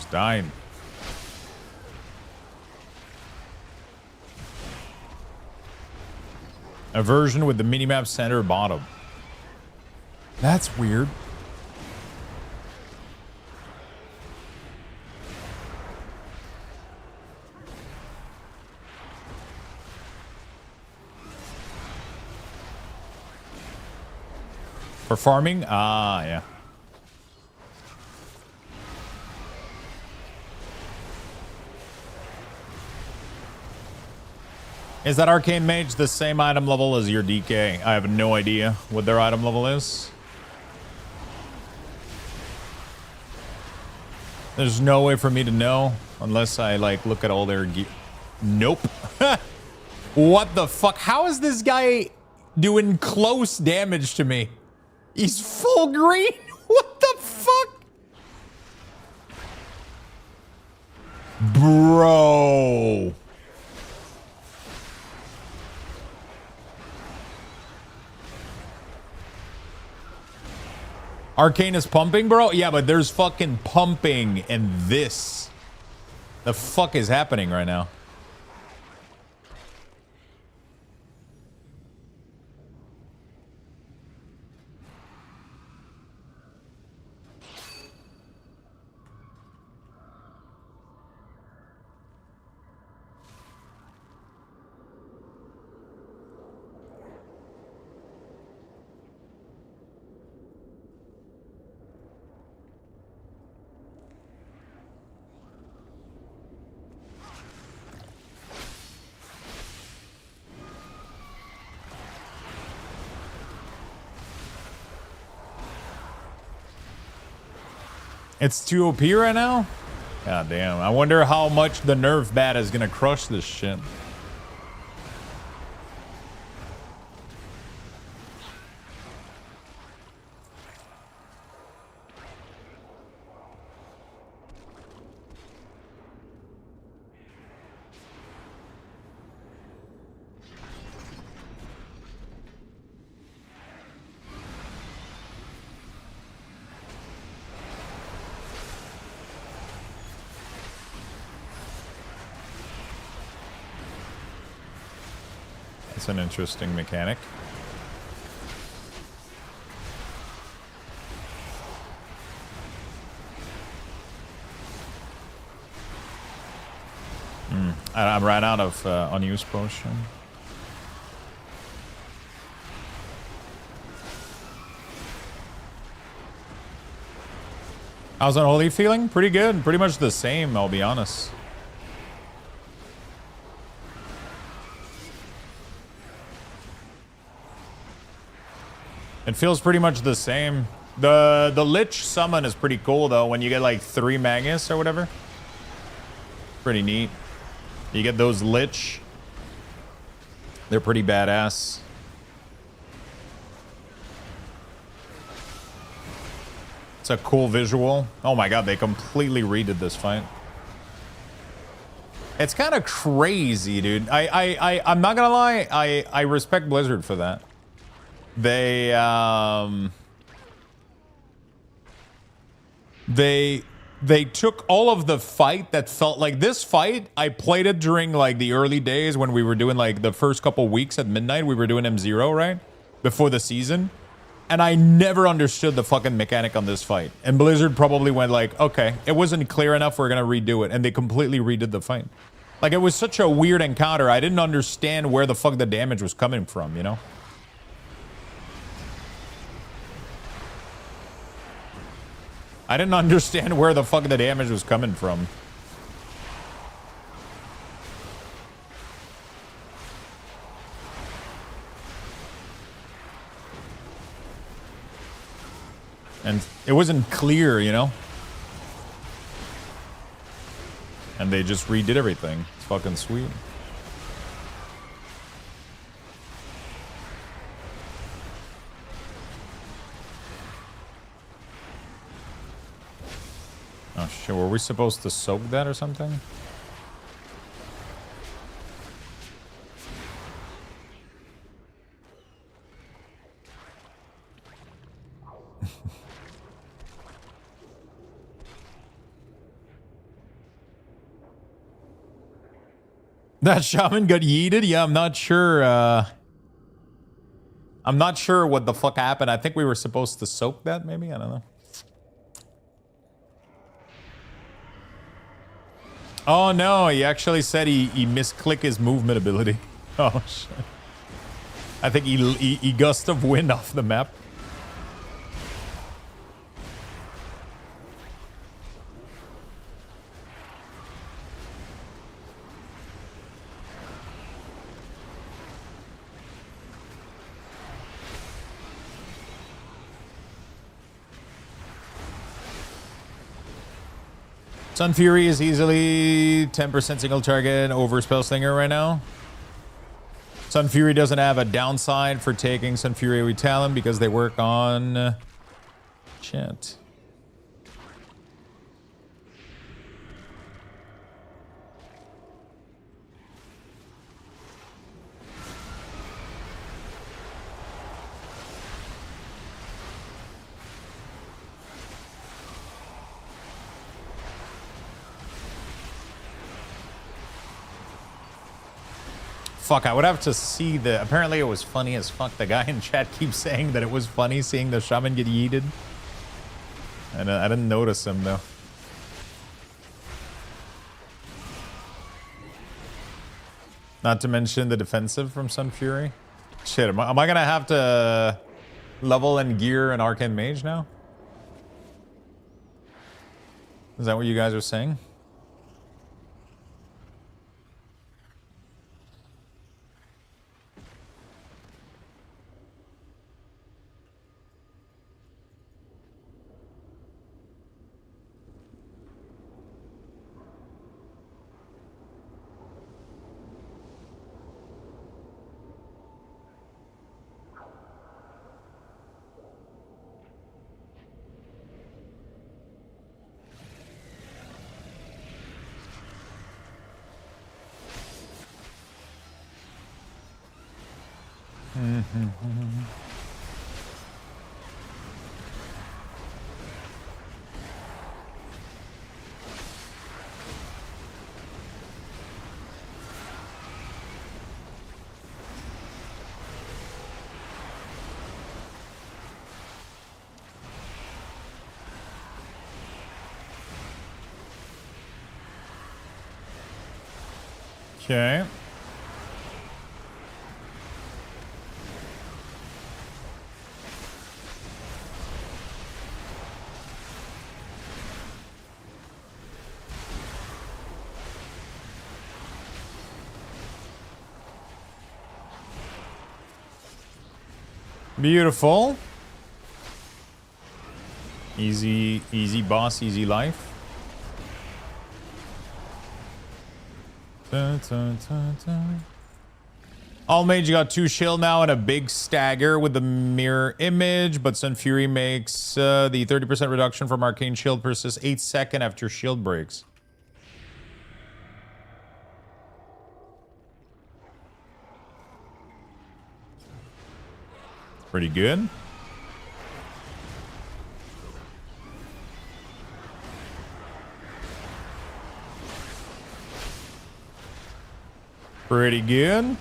Just dying. A version with the minimap center bottom. That's weird. For farming? Ah, yeah. Is that Arcane Mage the same item level as your DK? I have no idea what their item level is. There's no way for me to know unless I like look at all their gear. Nope. What the fuck? How is this guy doing close damage to me? He's full green? What the fuck? Bro. Arcane is pumping, bro? Yeah, but there's fucking pumping in this. The fuck is happening right now? It's too OP right now? God damn. I wonder how much the nerf bat is gonna crush this shit. It's an interesting mechanic. I ran out of unused potion. How's Unholy feeling? Pretty good. Pretty much the same, I'll be honest. It feels pretty much the same. The Lich summon is pretty cool though when you get like 3 Magus or whatever. Pretty neat. You get those Lich. They're pretty badass. It's a cool visual. Oh my god, they completely redid this fight. It's kind of crazy, dude. I'm not gonna lie, I respect Blizzard for that. They took all of the fight that felt like this fight. I played it during like the early days when we were doing like the first couple weeks at midnight. We were doing M0, right? Before the season. And I never understood the fucking mechanic on this fight. And Blizzard probably went like, okay, it wasn't clear enough. We're going to redo it. And they completely redid the fight. Like it was such a weird encounter. I didn't understand where the fuck the damage was coming from, you know? I didn't understand where the fuck the damage was coming from. And it wasn't clear, you know? And they just redid everything. It's fucking sweet. Oh shit, were we supposed to soak that or something? That shaman got yeeted? Yeah, I'm not sure. I'm not sure what the fuck happened. I think we were supposed to soak that, maybe? I don't know. Oh no, he actually said he misclicked his movement ability. Oh shit. I think he gust of wind off the map. Sun Fury is easily 10% single target over Spell Slinger right now. Sun Fury doesn't have a downside for taking Sun Fury with Talon because they work on shit. Fuck, I would have to see the... Apparently it was funny as fuck. The guy in chat keeps saying that it was funny seeing the shaman get yeeted. And I didn't notice him, though. Not to mention the defensive from Sun Fury. Shit, am I gonna have to level and gear an Arcane Mage now? Is that what you guys are saying? Okay. Beautiful. Easy boss, easy life. Dun, dun, dun, dun. All mage got 2 shield now and a big stagger with the mirror image, but Sun Fury makes the 30% reduction from arcane shield persists 8 seconds after shield breaks. Pretty good. Pretty good.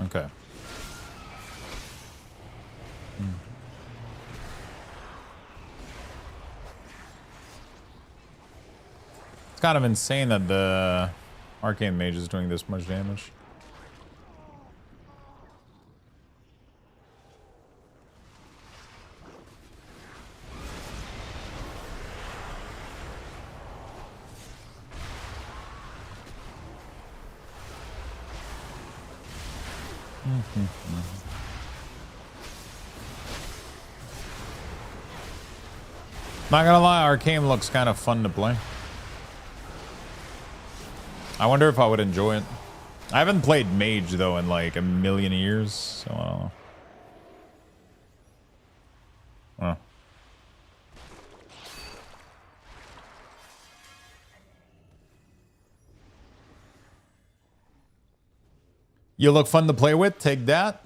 Okay. It's kind of insane that the Arcane Mage is doing this much damage. Not gonna lie, Arcane looks kind of fun to play. I wonder if I would enjoy it. I haven't played Mage, though, in like a million years, so I don't know. Huh. You look fun to play with. Take that.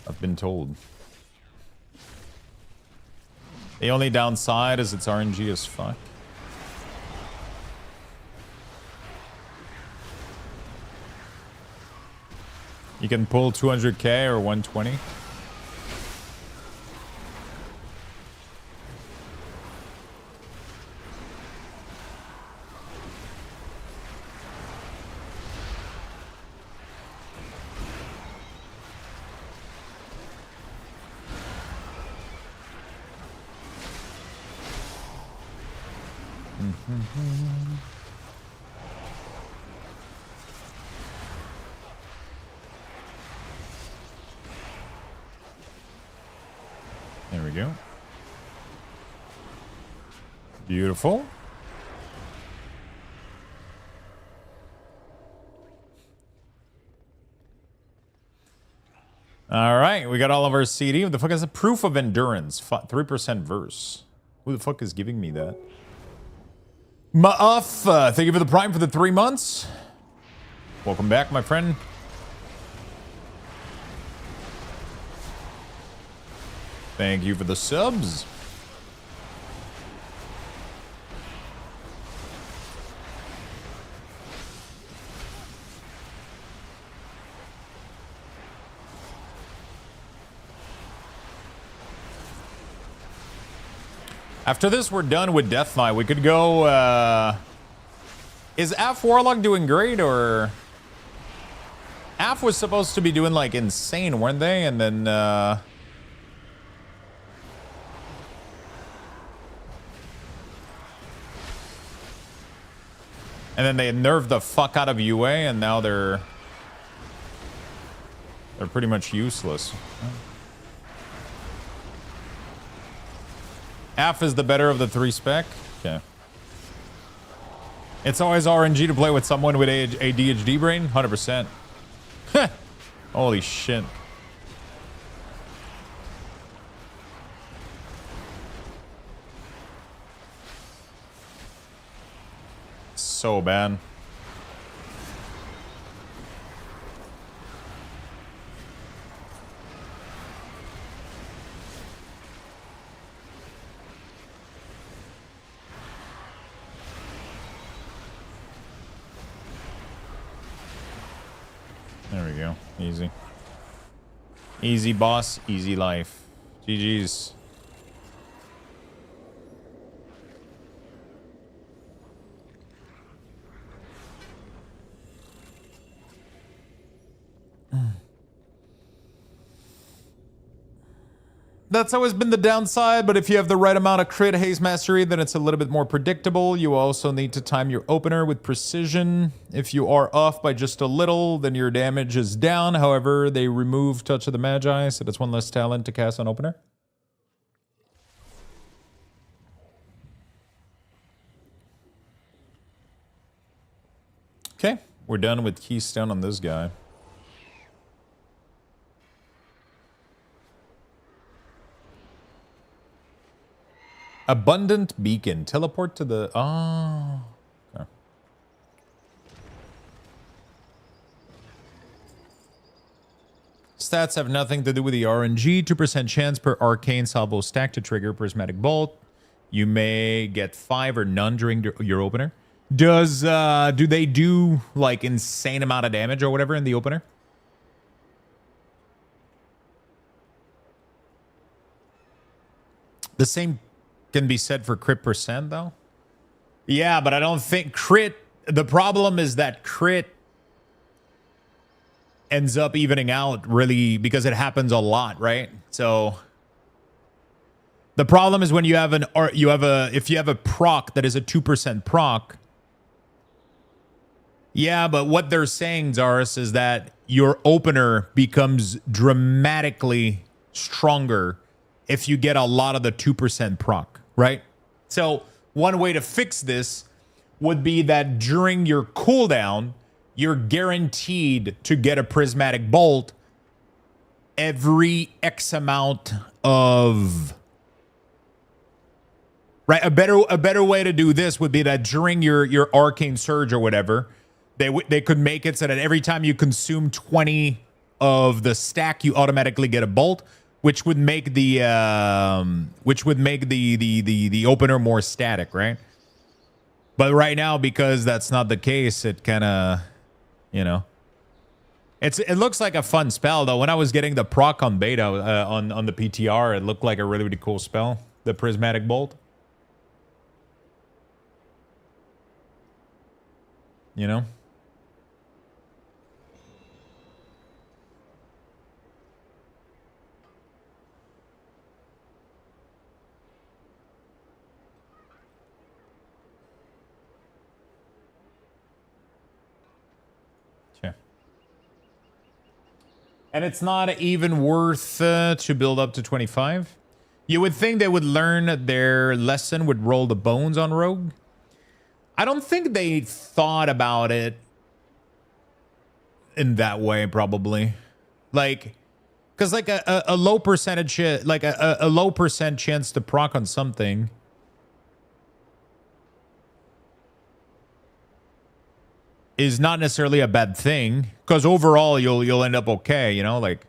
I've been told. The only downside is it's RNG as fuck. You can pull 200k or 120. There we go. Beautiful. All right, we got all of our CD. What the fuck is the proof of endurance? 3% verse. Who the fuck is giving me that? Ma'af, thank you for the Prime for the 3 months. Welcome back, my friend. Thank you for the subs. After this, we're done with Death Knight. We could go, is AF Warlock doing great, or... AF was supposed to be doing, like, insane, weren't they? And then, and then they nerfed the fuck out of UA, and now they're pretty much useless. AF is the better of the 3 spec. Okay. It's always RNG to play with someone with ADHD brain. 100%. Holy shit. So bad. There we go. Easy. Easy, boss. Easy life. GG's. That's always been the downside, but if you have the right amount of crit haze mastery, then it's a little bit more predictable. You also need to time your opener with precision. If you are off by just a little, then your damage is down. However, they remove Touch of the Magi, so that's one less talent to cast on opener. Okay, we're done with Keystone on this guy. Abundant Beacon. Teleport to the... Oh. Okay. Stats have nothing to do with the RNG. 2% chance per arcane salvo stack to trigger Prismatic Bolt. You may get 5 or none during your opener. Does do they do like insane amount of damage or whatever in the opener? The same can be said for crit percent, though. Yeah, but I don't think crit... The problem is that crit ends up evening out, really, because it happens a lot, right? So... The problem is when you have if you have a proc that is a 2% proc... Yeah, but what they're saying, Zaris, is that your opener becomes dramatically stronger if you get a lot of the 2% proc, right? So one way to fix this would be that during your cooldown, you're guaranteed to get a prismatic bolt every X amount of... Right, a better way to do this would be that during your arcane surge or whatever, they could make it so that every time you consume 20 of the stack, you automatically get a bolt, which would make the the opener more static, right? But right now, because that's not the case, it kind of, you know, it looks like a fun spell though. When I was getting the proc on beta on the PTR, it looked like a really cool spell, the prismatic bolt. You know? Sure. And it's not even worth to build up to 25. You would think they would learn their lesson with roll the bones on rogue. I don't think they thought about it in that way, probably. Like, because like a low percentage, like a low percent chance to proc on something is not necessarily a bad thing, because overall you'll end up okay, you know, like.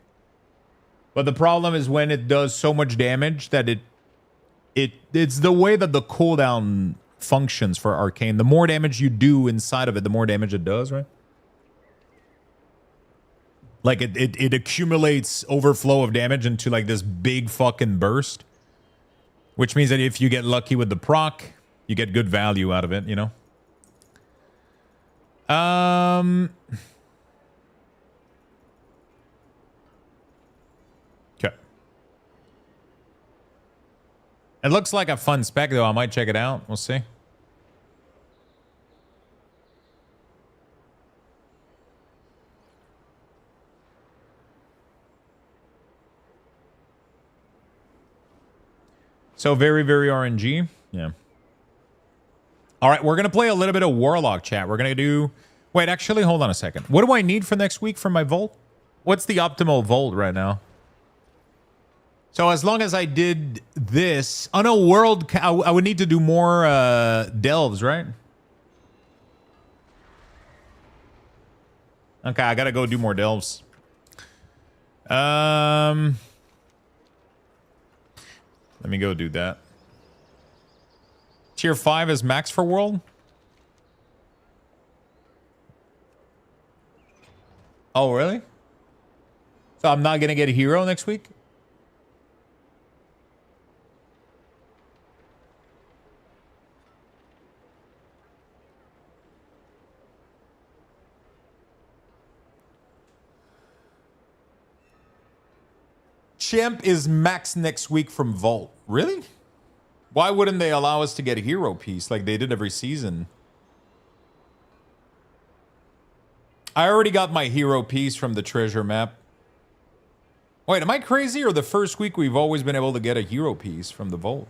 But the problem is when it does so much damage that it's the way that the cooldown functions for arcane. The more damage you do inside of it, the more damage it does, right? Like it accumulates overflow of damage into like this big fucking burst, which means that if you get lucky with the proc, you get good value out of it, you know? Okay. It looks like a fun spec though. I might check it out. We'll see. So very RNG. Yeah. All right, we're going to play a little bit of Warlock, chat. We're going to do... Wait, actually, hold on a second. What do I need for next week for my Volt? What's the optimal Volt right now? So as long as I did this... Oh, no, World... I would need to do more delves, right? Okay, I got to go do more delves. Let me go do that. Tier 5 is max for world? Oh, really? So I'm not going to get a hero next week? Champ is max next week from Vault. Really? Why wouldn't they allow us to get a hero piece like they did every season? I already got my hero piece from the treasure map. Wait, am I crazy, or the first week we've always been able to get a hero piece from the Vault?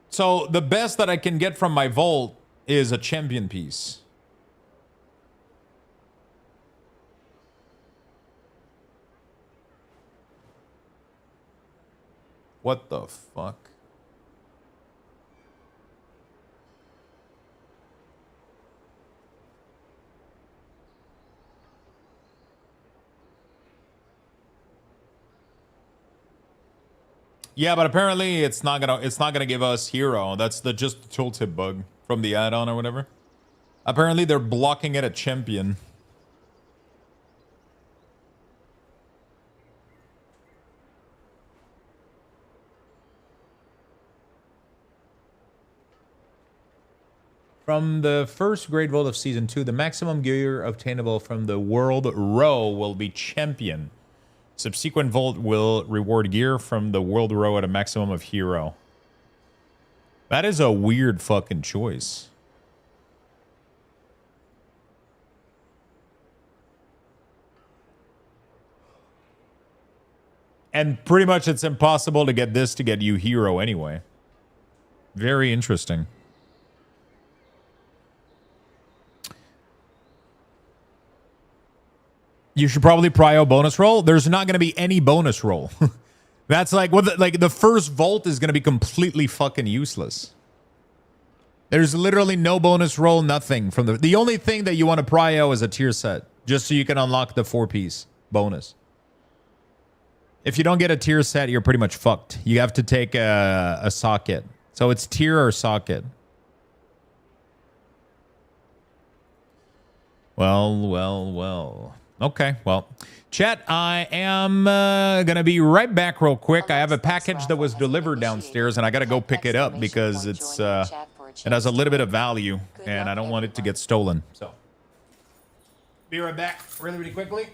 So the best that I can get from my Vault is a champion piece. What the fuck? Yeah, but apparently it's not gonna give us hero. That's just the tooltip bug from the add-on or whatever. Apparently they're blocking it at champion. From the first Great Vault of Season 2, the maximum gear obtainable from the World Row will be Champion. Subsequent Vault will reward gear from the World Row at a maximum of Hero. That is a weird fucking choice. And pretty much it's impossible to get this to get you hero anyway. Very interesting. You should probably prio bonus roll. There's not going to be any bonus roll. That's like what the first vault is going to be completely fucking useless. There's literally no bonus roll, nothing from the only thing that you want to prio is a tier set, just so you can unlock the 4-piece bonus. If you don't get a tier set, you're pretty much fucked. You have to take a socket. So it's tier or socket. Well. Okay, well. Chat, I am going to be right back real quick. I have a package that was delivered downstairs, and I got to go pick it up because it has a little bit of value, and I don't want it to get stolen. So, be right back really quickly.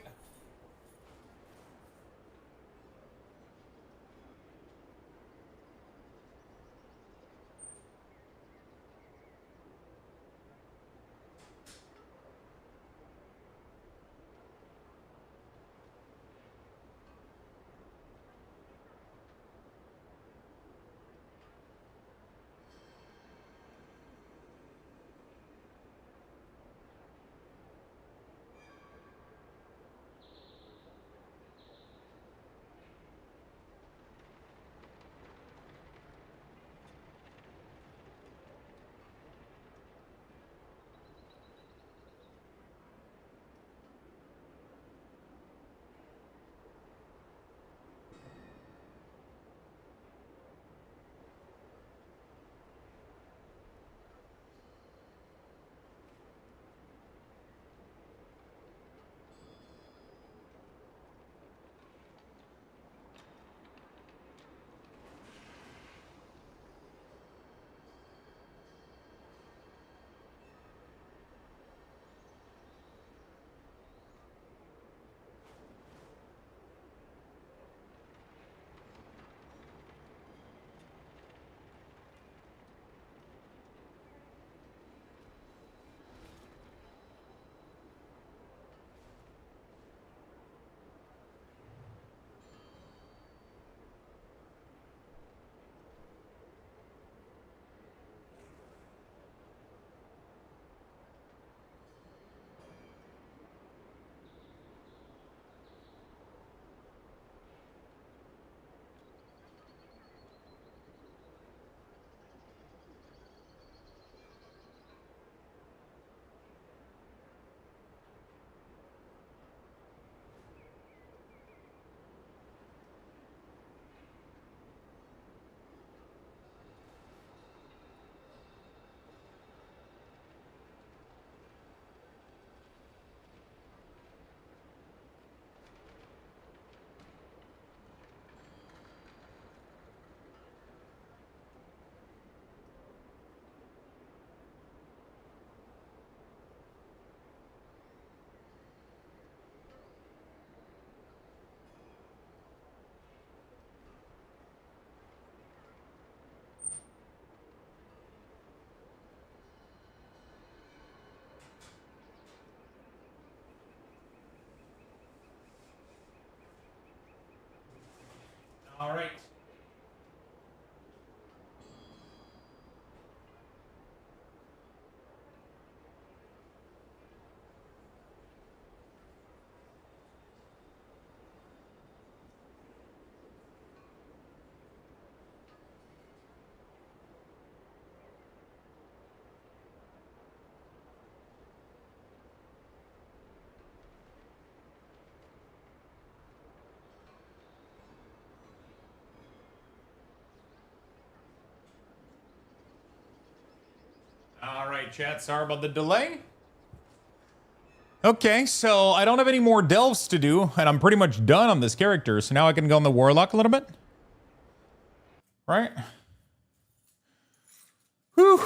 All right. All right, chat. Sorry about the delay. Okay, so I don't have any more delves to do, and I'm pretty much done on this character. So now I can go on the Warlock a little bit. Right? Whew.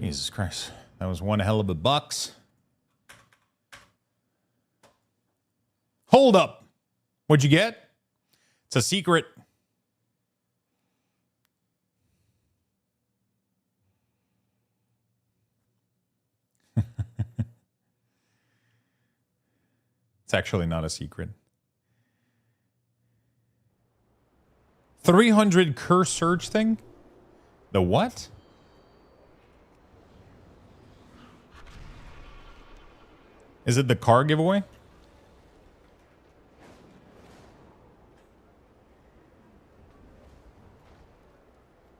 Jesus Christ. That was one hell of a bucks. Hold up. What'd you get? It's a secret. It's actually not a secret. 300 curse surge thing? The what? Is it the car giveaway?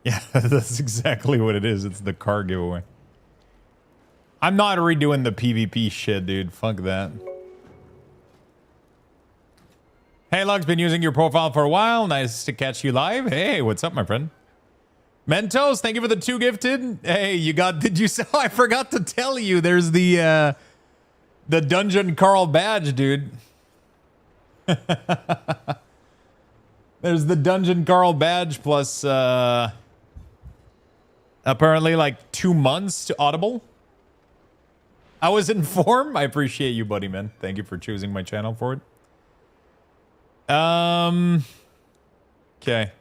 Yeah, that's exactly what it is. It's the car giveaway. I'm not redoing the PvP shit, dude. Fuck that. Hey, Lug's been using your profile for a while. Nice to catch you live. Hey, what's up, my friend? Mentos, thank you for the 2 gifted. Hey, you got... Did you... Oh, I forgot to tell you. There's the Dungeon Carl badge, dude. There's the Dungeon Carl badge plus... apparently like 2 months to Audible. I was informed. I appreciate you, buddy, man. Thank you for choosing my channel for it. Okay.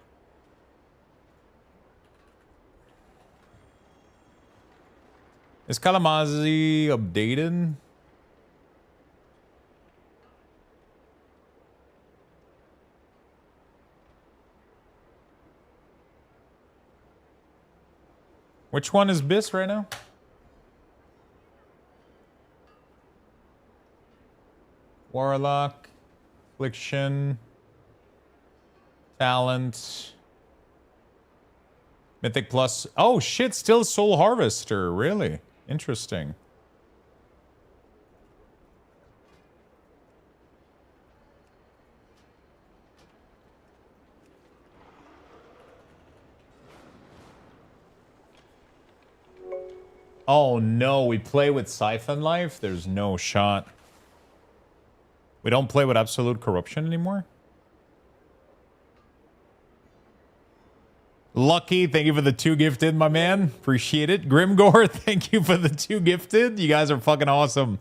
Is Kalamazi updated? Which one is Biss right now? Warlock, Affliction, Talent, Mythic Plus. Oh shit, still Soul Harvester. Really? Interesting. Oh no, we play with Siphon Life? There's no shot. We don't play with Absolute Corruption anymore? Lucky, thank you for the 2 gifted, my man. Appreciate it. Grimgore, thank you for the 2 gifted. You guys are fucking awesome.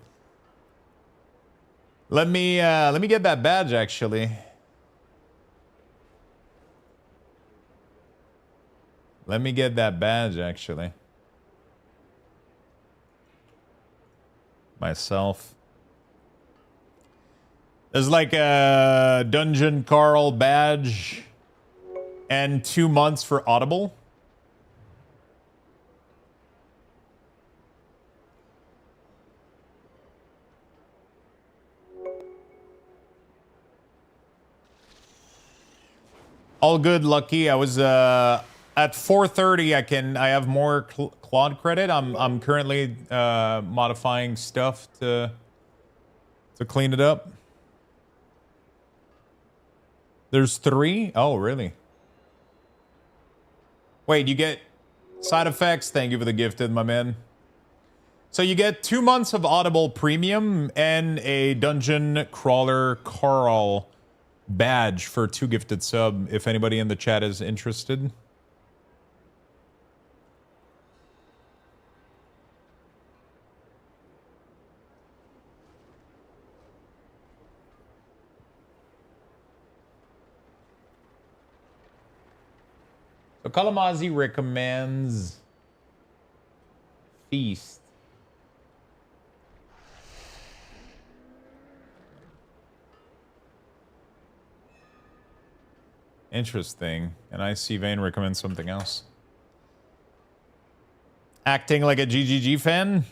Let me get that badge, actually. Let me get that badge, actually. Myself. There's like a Dungeon Carl badge and 2 months for Audible. All good, Lucky. I was at 4:30. I have more Claude credit. I'm currently modifying stuff to clean it up. There's 3? Oh, really? Wait, you get side effects? Thank you for the gifted, my man. So you get 2 months of Audible Premium and a Dungeon Crawler Carl badge for 2 gifted sub, if anybody in the chat is interested. So Kalamazi recommends Feast. Interesting. And I see Vane recommends something else. Acting like a GGG fan?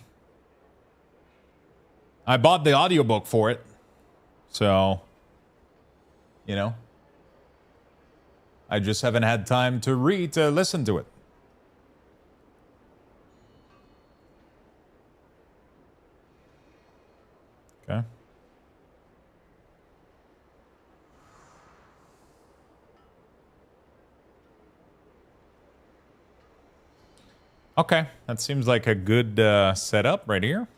I bought the audiobook for it. So, you know. I just haven't had time to listen to it. Okay. Okay, that seems like a good setup right here.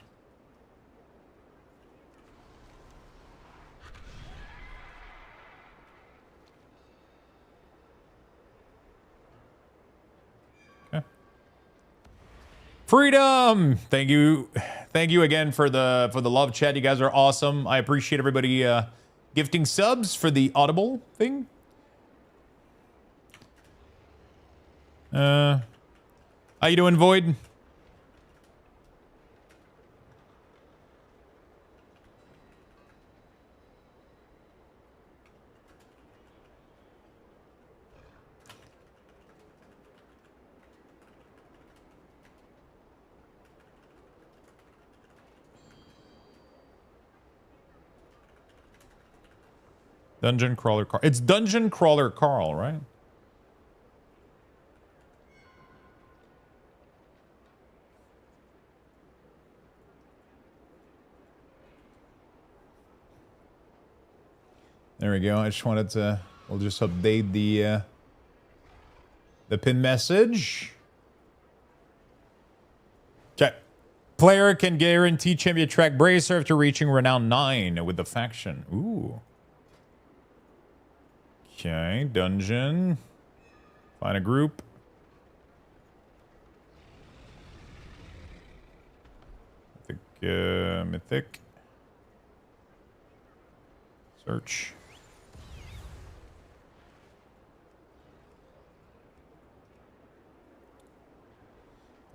Freedom! Thank you again for the love chat. You guys are awesome. I appreciate everybody gifting subs for the Audible thing. How you doing, Void? Dungeon Crawler Carl. It's Dungeon Crawler Carl, right? There we go. I just wanted to... We'll just update the pin message. Okay. Player can guarantee champion track bracer after reaching renown 9 with the faction. Ooh. Okay, dungeon. Find a group. Mythic. Search.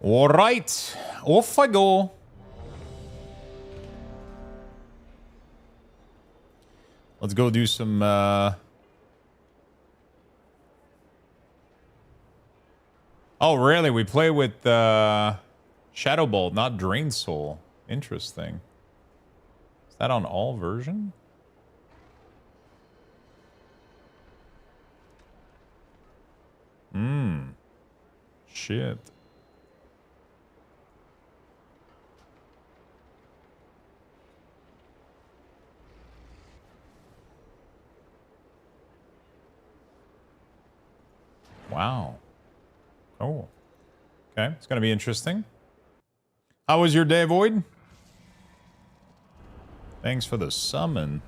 All right, off I go. Let's go do some Oh, really? We play with Shadow Bolt, not Drain Soul. Interesting. Is that on all version? Shit. Wow. Oh. Okay, it's gonna be interesting. How was your day, Void? Thanks for the summon.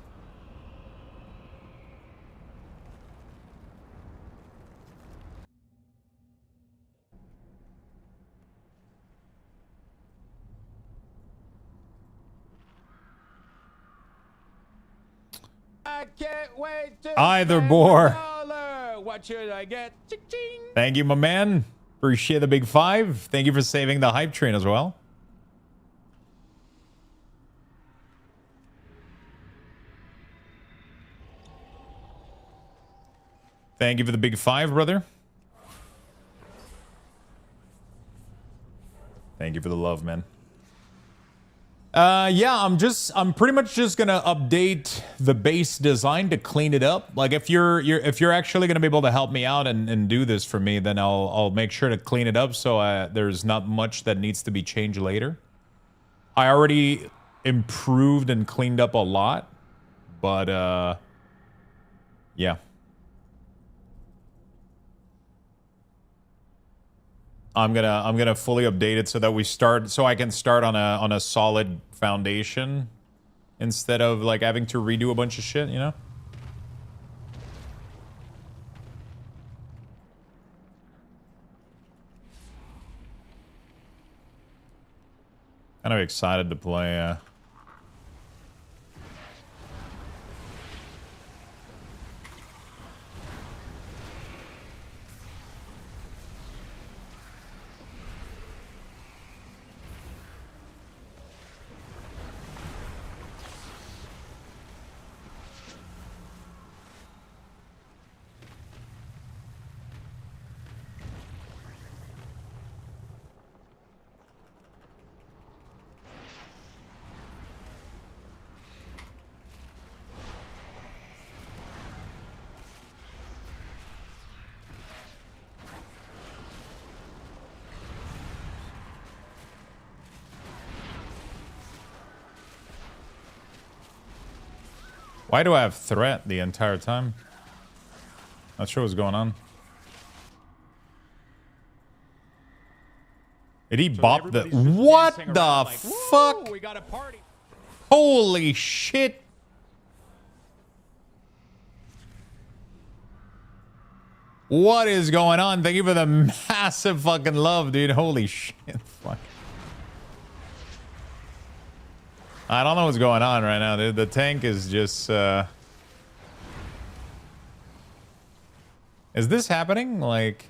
I can't wait to Either boar. What should I get? Ching-ching. Thank you, my man. Appreciate the big 5. Thank you for saving the hype train as well. Thank you for the big 5, brother. Thank you for the love, man. Yeah, I'm pretty much just gonna update the base design to clean it up. Like if you're actually gonna be able to help me out and do this for me, then I'll make sure to clean it up so there's not much that needs to be changed later. I already improved and cleaned up a lot, but yeah. I'm gonna fully update it so that I can start on a solid foundation instead of like having to redo a bunch of shit, you know? Kind of excited to play Why do I have threat the entire time? Not sure what's going on. Did he bop the... What the like, fuck? we got a party. Holy shit. What is going on? Thank you for the massive fucking love, dude. Holy shit. Fuck. I don't know what's going on right now, dude. The tank is just... Is this happening? Like...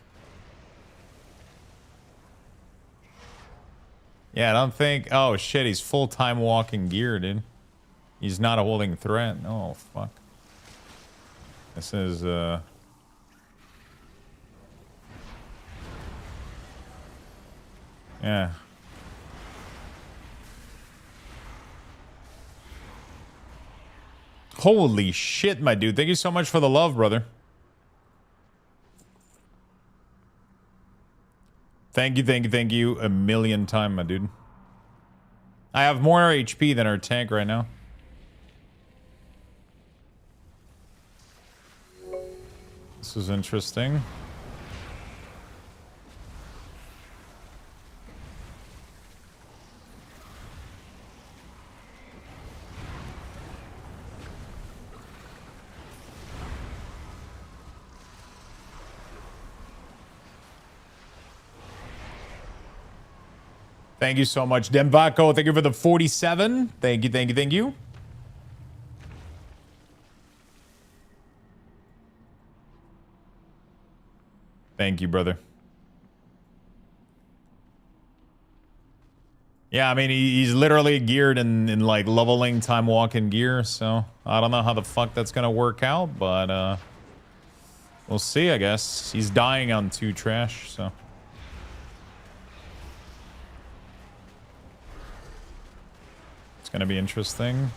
Yeah, I don't think... Oh, shit. He's full-time walking gear, dude. He's not a holding threat. Oh, fuck. This is... Yeah. Holy shit, my dude. Thank you so much for the love, brother. Thank you a million times, my dude. I have more HP than our tank right now. This is interesting. Thank you so much, Demvaco. Thank you for the 47. Thank you. Thank you, brother. Yeah, I mean, he's literally geared in like leveling time walking gear, so I don't know how the fuck that's gonna work out, but we'll see, I guess. He's dying on 2 trash, so. It's gonna be interesting.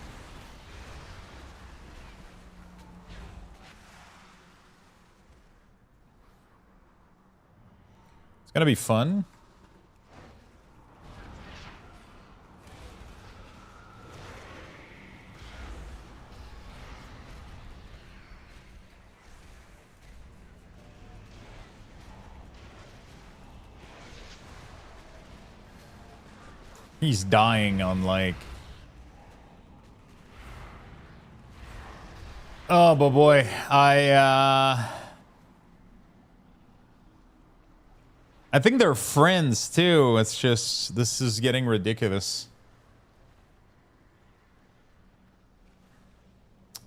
It's gonna be fun. He's dying on like... Oh, but boy, I think they're friends too. It's just, this is getting ridiculous.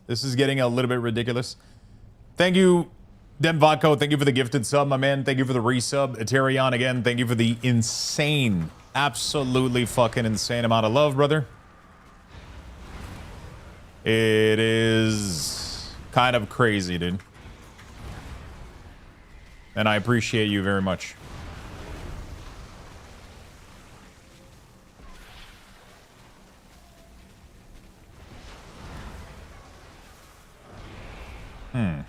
This is getting a little bit ridiculous. Thank you, Demvaco. Thank you for the gifted sub, my man. Thank you for the resub. Eterion again. Thank you for the insane, absolutely fucking insane amount of love, brother. It is kind of crazy, dude. And I appreciate you very much. Man,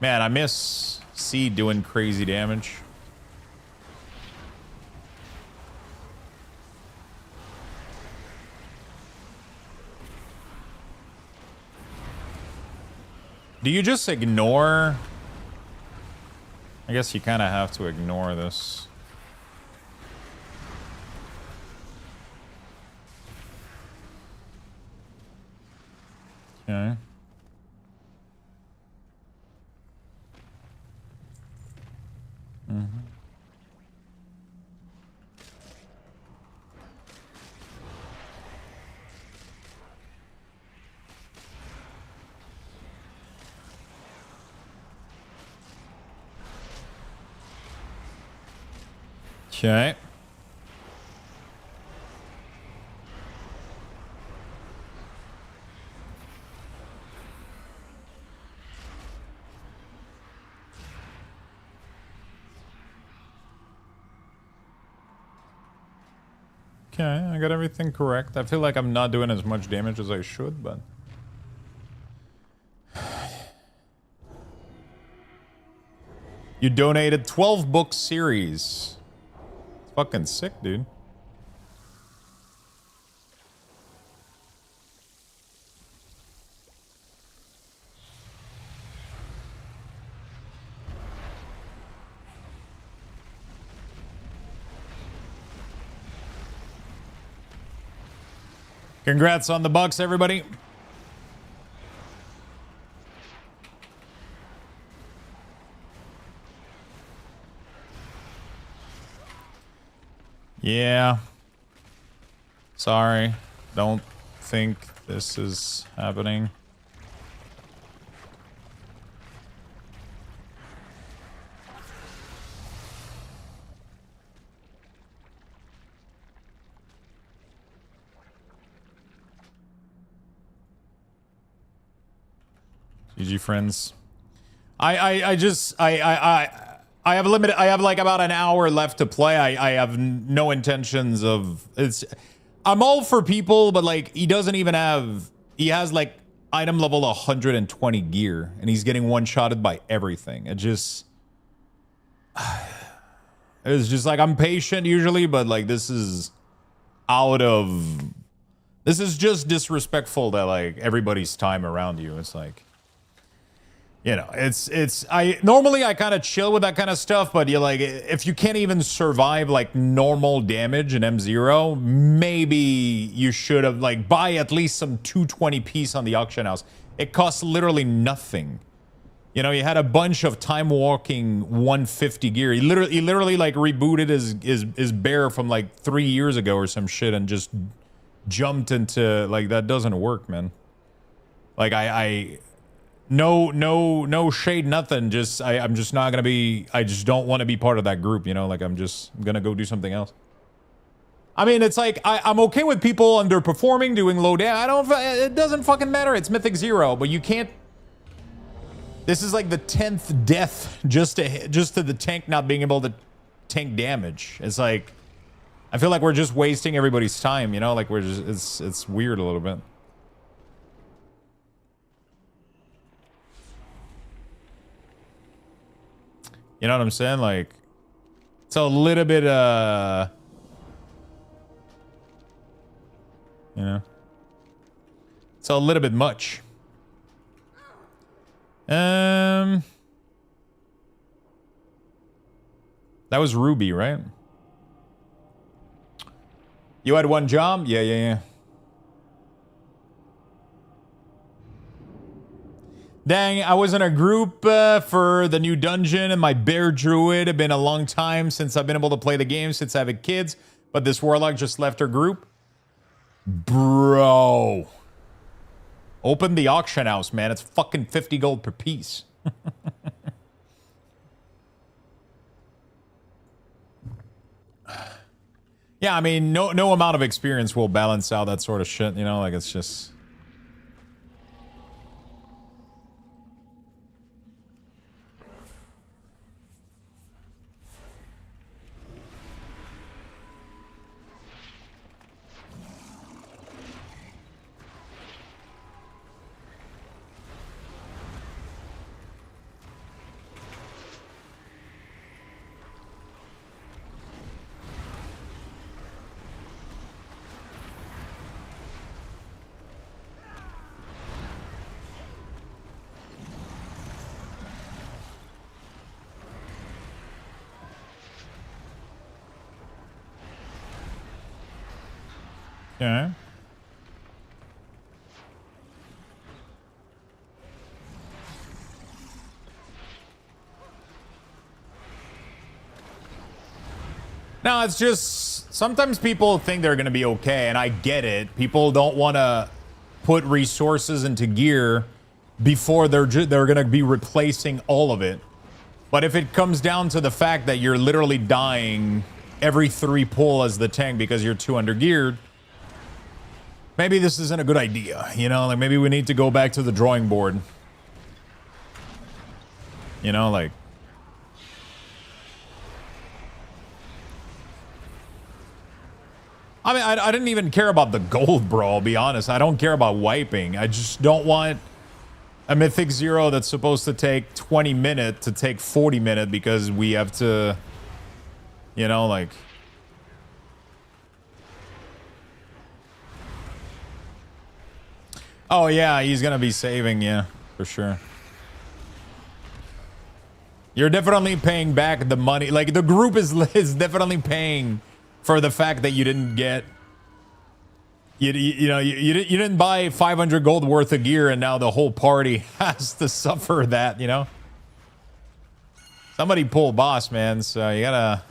I miss Seed doing crazy damage. Do you just ignore? I guess you kind of have to ignore this. Okay. Okay. Okay, I got everything correct. I feel like I'm not doing as much damage as I should, but... You donated 12 book series. It's fucking sick, dude. Congrats on the bucks, everybody. Yeah. Sorry. Don't think this is happening. GG friends. I have limited. I have like about an hour left to play. I have no intentions of. I'm all for people, but like he doesn't even have. He has like item level 120 gear, and he's getting one-shotted by everything. It just. It's just like I'm patient usually, but like this is out of. This is just disrespectful to like everybody's time around you. It's like. You know, I normally kind of chill with that kind of stuff, but you're like, if you can't even survive like normal damage in M0, maybe you should have like buy at least some 220 piece on the auction house. It costs literally nothing. You know, he had a bunch of time walking 150 gear. He literally like rebooted his bear from like 3 years ago or some shit and just jumped into like that doesn't work, man. Like No shade, nothing. Just I'm just not gonna be. I just don't want to be part of that group. You know, like I'm gonna go do something else. I mean, it's like I'm okay with people underperforming, doing low damage. It doesn't fucking matter. It's Mythic 0, but you can't. This is like the 10th death just to the tank not being able to tank damage. It's like I feel like we're just wasting everybody's time. You know, like we're just it's weird a little bit. You know what I'm saying? Like, it's a little bit, you know, it's a little bit much. That was Ruby, right? You had one job? Yeah. Dang, I was in a group for the new dungeon, and my bear druid. It's been a long time since I've been able to play the game since having kids, but this warlock just left her group. Bro. Open the auction house, man. It's fucking 50 gold per piece. Yeah, I mean, no amount of experience will balance out that sort of shit, you know? Like, it's just... Okay. No, it's just sometimes people think they're going to be okay, and I get it. People don't want to put resources into gear before they're going to be replacing all of it. But if it comes down to the fact that you're literally dying every 3 pull as the tank because you're too under-geared, maybe this isn't a good idea, you know? Like, maybe we need to go back to the drawing board. You know, like... I mean, I didn't even care about the gold, bro, I'll be honest. I don't care about wiping. I just don't want a Mythic 0 that's supposed to take 20 minutes to take 40 minutes because we have to... You know, like... Oh, yeah, he's gonna be saving, yeah, for sure. You're definitely paying back the money. Like, the group is definitely paying for the fact that you didn't get... You didn't buy 500 gold worth of gear, and now the whole party has to suffer that, you know? Somebody pull boss, man, so you gotta...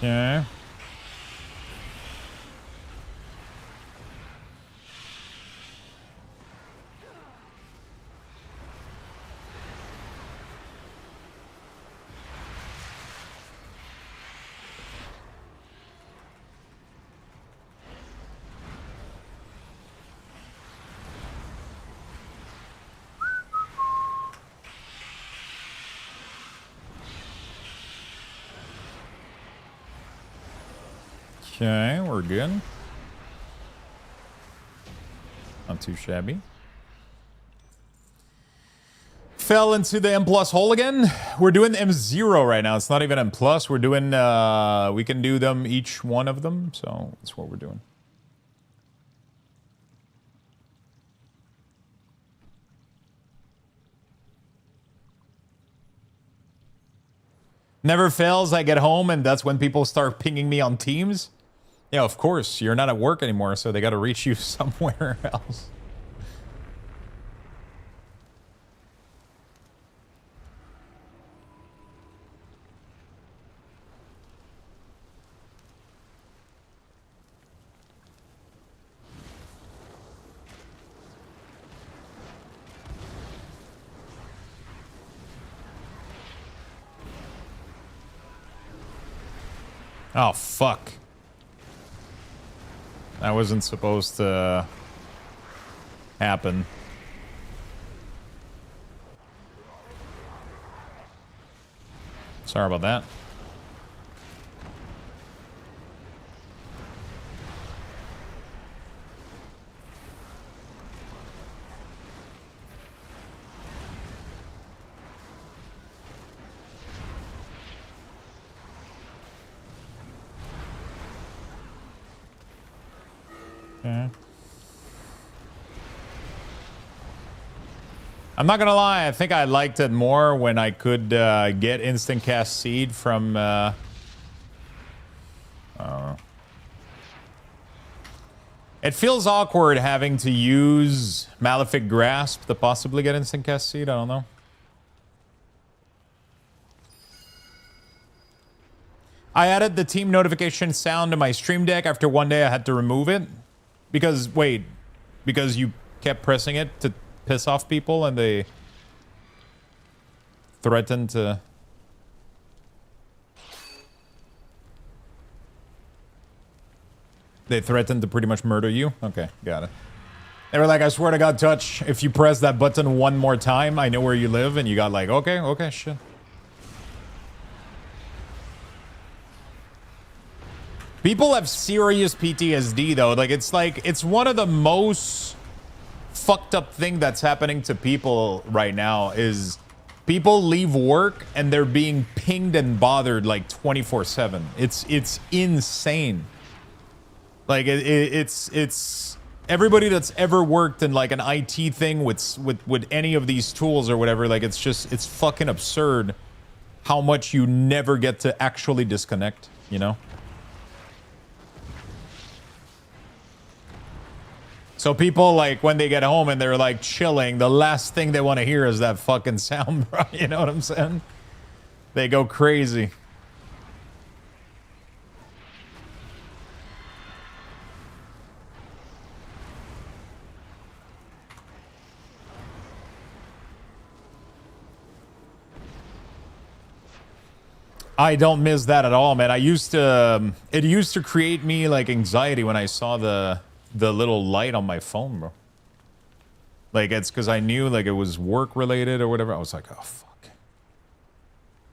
Yeah. Okay, we're good. Not too shabby. Fell into the M+ hole again. We're doing M0 right now. It's not even M+. We're doing, we can do them, each one of them. So that's what we're doing. Never fails. I get home and that's when people start pinging me on Teams. Yeah, of course. You're not at work anymore, so they got to reach you somewhere else. Oh, fuck. That wasn't supposed to happen. Sorry about that. Okay. I'm not gonna lie, I think I liked it more when I could get instant cast seed from it feels awkward having to use Malefic Grasp to possibly get instant cast seed. I don't know. I added the team notification sound to my stream deck. After one day I had to remove it. Because, wait, because you kept pressing it to piss off people and they threatened to... They threatened to pretty much murder you? Okay, got it. They were like, I swear to God, Touch, if you press that button one more time, I know where you live. And you got like, okay, shit. People have serious PTSD though. It's one of the most fucked up thing that's happening to people right now is people leave work and they're being pinged and bothered like 24/7. It's insane. Like it's everybody that's ever worked in like an IT thing with any of these tools or whatever, like it's fucking absurd how much you never get to actually disconnect, you know? So people, like, when they get home and they're, like, chilling, the last thing they want to hear is that fucking sound, bro. You know what I'm saying? They go crazy. I don't miss that at all, man. It used to create me, like, anxiety when I saw the little light on my phone, bro. Like, it's because I knew, like, it was work related or whatever. I was like, oh, fuck.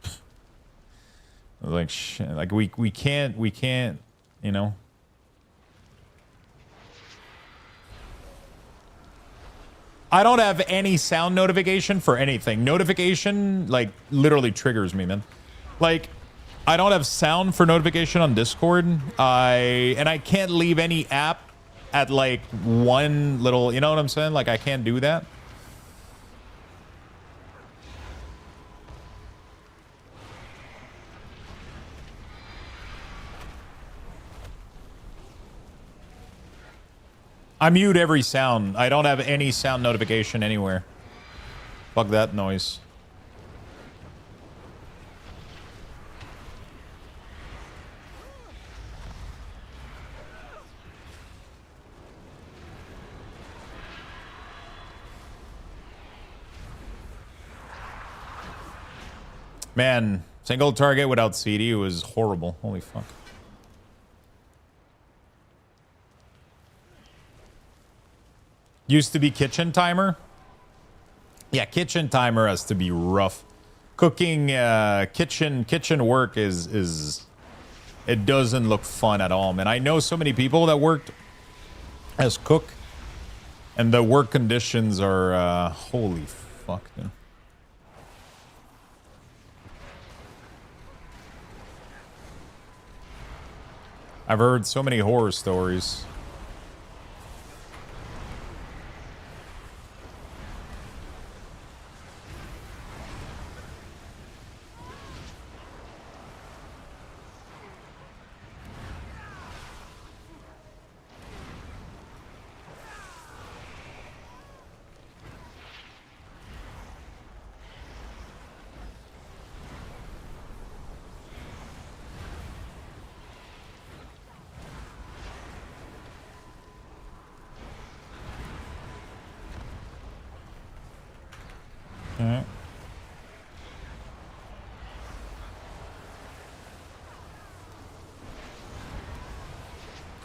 I was like, shit. Like, we can't, you know? I don't have any sound notification for anything. Notification, like, literally triggers me, man. Like, I don't have sound for notification on Discord. And I can't leave any app at like one little, you know what I'm saying? Like I can't do that. I mute every sound. I don't have any sound notification anywhere. Fuck that noise. Man, single target without CD was horrible. Holy fuck. Used to be kitchen timer. Yeah, kitchen timer has to be rough. Cooking, kitchen work is It doesn't look fun at all, man. I know so many people that worked as cook, and the work conditions are holy fuck, dude. I've heard so many horror stories. Alright.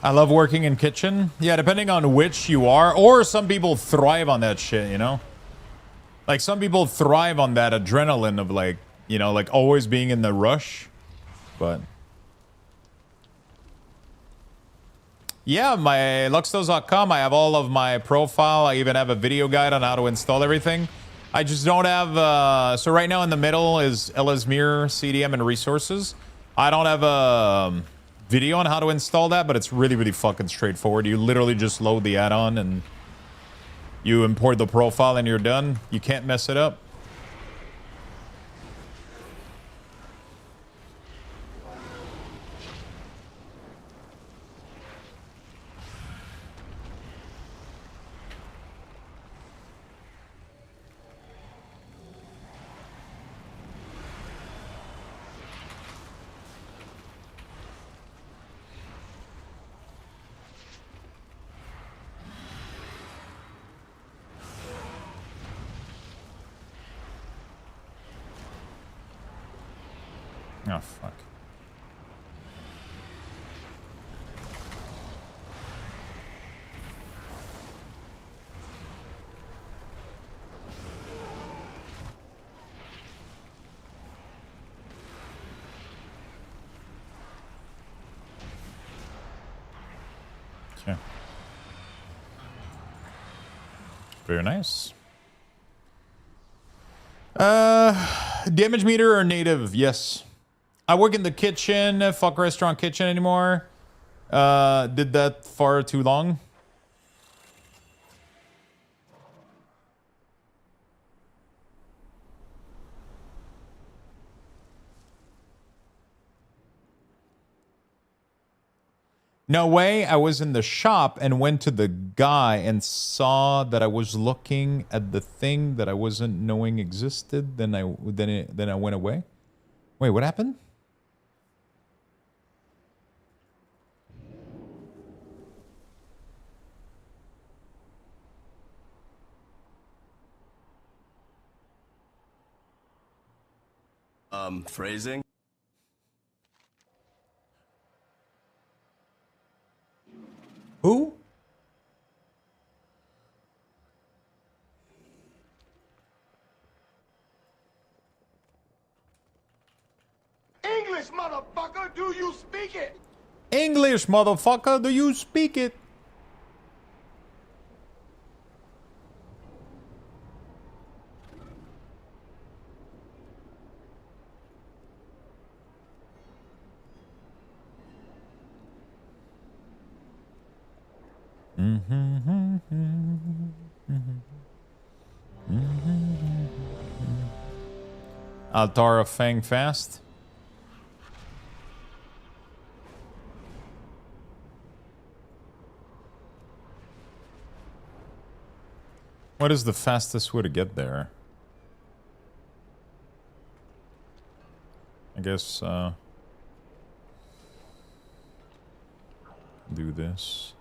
I love working in kitchen. Yeah, depending on which you are. Or some people thrive on that shit, you know? Like, some people thrive on that adrenaline of, like, you know, like, always being in the rush. But... yeah, my luxtos.com, I have all of my profile. I even have a video guide on how to install everything. I just don't have, so right now in the middle is Ellesmere, CDM, and resources. I don't have a video on how to install that, but it's really, really fucking straightforward. You literally just load the add-on and you import the profile and you're done. You can't mess it up. Oh, fuck. Okay. Very nice. Damage meter or native? Yes. I work in the kitchen. Fuck restaurant kitchen anymore. Did that far too long. No way. I was in the shop and went to the guy and saw that I was looking at the thing that I wasn't knowing existed. Then I went away. Wait, what happened? Phrasing? Who? English, motherfucker, do you speak it? English, motherfucker, do you speak it? Altar of Fang Fast. What is the fastest way to get there? I guess, do this.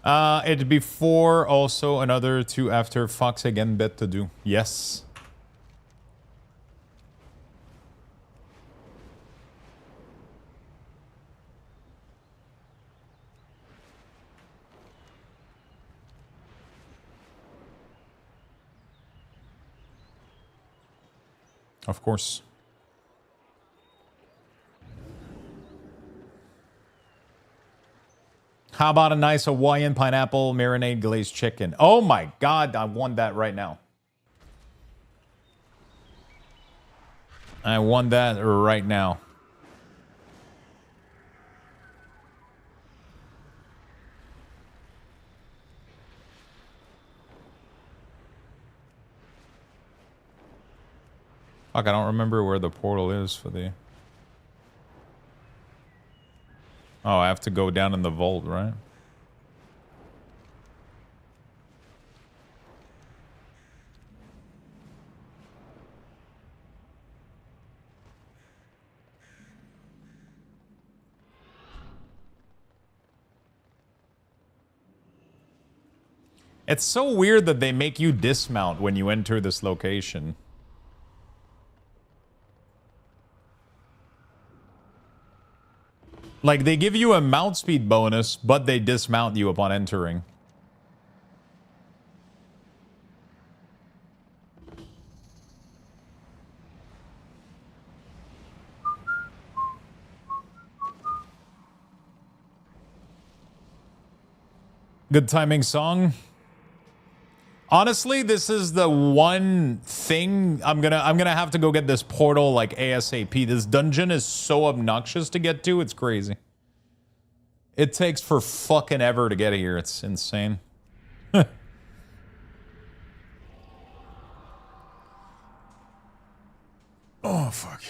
It'd be 4, also another 2 after Fox again bet to do. Yes. Of course. How about a nice Hawaiian pineapple marinade glazed chicken? Oh my God, I want that right now. I want that right now. Fuck, I don't remember where the portal is for the... Oh, I have to go down in the vault, right? It's so weird that they make you dismount when you enter this location. Like, they give you a mount speed bonus, but they dismount you upon entering. Good timing song. Honestly, this is the one thing I'm gonna have to go get this portal like ASAP. This dungeon is so obnoxious to get to, it's crazy. It takes for fucking ever to get here. It's insane. Oh fuck.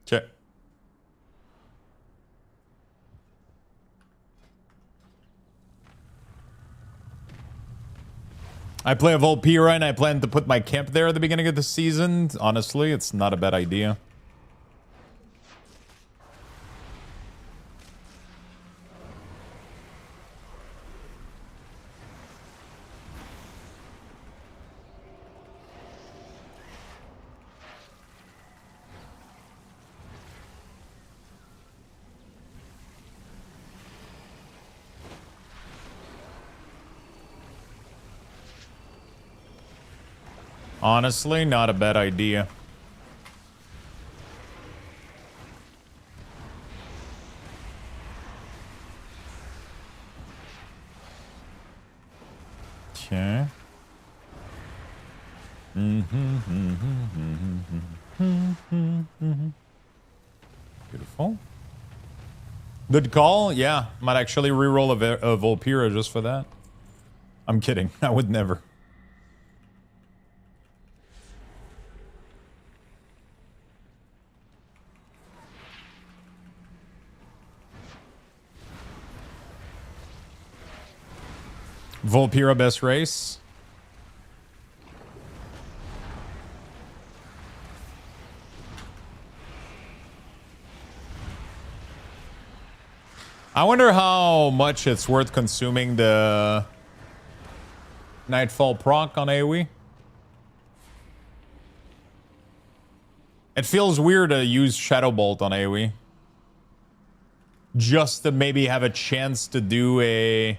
Check. I play a Volpira and I plan to put my camp there at the beginning of the season. Honestly, it's not a bad idea. Honestly, not a bad idea. Okay. Beautiful. Good call. Yeah, might actually reroll a Volpira just for that. I'm kidding. I would never. Volpira best race. I wonder how much it's worth consuming the Nightfall proc on AoE. It feels weird to use Shadow Bolt on AoE. Just to maybe have a chance to do an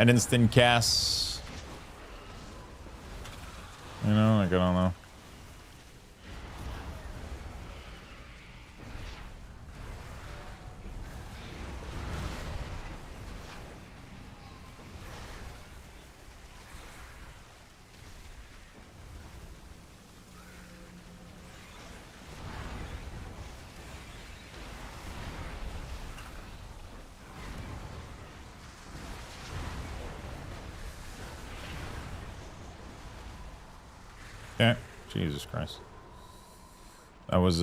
instant cast. You know, like, I don't know. Yeah, Jesus Christ. That was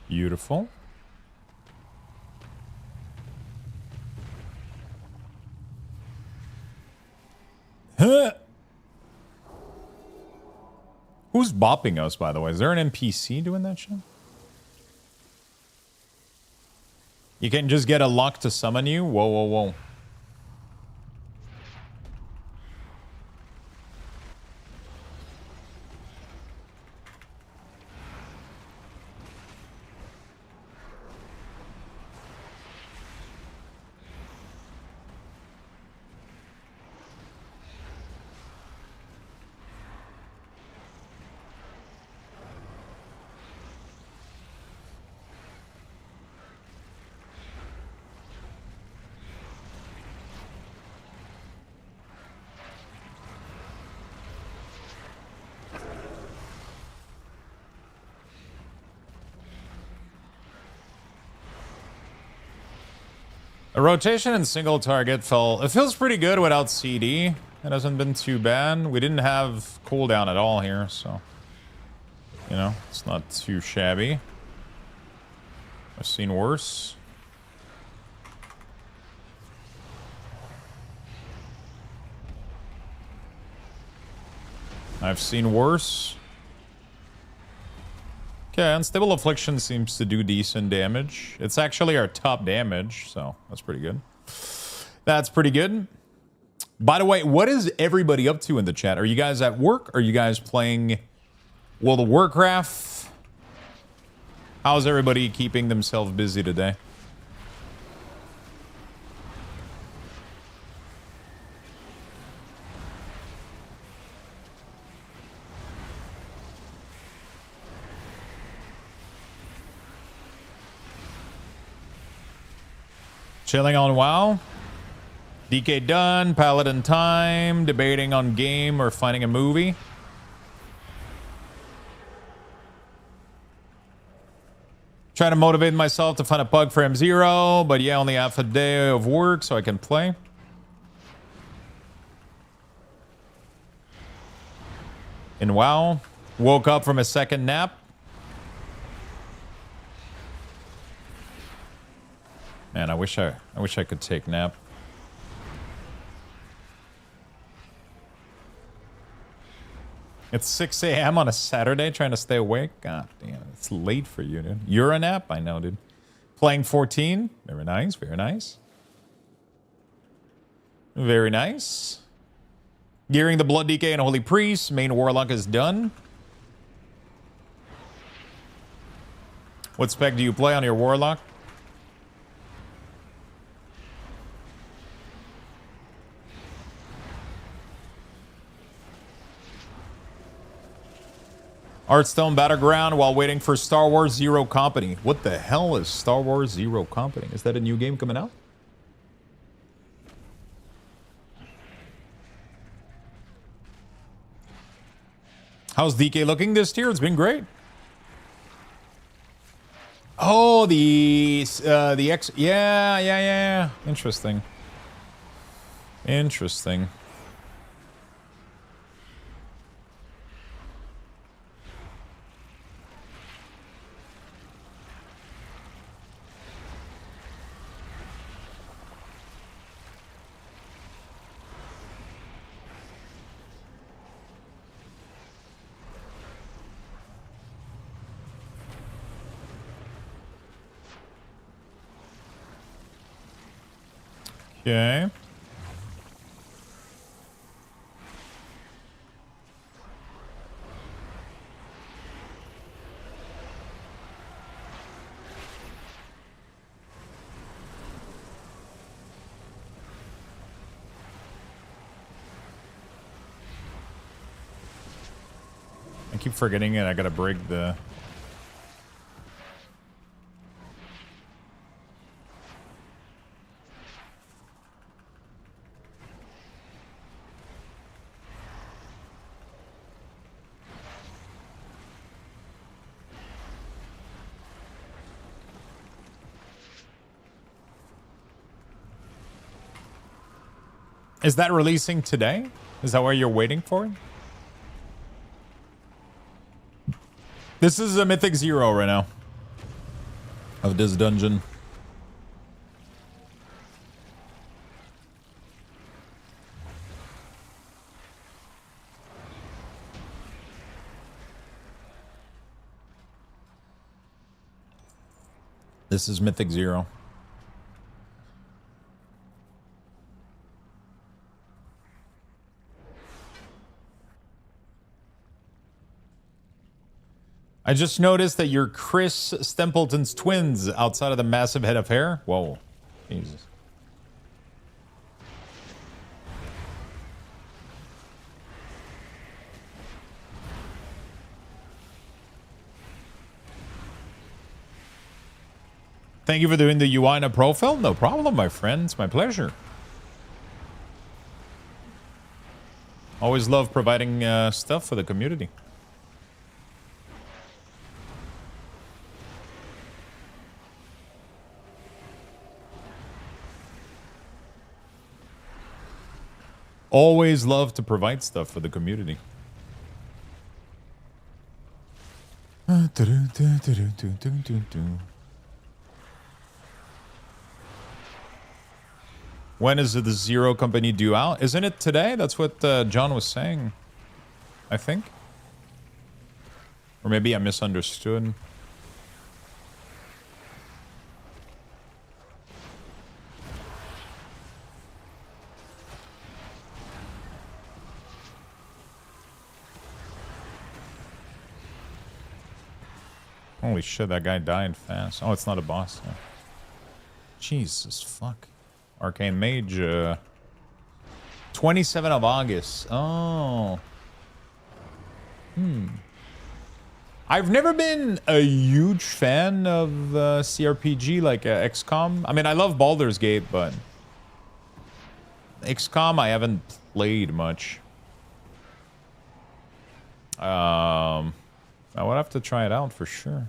Beautiful. Huh. Who's bopping us, by the way? Is there an NPC doing that shit? You can just get a lock to summon you? Whoa, whoa, whoa. A rotation and single target felt... It feels pretty good without CD. It hasn't been too bad. We didn't have cooldown at all here, so... You know, it's not too shabby. I've seen worse. I've seen worse. Okay, Unstable Affliction seems to do decent damage. It's actually our top damage, so that's pretty good. That's pretty good. By the way, what is everybody up to in the chat? Are you guys at work? Are you guys playing World of Warcraft? How's everybody keeping themselves busy today? Chilling on WoW. DK done. Paladin time. Debating on game or finding a movie. Trying to motivate myself to find a bug for M0. But yeah, only half a day of work so I can play. In WoW. Woke up from a second nap. Man, I wish I could take nap. It's 6 a.m. on a Saturday trying to stay awake? God damn, it's late for you, dude. You're a nap? I know, dude. Playing 14? Very nice, very nice. Very nice. Gearing the Blood DK and Holy Priest. Main Warlock is done. What spec do you play on your Warlock? Hearthstone Battleground while waiting for Star Wars Zero Company. What the hell is Star Wars Zero Company? Is that a new game coming out? How's DK looking this year? It's been great. Oh, the X. Yeah. Interesting. Interesting. Okay. I keep forgetting it. I gotta break the... Is that releasing today? Is that what you're waiting for? This is a Mythic 0 right now. Of this dungeon. This is Mythic 0. I just noticed that you're Chris Stempleton's twins outside of the massive head of hair. Whoa. Jesus. Thank you for doing the UI in a profile. No problem, my friend. It's my pleasure. Always love providing stuff for the community. Always love to provide stuff for the community. When is the Zero Company due out? Isn't it today? That's what John was saying, I think. Or maybe I misunderstood. Holy shit, that guy died fast. Oh, it's not a boss. Oh. Jesus, fuck. Arcane Mage, 27th of August. Oh. I've never been a huge fan of CRPG like XCOM. I mean, I love Baldur's Gate, but XCOM I haven't played much. I would have to try it out for sure.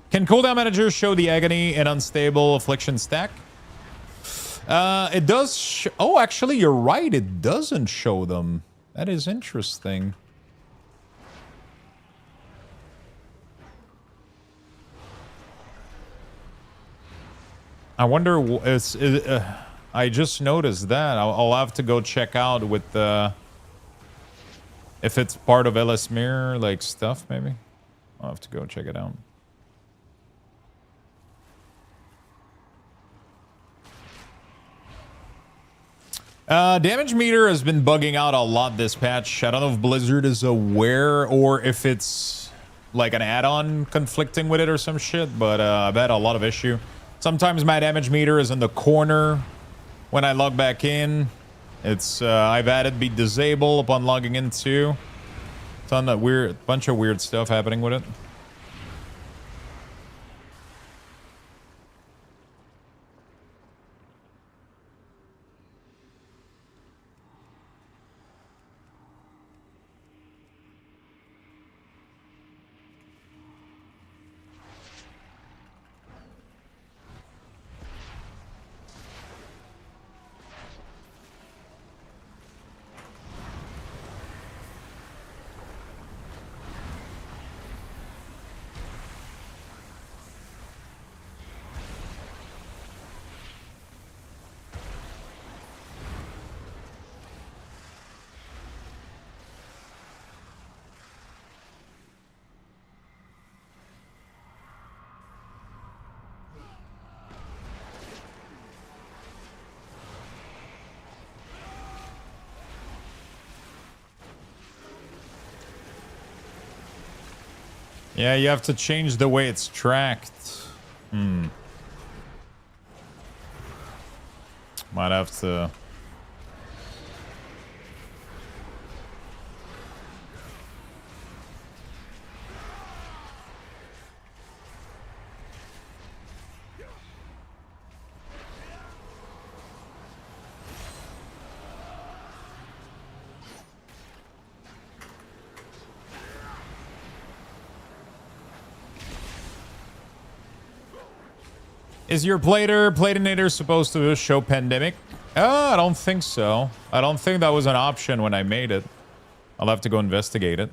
Can Cooldown Manager show the agony and unstable affliction stack? It does. Oh, actually, you're right. It doesn't show them. That is interesting. I wonder. I just noticed that. I'll have to go check out with the. If it's part of LS Mirror, like stuff, maybe. I'll have to go check it out. Damage meter has been bugging out a lot this patch. I don't know if Blizzard is aware or if it's like an add-on conflicting with it or some shit, but I've had a lot of issue. Sometimes my damage meter is in the corner when I log back in. It's I've had it be disabled upon logging in too. It's on that weird bunch of weird stuff happening with it. Yeah, you have to change the way it's tracked. Might have to... Is your Platinator supposed to show pandemic? I don't think so. I don't think that was an option when I made it. I'll have to go investigate it.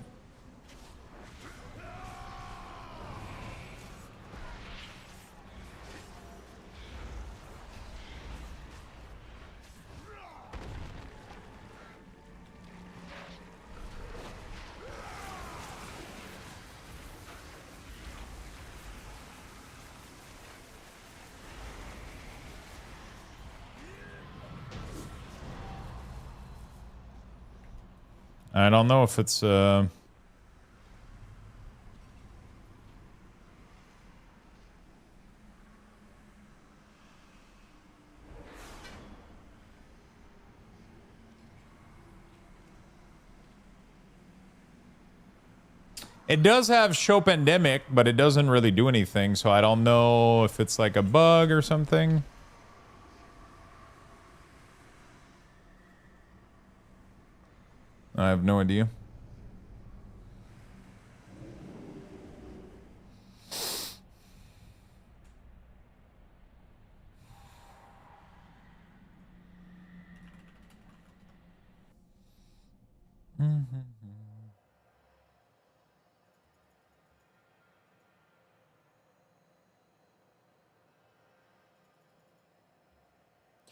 I don't know if it's It does have show pandemic, but it doesn't really do anything, so I don't know if it's like a bug or something. I have no idea.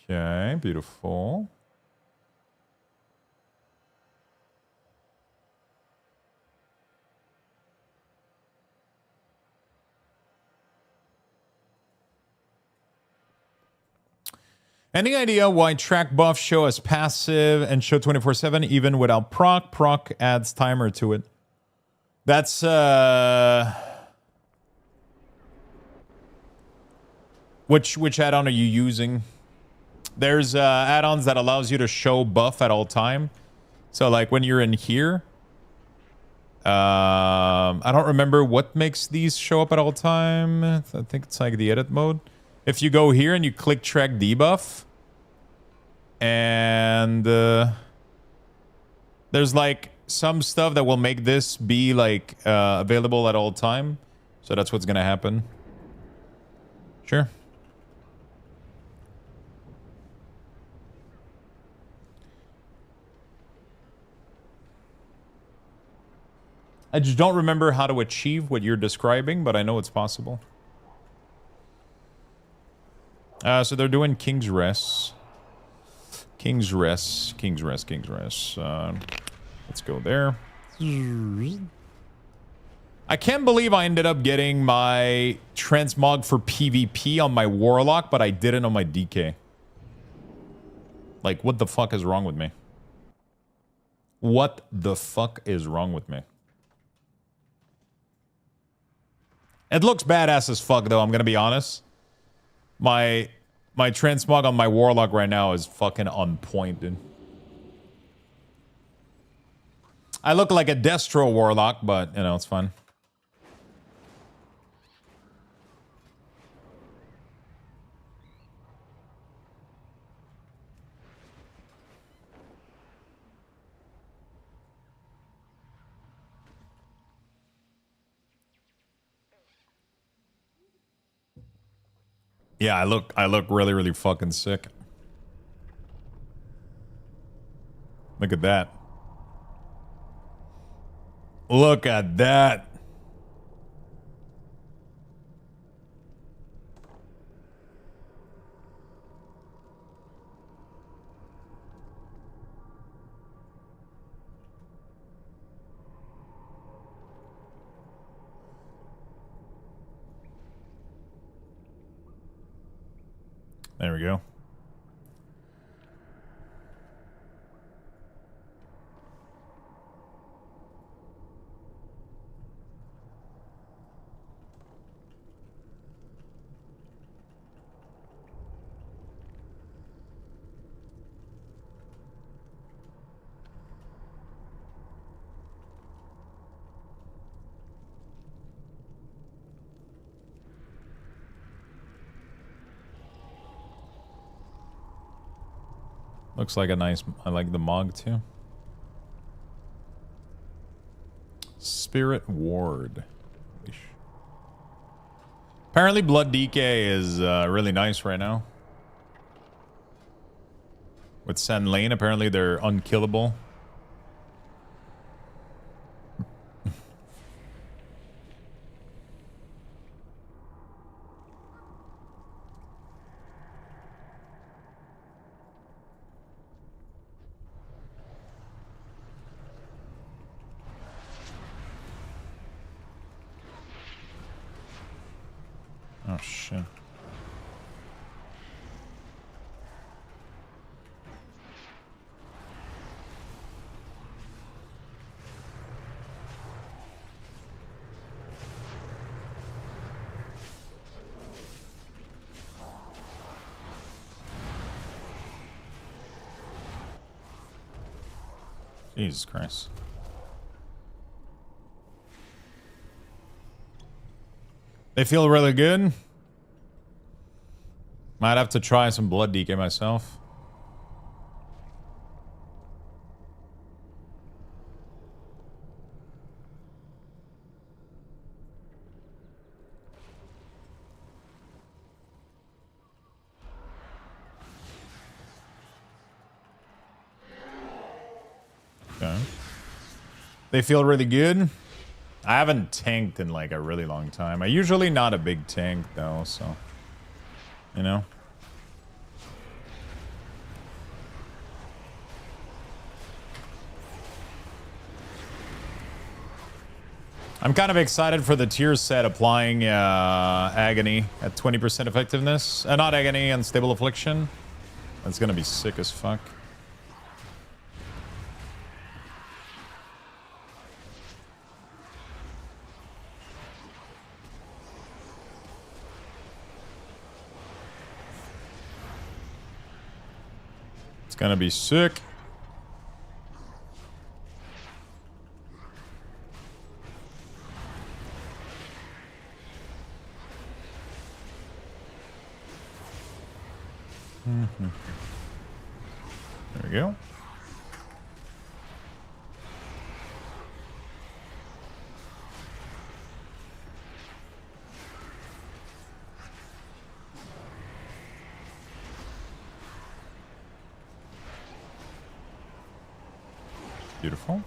Okay, beautiful. Any idea why track buff show as passive and show 24/7 even without proc? Proc adds timer to it. That's which add-on are you using? There's add-ons that allows you to show buff at all time. So like when you're in here, I don't remember what makes these show up at all time. I think it's like the edit mode. If you go here and you click track debuff, and there's like some stuff that will make this be like available at all time. So that's what's gonna happen. Sure. I just don't remember how to achieve what you're describing, but I know it's possible. So they're doing King's Rest. King's Rest. King's Rest. King's Rest. Let's go there. I can't believe I ended up getting my transmog for PvP on my Warlock, but I didn't on my DK. Like, what the fuck is wrong with me? What the fuck is wrong with me? It looks badass as fuck, though, I'm gonna be honest. My transmog on my Warlock right now is fucking on point, dude. I look like a Destro Warlock, but, you know, it's fun. Yeah, I look really, really fucking sick. Look at that. Look at that. There we go. Looks like a nice... I like the mug too. Spirit Ward. Apparently Blood DK is really nice right now. With Sen Lane, apparently they're unkillable. Oh shit. Jesus Christ. They feel really good. Might have to try some Blood DK myself. Okay. They feel really good. I haven't tanked in like a really long time. I'm usually not a big tank though, so you know. I'm kind of excited for the tier set applying Agony at 20% effectiveness. Not Agony, Unstable Affliction. That's gonna be sick as fuck. It's gonna be sick. There we go. Beautiful.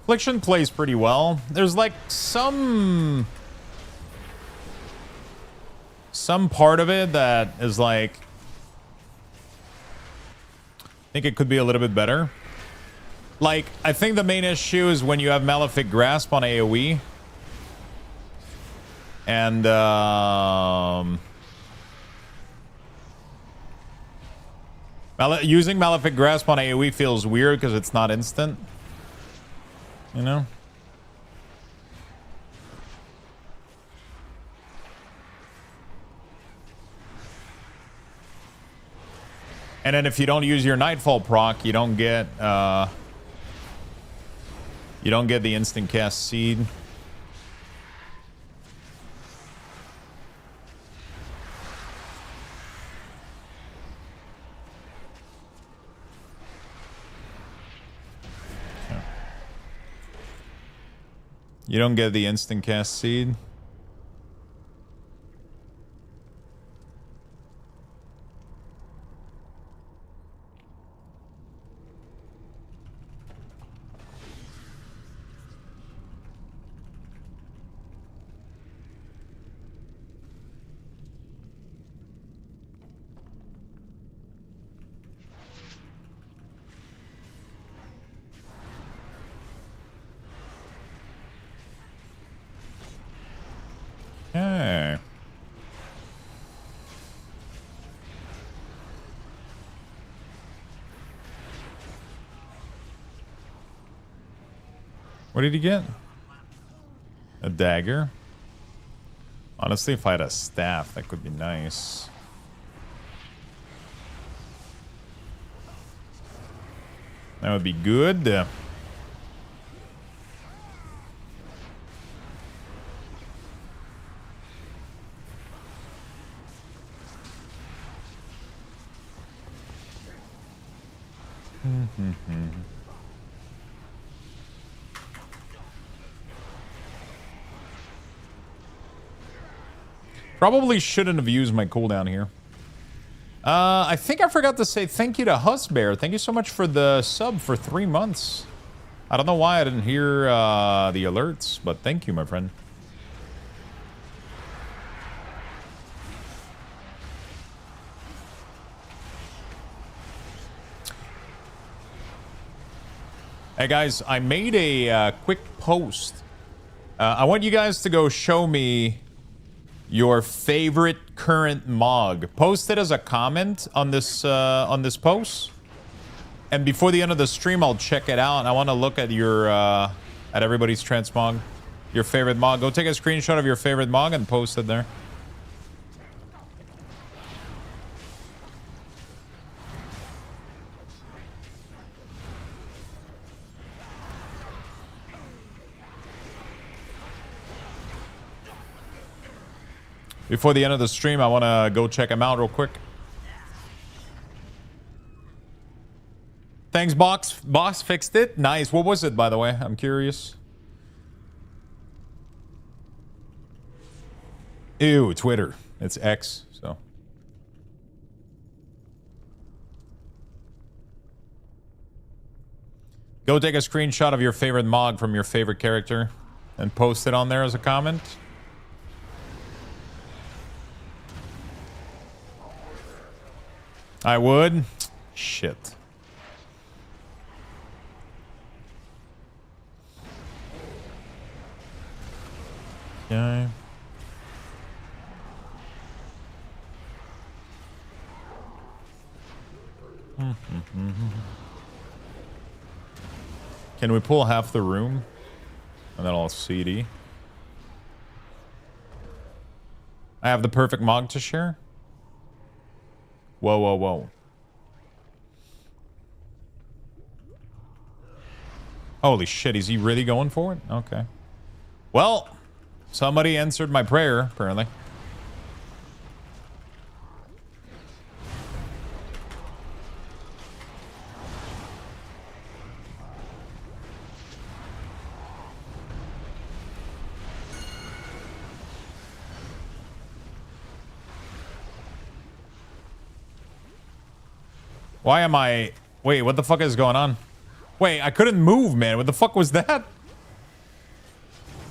Affliction plays pretty well. There's like some part of it that is like, I think it could be a little bit better. Like, I think the main issue is when you have Malefic Grasp on AoE. And using Malefic Grasp on AoE feels weird because it's not instant. You know? And then if you don't use your Nightfall proc, you don't get the instant cast seed. You don't get the instant cast seed. Okay. What did he get? A dagger? Honestly, if I had a staff, that could be nice. That would be good. Probably shouldn't have used my cooldown here. I think I forgot to say thank you to Husbear. Thank you so much for the sub for 3 months. I don't know why I didn't hear the alerts, but thank you, my friend. Hey guys, I made a quick post. I want you guys to go show me your favorite current Mog. Post it as a comment on this post, and before the end of the stream, I'll check it out. I want to look at your at everybody's transmog, your favorite Mog. Go take a screenshot of your favorite Mog and post it there. Before the end of the stream, I want to go check them out real quick. Thanks, Box. Box fixed it. Nice. What was it, by the way? I'm curious. Ew, Twitter. It's X, so. Go take a screenshot of your favorite Mog from your favorite character and post it on there as a comment. I would. Shit. Okay. Can we pull half the room? And then I'll CD. I have the perfect Mog to share. Whoa, whoa, whoa. Holy shit, is he really going for it? Okay. Well, somebody answered my prayer, apparently. Why am I... Wait, what the fuck is going on? Wait, I couldn't move, man. What the fuck was that?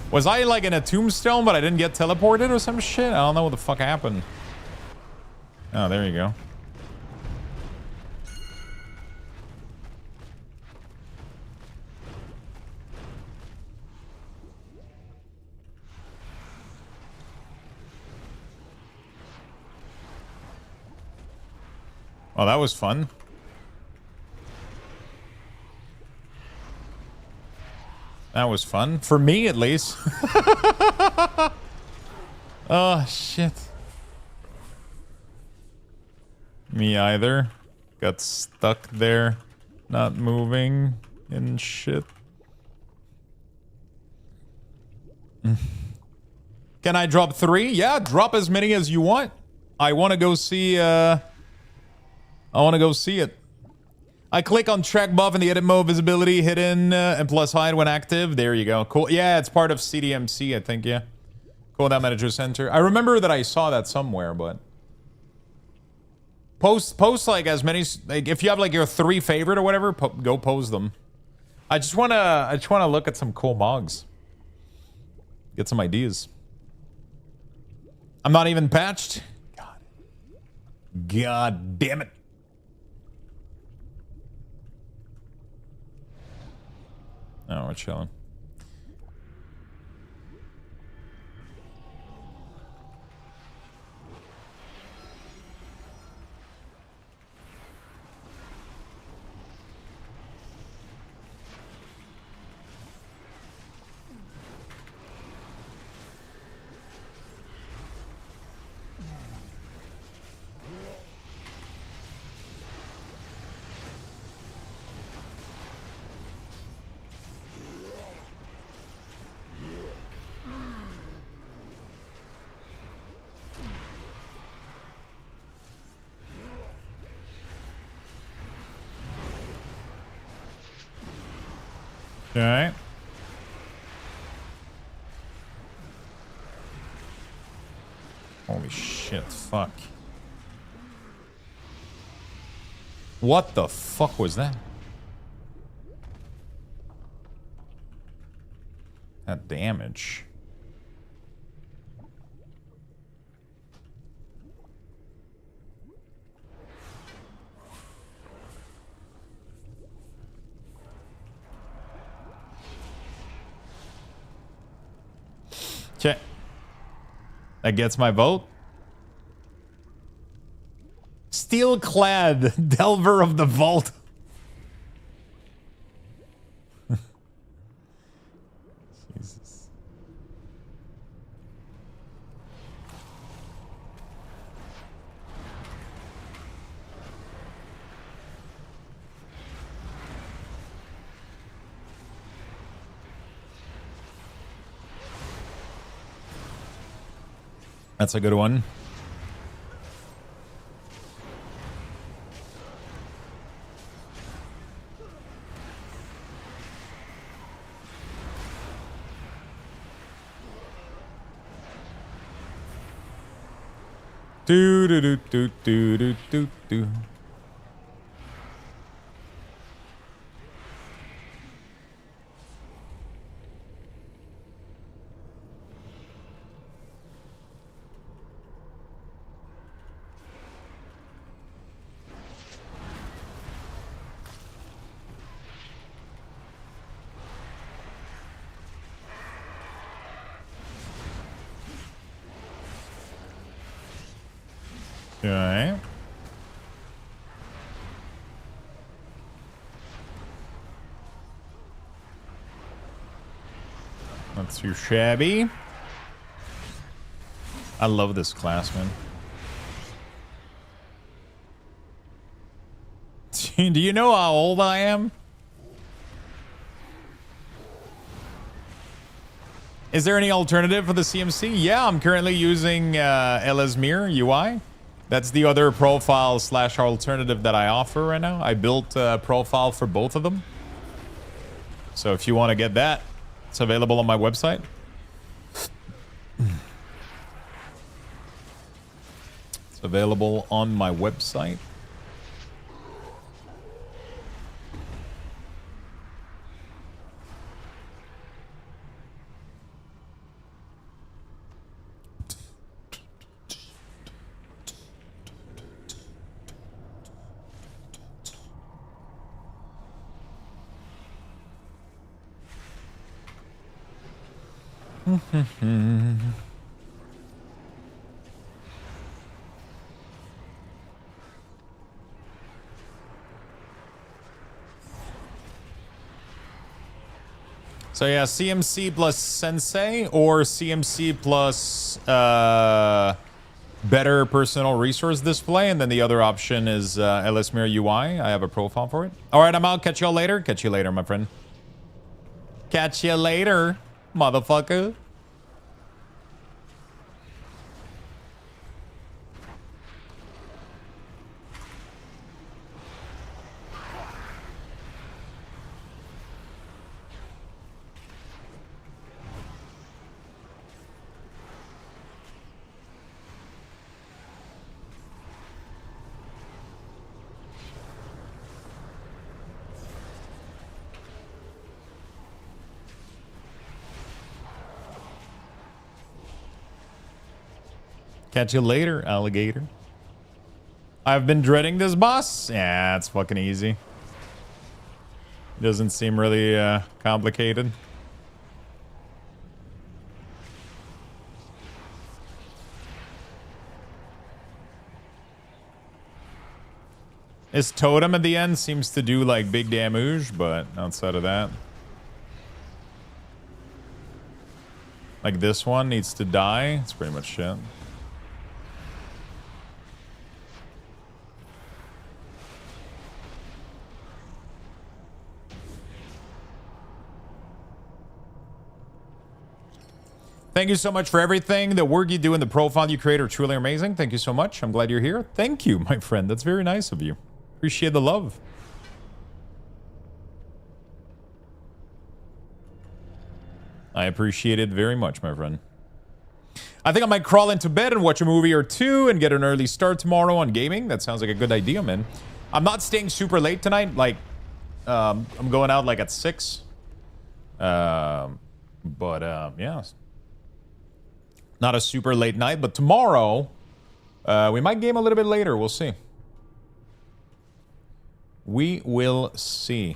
Was I, like, in a tombstone, but I didn't get teleported or some shit? I don't know what the fuck happened. Oh, there you go. Oh, that was fun. That was fun. For me, at least. Oh, shit. Me either. Got stuck there. Not moving and shit. Can I drop 3? Yeah, drop as many as you want. I want to go see, I want to go see it. I click on track buff in the edit mode, visibility hidden, and plus hide when active. There you go. Cool. Yeah, it's part of CDMC, I think, yeah. Cooldown Manager Center. I remember that I saw that somewhere, but... Post like as many... Like, if you have like your 3 favorite or whatever, go post them. I just wanna look at some cool Mogs. Get some ideas. I'm not even patched. God damn it. Oh, we're chilling. All right. Holy shit, fuck. What the fuck was that? That damage. Check. That gets my vote. Steel-clad Delver of the Vault. Jesus. That's a good one. Do do do do do do do do. Okay. Not too shabby. I love this class, man. Do you know how old I am? Is there any alternative for the CMC? Yeah, I'm currently using Ellesmere UI. That's the other profile / alternative that I offer right now. I built a profile for both of them. So if you want to get that, it's available on my website. It's available on my website. So yeah, CMC plus Sensei or CMC plus better personal resource display, and then the other option is Ellesmere UI. I have a profile for it. All right, I'm out. Catch y'all later. Catch you later, my friend. Catch you later, motherfucker. Catch you later, alligator. I've been dreading this boss. Yeah, it's fucking easy. Doesn't seem really complicated. His totem at the end seems to do like big damage, but outside of that, like this one needs to die. It's pretty much shit. Thank you so much for everything. The work you do and the profile you create are truly amazing. Thank you so much. I'm glad you're here. Thank you, my friend. That's very nice of you. Appreciate the love. I appreciate it very much, my friend. I think I might crawl into bed and watch a movie or two and get an early start tomorrow on gaming. That sounds like a good idea, man. I'm not staying super late tonight. Like, I'm going out like at 6. Yeah. Not a super late night, but tomorrow, we might game a little bit later. We'll see. We will see.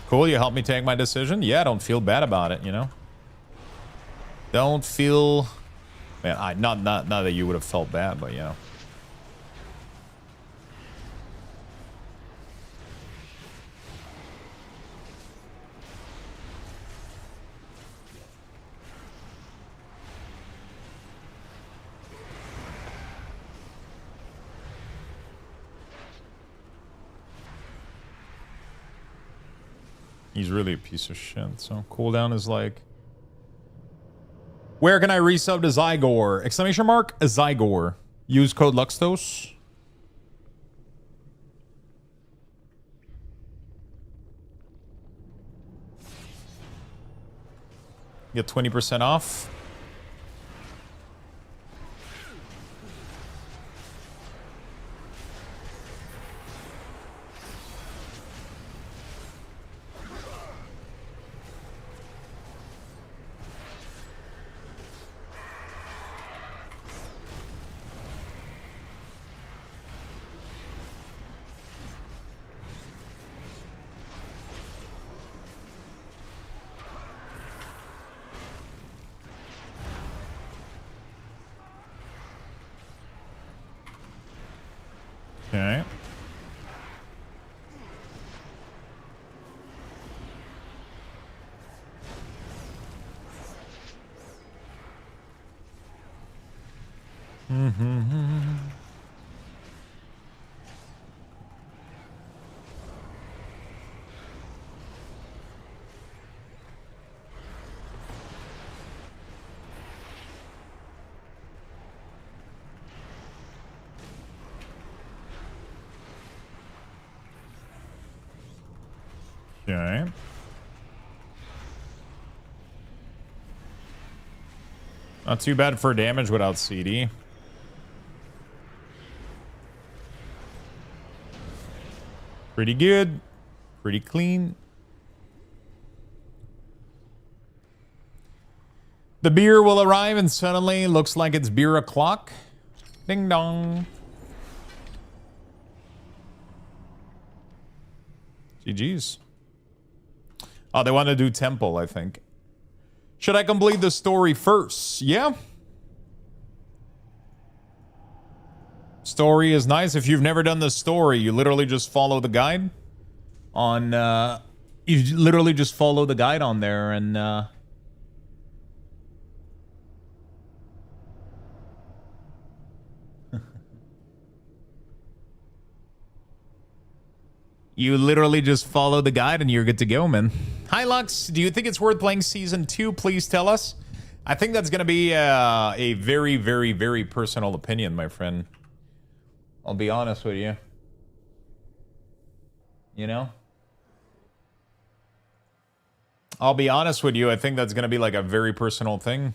Cool, you helped me take my decision. Yeah, I don't feel bad about it, you know? Don't feel... Man, not that you would have felt bad, but, you know. He's really a piece of shit. So cooldown is like, where can I resub to Zygor? Exclamation mark Zygor. Use code Luxtos. Get 20% off. Okay. Okay. Not too bad for damage without CD. Pretty good. Pretty clean. The beer will arrive and suddenly looks like it's beer o'clock. Ding dong. GG's. Oh, they want to do Temple, I think. Should I complete the story first? Yeah. Story is nice. If you've never done the story, you literally just follow the guide on... you literally just follow the guide on there and... You literally just follow the guide and you're good to go, man. Hi, Lux. Do you think it's worth playing Season 2? Please tell us. I think that's going to be a very, very, very personal opinion, my friend. I'll be honest with you. You know? I'll be honest with you. I think that's going to be like a very personal thing.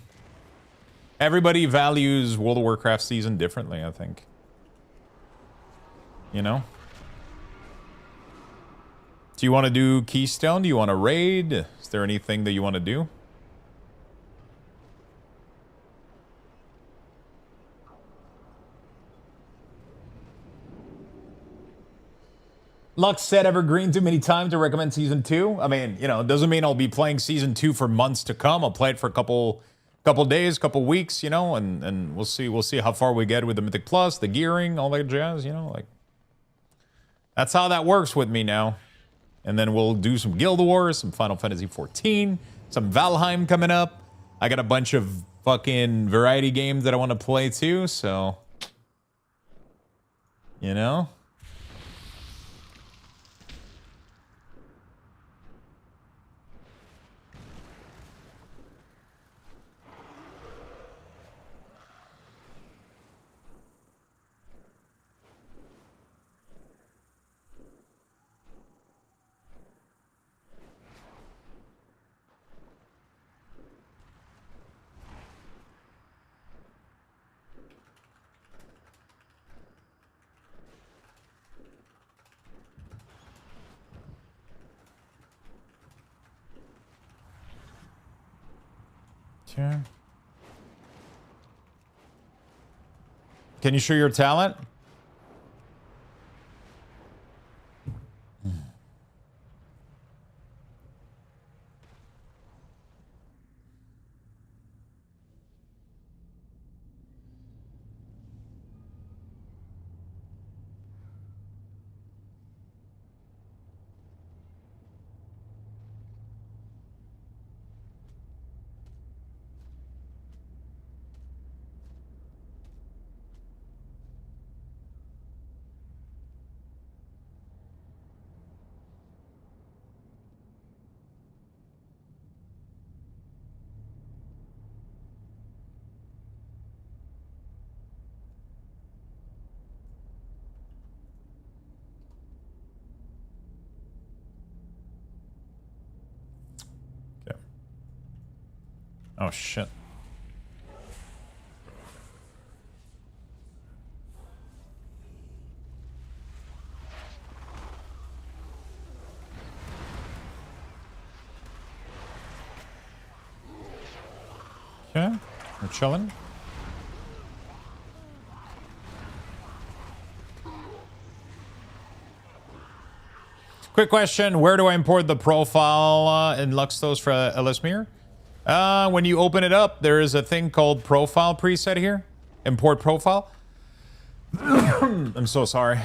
Everybody values World of Warcraft Season differently, I think. You know? Do you want to do Keystone? Do you want to raid? Is there anything that you want to do? Lux said Evergreen too many times to recommend Season 2. I mean, you know, it doesn't mean I'll be playing Season 2 for months to come. I'll play it for a couple days, couple weeks, you know, and we'll see how far we get with the Mythic Plus, the gearing, all that jazz, you know, like. That's how that works with me now. And then we'll do some Guild Wars, some Final Fantasy XIV, some Valheim coming up. I got a bunch of fucking variety games that I want to play too, so... You know? Okay. Can you show your talent? Oh, shit. Okay, we're chilling. Quick question, where do I import the profile in Luxtos for Elismir? When you open it up, there is a thing called profile preset here. Import profile. I'm so sorry.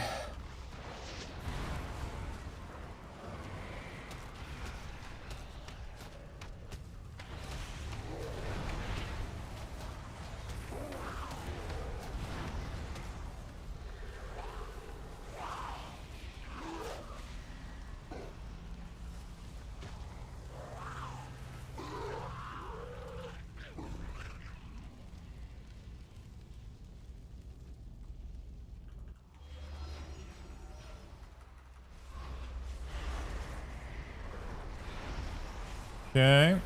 Okay.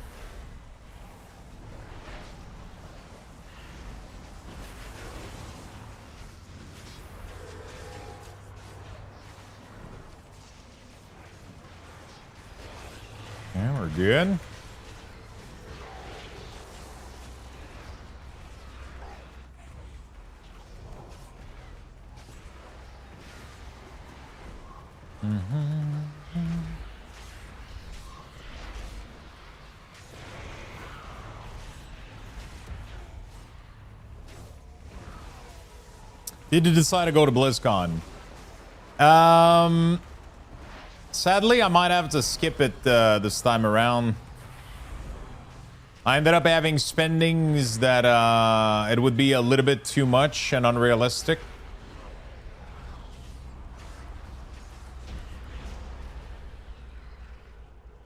Yeah, we're good. Did you decide to go to BlizzCon? Sadly, I might have to skip it this time around. I ended up having spendings that it would be a little bit too much and unrealistic.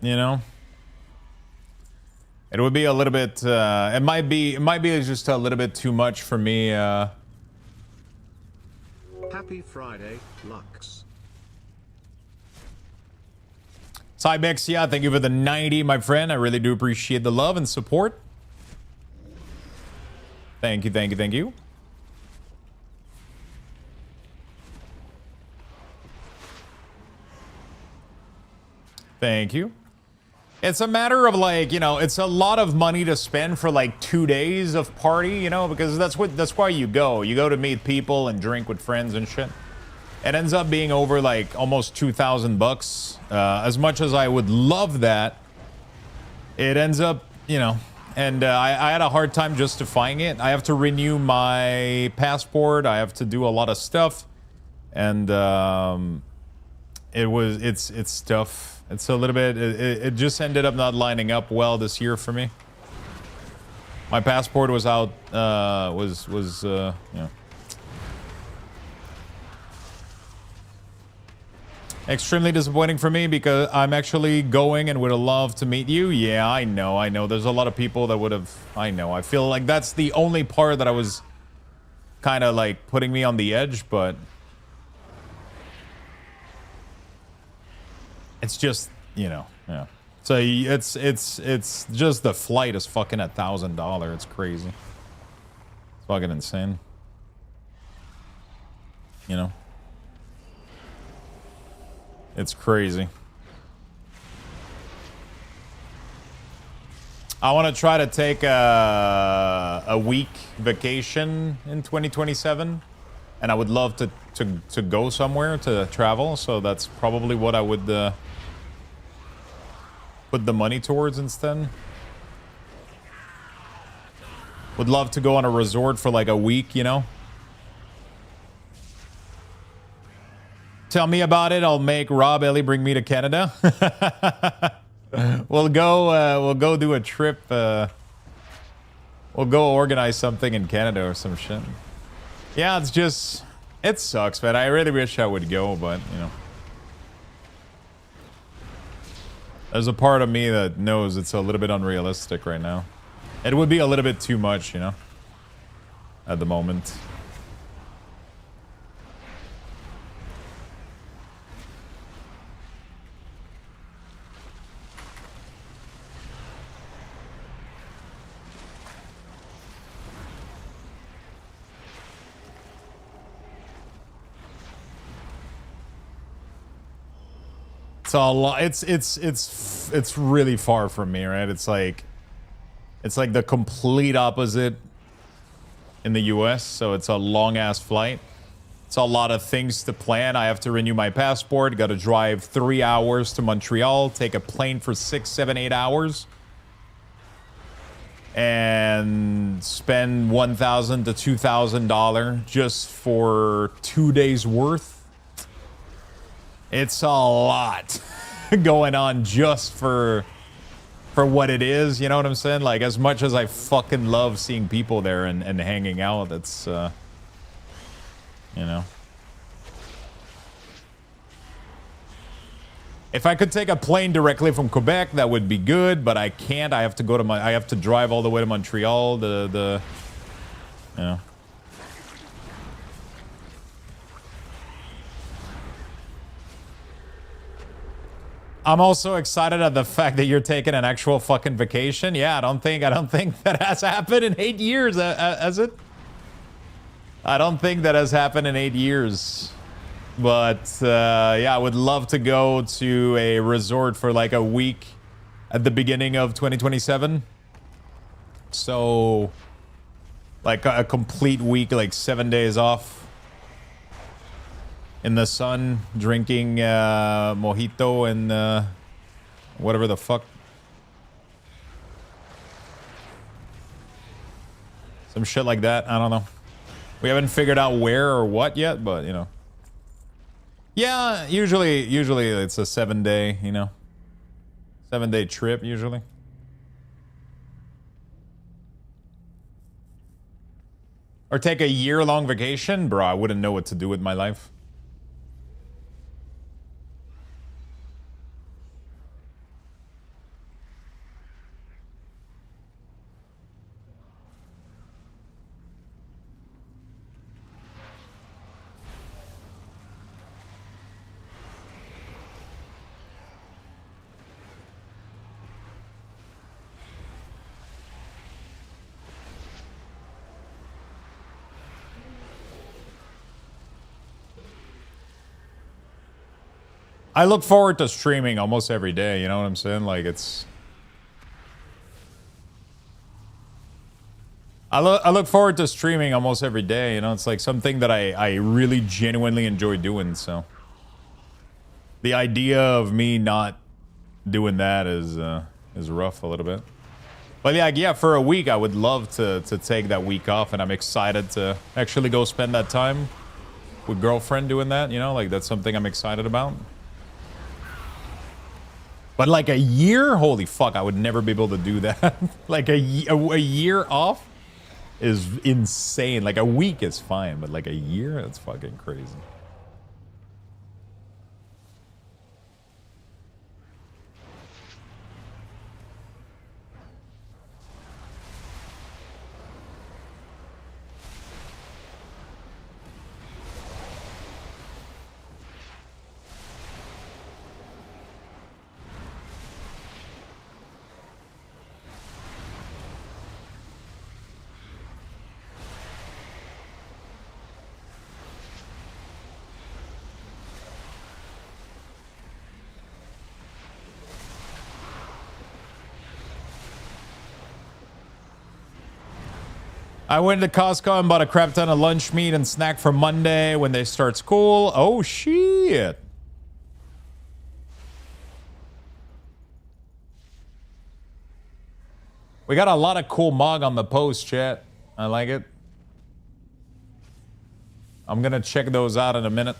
You know? It would be a little bit it might be just a little bit too much for me. Happy Friday, Lux. Cybex, yeah, thank you for the 90, my friend. I really do appreciate the love and support. Thank you, thank you, thank you. Thank you. It's a matter of like, you know, it's a lot of money to spend for like 2 days of party, you know, because that's why you go. You go to meet people and drink with friends and shit. It ends up being over like almost $2,000. As much as I would love that, it ends up, you know, and I had a hard time justifying it. I have to renew my passport. I have to do a lot of stuff, and it's tough. It's a little bit, it just ended up not lining up well this year for me. My passport was out, you know. Extremely disappointing for me because I'm actually going and would have loved to meet you. Yeah, I know. There's a lot of people that would have, I know. I feel like that's the only part that I was kind of like putting me on the edge, but it's just, you know, yeah. So it's just the flight is fucking $1,000. It's crazy. It's fucking insane. You know? It's crazy. I want to try to take a week vacation in 2027, and I would love to go somewhere to travel. So that's probably what I would put the money towards instead. Would love to go on a resort for like a week, you know. Tell me about it. I'll make Rob Ellie bring me to Canada. We'll go do a trip. We'll go organize something in Canada or some shit. Yeah, it's just, it sucks, man. I really wish I would go, but you know, there's a part of me that knows it's a little bit unrealistic right now. It would be a little bit too much, you know, at the moment. It's a lot. It's really far from me, right? It's like the complete opposite in the US, so it's a long ass flight. It's a lot of things to plan. I have to renew my passport, got to drive 3 hours to Montreal, take a plane for 6, 7, 8 hours, and spend $1,000 to $2,000 just for 2 days worth. It's a lot going on just for what it is, you know what I'm saying? Like, as much as I fucking love seeing people there and hanging out, it's, you know. If I could take a plane directly from Quebec, that would be good, but I can't. I have to go to I have to drive all the way to Montreal, you know. I'm also excited at the fact that you're taking an actual fucking vacation. Yeah, I don't think that has happened in 8 years, has it? I don't think that has happened in 8 years. But yeah, I would love to go to a resort for like a week at the beginning of 2027. So like a complete week, like 7 days off. In the sun, drinking mojito and whatever the fuck. Some shit like that. I don't know. We haven't figured out where or what yet, but you know. Yeah, usually it's a 7-day, you know. 7-day trip usually. Or take a year-long vacation? Bro, I wouldn't know what to do with my life. I look forward to streaming almost every day, you know what I'm saying? Like, it's... I look forward to streaming almost every day, you know? It's like something that I really genuinely enjoy doing, so... The idea of me not doing that is rough a little bit. But yeah, for a week, I would love to take that week off, and I'm excited to actually go spend that time with girlfriend doing that, you know? Like, that's something I'm excited about. But like a year? Holy fuck, I would never be able to do that. Like a year off is insane. Like a week is fine, but like a year? That's fucking crazy. I went to Costco and bought a crap ton of lunch meat and snack for Monday when they start school. Oh, shit. We got a lot of cool mug on the post, chat. I like it. I'm gonna check those out in a minute.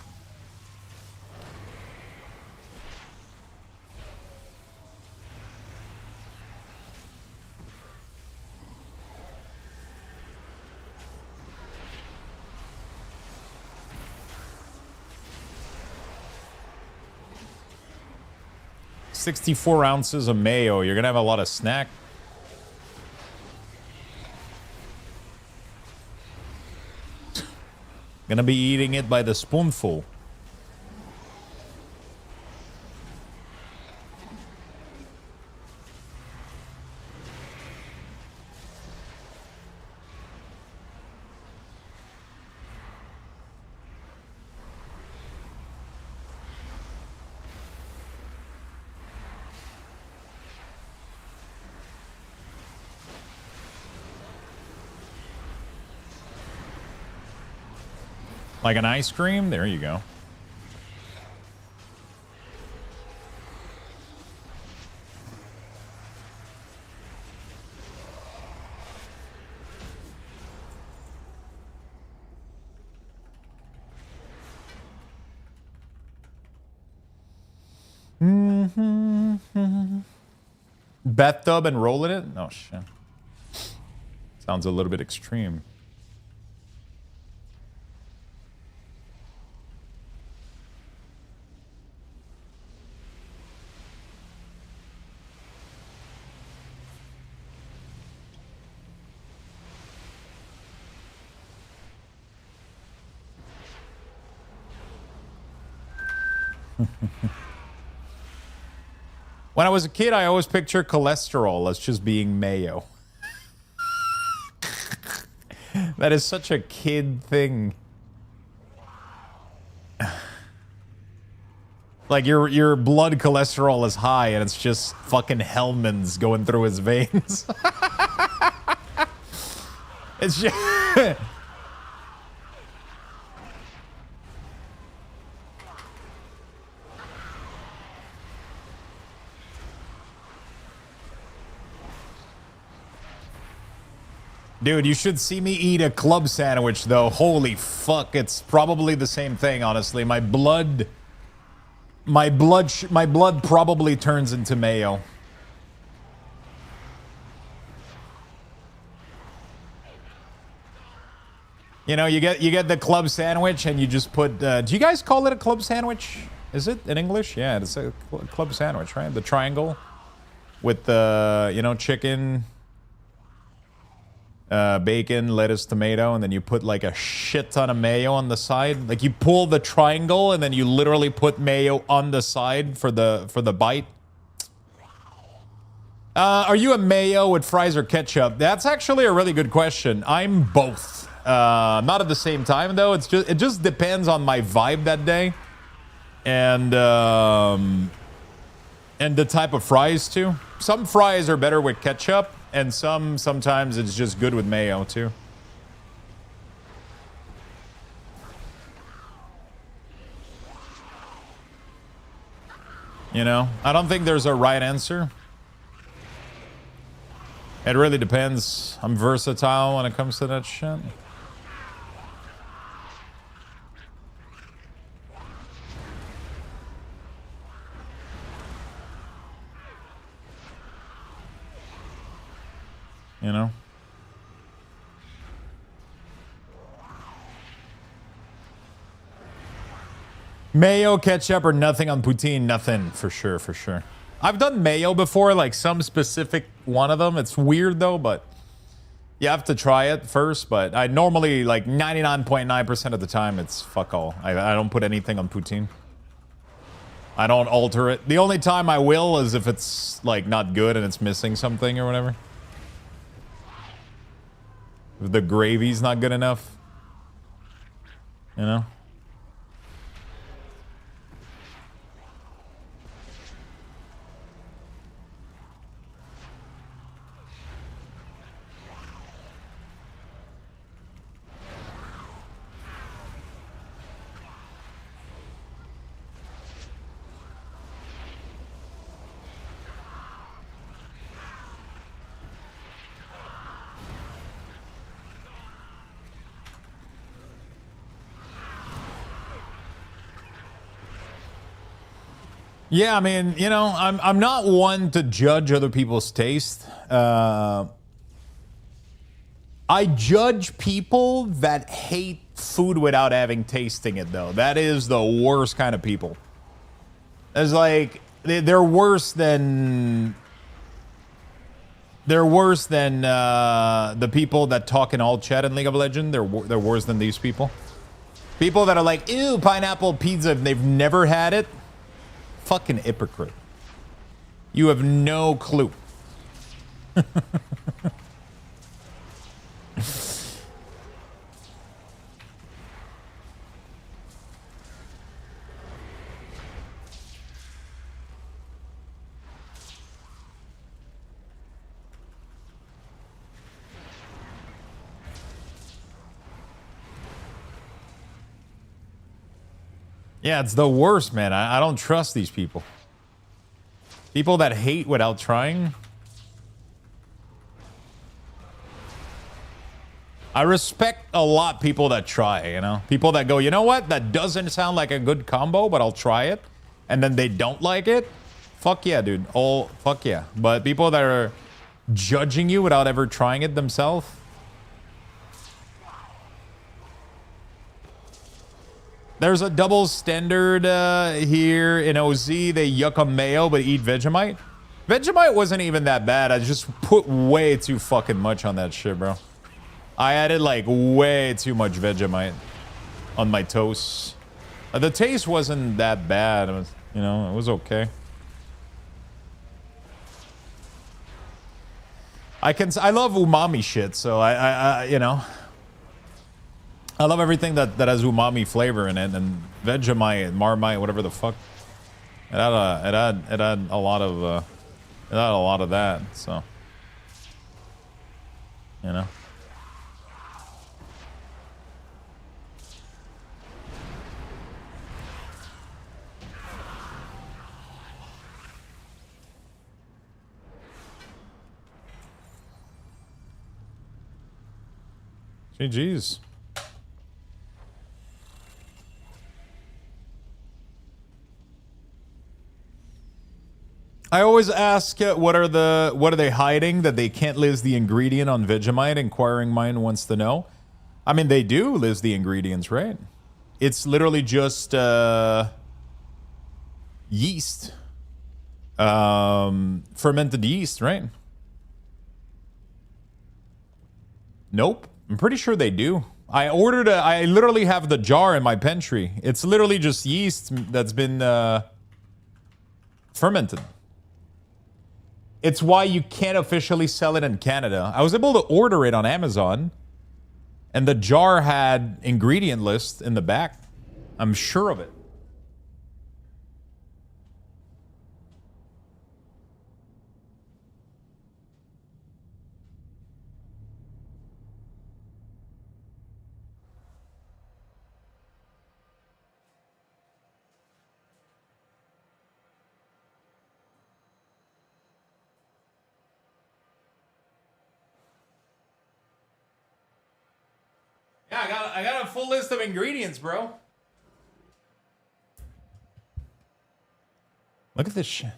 $64 ounces of mayo. You're gonna have a lot of snack. Gonna be eating it by the spoonful. Like an ice cream? There you go. Bathtub and roll in it? Oh, shit. Sounds a little bit extreme. When I was a kid, I always pictured cholesterol as just being mayo. That is such a kid thing. Like your blood cholesterol is high and it's just fucking Hellman's going through his veins. It's just... Dude, you should see me eat a club sandwich, though. Holy fuck, it's probably the same thing, honestly. My blood probably turns into mayo. You know, you get the club sandwich and you just put, do you guys call it a club sandwich? Is it in English? Yeah, it's a club sandwich, right? The triangle with the, you know, chicken, bacon, lettuce, tomato, and then you put like a shit ton of mayo on the side. Like you pull the triangle and then you literally put mayo on the side for the bite. Are you a mayo with fries or ketchup? That's actually a really good question. I'm both. Not at the same time though. It just depends on my vibe that day, and the type of fries too. Some fries are better with ketchup. And sometimes it's just good with mayo, too. You know? I don't think there's a right answer. It really depends. I'm versatile when it comes to that shit. You know? Mayo, ketchup, or nothing on poutine? Nothing, for sure, for sure. I've done mayo before, like some specific one of them. It's weird, though, but you have to try it first. But I normally, like 99.9% of the time, it's fuck all. I don't put anything on poutine. I don't alter it. The only time I will is if it's, like, not good and it's missing something or whatever. If the gravy's not good enough, you know? Yeah, I mean, you know, I'm not one to judge other people's taste. I judge people that hate food without having tasting it, though. That is the worst kind of people. It's like they're worse than the people that talk in all chat in League of Legends. They're worse than these people. People that are like, ew, pineapple pizza, if they've never had it. Fucking hypocrite. You have no clue. Yeah, it's the worst, man. I don't trust these people. People that hate without trying. I respect a lot people that try, you know? People that go, you know what? That doesn't sound like a good combo, but I'll try it. And then they don't like it. Fuck yeah, dude. Oh, fuck yeah. But people that are judging you without ever trying it themselves. There's a double standard here in OZ. They yuck on mayo, but eat Vegemite. Vegemite wasn't even that bad. I just put way too fucking much on that shit, bro. I added like way too much Vegemite on my toast. The taste wasn't that bad. It was, you know, it was okay. I love umami shit, so I you know. I love everything that has umami flavor in it, and Vegemite, Marmite, whatever the fuck. It had a lot of that. So, you know. GG's. I always ask, what are they hiding that they can't list the ingredient on Vegemite? Inquiring mind wants to know. I mean, they do list the ingredients, right? It's literally just yeast, fermented yeast, right? Nope, I'm pretty sure they do. I literally have the jar in my pantry. It's literally just yeast that's been fermented. It's why you can't officially sell it in Canada. I was able to order it on Amazon, and the jar had ingredient list in the back. I'm sure of it. Yeah, I got a full list of ingredients, bro. Look at this shit.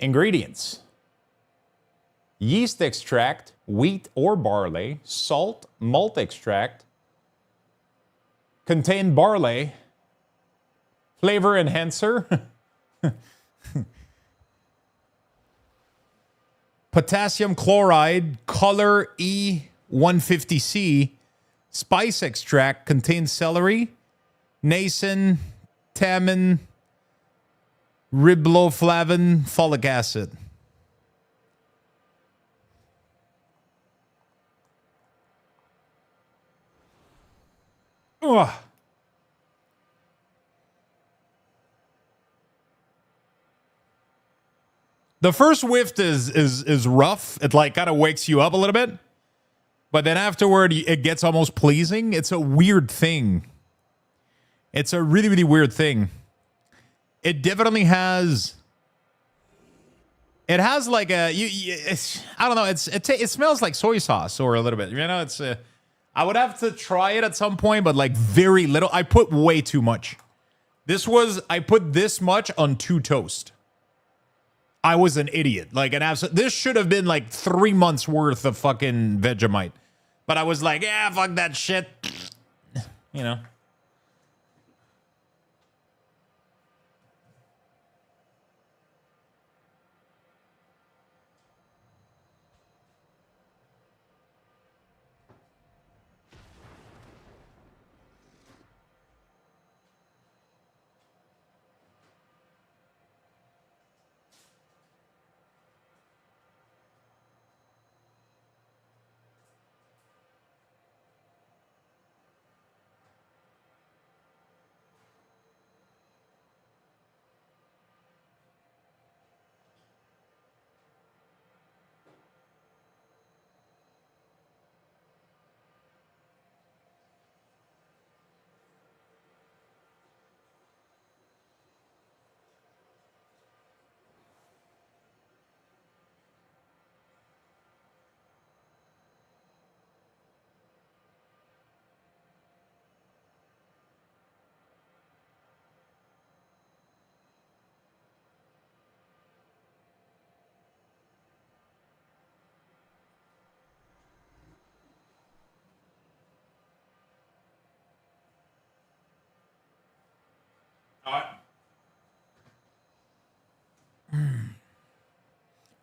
Ingredients. Yeast extract, wheat or barley, salt, malt extract, contain barley, flavor enhancer, potassium chloride, color E150C, spice extract, contains celery, niacin, tanin, riboflavin, folic acid. Ugh. The first whiff is rough. It like kind of wakes you up a little bit. But then afterward, it gets almost pleasing. It's a weird thing. It's a really, really weird thing. It definitely has... It has like a... I don't know. It smells like soy sauce or a little bit. You know, it's... I would have to try it at some point, but like very little. I put way too much. This was, I put this much on 2 toast. I was an idiot. Like an absolute, this should have been like 3 months worth of fucking Vegemite. But I was like, yeah, fuck that shit. You know.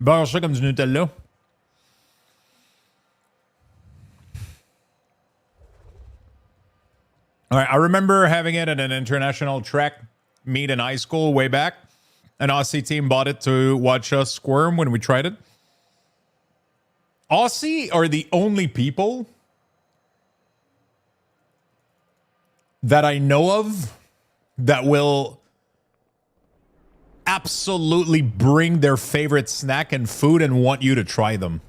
Beurre ça comme du Nutella. All right, I remember having it at an international track meet in high school way back. An Aussie team bought it to watch us squirm when we tried it. Aussie are the only people that I know of that will absolutely bring their favorite snack and food and want you to try them.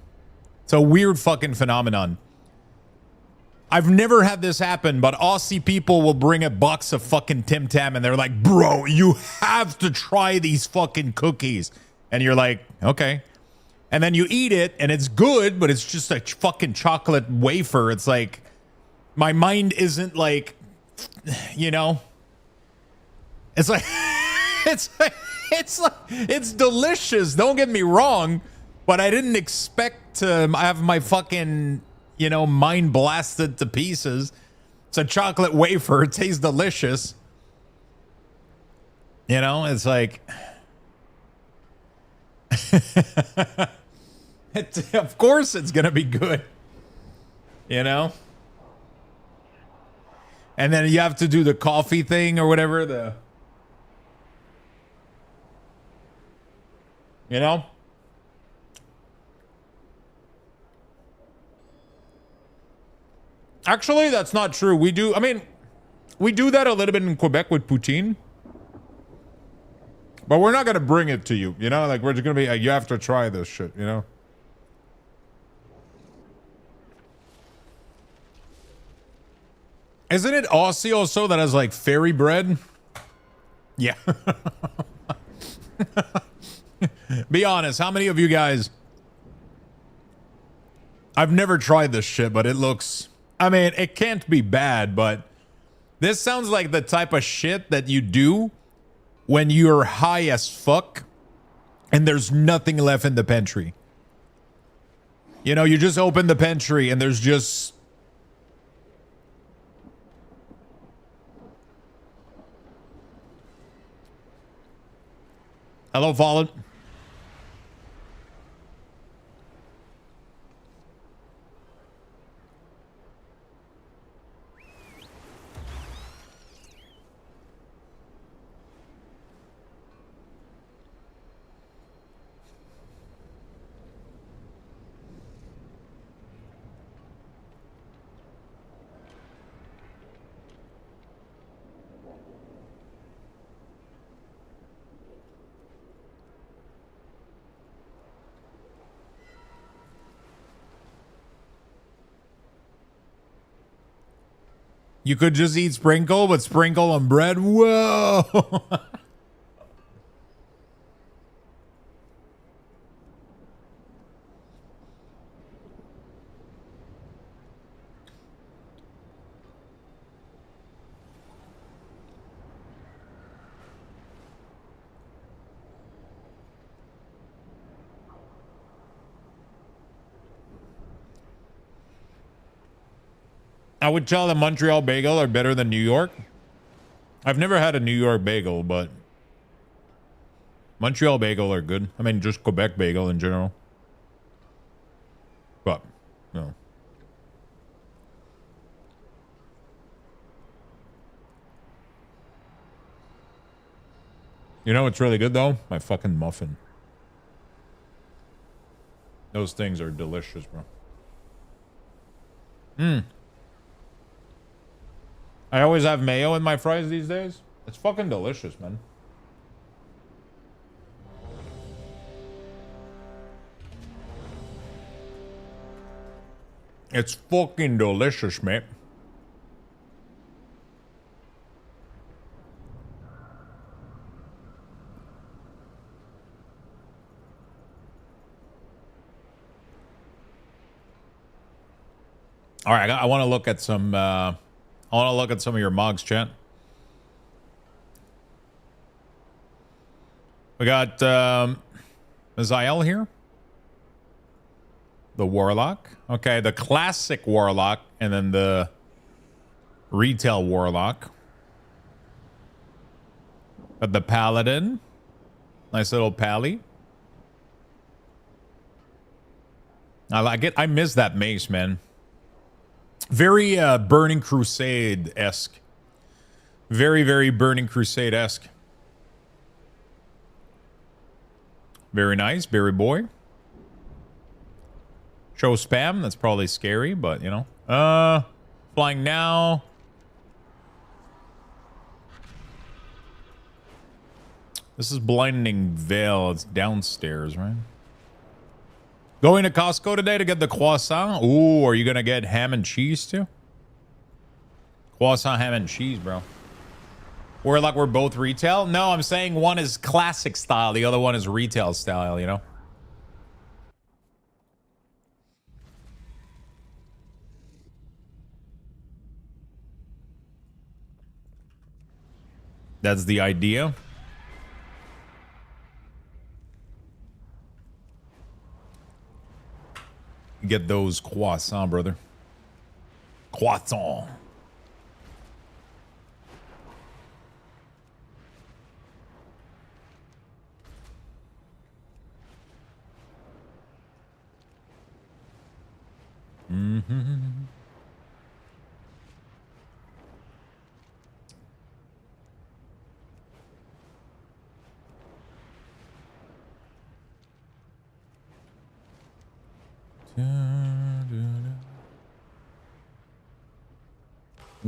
It's a weird fucking phenomenon. I've never had this happen, but Aussie people will bring a box of fucking Tim Tam and they're like, bro, you have to try these fucking cookies. And you're like, okay. And then you eat it and it's good, but it's just a fucking chocolate wafer. It's like, my mind isn't like, you know, it's like, it's delicious. Don't get me wrong, but I didn't expect to have my fucking, you know, mind blasted to pieces. It's a chocolate wafer. It tastes delicious. You know, it's like, of course it's going to be good. You know? And then you have to do the coffee thing or whatever. You know? Actually, that's not true. We do that a little bit in Quebec with poutine. But we're not going to bring it to you, you know? Like, we're just going to be, you have to try this shit, you know? Isn't it Aussie also that has, like, fairy bread? Yeah. Be honest, how many of you guys... I've never tried this shit, but it looks... I mean, it can't be bad, but... This sounds like the type of shit that you do when you're high as fuck and there's nothing left in the pantry. You know, you just open the pantry and there's just... Hello, Fallen. You could just eat sprinkle, but sprinkle on bread? Whoa! I would tell the Montreal bagel are better than New York. I've never had a New York bagel, but Montreal bagel are good. I mean, just Quebec bagel in general. But, no. You know what's really good, though? My fucking muffin. Those things are delicious, bro. I always have mayo in my fries these days. It's fucking delicious, man. It's fucking delicious, mate. All right, I want to look at some. I want to look at some of your mogs, chat. We got Azael here, the Warlock. Okay, the classic Warlock, and then the retail Warlock. Got the Paladin, nice little pally. I like it. I miss that mace, man. Very Burning Crusade-esque. Very, very Burning Crusade-esque. Very nice, Berry Boy. Show spam, that's probably scary, but you know. Flying now. This is Blinding Veil. It's downstairs, right? Going to Costco today to get the croissant. Ooh, are you going to get ham and cheese too? Croissant, ham and cheese, bro. We're like we're both retail? No, I'm saying one is classic style. The other one is retail style, you know? That's the idea. Get those croissant, brother. Croissant.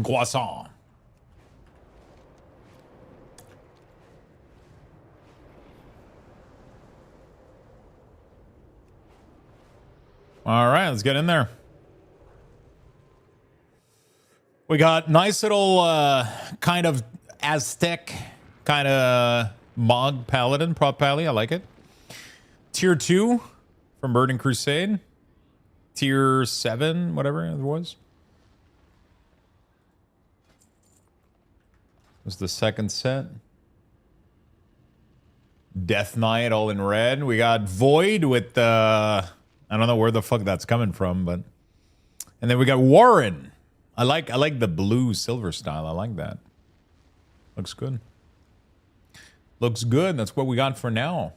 Croissant. All right, let's get in there. We got nice little kind of Aztec kind of Mog Paladin, Prop Pally. I like it. Tier 2 from Burning Crusade. Tier 7, whatever it was. Was the second set. Death Knight all in red. We got Void with the... I don't know where the fuck that's coming from, but... And then we got Warren. I like the blue silver style. I like that. Looks good. Looks good. That's what we got for now.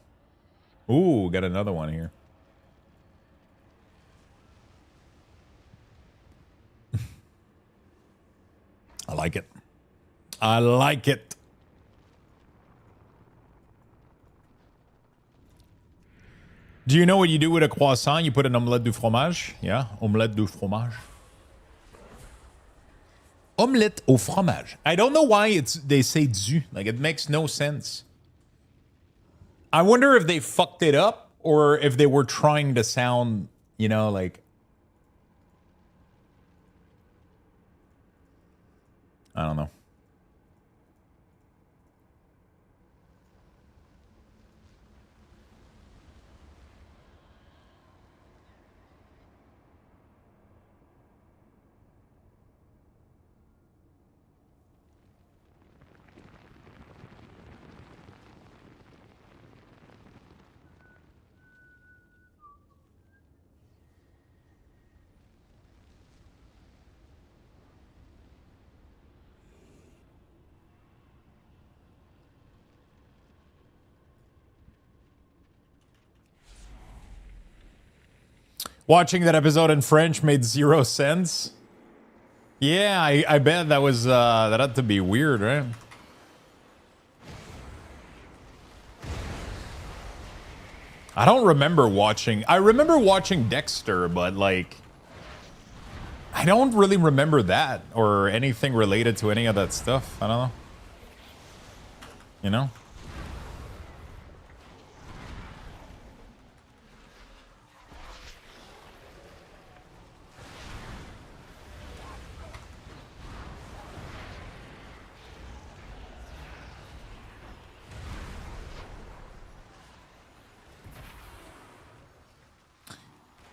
Ooh, we got another one here. I like it. I like it. Do you know what you do with a croissant? You put an omelette du fromage. Yeah, omelette du fromage. Omelette au fromage. I don't know why they say du. Like, it makes no sense. I wonder if they fucked it up or if they were trying to sound, you know, like... I don't know. Watching that episode in French made 0 sense. Yeah, I bet that was that had to be weird, right? I don't remember watching. I remember watching Dexter, but like I don't really remember that or anything related to any of that stuff. I don't know. You know?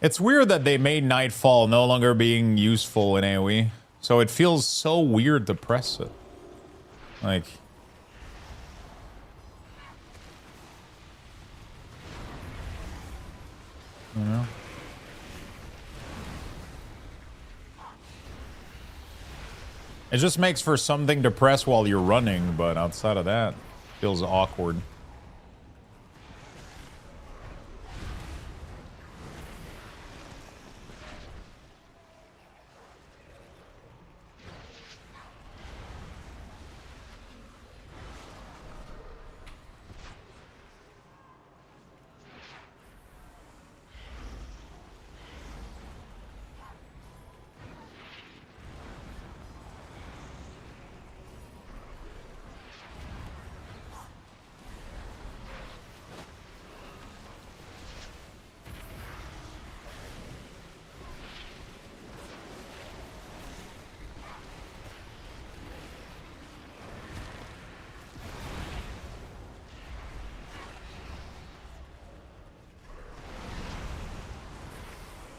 It's weird that they made Nightfall no longer being useful in AoE. So it feels so weird to press it. Like... You know? It just makes for something to press while you're running, but outside of that, it feels awkward.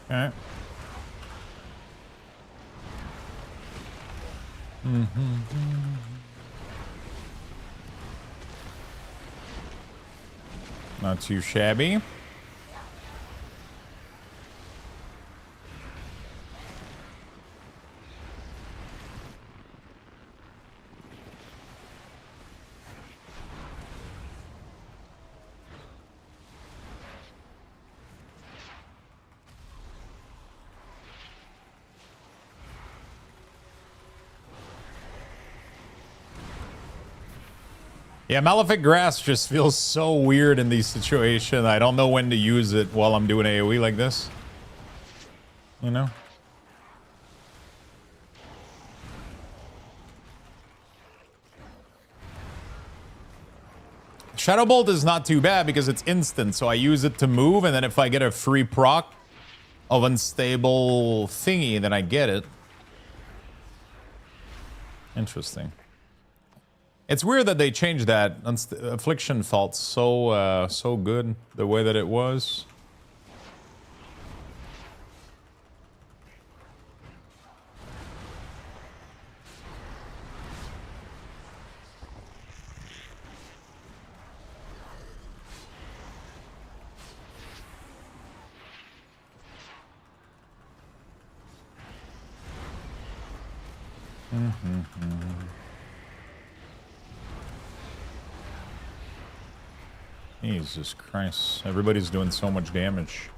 Alright. Not too shabby. Yeah, Malefic Grass just feels so weird in these situations. I don't know when to use it while I'm doing AoE like this. You know? Shadow Bolt is not too bad because it's instant, so I use it to move, and then if I get a free proc of unstable thingy, then I get it. Interesting. It's weird that they changed that. Affliction felt so so good the way that it was. Jesus Christ. Everybody's doing so much damage.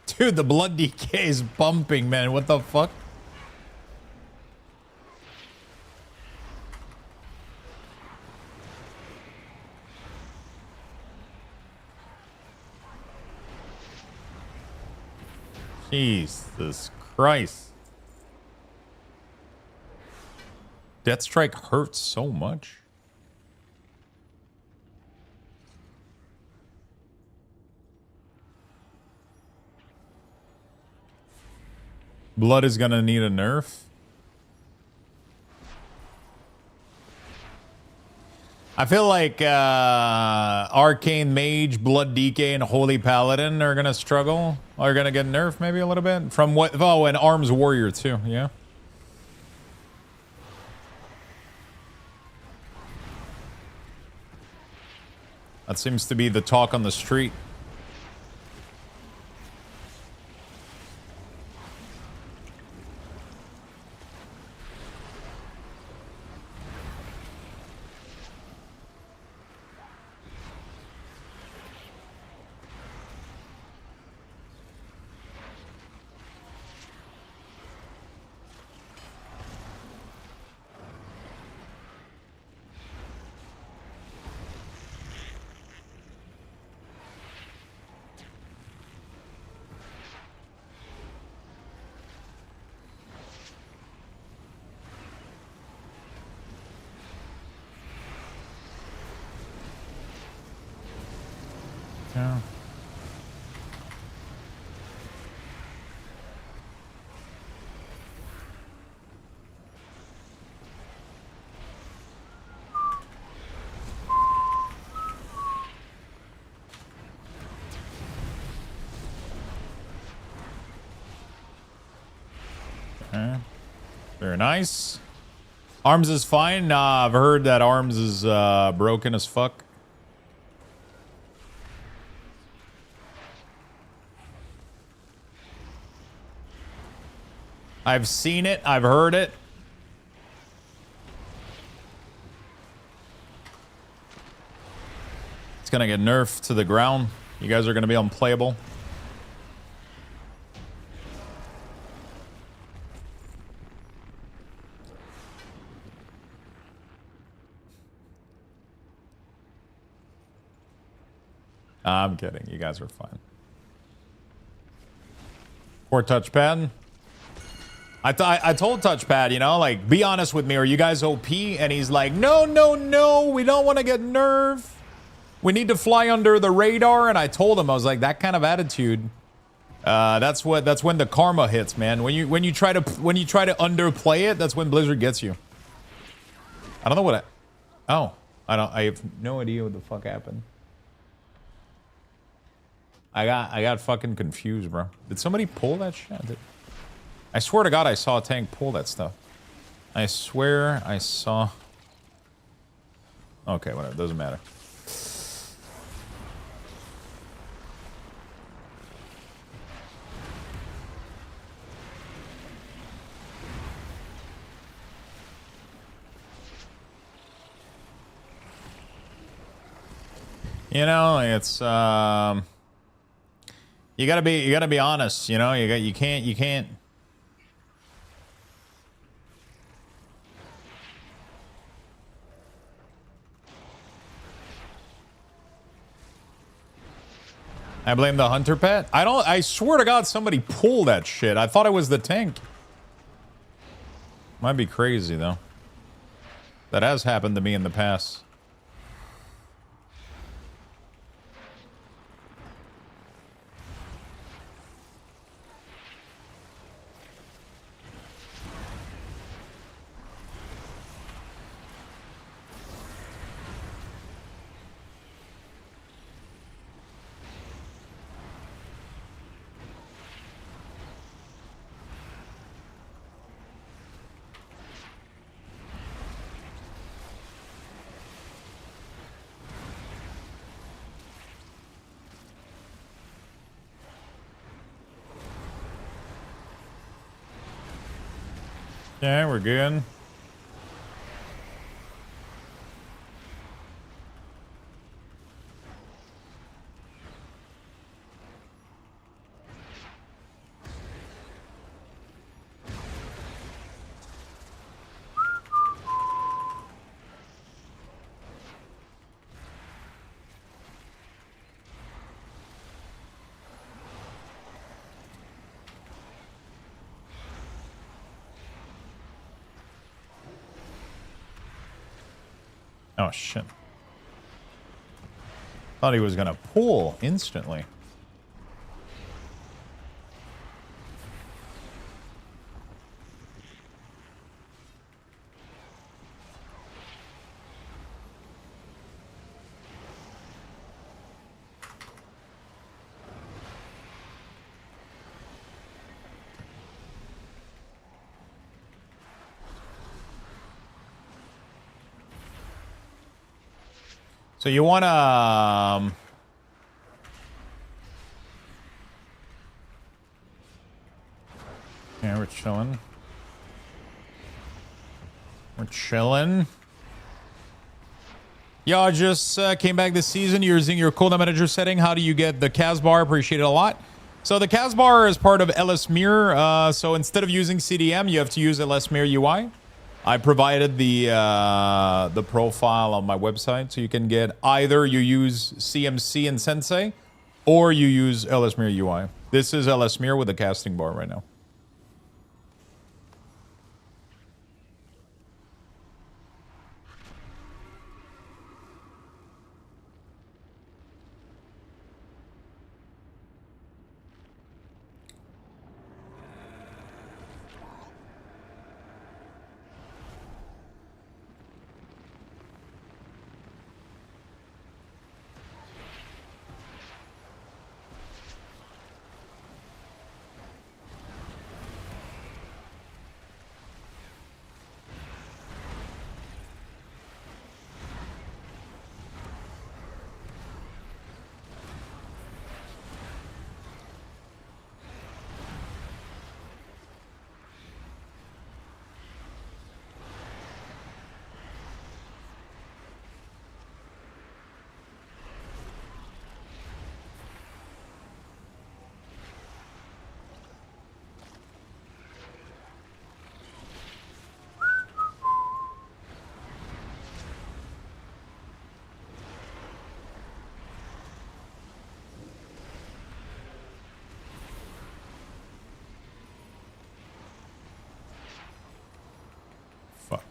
Dude, the blood decay is bumping, man. What the fuck? Jesus Christ. Deathstrike hurts so much. Blood is gonna need a nerf. I feel like Arcane Mage, Blood Decay, and Holy Paladin are gonna struggle. Are gonna get nerfed maybe a little bit. From what? Oh, and Arms Warrior too, yeah. That seems to be the talk on the street. Yeah. Okay. Very nice. Arms is fine. Nah, I've heard that Arms is broken as fuck. I've seen it. I've heard it. It's gonna get nerfed to the ground. You guys are gonna be unplayable. I'm kidding. You guys are fine. Poor touchpad. I told touchpad, you know, like, be honest with me. Are you guys OP? And he's like, no, no, no. We don't want to get nerfed. We need to fly under the radar. And I told him, I was like, that kind of attitude. That's when the karma hits, man. When you try to underplay it, that's when Blizzard gets you. I don't know what I have no idea what the fuck happened. I got fucking confused, bro. Did somebody pull that shit? I swear to God, I saw a tank pull that stuff. I swear I saw... Okay, whatever. Doesn't matter. You know, it's you gotta be honest. You know, you can't. I blame the hunter pet. I swear to God, somebody pulled that shit. I thought it was the tank. Might be crazy though. That has happened to me in the past. Yeah, we're good. Oh, shit. Thought he was gonna pull instantly. So you want to... yeah, we're chilling. We're chilling. Yo, I just came back this season using your Cooldown Manager setting. How do you get the CAS bar? Appreciate it a lot. So the CAS bar is part of LS Mirror. So instead of using CDM, you have to use LS Mirror UI. I provided the profile on my website, so you can get either you use CMC and Sensei, or you use LS Mirror UI. This is LS Mirror with the casting bar right now. Fuck.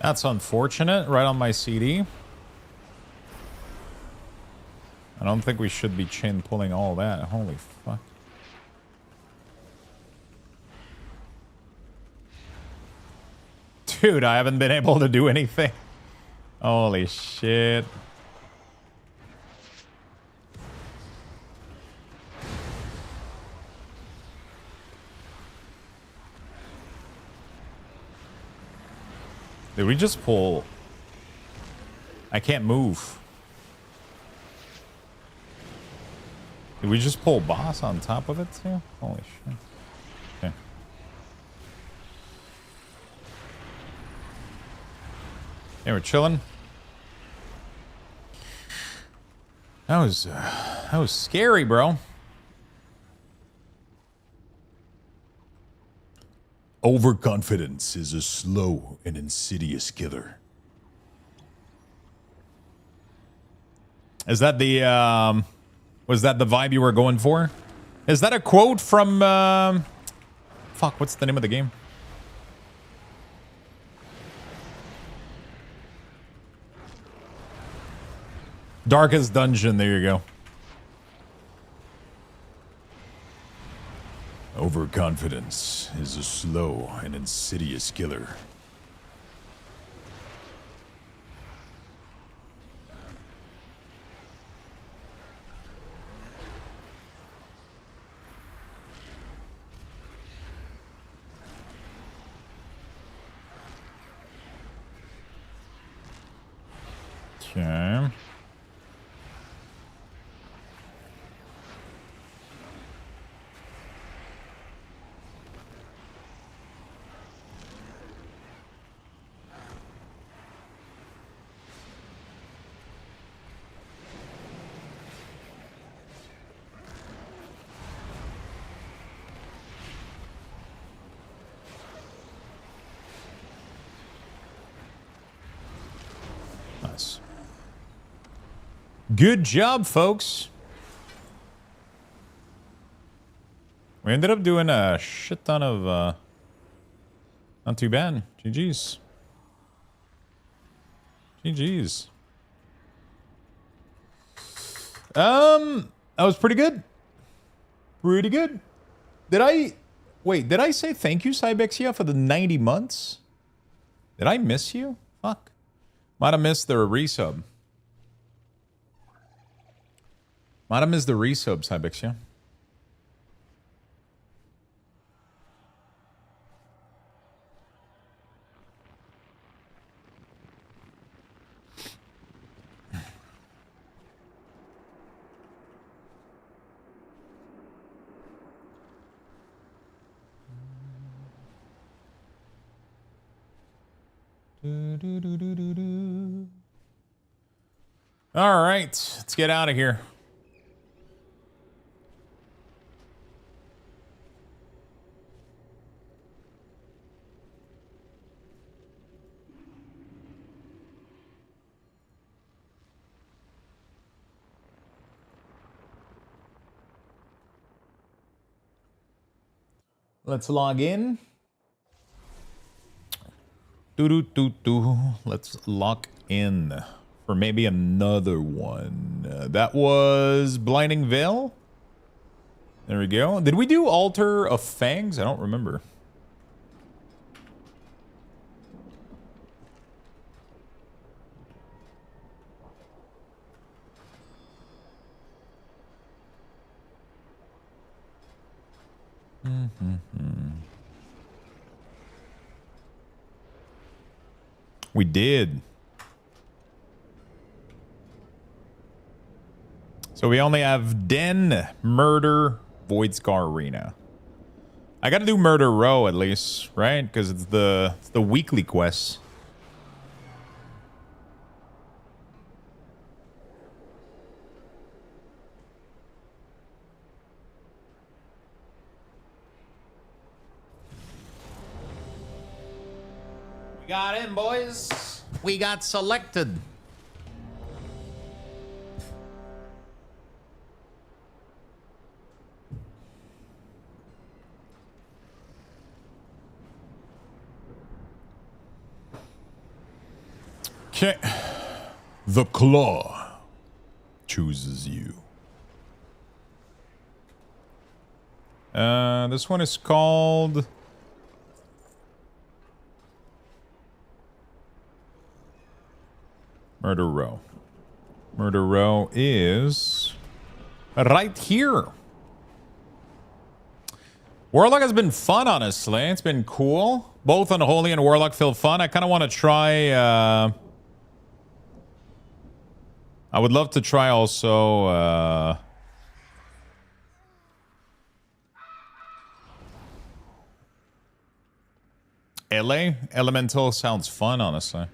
That's unfortunate. Right on my CD. I don't think we should be chain pulling all that. Holy fuck. Dude, I haven't been able to do anything. Holy shit. Did we just pull? I can't move. Did we just pull boss on top of it too? Holy shit. Okay. Yeah, we're chilling. That was scary, bro. Overconfidence is a slow and insidious killer. Is that the was that the vibe you were going for? Is that a quote from fuck, what's the name of the game? Darkest Dungeon, there you go. Overconfidence is a slow and insidious killer. Okay. Nice. Good job, folks. We ended up doing a shit ton of not too bad. GG's. GG's. That was pretty good. Pretty good. Did I say thank you, Cybexia, for the 90 months? Did I miss you? Fuck. Might have missed the resub. Might have missed the resub, Cybexia. All right, let's get out of here. Let's log in. Let's lock in for maybe another one. That was Blinding Veil. There we go. Did we do Altar of Fangs? I don't remember. We did. So we only have Den, Murder, Void Scar Arena. I gotta do Murder Row at least, right? Because it's the weekly quest. We got in, boys. We got selected. Okay. The Claw chooses you. This one is called Murder Row. Murder Row is right here. Warlock has been fun, honestly. It's been cool. Both Unholy and Warlock feel fun. I kind of want to try... I would love to try also... LA? Elemental sounds fun, honestly.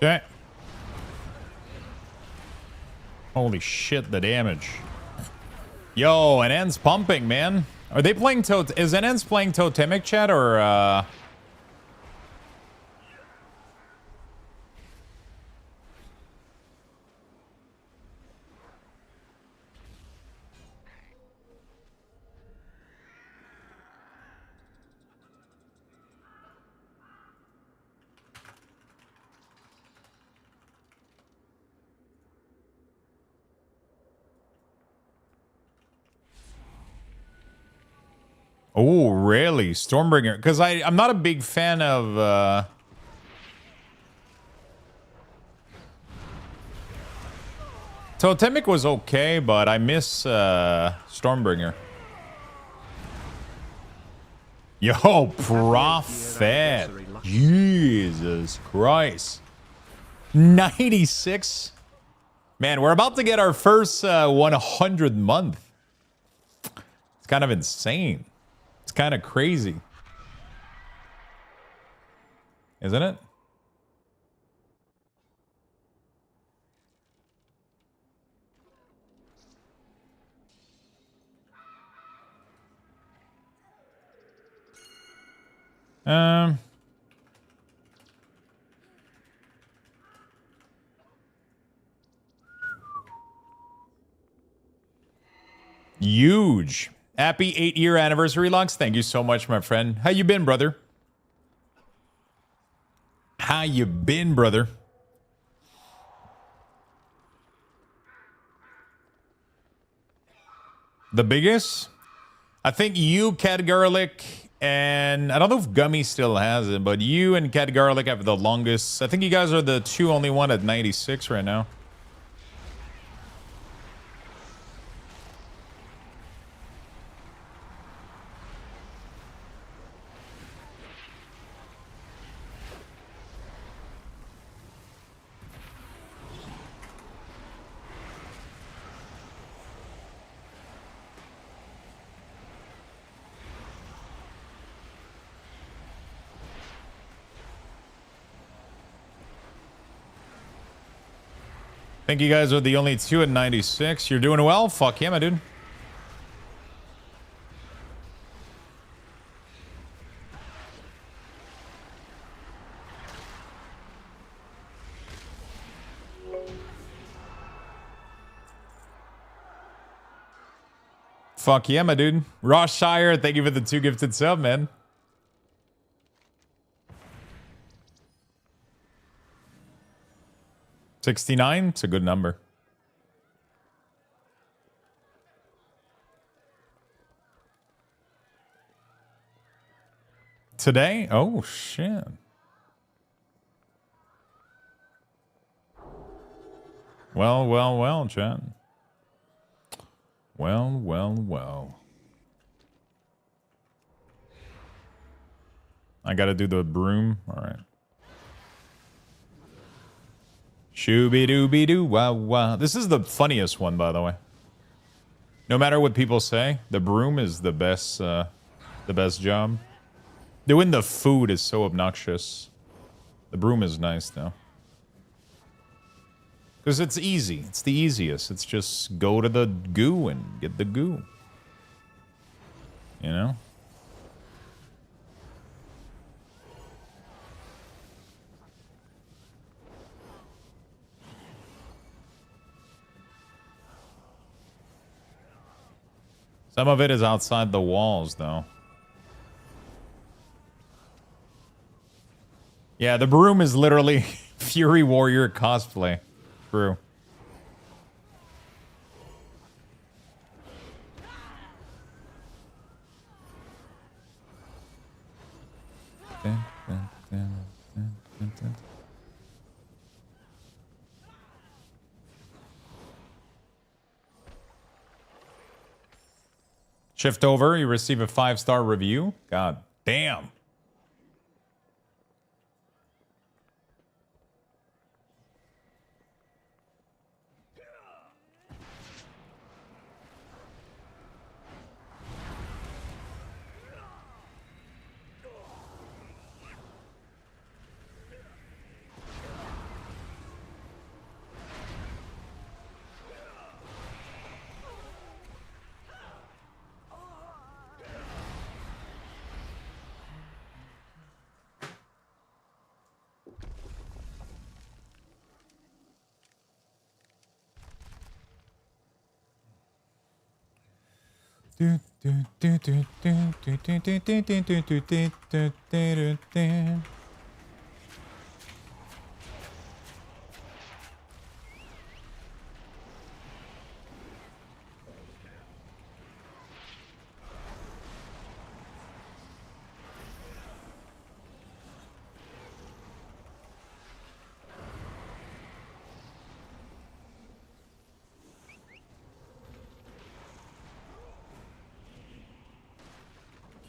Okay. Holy shit, the damage. Yo, NN's pumping, man. Are they playing is NN's playing Totemic, chat, or Oh, really? Stormbringer? Because I'm not a big fan of... Totemic was okay, but I miss Stormbringer. Yo, Prophet. Jesus Christ. 96? Man, we're about to get our first 100 month. It's kind of insane. It's kind of crazy. Isn't it? Huge. Happy 8-year anniversary, Lux. Thank you so much, my friend. How you been, brother? How you been, brother? The biggest? I think you, Cat Garlic, and I don't know if Gummy still has it, but you and Cat Garlic have the longest. I think you guys are the two only one at 96 right now. I think you guys are the only two at 96. You're doing well? Fuck yeah, my dude. Fuck yeah, my dude. Ross Shire, thank you for the 2 gifted sub, man. $69? It's a good number. Today? Oh, shit. Well, chat. Well. I gotta do the broom. All right. Shooby-dooby-doo, wow. This is the funniest one, by the way. No matter what people say, the broom is the best job. Doing the food is so obnoxious. The broom is nice, though. Because it's easy. It's the easiest. It's just go to the goo and get the goo. You know? Some of it is outside the walls, though. Yeah, the broom is literally Fury Warrior cosplay. True. Shift over, you receive a 5-star review. God damn.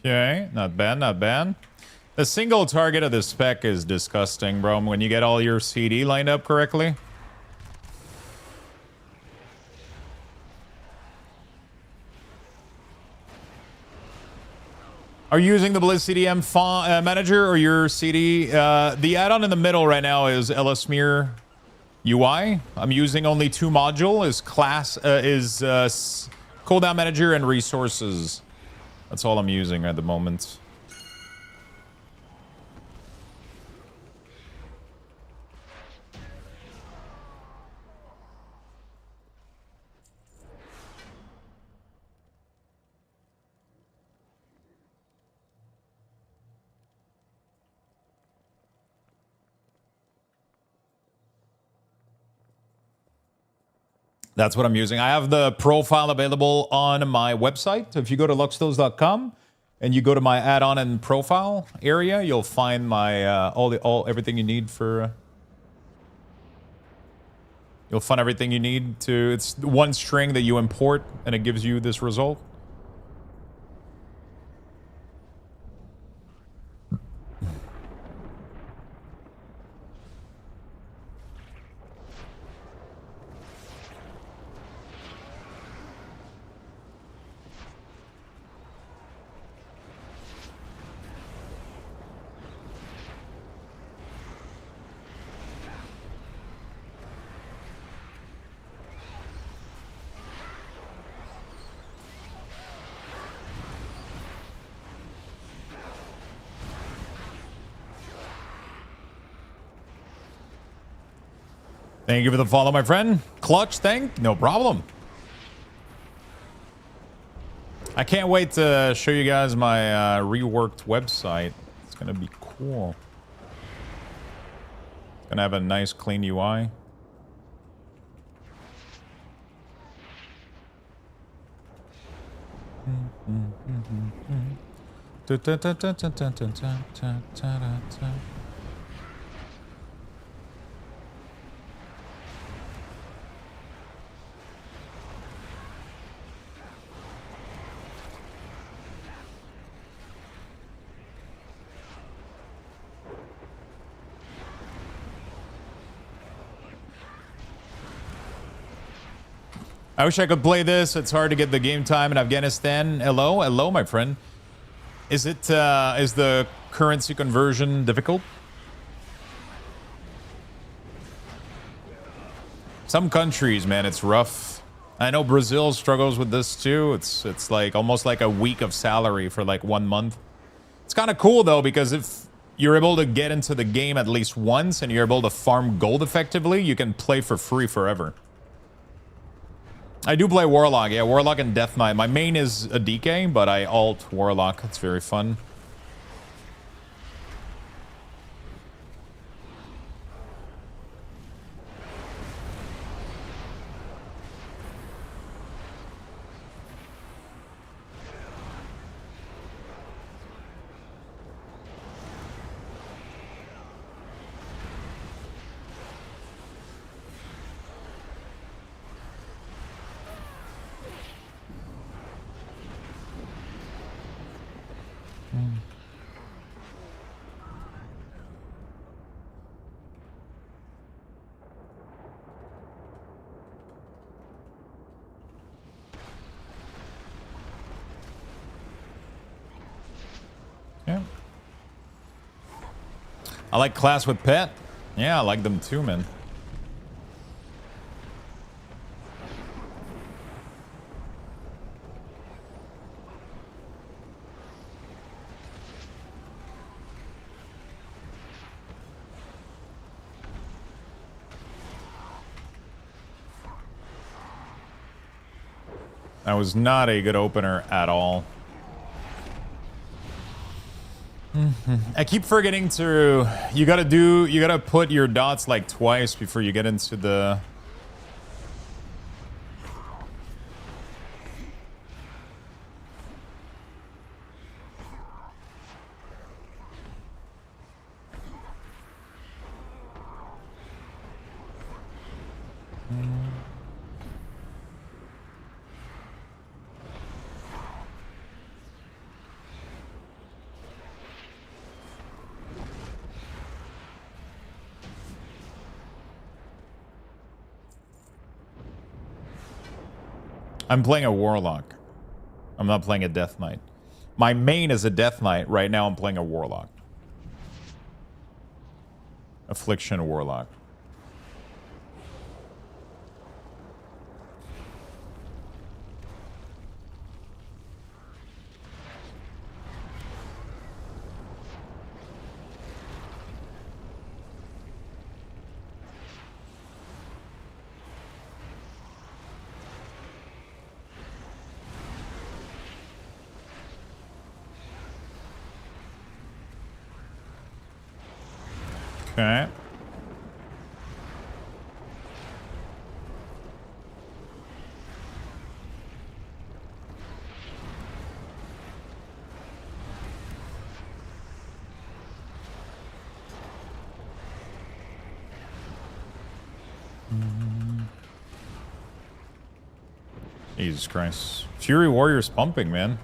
Okay, not bad, not bad. The single target of the spec is disgusting, bro, when you get all your CD lined up correctly. Are you using the Blizz CDM manager or your CD? The add-on in the middle right now is Elasmir UI. I'm using only 2 module, Cooldown Manager and Resources. That's all I'm using at the moment. That's what I'm using. I have the profile available on my website. If you go to luxstills.com and you go to my add-on and profile area, you'll find my everything you need for. You'll find everything you need to. It's one string that you import, and it gives you this result. Thank you for the follow, my friend. Clutch, no problem. I can't wait to show you guys my reworked website. It's gonna be cool. It's gonna have a nice, clean UI. I wish I could play this. It's hard to get the game time in Afghanistan. Hello, my friend. Is the currency conversion difficult? Some countries, man, it's rough. I know Brazil struggles with this too. It's like almost like a week of salary for like 1 month. It's kind of cool though, because if you're able to get into the game at least once and you're able to farm gold effectively, you can play for free forever. I do play Warlock. Yeah, Warlock and Death Knight. My main is a DK, but I alt Warlock. It's very fun. I like class with pet. Yeah, I like them too, man. That was not a good opener at all. I keep forgetting to... You gotta put your dots like twice before you get into the... I'm playing a Warlock. I'm not playing a Death Knight. My main is a Death Knight. Right now I'm playing a Warlock. Affliction Warlock. Okay. Jesus Christ. Fury Warrior's pumping, man.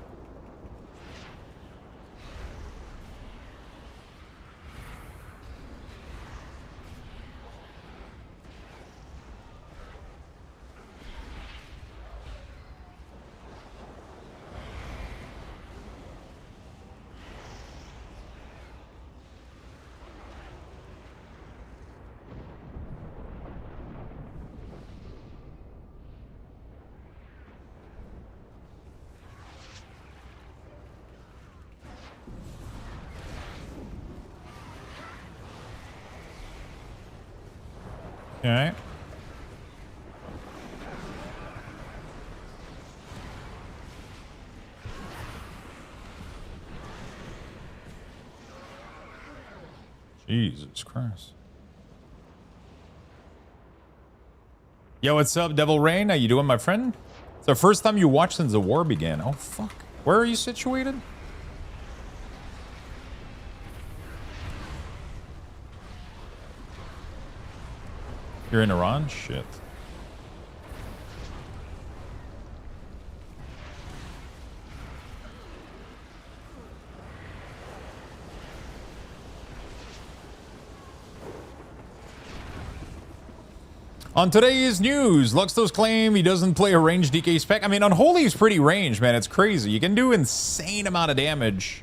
Okay. Jesus Christ. Yo, what's up, Devil Rain? How you doing, my friend? It's the first time you watched since the war began. Oh, fuck. Where are you situated? You're in Iran? Shit. On today's news, Luxtos claim he doesn't play a ranged DK spec. I mean, Unholy is pretty ranged, man. It's crazy. You can do insane amount of damage.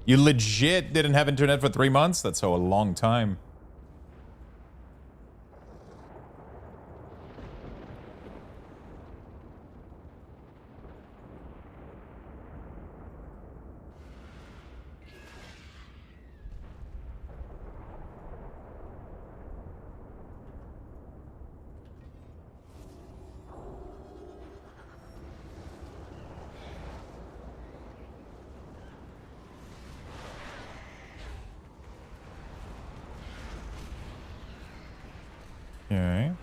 You legit didn't have internet for 3 months? That's a long time. Okay.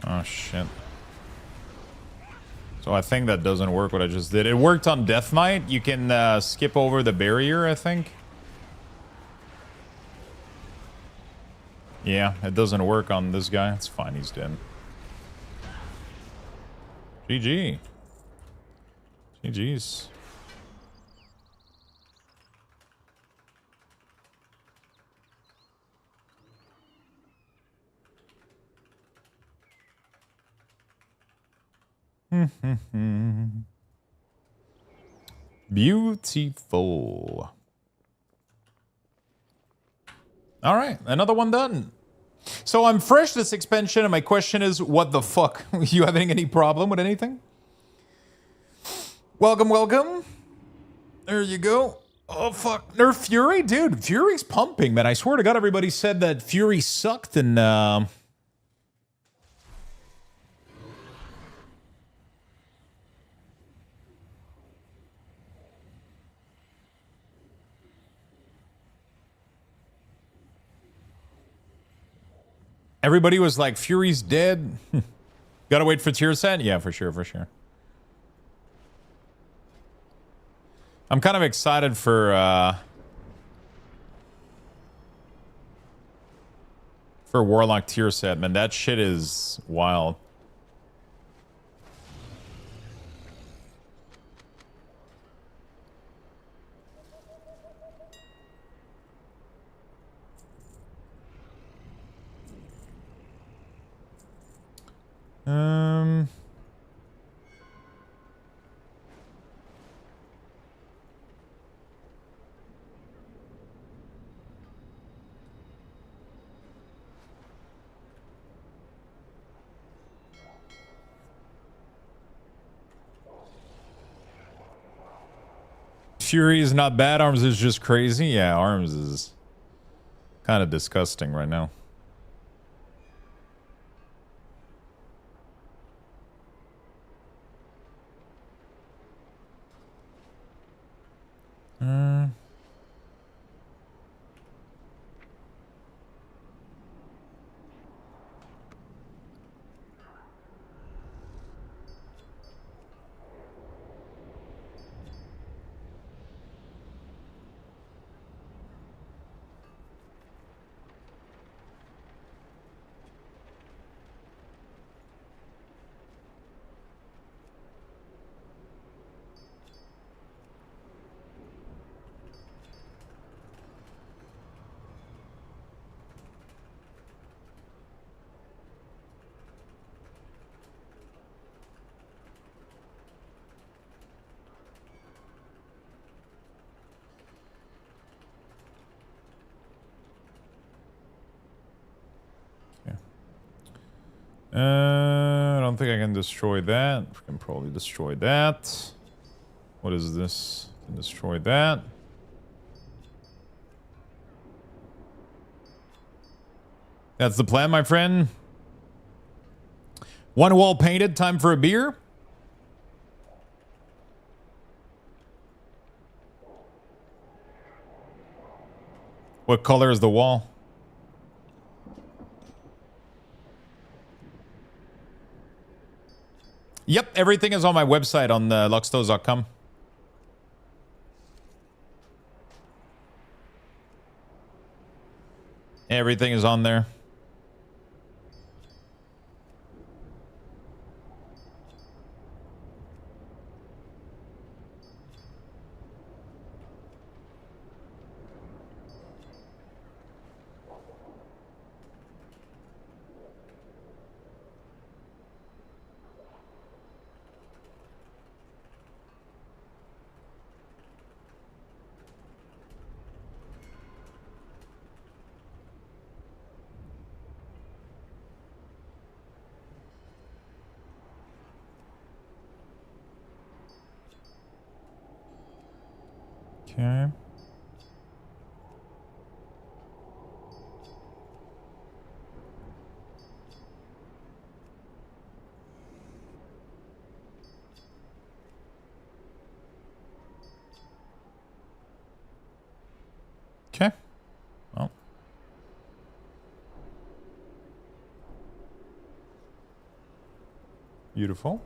Oh, shit. So I think that doesn't work what I just did. It worked on Death Knight. You can skip over the barrier, I think. Yeah, it doesn't work on this guy. It's fine, he's dead. GG. GG's. Beautiful. All right, another one done. So I'm fresh this expansion, and my question is, what the fuck? You having any problem with anything? Welcome, welcome. There you go. Oh, fuck. Nerf Fury? Dude, Fury's pumping, man. I swear to God, everybody said that Fury sucked, and everybody was like, Fury's dead. Gotta wait for tier set? Yeah, for sure, for sure. I'm kind of excited for Warlock tier set, man. That shit is wild. Fury is not bad. Arms is just crazy. Yeah, Arms is kind of disgusting right now. I don't think I can destroy that. I can probably destroy that. What is this? I can destroy that. That's the plan, my friend. One wall painted. Time for a beer. What color is the wall? Yep, everything is on my website on luxtos.com. Everything is on there. Okay. Okay. Well. Beautiful.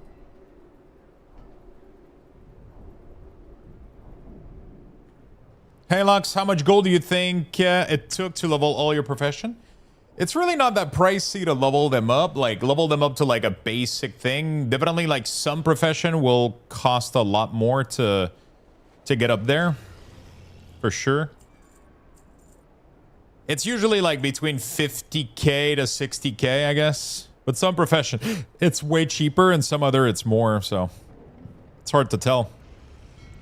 Hey Lux, how much gold do you think it took to level all your profession? It's really not that pricey to level them up. Like, level them up to like a basic thing. Definitely like some profession will cost a lot more to get up there. For sure. It's usually like between 50k to 60k, I guess. But some profession, it's way cheaper, and some other it's more, so it's hard to tell.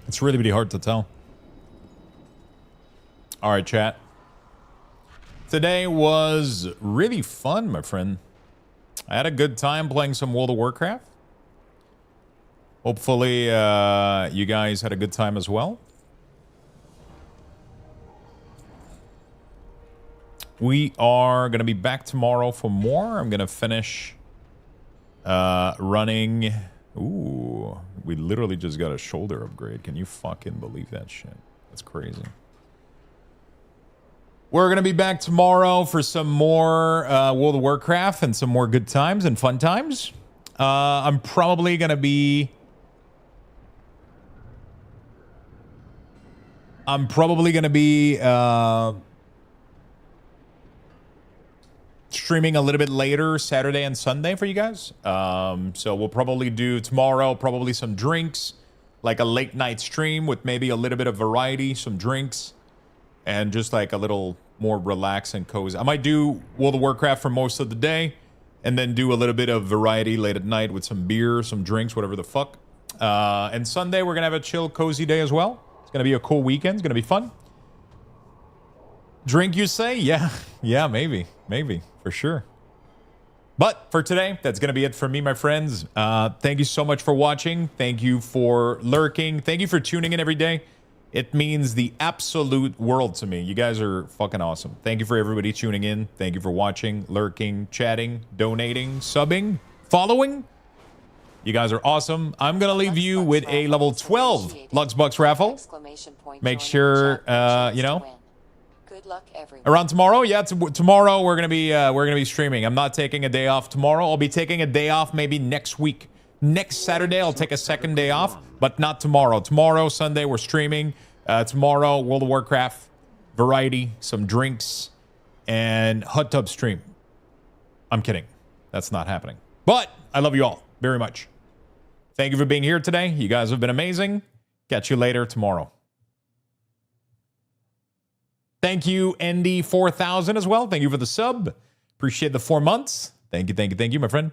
It's really, really hard to tell. All right, chat. Today was really fun, my friend. I had a good time playing some World of Warcraft. Hopefully, you guys had a good time as well. We are going to be back tomorrow for more. I'm going to finish running. Ooh, we literally just got a shoulder upgrade. Can you fucking believe that shit? That's crazy. We're going to be back tomorrow for some more World of Warcraft and some more good times and fun times. I'm probably going to be... streaming a little bit later Saturday and Sunday for you guys. So we'll probably do tomorrow, probably some drinks, like a late night stream with maybe a little bit of variety, some drinks, and just like a little more relaxed and cozy. I might do World of Warcraft for most of the day and then do a little bit of variety late at night with some beer, some drinks, whatever the fuck. And Sunday, we're going to have a chill, cozy day as well. It's going to be a cool weekend. It's going to be fun. Drink, you say? Yeah. Yeah, maybe. Maybe. For sure. But for today, that's going to be it for me, my friends. Thank you so much for watching. Thank you for lurking. Thank you for tuning in every day. It means the absolute world to me. You guys are fucking awesome. Thank you for everybody tuning in. Thank you for watching, lurking, chatting, donating, subbing, following. You guys are awesome. I'm going to leave you with a level 12 Luxbucks raffle. Make sure, you know, good luck, everyone. around tomorrow. Yeah, tomorrow we're gonna be streaming. I'm not taking a day off tomorrow. I'll be taking a day off maybe next week. Next Saturday, I'll take a second day off, but not tomorrow. Tomorrow, Sunday, we're streaming. Tomorrow, World of Warcraft, variety, some drinks, and hot tub stream. I'm kidding. That's not happening. But I love you all very much. Thank you for being here today. You guys have been amazing. Catch you later tomorrow. Thank you, ND4000 as well. Thank you for the sub. Appreciate the 4 months. Thank you, my friend.